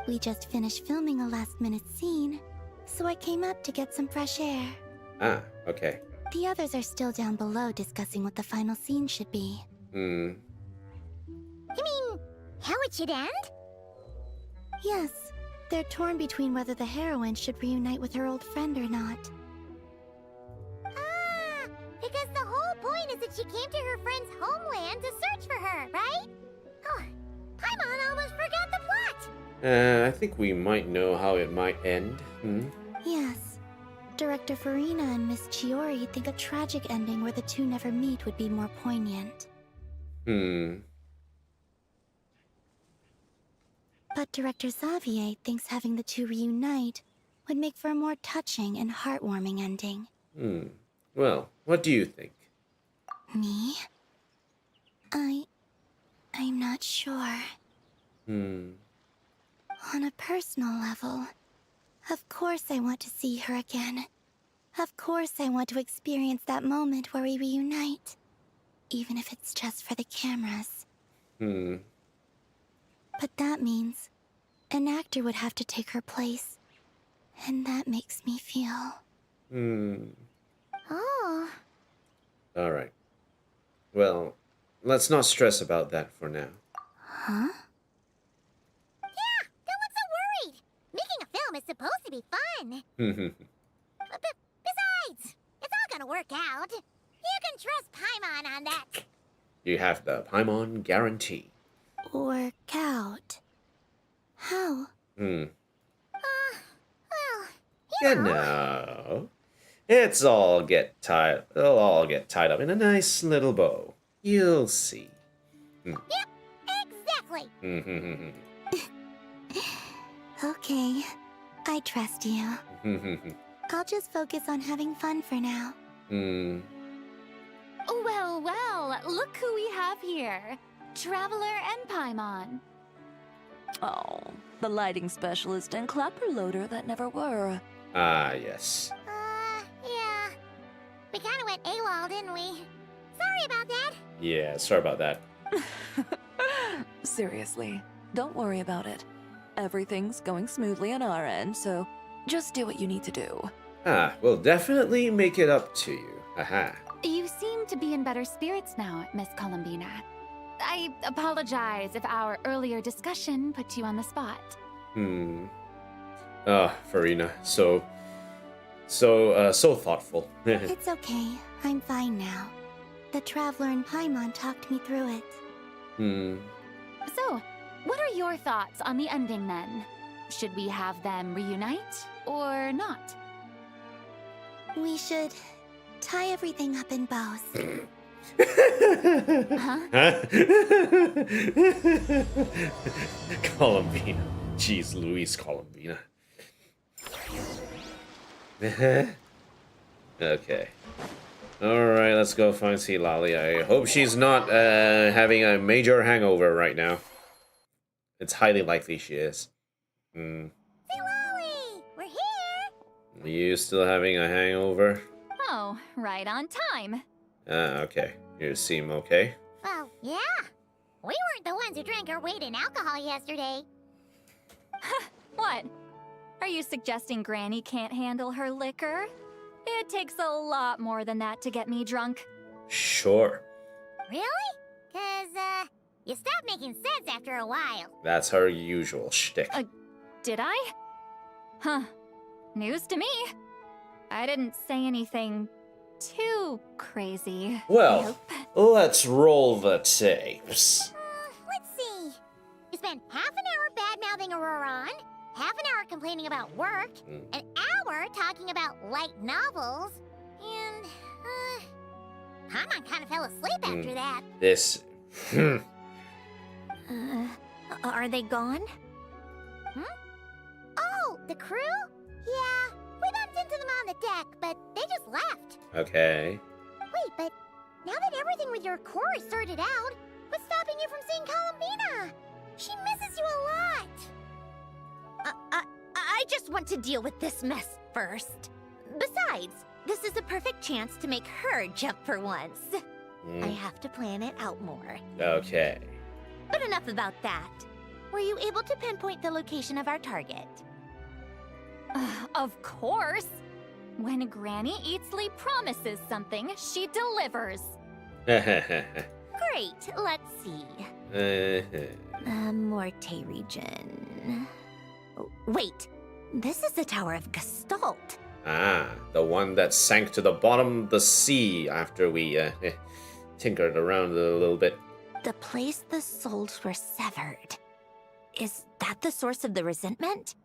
We just finished filming a last-minute scene, so I came up to get some fresh air. Ah, okay. The others are still down below discussing what the final scene should be. You mean, how it should end? Yes, they're torn between whether the heroine should reunite with her old friend or not. Ah, because the whole point is that she came to her friend's homeland to search for her, right? Oh, Paimon almost forgot the plot! I think we might know how it might end. Yes. Director Farina and Miss Chiori think a tragic ending where the two never meet would be more poignant. But Director Xavier thinks having the two reunite would make for a more touching and heartwarming ending. Well, what do you think? Me? I'm not sure. On a personal level, of course I want to see her again. Of course I want to experience that moment where we reunite. Even if it's just for the cameras. But that means an actor would have to take her place. And that makes me feel... Oh. Alright. Well, let's not stress about that for now. Huh? Yeah, don't look so worried. Making a film is supposed to be fun. Besides, it's all gonna work out. You can trust Paimon on that. You have the Paimon guarantee. Work out? How? Well, You know, it'll all get tied up in a nice little bow. You'll see. Yep, exactly. Okay, I trust you. I'll just focus on having fun for now. Well, well, look who we have here. Traveler and Paimon. Oh, the lighting specialist and clapper loader that never were. Ah, yes. Yeah. We kinda went AWOL, didn't we? Sorry about that. Yeah, sorry about that. Seriously, don't worry about it. Everything's going smoothly on our end, so just do what you need to do. Ah, we'll definitely make it up to you. Aha. You seem to be in better spirits now, Miss Columbina. I apologize if our earlier discussion put you on the spot. Farina, so thoughtful. It's okay. I'm fine now. The Traveler and Paimon talked me through it. So, what are your thoughts on the ending then? Should we have them reunite or not? We should tie everything up in bows. Columbina. Jeez Louise, Columbina. Okay. Alright, let's go find see Lolly. I hope she's not having a major hangover right now. It's highly likely she is. Hey, Lolly! We're here! Are you still having a hangover? Oh, right on time. Okay. You seem okay. Well, yeah. We weren't the ones who drank our weight in alcohol yesterday. What? Are you suggesting Granny can't handle her liquor? It takes a lot more than that to get me drunk. Sure. Really? Cause, you stop making sense after a while. That's her usual shtick. Did I? Huh. News to me. I didn't say anything too crazy. Well, let's roll the tapes. Let's see. You spent half an hour bad-mouthing Auroron, half an hour complaining about work, an hour talking about light novels, and, Paimon kind of fell asleep after that. This... Are they gone? Oh, the crew? Yeah, we bumped into them on the deck, but they just left. Okay. Wait, but now that everything with your core is sorted out, what's stopping you from seeing Columbina? She misses you a lot. I just want to deal with this mess first. Besides, this is a perfect chance to make her jump for once. I have to plan it out more. Okay. But enough about that. Were you able to pinpoint the location of our target? Of course. When Granny Eatsley promises something, she delivers. Great, let's see. Morte region. Wait, this is the Tower of Gestalt. Ah, the one that sank to the bottom of the sea after we tinkered around a little bit. The place the souls were severed. Is that the source of the resentment?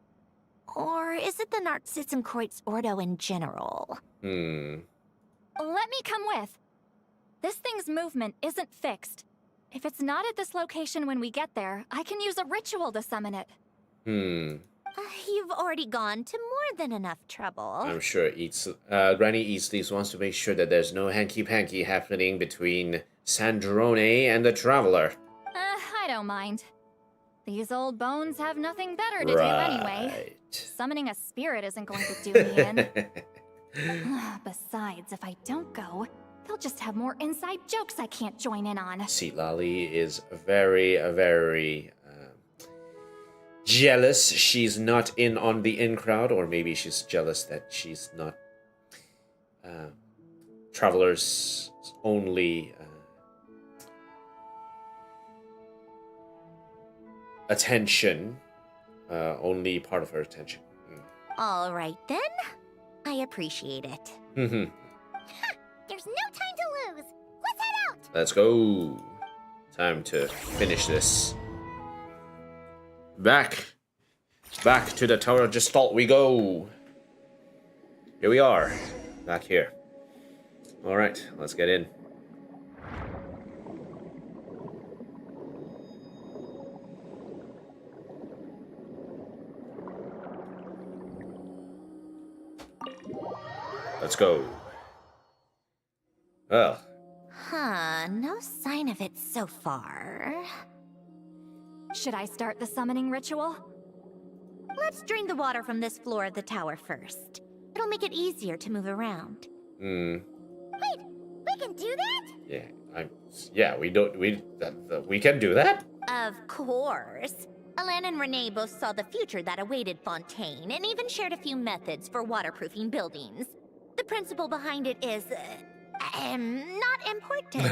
Or is it the Narcitzenkreuz Ordo in general? Let me come with. This thing's movement isn't fixed. If it's not at this location when we get there, I can use a ritual to summon it. You've already gone to more than enough trouble. I'm sure Granny Eastley wants to make sure that there's no hanky-panky happening between Sandrone and the Traveler. I don't mind. These old bones have nothing better to do anyway. Summoning a spirit isn't going to do me in. Besides, if I don't go, they'll just have more inside jokes I can't join in on. Lali is very, very jealous she's not in on the in crowd, or maybe she's jealous that she's not Traveler's only attention, only part of her attention. All right then, I appreciate it. There's no time to lose. Let's head out. Let's go. Time to finish this. Back to the Tower of Gestalt we go. Here we are, back here. All right, let's get in. Let's go. Well. No sign of it so far. Should I start the summoning ritual? Let's drain the water from this floor of the tower first. It'll make it easier to move around. Wait, we can do that? Yeah, we can do that? Of course. Alan and Renee both saw the future that awaited Fontaine and even shared a few methods for waterproofing buildings. The principle behind it is, not important.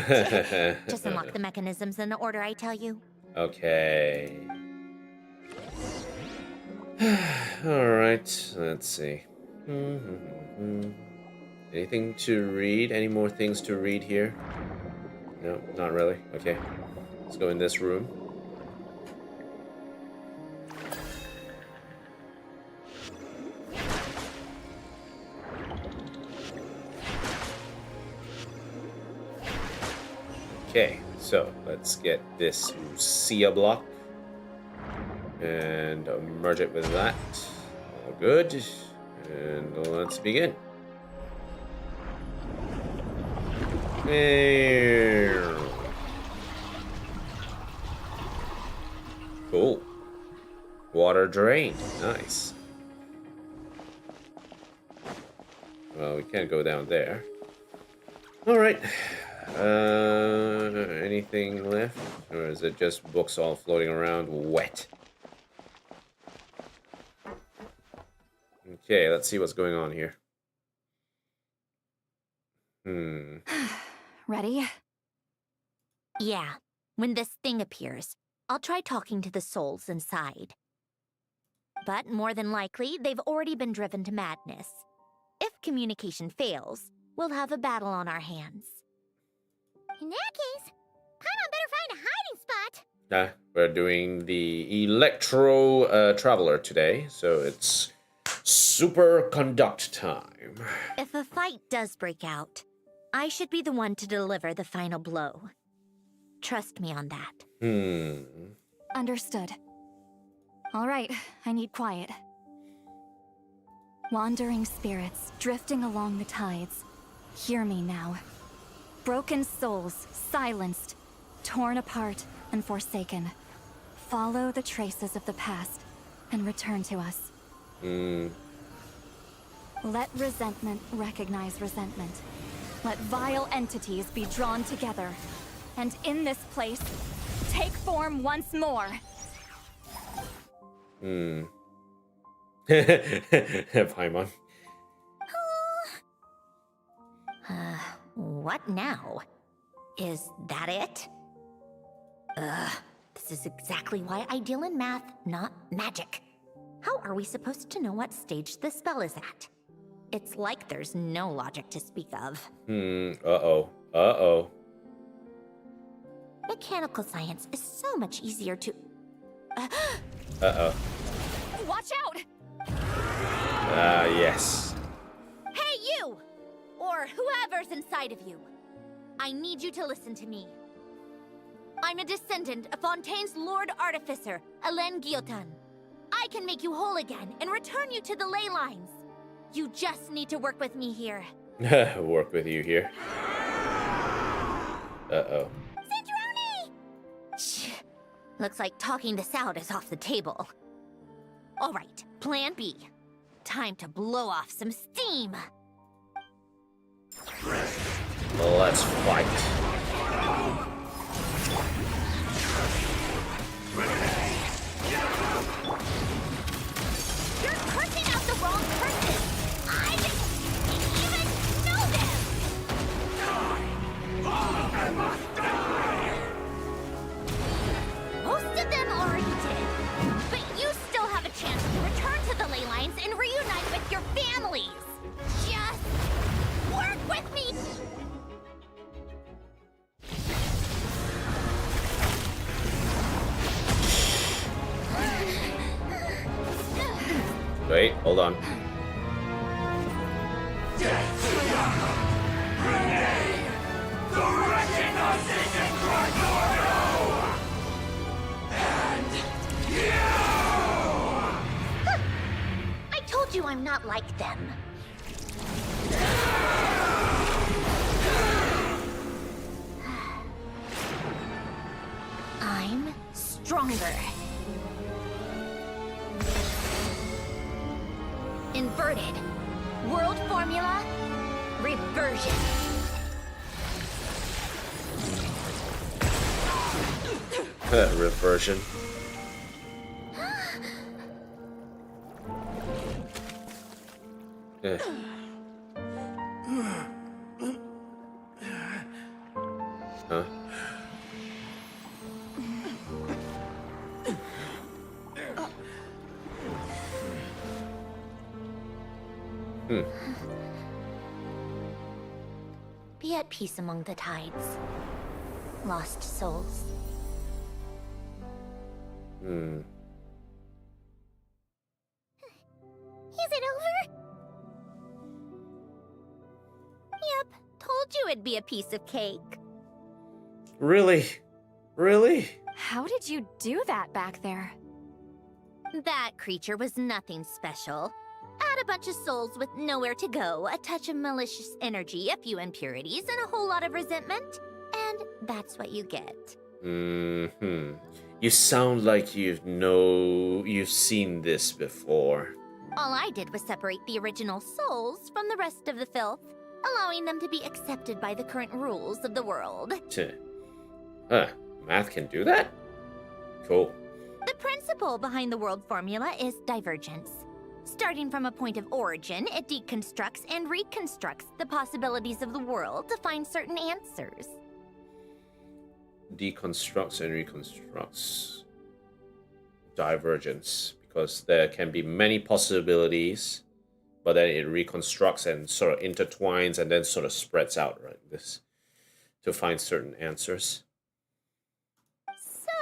Just unlock the mechanisms in the order I tell you. Okay. Alright, let's see. Anything to read? Any more things to read here? No, not really. Okay. Let's go in this room. Okay, so let's get this Lucia block and merge it with that. All good. And let's begin. Cool. Water drained. Nice. Well, we can't go down there. All right. Anything left? Or is it just books all floating around wet? Okay, let's see what's going on here. ready? Yeah, when this thing appears, I'll try talking to the souls inside. But more than likely, they've already been driven to madness. If communication fails, we'll have a battle on our hands. In that case, Paimon better find a hiding spot. We're doing the Electro Traveler today, so it's super conduct time. If a fight does break out, I should be the one to deliver the final blow. Trust me on that. Understood. All right, I need quiet. Wandering spirits drifting along the tides. Hear me now. Broken souls, silenced, torn apart, and forsaken. Follow the traces of the past and return to us. Let resentment recognize resentment. Let vile entities be drawn together. And in this place, take form once more. Paimon. What now? Is that it? This is exactly why I deal in math, not magic. How are we supposed to know what stage the spell is at? It's like there's no logic to speak of. Uh-oh. Mechanical science is so much easier to... Uh-oh. Watch out! Yes. Hey, you! Or whoever's inside of you. I need you to listen to me. I'm a descendant of Fontaine's Lord Artificer, Hélène Guillotin. I can make you whole again and return you to the ley lines. You just need to work with me here. Work with you here. Uh-oh. Shh. Looks like talking this out is off the table. All right, plan B. Time to blow off some steam. Let's fight. You're cursing out the wrong person! I didn't even know them! Most of them already did. But you still have a chance to return to the ley lines and reunite with your families! Just work with me! Wait, hold on. I told you I'm not like them. I'm stronger. Inverted. World formula. Reversion. Reversion. Huh? Be at peace among the tides. Lost souls. Is it over? Yep, told you it'd be a piece of cake. Really? Really? How did you do that back there? That creature was nothing special. Add a bunch of souls with nowhere to go, a touch of malicious energy, a few impurities, and a whole lot of resentment. And that's what you get. You sound like you've seen this before. All I did was separate the original souls from the rest of the filth, allowing them to be accepted by the current rules of the world. Math can do that? Cool. The principle behind the world formula is divergence. Starting from a point of origin, it deconstructs and reconstructs the possibilities of the world to find certain answers. Deconstructs and reconstructs. Divergence, because there can be many possibilities, but then it reconstructs and sort of intertwines and then sort of spreads out, right? This to find certain answers.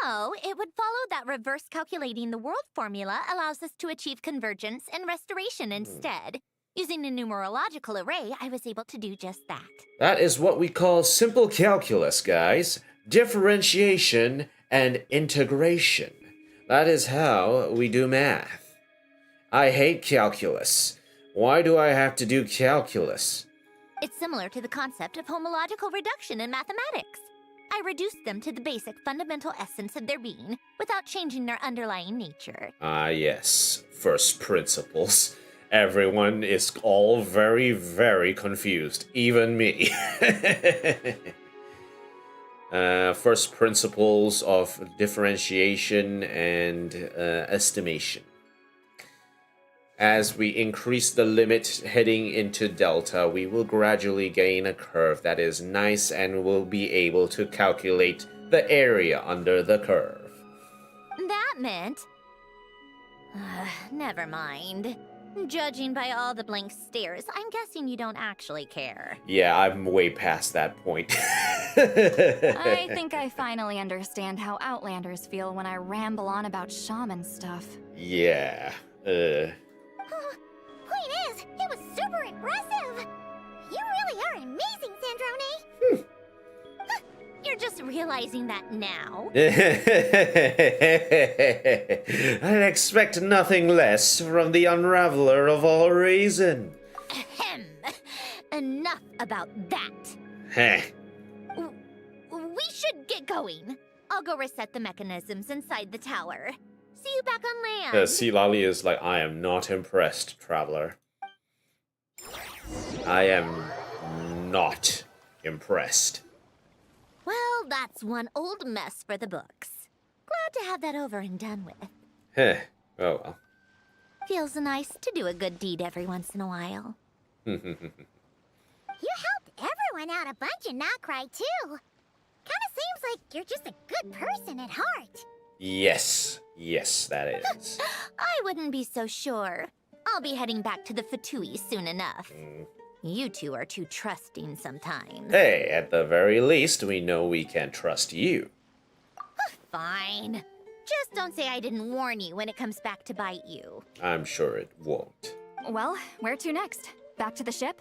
So, it would follow that reverse calculating the world formula allows us to achieve convergence and restoration instead. Using a numerological array, I was able to do just that. That is what we call simple calculus, guys. Differentiation and integration. That is how we do math. I hate calculus. Why do I have to do calculus? It's similar to the concept of homological reduction in mathematics. I reduced them to the basic fundamental essence of their being without changing their underlying nature. Ah, yes. First principles. Everyone is all very, very confused. Even me. First principles of differentiation and estimation. As we increase the limit heading into delta, we will gradually gain a curve that is nice and will be able to calculate the area under the curve. That meant... never mind. Judging by all the blank stares, I'm guessing you don't actually care. Yeah, I'm way past that point. I think I finally understand how Outlanders feel when I ramble on about shaman stuff. Yeah, Point is, it was super impressive. You really are amazing, Sandrone. You're just realizing that now. I'd expect nothing less from the unraveler of all reason. Ahem. Enough about that. Heh. We should get going. I'll go reset the mechanisms inside the tower. See you back on land. See, Lali is like, I am not impressed, traveler. I am not impressed. Well, that's one old mess for the books. Glad to have that over and done with. Heh. Oh well. Feels nice to do a good deed every once in a while. You helped everyone out a bunch in Nod-krai, too. Kinda seems like you're just a good person at heart. Yes. Yes, that is. I wouldn't be so sure. I'll be heading back to the Fatui soon enough. You two are too trusting sometimes. Hey, at the very least, we know we can trust you. Fine. Just don't say I didn't warn you when it comes back to bite you. I'm sure it won't. Well, where to next? Back to the ship?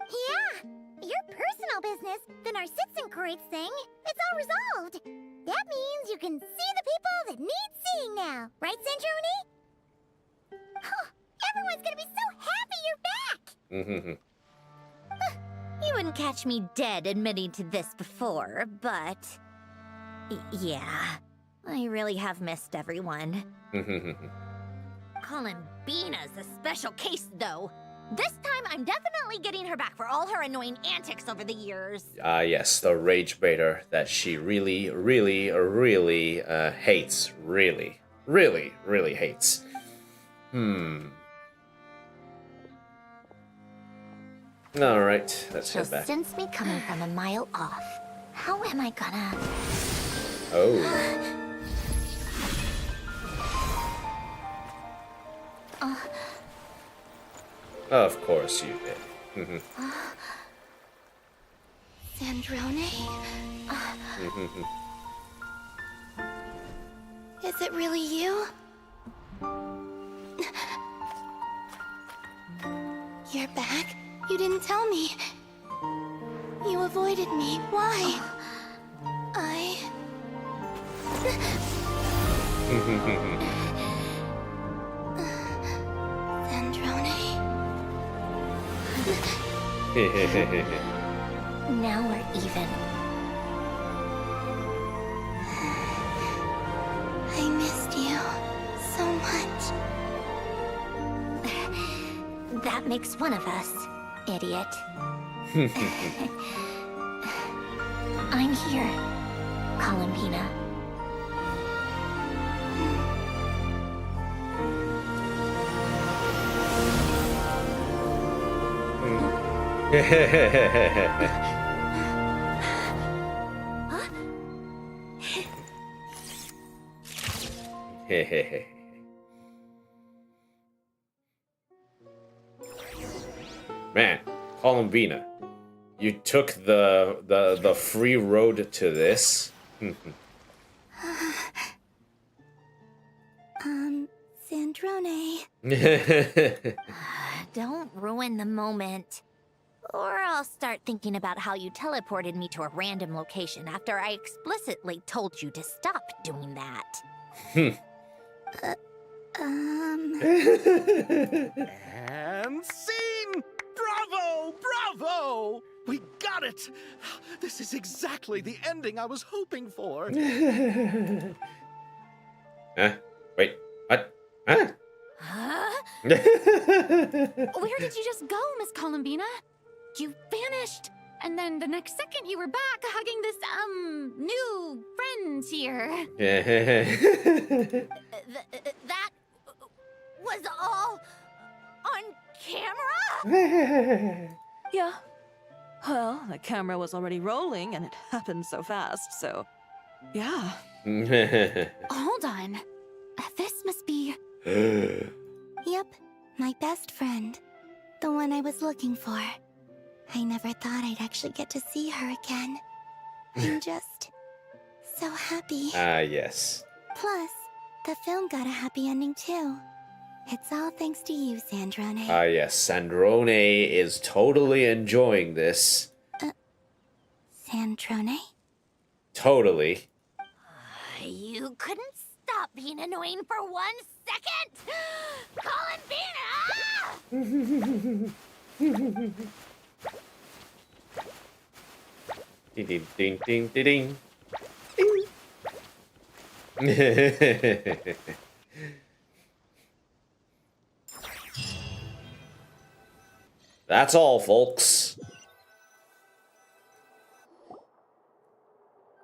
Yeah, your personal business, the Narcitsan thing, it's all resolved. That means you can see the people that need seeing now, right, Centroni? Everyone's gonna be so happy you're back! You wouldn't catch me dead admitting to this before, but... yeah, I really have missed everyone. Columbina's a special case, though. This time, I'm definitely getting her back for all her annoying antics over the years. Ah, yes, the rage baiter that she really, really, really hates. Really, really, really hates. Alright, let's She'll head back. sense me coming from a mile off. How am I gonna... Oh. Of course you did. Sandrone? Is it really you? You're back? You didn't tell me. You avoided me. Why? Now we're even. I missed you so much. That makes one of us, idiot. I'm here, Columbina. Man, Columbina, you took the free road to this. Sandrone. Don't ruin the moment. Or I'll start thinking about how you teleported me to a random location after I explicitly told you to stop doing that. And scene! Bravo! Bravo! We got it! This is exactly the ending I was hoping for. Wait, what? Huh? Where did you just go, Miss Columbina? You vanished, and then the next second you were back hugging this, new friend here. That was all on camera? Yeah. Well, the camera was already rolling and it happened so fast, so yeah. Hold on. This must be... Yep, my best friend. The one I was looking for. I never thought I'd actually get to see her again. I'm just so happy. Yes. Plus, the film got a happy ending too. It's all thanks to you, Sandrone. Yes, Sandrone is totally enjoying this. Sandrone? Totally. You couldn't stop being annoying for 1 second? Columbina! Ding ding ding ding ding ding. That's all, folks.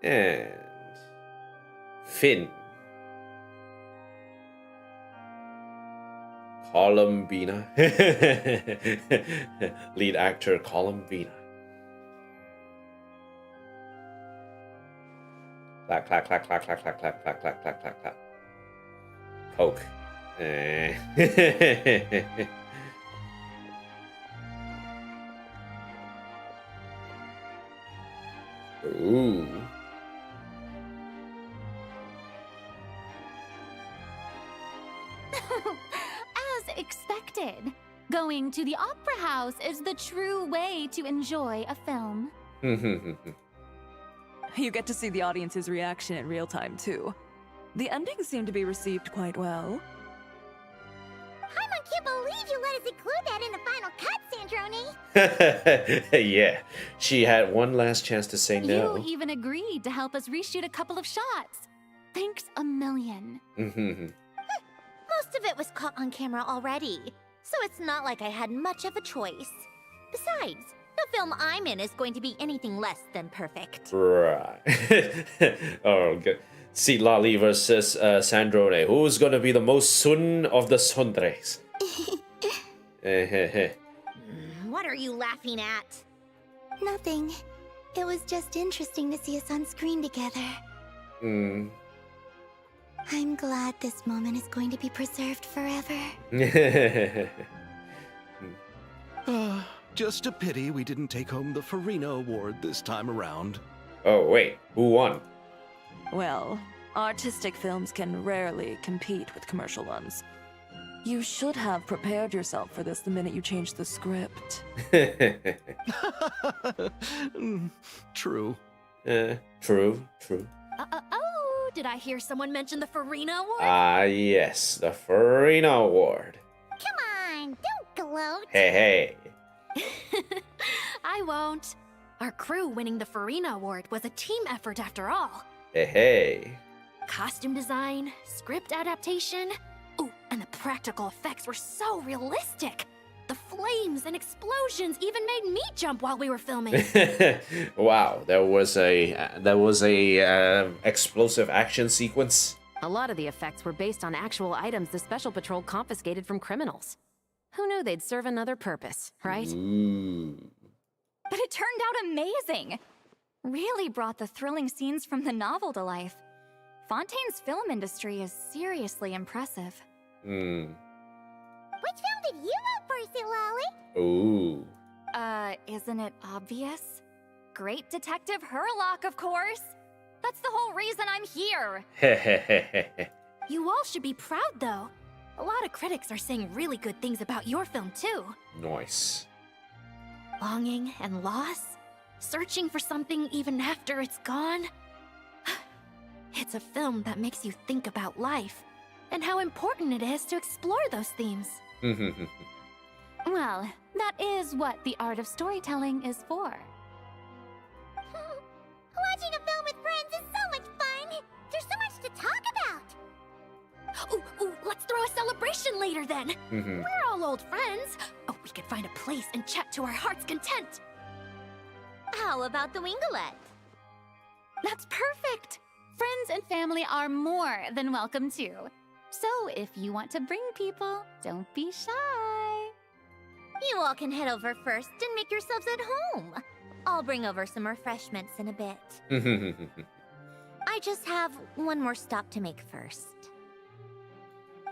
And Finn. Columbina. Lead actor Columbina. Clap, clap, clap, clap, clap, clap, clap, clap, clap, clap, clap, clap. Poke. Ooh. As expected, going to the opera house is the true way to enjoy a film. You get to see the audience's reaction in real time, too. The ending seemed to be received quite well. I can't believe you let us include that in the final cut, Sandrone! Yeah, she had one last chance to say no. You even agreed to help us reshoot a couple of shots. Thanks a million. Most of it was caught on camera already, so it's not like I had much of a choice. Besides, the film I'm in is going to be anything less than perfect. Right. Oh, good. Citlali versus Sandrone. Who's gonna be the most Sun of the Sundres? What are you laughing at? Nothing. It was just interesting to see us on screen together. I'm glad this moment is going to be preserved forever. Just a pity we didn't take home the Farina Award this time around. Oh, wait. Who won? Well, artistic films can rarely compete with commercial ones. You should have prepared yourself for this the minute you changed the script. True. True. Oh, did I hear someone mention the Farina Award? Yes, the Farina Award. Come on, don't gloat. Hey. I won't. Our crew winning the Farina Award was a team effort after all. Hey. Costume design, script adaptation. Ooh, and the practical effects were so realistic. The flames and explosions even made me jump while we were filming. Wow, there was a explosive action sequence. A lot of the effects were based on actual items the Special Patrol confiscated from criminals. Who knew they'd serve another purpose, right? Ooh. It turned out amazing. Really brought the thrilling scenes from the novel to life. Fontaine's film industry is seriously impressive. Hmm. Which film did you vote for, Silali? Ooh. Isn't it obvious? Great Detective Herlock, of course. That's the whole reason I'm here. You all should be proud, though. A lot of critics are saying really good things about your film, too. Nice. Longing and loss? Searching for something even after it's gone? It's a film that makes you think about life and how important it is to explore those themes. Well, that is what the art of storytelling is for. Watching a film with friends is so much fun. There's so much to talk about. Ooh, let's throw a celebration later then. Mhm. We're all old friends. Oh, we could find a place and chat to our heart's content. How about the Winglet? That's perfect! Friends and family are more than welcome too. So if you want to bring people, don't be shy. You all can head over first and make yourselves at home. I'll bring over some refreshments in a bit. I just have one more stop to make first.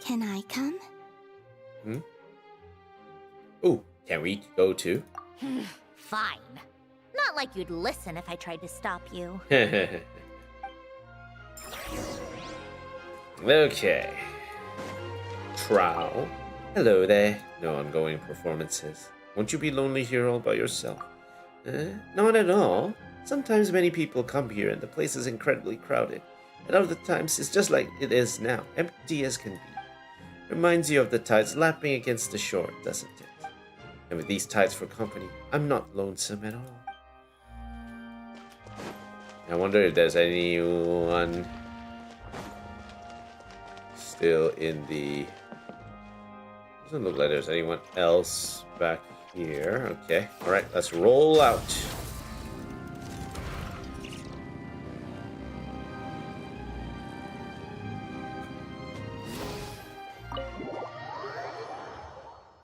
Can I come? Hmm? Ooh, can we go too? Fine. Not like you'd listen if I tried to stop you. Okay. Trow. Hello there. No ongoing performances. Won't you be lonely here all by yourself? Not at all. Sometimes many people come here and the place is incredibly crowded. And other times it's just like it is now, empty as can be. Reminds you of the tides lapping against the shore, doesn't it? And with these tides for company, I'm not lonesome at all. I wonder if there's anyone still in the... Doesn't look like there's anyone else back here. Okay, alright, let's roll out.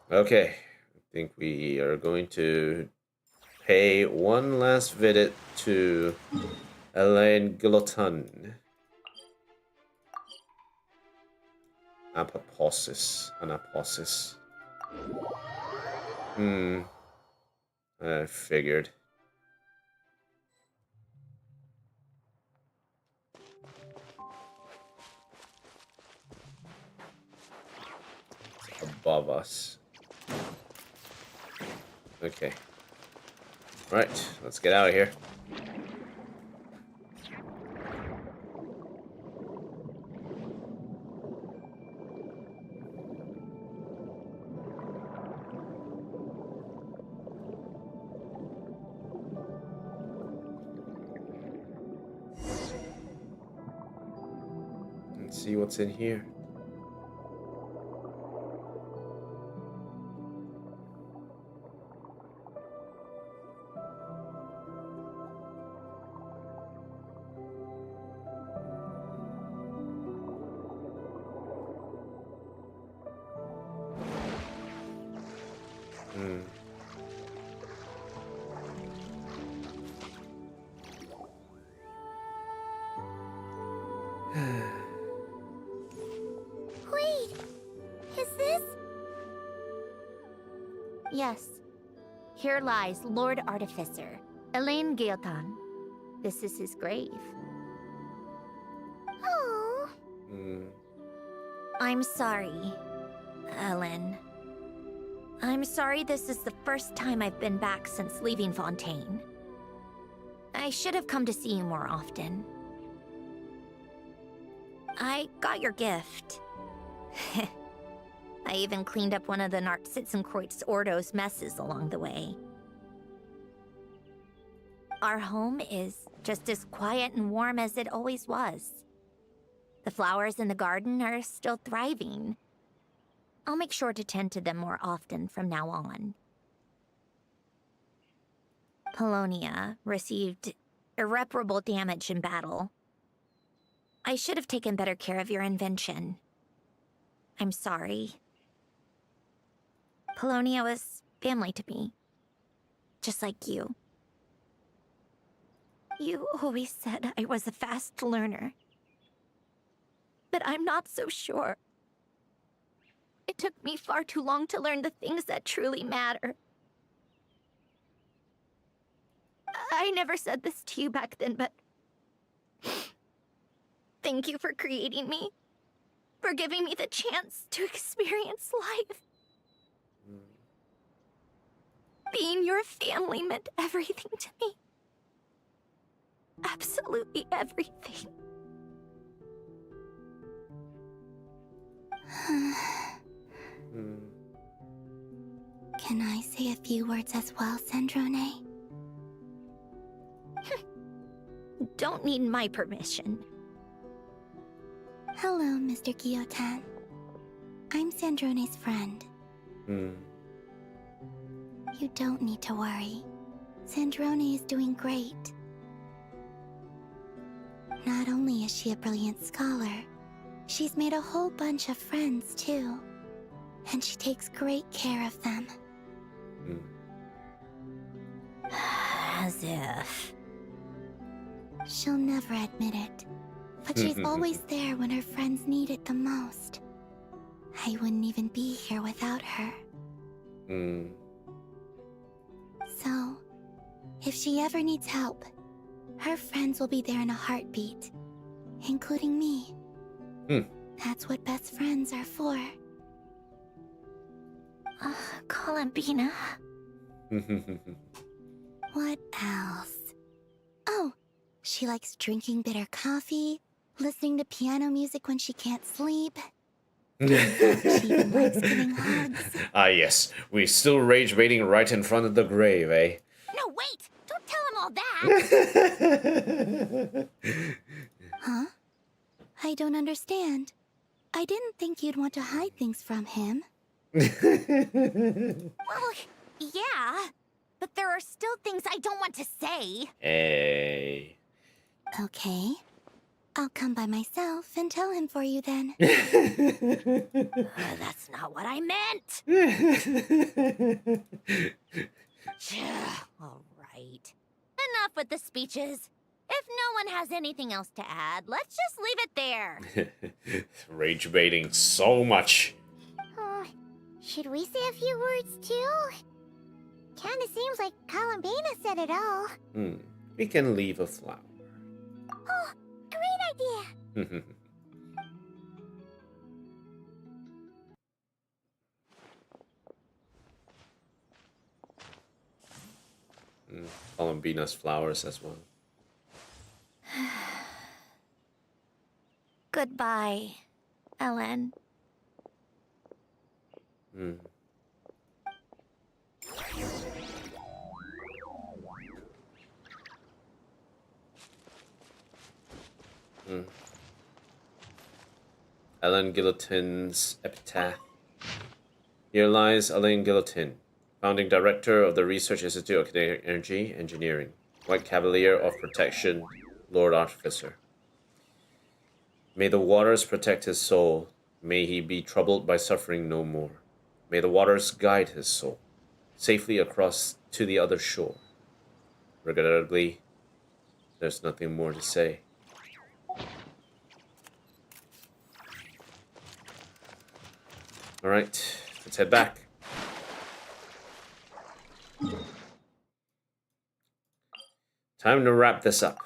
Okay, I think we are going to pay one last visit to Elaine Glutton. Anaposis. I figured. Above us. Okay. Right, let's get out of here. Let's see what's in here. Wait, is this? Yes. Here lies Lord Artificer, Elaine Gaeltan. This is his grave. Oh. I'm sorry, Ellen. I'm sorry this is the first time I've been back since leaving Fontaine. I should have come to see you more often. I got your gift. I even cleaned up one of the Narcitzenkreuz Ordo's messes along the way. Our home is just as quiet and warm as it always was. The flowers in the garden are still thriving. I'll make sure to tend to them more often from now on. Polonia received irreparable damage in battle. I should have taken better care of your invention. I'm sorry. Polonia was family to me. Just like you. You always said I was a fast learner. But I'm not so sure. It took me far too long to learn the things that truly matter. I never said this to you back then, but... thank you for creating me. For giving me the chance to experience life. Being your family meant everything to me. Absolutely everything. Can I say a few words as well, Sandrone? Don't need my permission. Hello, Mr. Guillotin. I'm Sandrone's friend. You don't need to worry. Sandrone is doing great. Not only is she a brilliant scholar, she's made a whole bunch of friends, too. And she takes great care of them. As if... She'll never admit it, but she's always there when her friends need it the most. I wouldn't even be here without her. So, if she ever needs help, her friends will be there in a heartbeat, including me. That's what best friends are for. Columbina. What else? Oh, she likes drinking bitter coffee, listening to piano music when she can't sleep. She even likes giving hugs. Ah, yes. We still rage baiting right in front of the grave, eh? No, wait! Don't tell him all that! Huh? I don't understand. I didn't think you'd want to hide things from him. Well, yeah. But there are still things I don't want to say. Hey. Okay. I'll come by myself and tell him for you then. That's not what I meant! All right. Enough with the speeches. If no one has anything else to add, let's just leave it there. Rage baiting so much. Should we say a few words too? Kinda seems like Columbina said it all. We can leave a flower. Oh, great idea! Columbina's flowers as well. Goodbye, Ellen. Ellen Guillotin's epitaph. Here lies Ellen Guillotin, founding director of the Research Institute of Kinetic Energy Engineering, White Cavalier of Protection, Lord Artificer. May the waters protect his soul. May he be troubled by suffering no more. May the waters guide his soul safely across to the other shore. Regrettably, there's nothing more to say. All right, let's head back. Time to wrap this up.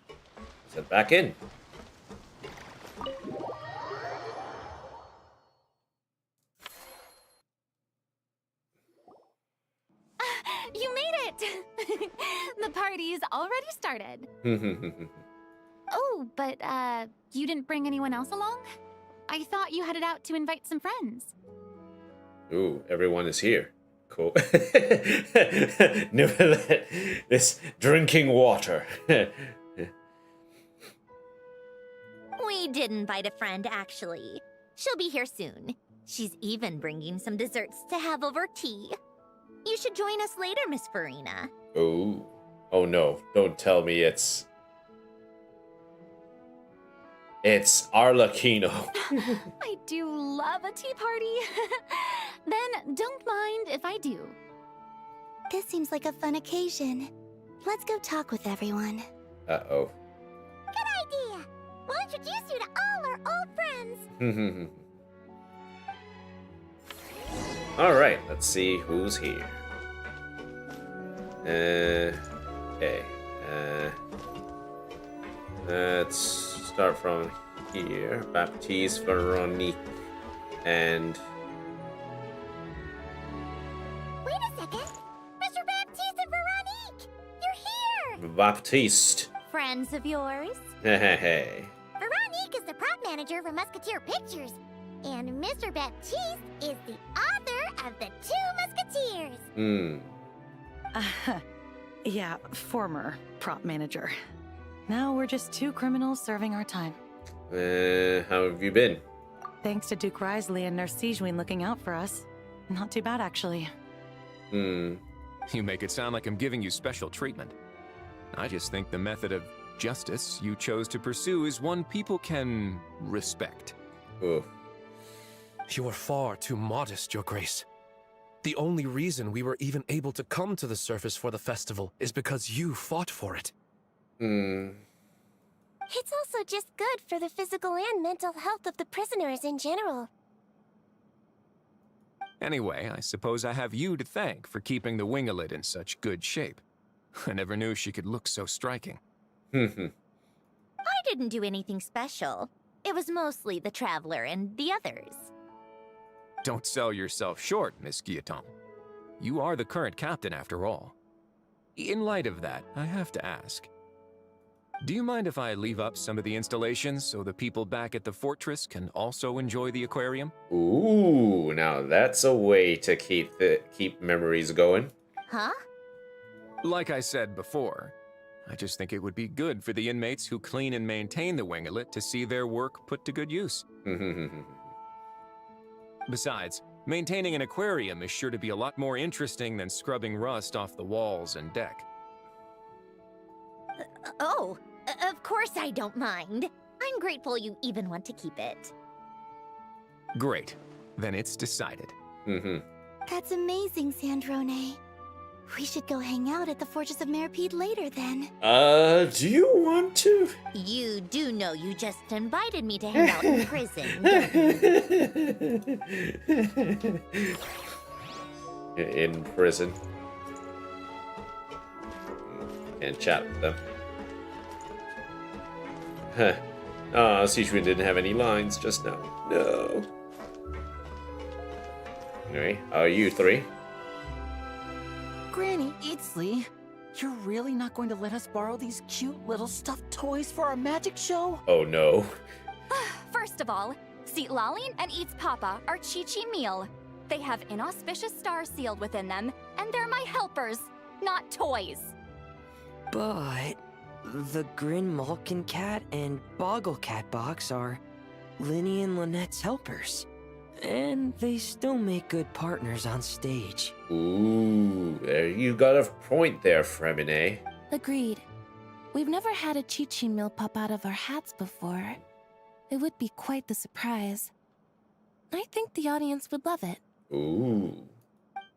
Let's head back in. You made it! The party's already started. Oh, but, you didn't bring anyone else along? I thought you headed out to invite some friends. Ooh, everyone is here. Cool. Never let this drinking water. We did invite a friend, actually. She'll be here soon. She's even bringing some desserts to have over tea. You should join us later, Miss Farina. Oh. Oh no, don't tell me it's... It's Arlecchino. I do love a tea party. Then don't mind if I do. This seems like a fun occasion. Let's go talk with everyone. Uh-oh. Good idea! We'll introduce you to all our old friends. Alright, let's see who's here. Okay. Let's start from here. Baptiste, Veronique, and... Wait a second! Mr. Baptiste and Veronique! You're here! Baptiste. Friends of yours? Hey. Veronique is the prop manager for Musketeer Pictures. And Mr. Baptiste is the author of The Two Musketeers. Yeah, former prop manager. Now we're just two criminals serving our time. How have you been? Thanks to Duke Risley and Nurse Sijwin looking out for us. Not too bad, actually. You make it sound like I'm giving you special treatment. I just think the method of justice you chose to pursue is one people can respect. Oh. You are far too modest, Your Grace. The only reason we were even able to come to the surface for the festival is because you fought for it. It's also just good for the physical and mental health of the prisoners in general. Anyway, I suppose I have you to thank for keeping the winglet in such good shape. I never knew she could look so striking. I didn't do anything special. It was mostly the Traveler and the others. Don't sell yourself short, Miss Guillotin. You are the current captain, after all. In light of that, I have to ask. Do you mind if I leave up some of the installations so the people back at the fortress can also enjoy the aquarium? Ooh, now that's a way to keep memories going. Huh? Like I said before, I just think it would be good for the inmates who clean and maintain the winglet to see their work put to good use. Besides, maintaining an aquarium is sure to be a lot more interesting than scrubbing rust off the walls and deck. Of course I don't mind. I'm grateful you even want to keep it. Great. Then it's decided. That's amazing, Sandrone. We should go hang out at the Fortress of Meripede later then. Do you want to? You do know you just invited me to hang out in prison, don't you? In prison. Can't chat with them. Huh. Ah, Sijwin didn't have any lines just now. No. Anyway, how are you three? Granny Eatsley, you're really not going to let us borrow these cute little stuffed toys for our magic show? Oh no. First of all, Seat Laline and Eats Papa are Chi-Chi meal. They have inauspicious stars sealed within them, and they're my helpers, not toys. But the Grin Malkin Cat and Boggle Cat box are Linny and Lynette's helpers. And they still make good partners on stage. Ooh, there you got a point there, Fremine. Agreed. We've never had a Chi-Chi meal pop out of our hats before. It would be quite the surprise. I think the audience would love it. Ooh.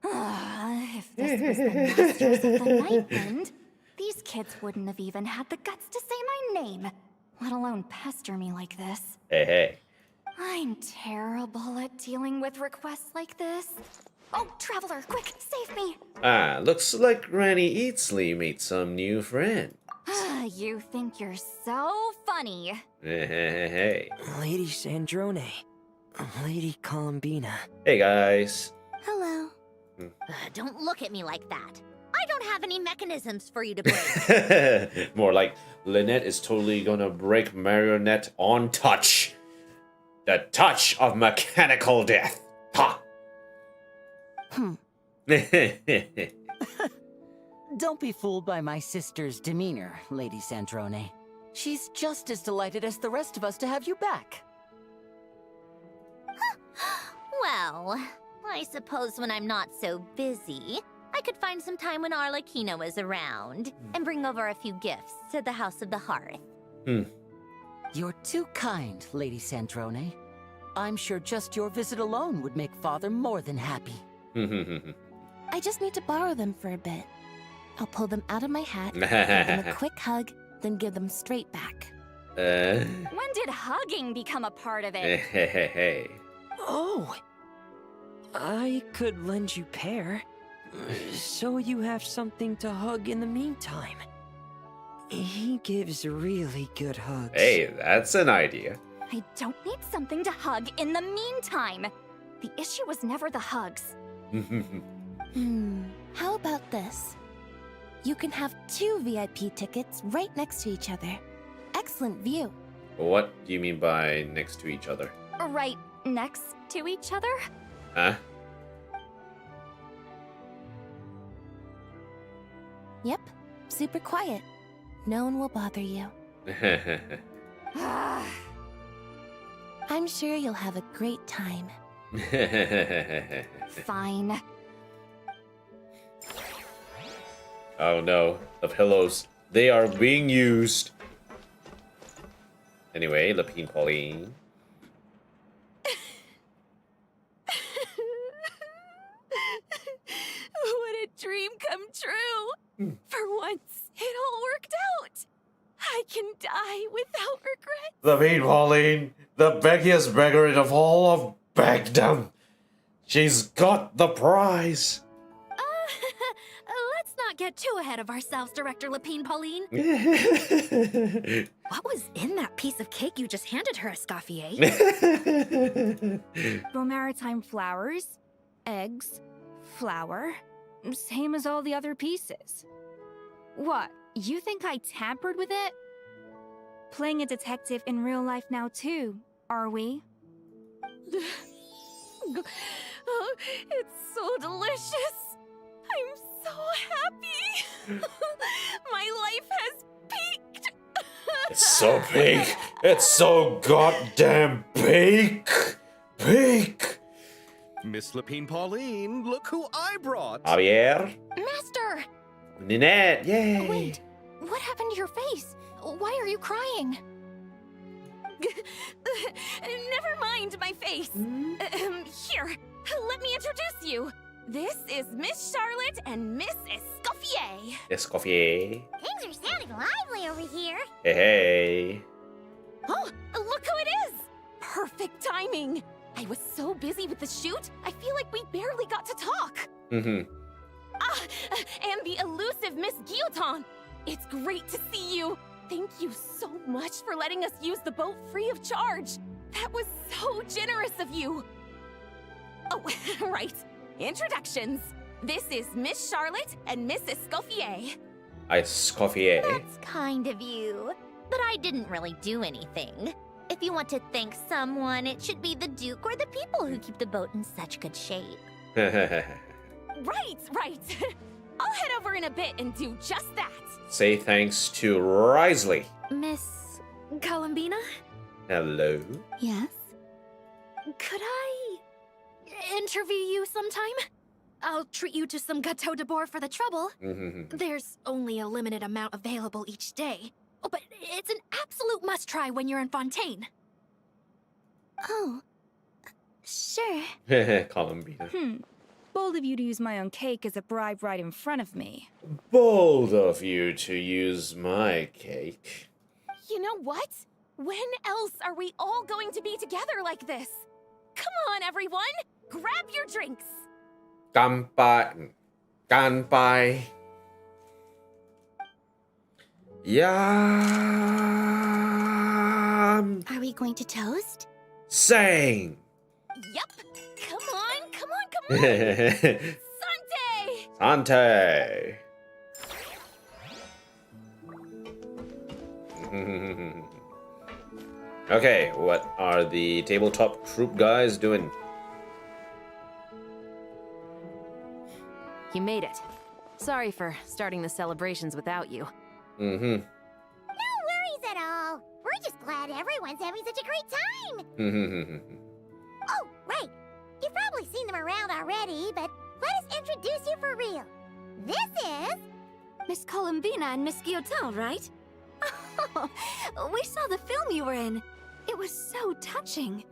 If this was the Masters of the Night Wind, these kids wouldn't have even had the guts to say my name, let alone pester me like this. Hey. I'm terrible at dealing with requests like this. Oh, Traveler, quick, save me! Ah, looks like Granny Eatsley made some new friend. You think you're so funny. Hey. Lady Sandrone. Lady Columbina. Hey, guys. Hello. Don't look at me like that. I don't have any mechanisms for you to break. More like Lynette is totally gonna break Marionette on touch. The touch of mechanical death. Ha! Don't be fooled by my sister's demeanor, Lady Sandrone. She's just as delighted as the rest of us to have you back. Well, I suppose when I'm not so busy, I could find some time when Arlecchino is around and bring over a few gifts to the House of the Hearth. You're too kind, Lady Sandrone. I'm sure just your visit alone would make Father more than happy. I just need to borrow them for a bit. I'll pull them out of my hat, give them a quick hug, then give them straight back. When did hugging become a part of it? Hey. Oh! I could lend you pair, so you have something to hug in the meantime. He gives really good hugs. Hey, that's an idea. I don't need something to hug in the meantime. The issue was never the hugs. How about this? You can have 2 VIP tickets right next to each other. Excellent view. What do you mean by next to each other? Right next to each other? Huh? Yep, super quiet. No one will bother you. I'm sure you'll have a great time. Fine. Oh no, the pillows. They are being used. Anyway, Lapine Pauline. What a dream come true! For once, it all worked out. I can die without regret. Lapine Pauline, the beggiest beggar in the whole of Bagdam. She's got the prize. Let's not get too ahead of ourselves, Director Lapine Pauline. What was in that piece of cake you just handed her, Escoffier? Bromaritime flowers, eggs, flour, same as all the other pieces. What, you think I tampered with it? Playing a detective in real life now too, are we? Oh, it's so delicious. I'm so happy. My life has peaked. It's so big. It's so goddamn big. Big. Miss Lapine Pauline, look who I brought. Javier. Master! Ninette, yay. Wait, what happened to your face? Why are you crying? Never mind my face. Here, let me introduce you. This is Miss Charlotte and Miss Escoffier. Escoffier. Things are sounding lively over here. Hey. Oh, look who it is! Perfect timing. I was so busy with the shoot, I feel like we barely got to talk. And the elusive Miss Guillotin. It's great to see you. Thank you so much for letting us use the boat free of charge. That was so generous of you. Oh, right. Introductions. This is Miss Charlotte and Miss Escoffier. Escoffier. That's kind of you. But I didn't really do anything. If you want to thank someone, it should be the Duke or the people who keep the boat in such good shape. Right. I'll head over in a bit and do just that. Say thanks to Risley. Miss Columbina? Hello. Yes? Could I interview you sometime? I'll treat you to some gâteau de bord for the trouble. There's only a limited amount available each day. Oh, but it's an absolute must-try when you're in Fontaine. Oh, sure. Columbina. Bold of you to use my own cake as a bribe right in front of me. Bold of you to use my cake. You know what? When else are we all going to be together like this? Come on, everyone! Grab your drinks! Kanpai. Kanpai. Yum. Are we going to toast? Sing. Yup! Come on, come on, come on! Sante! Sante. Okay, what are the tabletop troop guys doing? You made it. Sorry for starting the celebrations without you. No worries at all. We're just glad everyone's having such a great time. Oh, right. You've probably seen them around already, but let us introduce you for real. This is... Miss Columbina and Miss Guillotin, right? We saw the film you were in. It was so touching.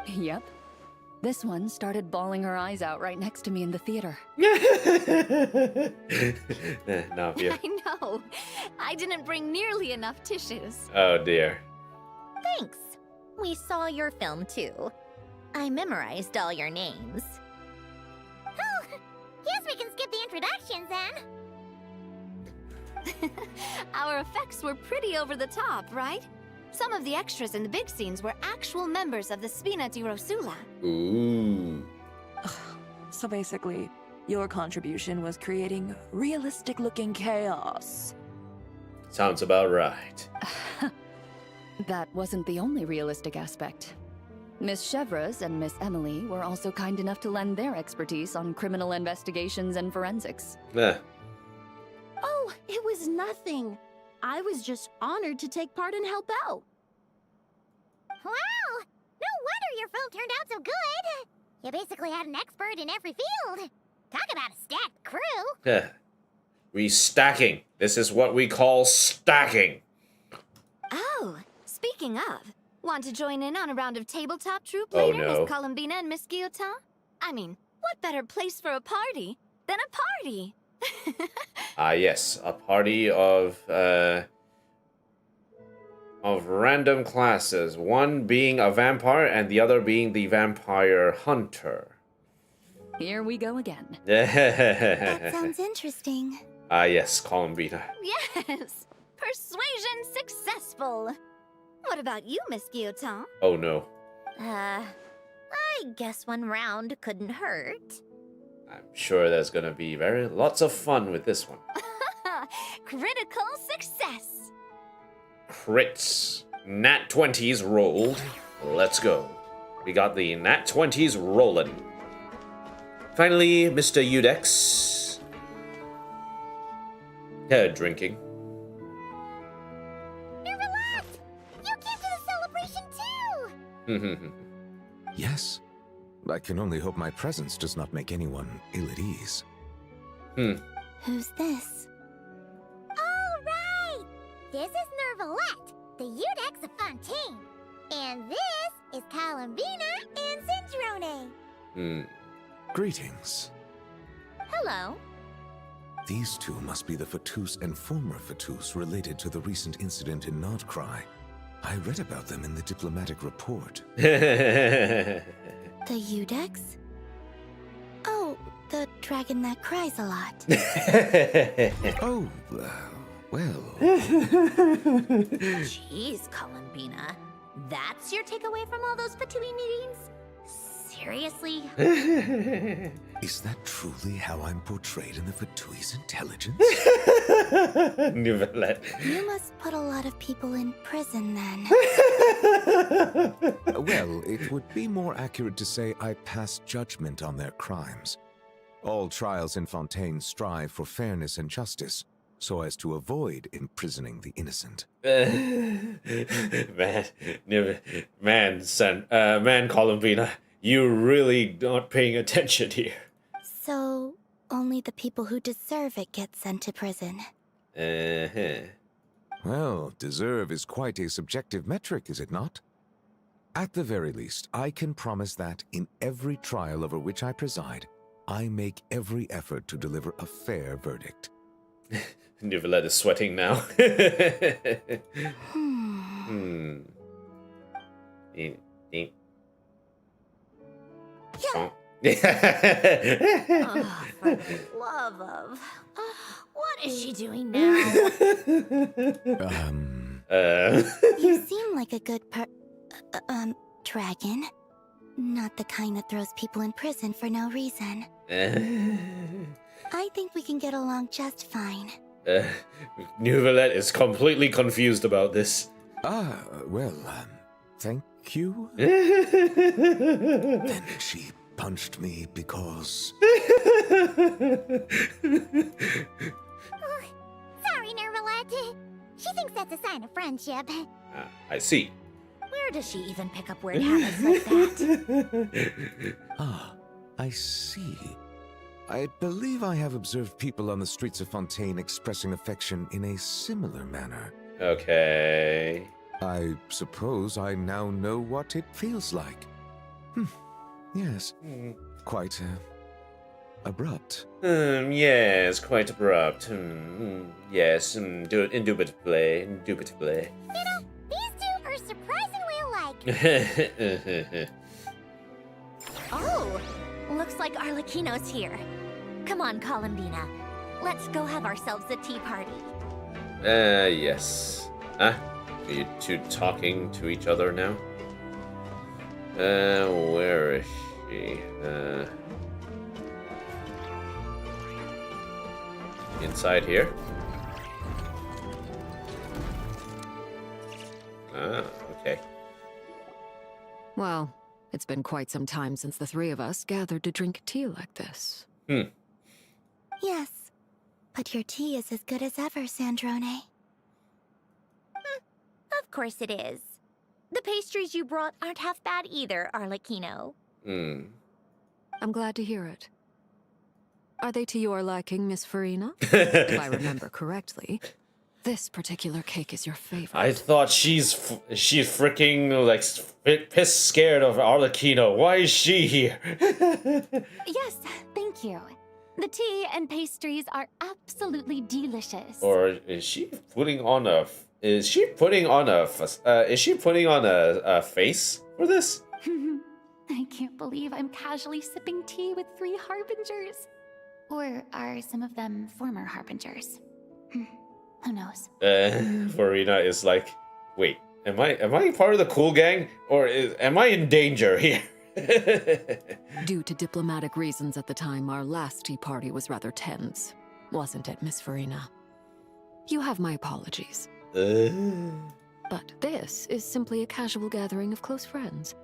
Yep. This one started bawling her eyes out right next to me in the theater. Navia. I know. I didn't bring nearly enough tissues. Oh dear. Thanks. We saw your film too. I memorized all your names. Oh, guess we can skip the introductions then. Our effects were pretty over the top, right? Some of the extras in the big scenes were actual members of the Spina di Rosula. Ooh. So basically, your contribution was creating realistic-looking chaos. Sounds about right. That wasn't the only realistic aspect. Miss Chevres and Miss Emily were also kind enough to lend their expertise on criminal investigations and forensics. Oh, it was nothing. I was just honored to take part and help out. Wow! No wonder your film turned out so good. You basically had an expert in every field. Talk about a stacked crew. We stacking. This is what we call stacking. Oh, speaking of, want to join in on a round of tabletop troupe Oh, later, no. Miss Columbina and Miss Guillotin? I mean, what better place for a party than a party? Yes, a party of random classes. One being a vampire and the other being the vampire hunter. Here we go again. That sounds interesting. Yes, Columbina. Yes! Persuasion successful! What about you, Miss Guillotin? Oh no. I guess one round couldn't hurt. I'm sure there's gonna be lots of fun with this one. Critical success! Crits. Nat 20s rolled. Let's go. We got the Nat 20s rolling. Finally, Mr. Udex. Drinking. You're relaxed! You came to the celebration too! Yes. I can only hope my presence does not make anyone ill at ease. Who's this? All right! This is Nervalette, the Udex of Fontaine. And this is Columbina and Cendrone. Greetings. Hello. These two must be the Fatus and former Fatus related to the recent incident in Nod-krai. I read about them in the diplomatic report. The Udex? Oh, the dragon that cries a lot. Oh, well. Jeez, Columbina. That's your takeaway from all those Fatui meetings? Seriously? Is that truly how I'm portrayed in the Fatui's intelligence? You must put a lot of people in prison then. Well, it would be more accurate to say I pass judgment on their crimes. All trials in Fontaine strive for fairness and justice, so as to avoid imprisoning the innocent. Man, Columbina, you really not paying attention here. So, only the people who deserve it get sent to prison. Well, deserve is quite a subjective metric, is it not? At the very least, I can promise that in every trial over which I preside, I make every effort to deliver a fair verdict. Nicolette is sweating now. Oh, for the love of... what is she doing now? You seem like a good dragon. Not the kind that throws people in prison for no reason. I think we can get along just fine. Nouvellette is completely confused about this. Well, thank you? Then she punched me because... Sorry, Nervalette. She thinks that's a sign of friendship. I see. Where does she even pick up weird habits like that? I see. I believe I have observed people on the streets of Fontaine expressing affection in a similar manner. Okay. I suppose I now know what it feels like. Yes. Quite abrupt. Yes, quite abrupt. Yes, indubitably. Indubitably. You know, these two are surprisingly alike. Oh, looks like Arlecchino's here. Come on, Columbina. Let's go have ourselves a tea party. Yes. Are you two talking to each other now? Where is she? Inside here? Ah, okay. Well, it's been quite some time since the three of us gathered to drink tea like this. Yes, but your tea is as good as ever, Sandrone. Of course it is. The pastries you brought aren't half bad either, Arlecchino. I'm glad to hear it. Are they to your liking, Miss Farina? If I remember correctly, this particular cake is your favorite. I thought she's freaking like pissed scared of Arlecchino. Why is she here? Yes, thank you. The tea and pastries are absolutely delicious. Or is she putting on a? Is she putting on a face for this? I can't believe I'm casually sipping tea with 3 harbingers. Or are some of them former harbingers? Who knows? Farina is like, wait, am I part of the cool gang, or am I in danger here? Due to diplomatic reasons at the time, our last tea party was rather tense, wasn't it, Miss Farina? You have my apologies. But this is simply a casual gathering of close friends.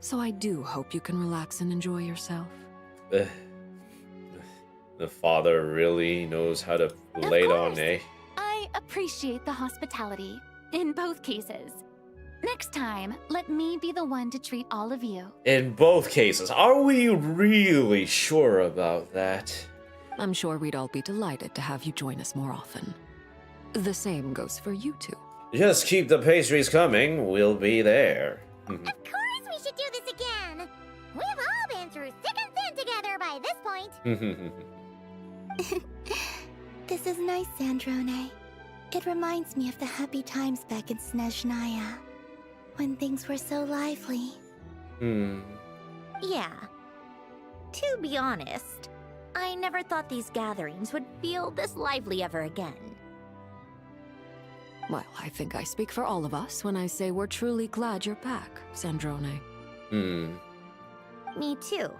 So I do hope you can relax and enjoy yourself. The father really knows how to lay it on, eh? I appreciate the hospitality, in both cases. Next time, let me be the one to treat all of you. In both cases, are we really sure about that? I'm sure we'd all be delighted to have you join us more often. The same goes for you two. Just keep the pastries coming, we'll be there. Of course we should do this again! We've all been through thick and thin together by this point. This is nice, Sandrone. It reminds me of the happy times back in Snezhnaya, when things were so lively. Yeah. To be honest, I never thought these gatherings would feel this lively ever again. Well, I think I speak for all of us when I say we're truly glad you're back, Sandrone. Me too.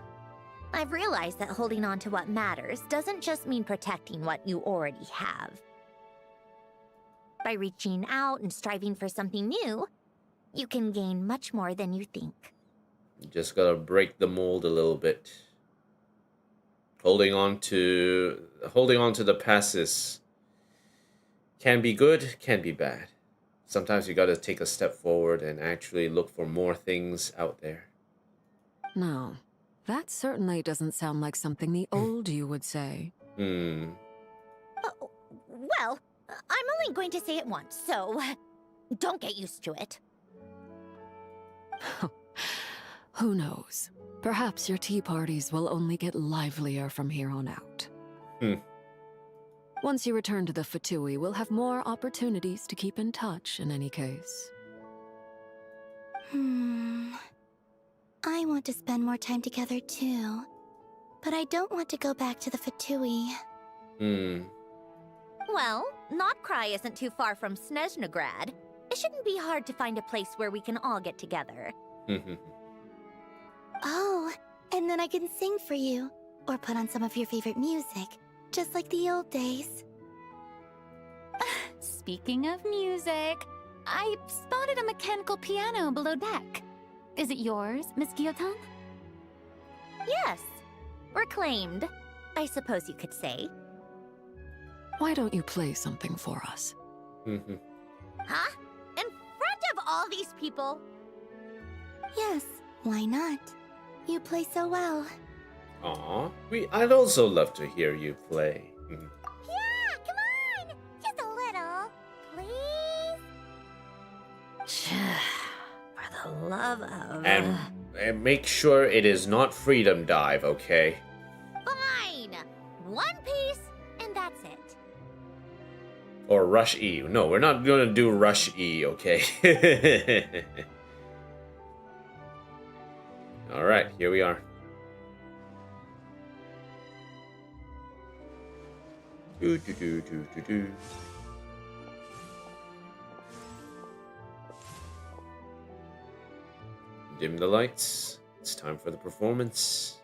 I've realized that holding on to what matters doesn't just mean protecting what you already have. By reaching out and striving for something new, you can gain much more than you think. You just gotta break the mold a little bit. Holding on to the past can be good, can be bad. Sometimes you gotta take a step forward and actually look for more things out there. No, that certainly doesn't sound like something the old you would say. Well, I'm only going to say it once, so don't get used to it. Who knows? Perhaps your tea parties will only get livelier from here on out. Once you return to the Fatui, we'll have more opportunities to keep in touch in any case. I want to spend more time together too, but I don't want to go back to the Fatui. Well, Nod-krai isn't too far from Snezhnograd. It shouldn't be hard to find a place where we can all get together. Oh, and then I can sing for you, or put on some of your favorite music, just like the old days. Speaking of music, I spotted a mechanical piano below deck. Is it yours, Miss Guillotin? Yes. Reclaimed, I suppose you could say. Why don't you play something for us? Huh? In front of all these people? Yes, why not? You play so well. Aw, I'd also love to hear you play. Yeah, come on! Just a little. Please? love of... And make sure it is not Freedom Dive, okay? Fine! One piece, and that's it. Or Rush E. No, we're not gonna do Rush E, okay? Alright, here we are. Do, do, do, do, do, do. Dim the lights. It's time for the performance.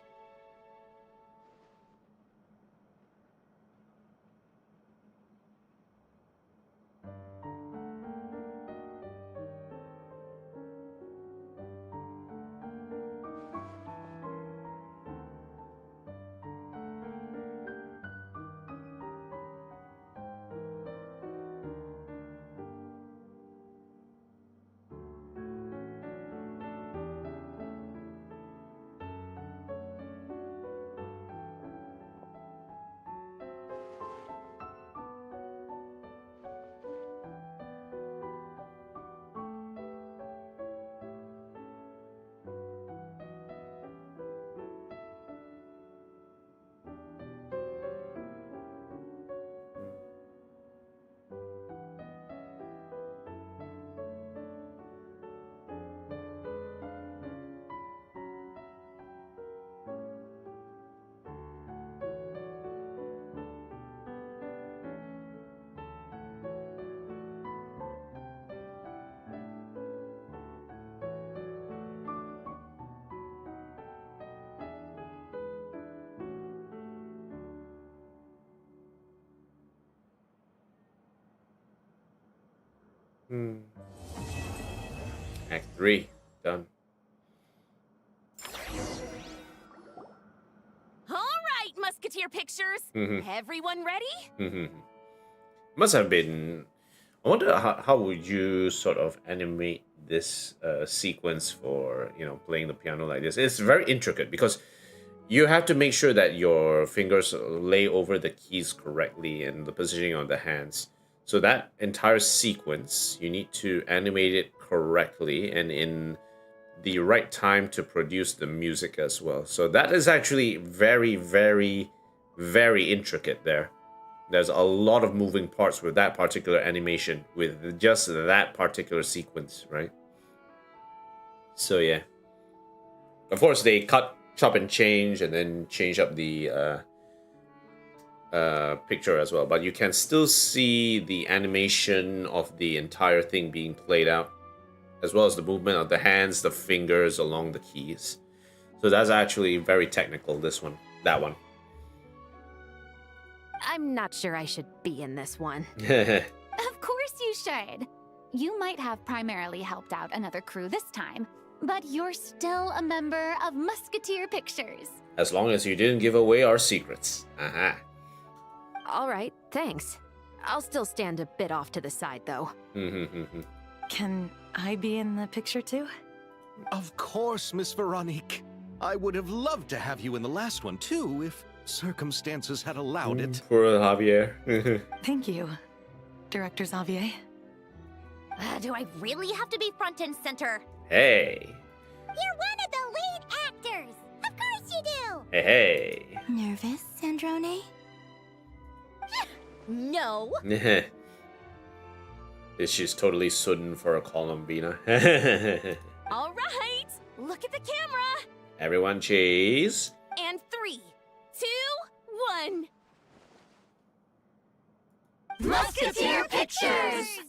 Act 3, done. All right, Musketeer Pictures. Everyone ready? Must have been... I wonder how would you sort of animate this sequence for, you know, playing the piano like this. It's very intricate because you have to make sure that your fingers lay over the keys correctly and the positioning of the hands. So that entire sequence, you need to animate it correctly and in the right time to produce the music as well. So that is actually very, very, very intricate there. There's a lot of moving parts with that particular animation, with just that particular sequence, right? So yeah. Of course, they cut, chop, and change, and then change up the picture as well, but you can still see the animation of the entire thing being played out, as well as the movement of the hands, the fingers along the keys. So that's actually very technical, that one. I'm not sure I should be in this one. Of course you should. You might have primarily helped out another crew this time, but you're still a member of Musketeer Pictures. As long as you didn't give away our secrets. All right, thanks. I'll still stand a bit off to the side, though. Can I be in the picture too? Of course, Miss Veronique. I would have loved to have you in the last one too, if circumstances had allowed it. Poor Javier. Thank you, Director Xavier. Do I really have to be front and center? Hey. You're one of the lead actors. Of course you do. Hey. Nervous, Sandrone? No. She's totally sudden for a Columbina. All right, look at the camera. Everyone cheese. And 3, 2, 1. Musketeer Pictures!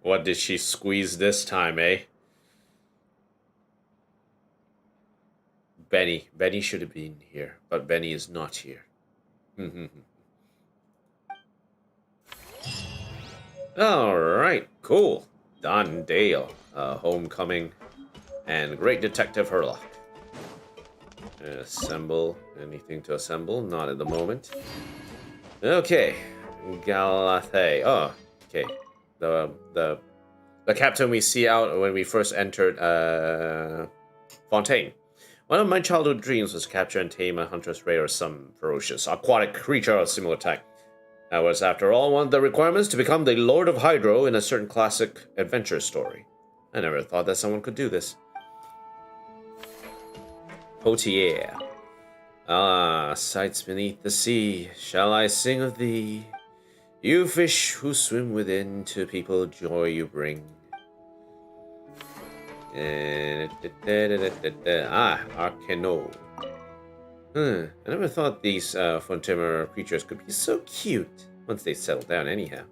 What did she squeeze this time, eh? Benny. Benny should have been here, but Benny is not here. Alright, cool. Done, Dale. Homecoming. And Great Detective Herlock. Assemble. Anything to assemble? Not at the moment. Okay. Galathe. Oh, okay. The captain we see out when we first entered Fontaine. One of my childhood dreams was to capture and tame a huntress ray or some ferocious aquatic creature of similar type. That was, after all, one of the requirements to become the Lord of Hydro in a certain classic adventure story. I never thought that someone could do this. Potier. Ah, sights beneath the sea, shall I sing of thee? You fish who swim within, to people joy you bring. Arcano. I never thought these Fontimer creatures could be so cute once they settle down anyhow.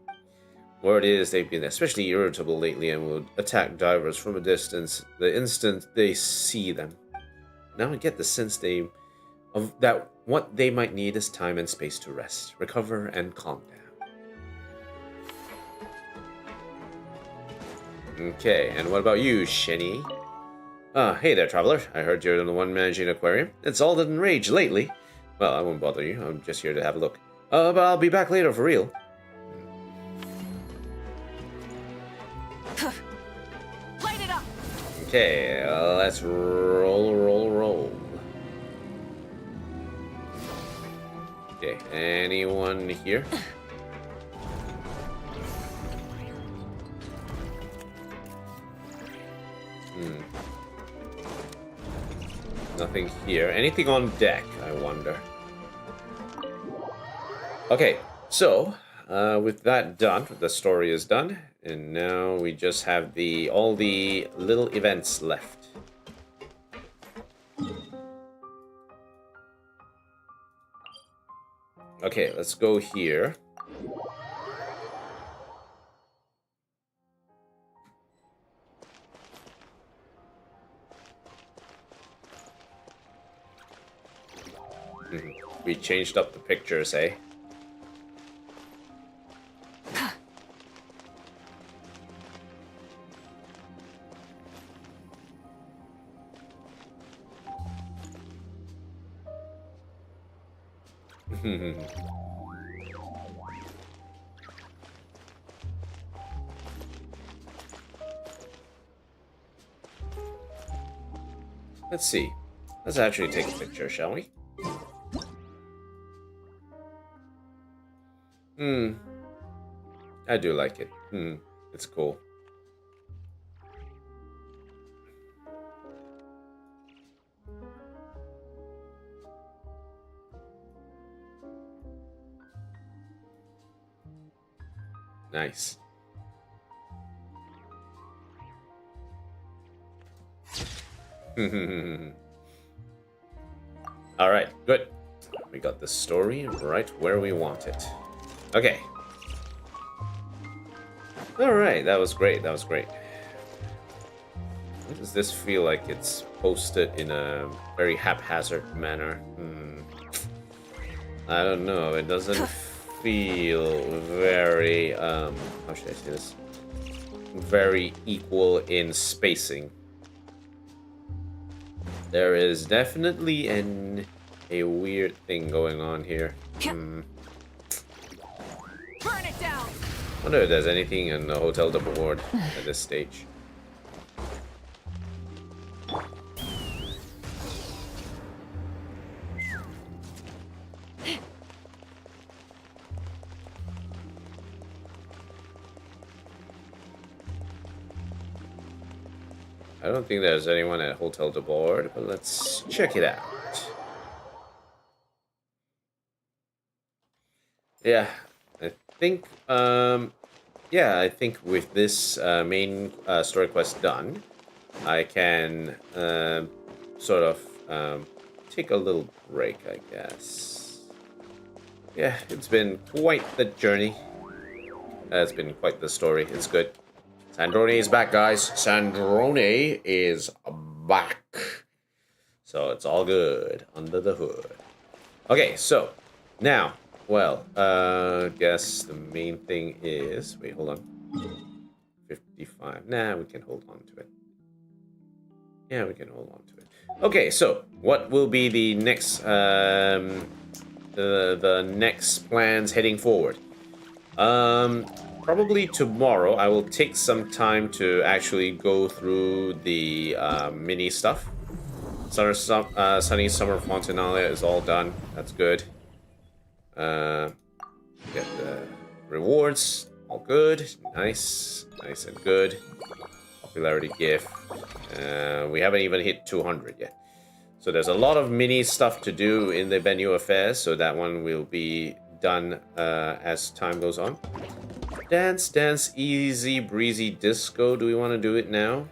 Word is they've been especially irritable lately and will attack divers from a distance the instant they see them. Now I get the sense that what they might need is time and space to rest, recover, and calm down. Okay, and what about you, Shenny? Ah, hey there, traveler. I heard you're the one managing an aquarium. It's all the rage lately. Well, I won't bother you. I'm just here to have a look. But I'll be back later for real. Light it up. Okay, let's roll. Okay, anyone here? Nothing here. Anything on deck, I wonder. Okay, so with that done, the story is done, and now we just have all the little events left. Okay, let's go here. We changed up the pictures, eh? Let's see. Let's actually take a picture, shall we? I do like it. It's cool. Nice. Alright, good. We got the story right where we want it. Okay. Alright, that was great, that was great. Why does this feel like it's posted in a very haphazard manner? I don't know, it doesn't feel very, how should I say this? Very equal in spacing. There is definitely a weird thing going on here. Burn it down. Wonder if there's anything in the Hotel de Board at this stage. I don't think there's anyone at Hotel de Board, but let's check it out. Yeah, I think, I think with this main story quest done, I can sort of take a little break, I guess. Yeah, it's been quite the journey. It's been quite the story. It's good. Sandrone is back, guys. Sandrone is back. So it's all good under the hood. Okay, so now, well, guess the main thing is... Wait, hold on. 55. Nah, we can hold on to it. Yeah, we can hold on to it. Okay, so what will be the next, the next plans heading forward? Probably tomorrow, I will take some time to actually go through the mini stuff. Sunny Summer Fontinalia is all done. That's good. Get the rewards. All good. Nice. Nice and good. popularity gift. We haven't even hit 200 yet. So there's a lot of mini stuff to do in the venue affairs, so that one will be done as time goes on. Dance, dance, easy, breezy disco. Do we want to do it now?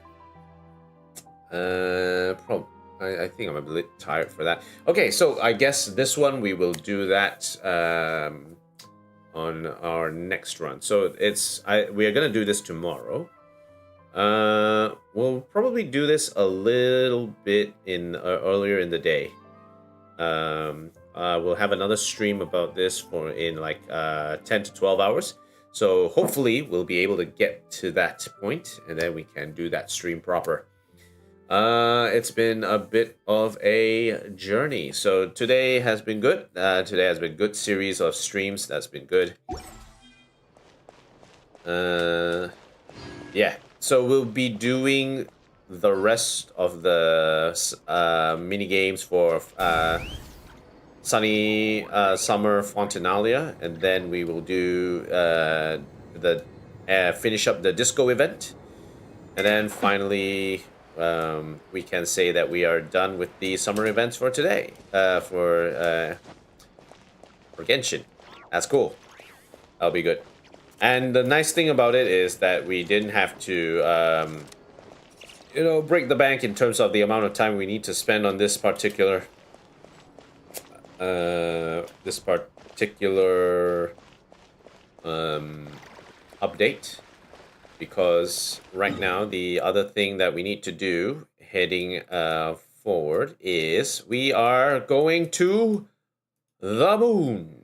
I think I'm a bit tired for that. Okay, so I guess this one we will do that on our next run. So we are gonna do this tomorrow. We'll probably do this a little bit in earlier in the day. We'll have another stream about this in like 10 to 12 hours. So hopefully we'll be able to get to that point, and then we can do that stream proper. It's been a bit of a journey. So today has been good. Today has been a good series of streams. That's been good. Yeah. So we'll be doing the rest of the mini games for Sunny Summer Fontinalia, and then we will do finish up the disco event, and then finally we can say that we are done with the summer events for today for Genshin. That's cool. That'll be good. And the nice thing about it is that we didn't have to, break the bank in terms of the amount of time we need to spend on this particular, update. Because right now, the other thing that we need to do heading forward is we are going to the moon.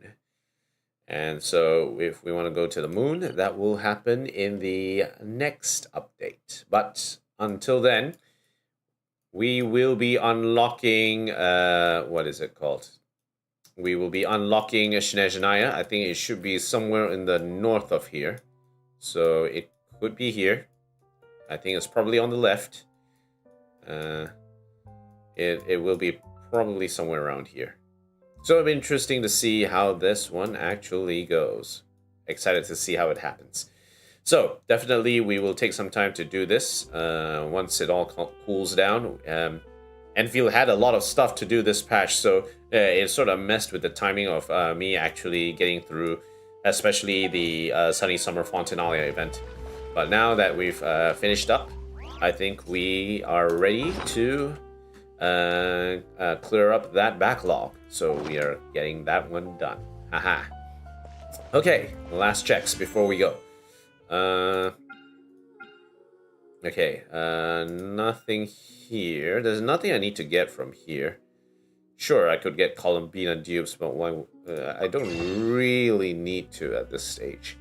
And so if we want to go to the moon, that will happen in the next update. But until then, we will be unlocking, what is it called? We will be unlocking Snezhnaya. I think it should be somewhere in the north of here. So it could be here. I think it's probably on the left. It will be probably somewhere around here. So it'll be interesting to see how this one actually goes. Excited to see how it happens. So definitely we will take some time to do this once it all cools down. Enfield had a lot of stuff to do this patch, so it sort of messed with the timing of me actually getting through, especially the Sunny Summer Fontinalia event. But now that we've finished up, I think we are ready to clear up that backlog. So we are getting that one done. Haha. Okay, last checks before we go. Okay, nothing here. There's nothing I need to get from here. Sure, I could get Columbina dupes, but why? I don't really need to at this stage.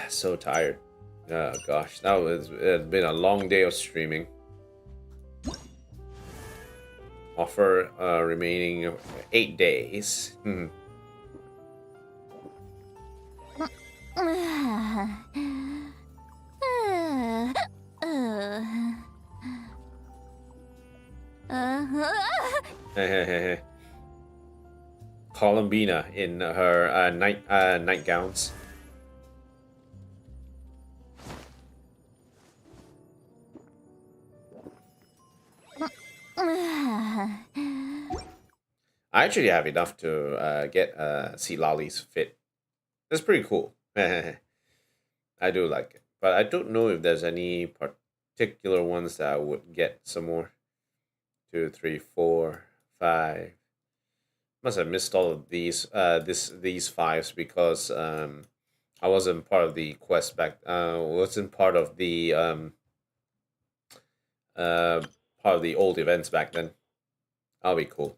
So tired. Oh gosh, it's been a long day of streaming. Offer remaining 8 days. Columbina in her nightgowns. I actually have enough to get Sea Lolly's fit. That's pretty cool. I do like it. But I don't know if there's any particular ones that I would get some more. 2, 3, 4, 5. Must have missed all of these these 5s because I wasn't part of the quest back. Wasn't part of the old events back then. That'll be cool.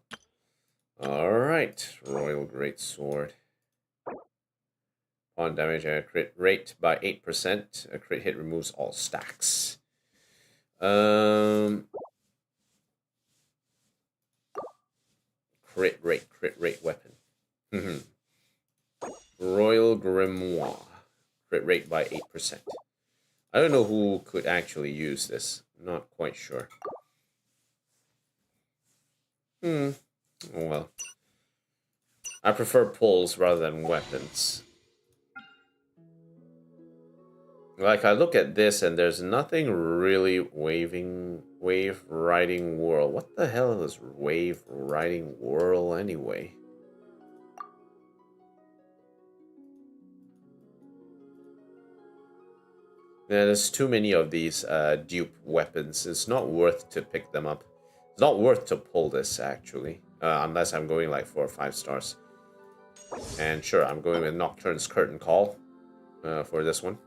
All right, Royal Greatsword. On damage and a crit rate by 8%. A crit hit removes all stacks. Crit rate weapon. Royal Grimoire. Crit rate by 8%. I don't know who could actually use this. Not quite sure. Oh well. I prefer pulls rather than weapons. Like, I look at this and there's nothing really wave riding whirl. What the hell is wave riding whirl anyway? Yeah, there's too many of these dupe weapons. It's not worth to pick them up. It's not worth to pull this, actually. Unless I'm going like 4 or 5 stars. And sure, I'm going with Nocturne's Curtain Call for this one.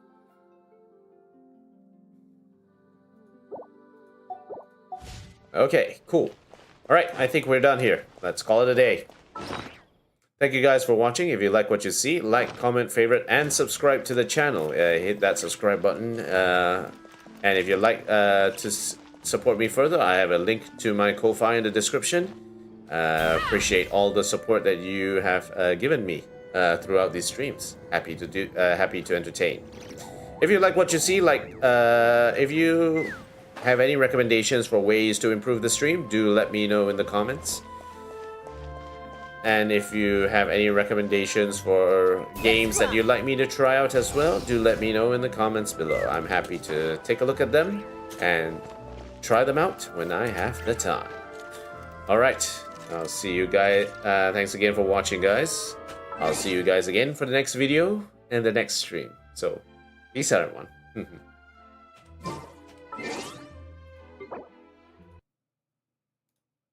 Okay, cool. Alright, I think we're done here. Let's call it a day. Thank you guys for watching. If you like what you see, like, comment, favorite, and subscribe to the channel. Hit that subscribe button. And if you'd like to support me further, I have a link to my Ko-Fi in the description. Appreciate all the support that you have given me throughout these streams. Happy to entertain. If you like what you see, if you have any recommendations for ways to improve the stream, do let me know in the comments. And if you have any recommendations for games that you'd like me to try out as well, do let me know in the comments below. I'm happy to take a look at them and try them out when I have the time. Alright, I'll see you guys. Thanks again for watching, guys. I'll see you guys again for the next video and the next stream. So, peace out, everyone.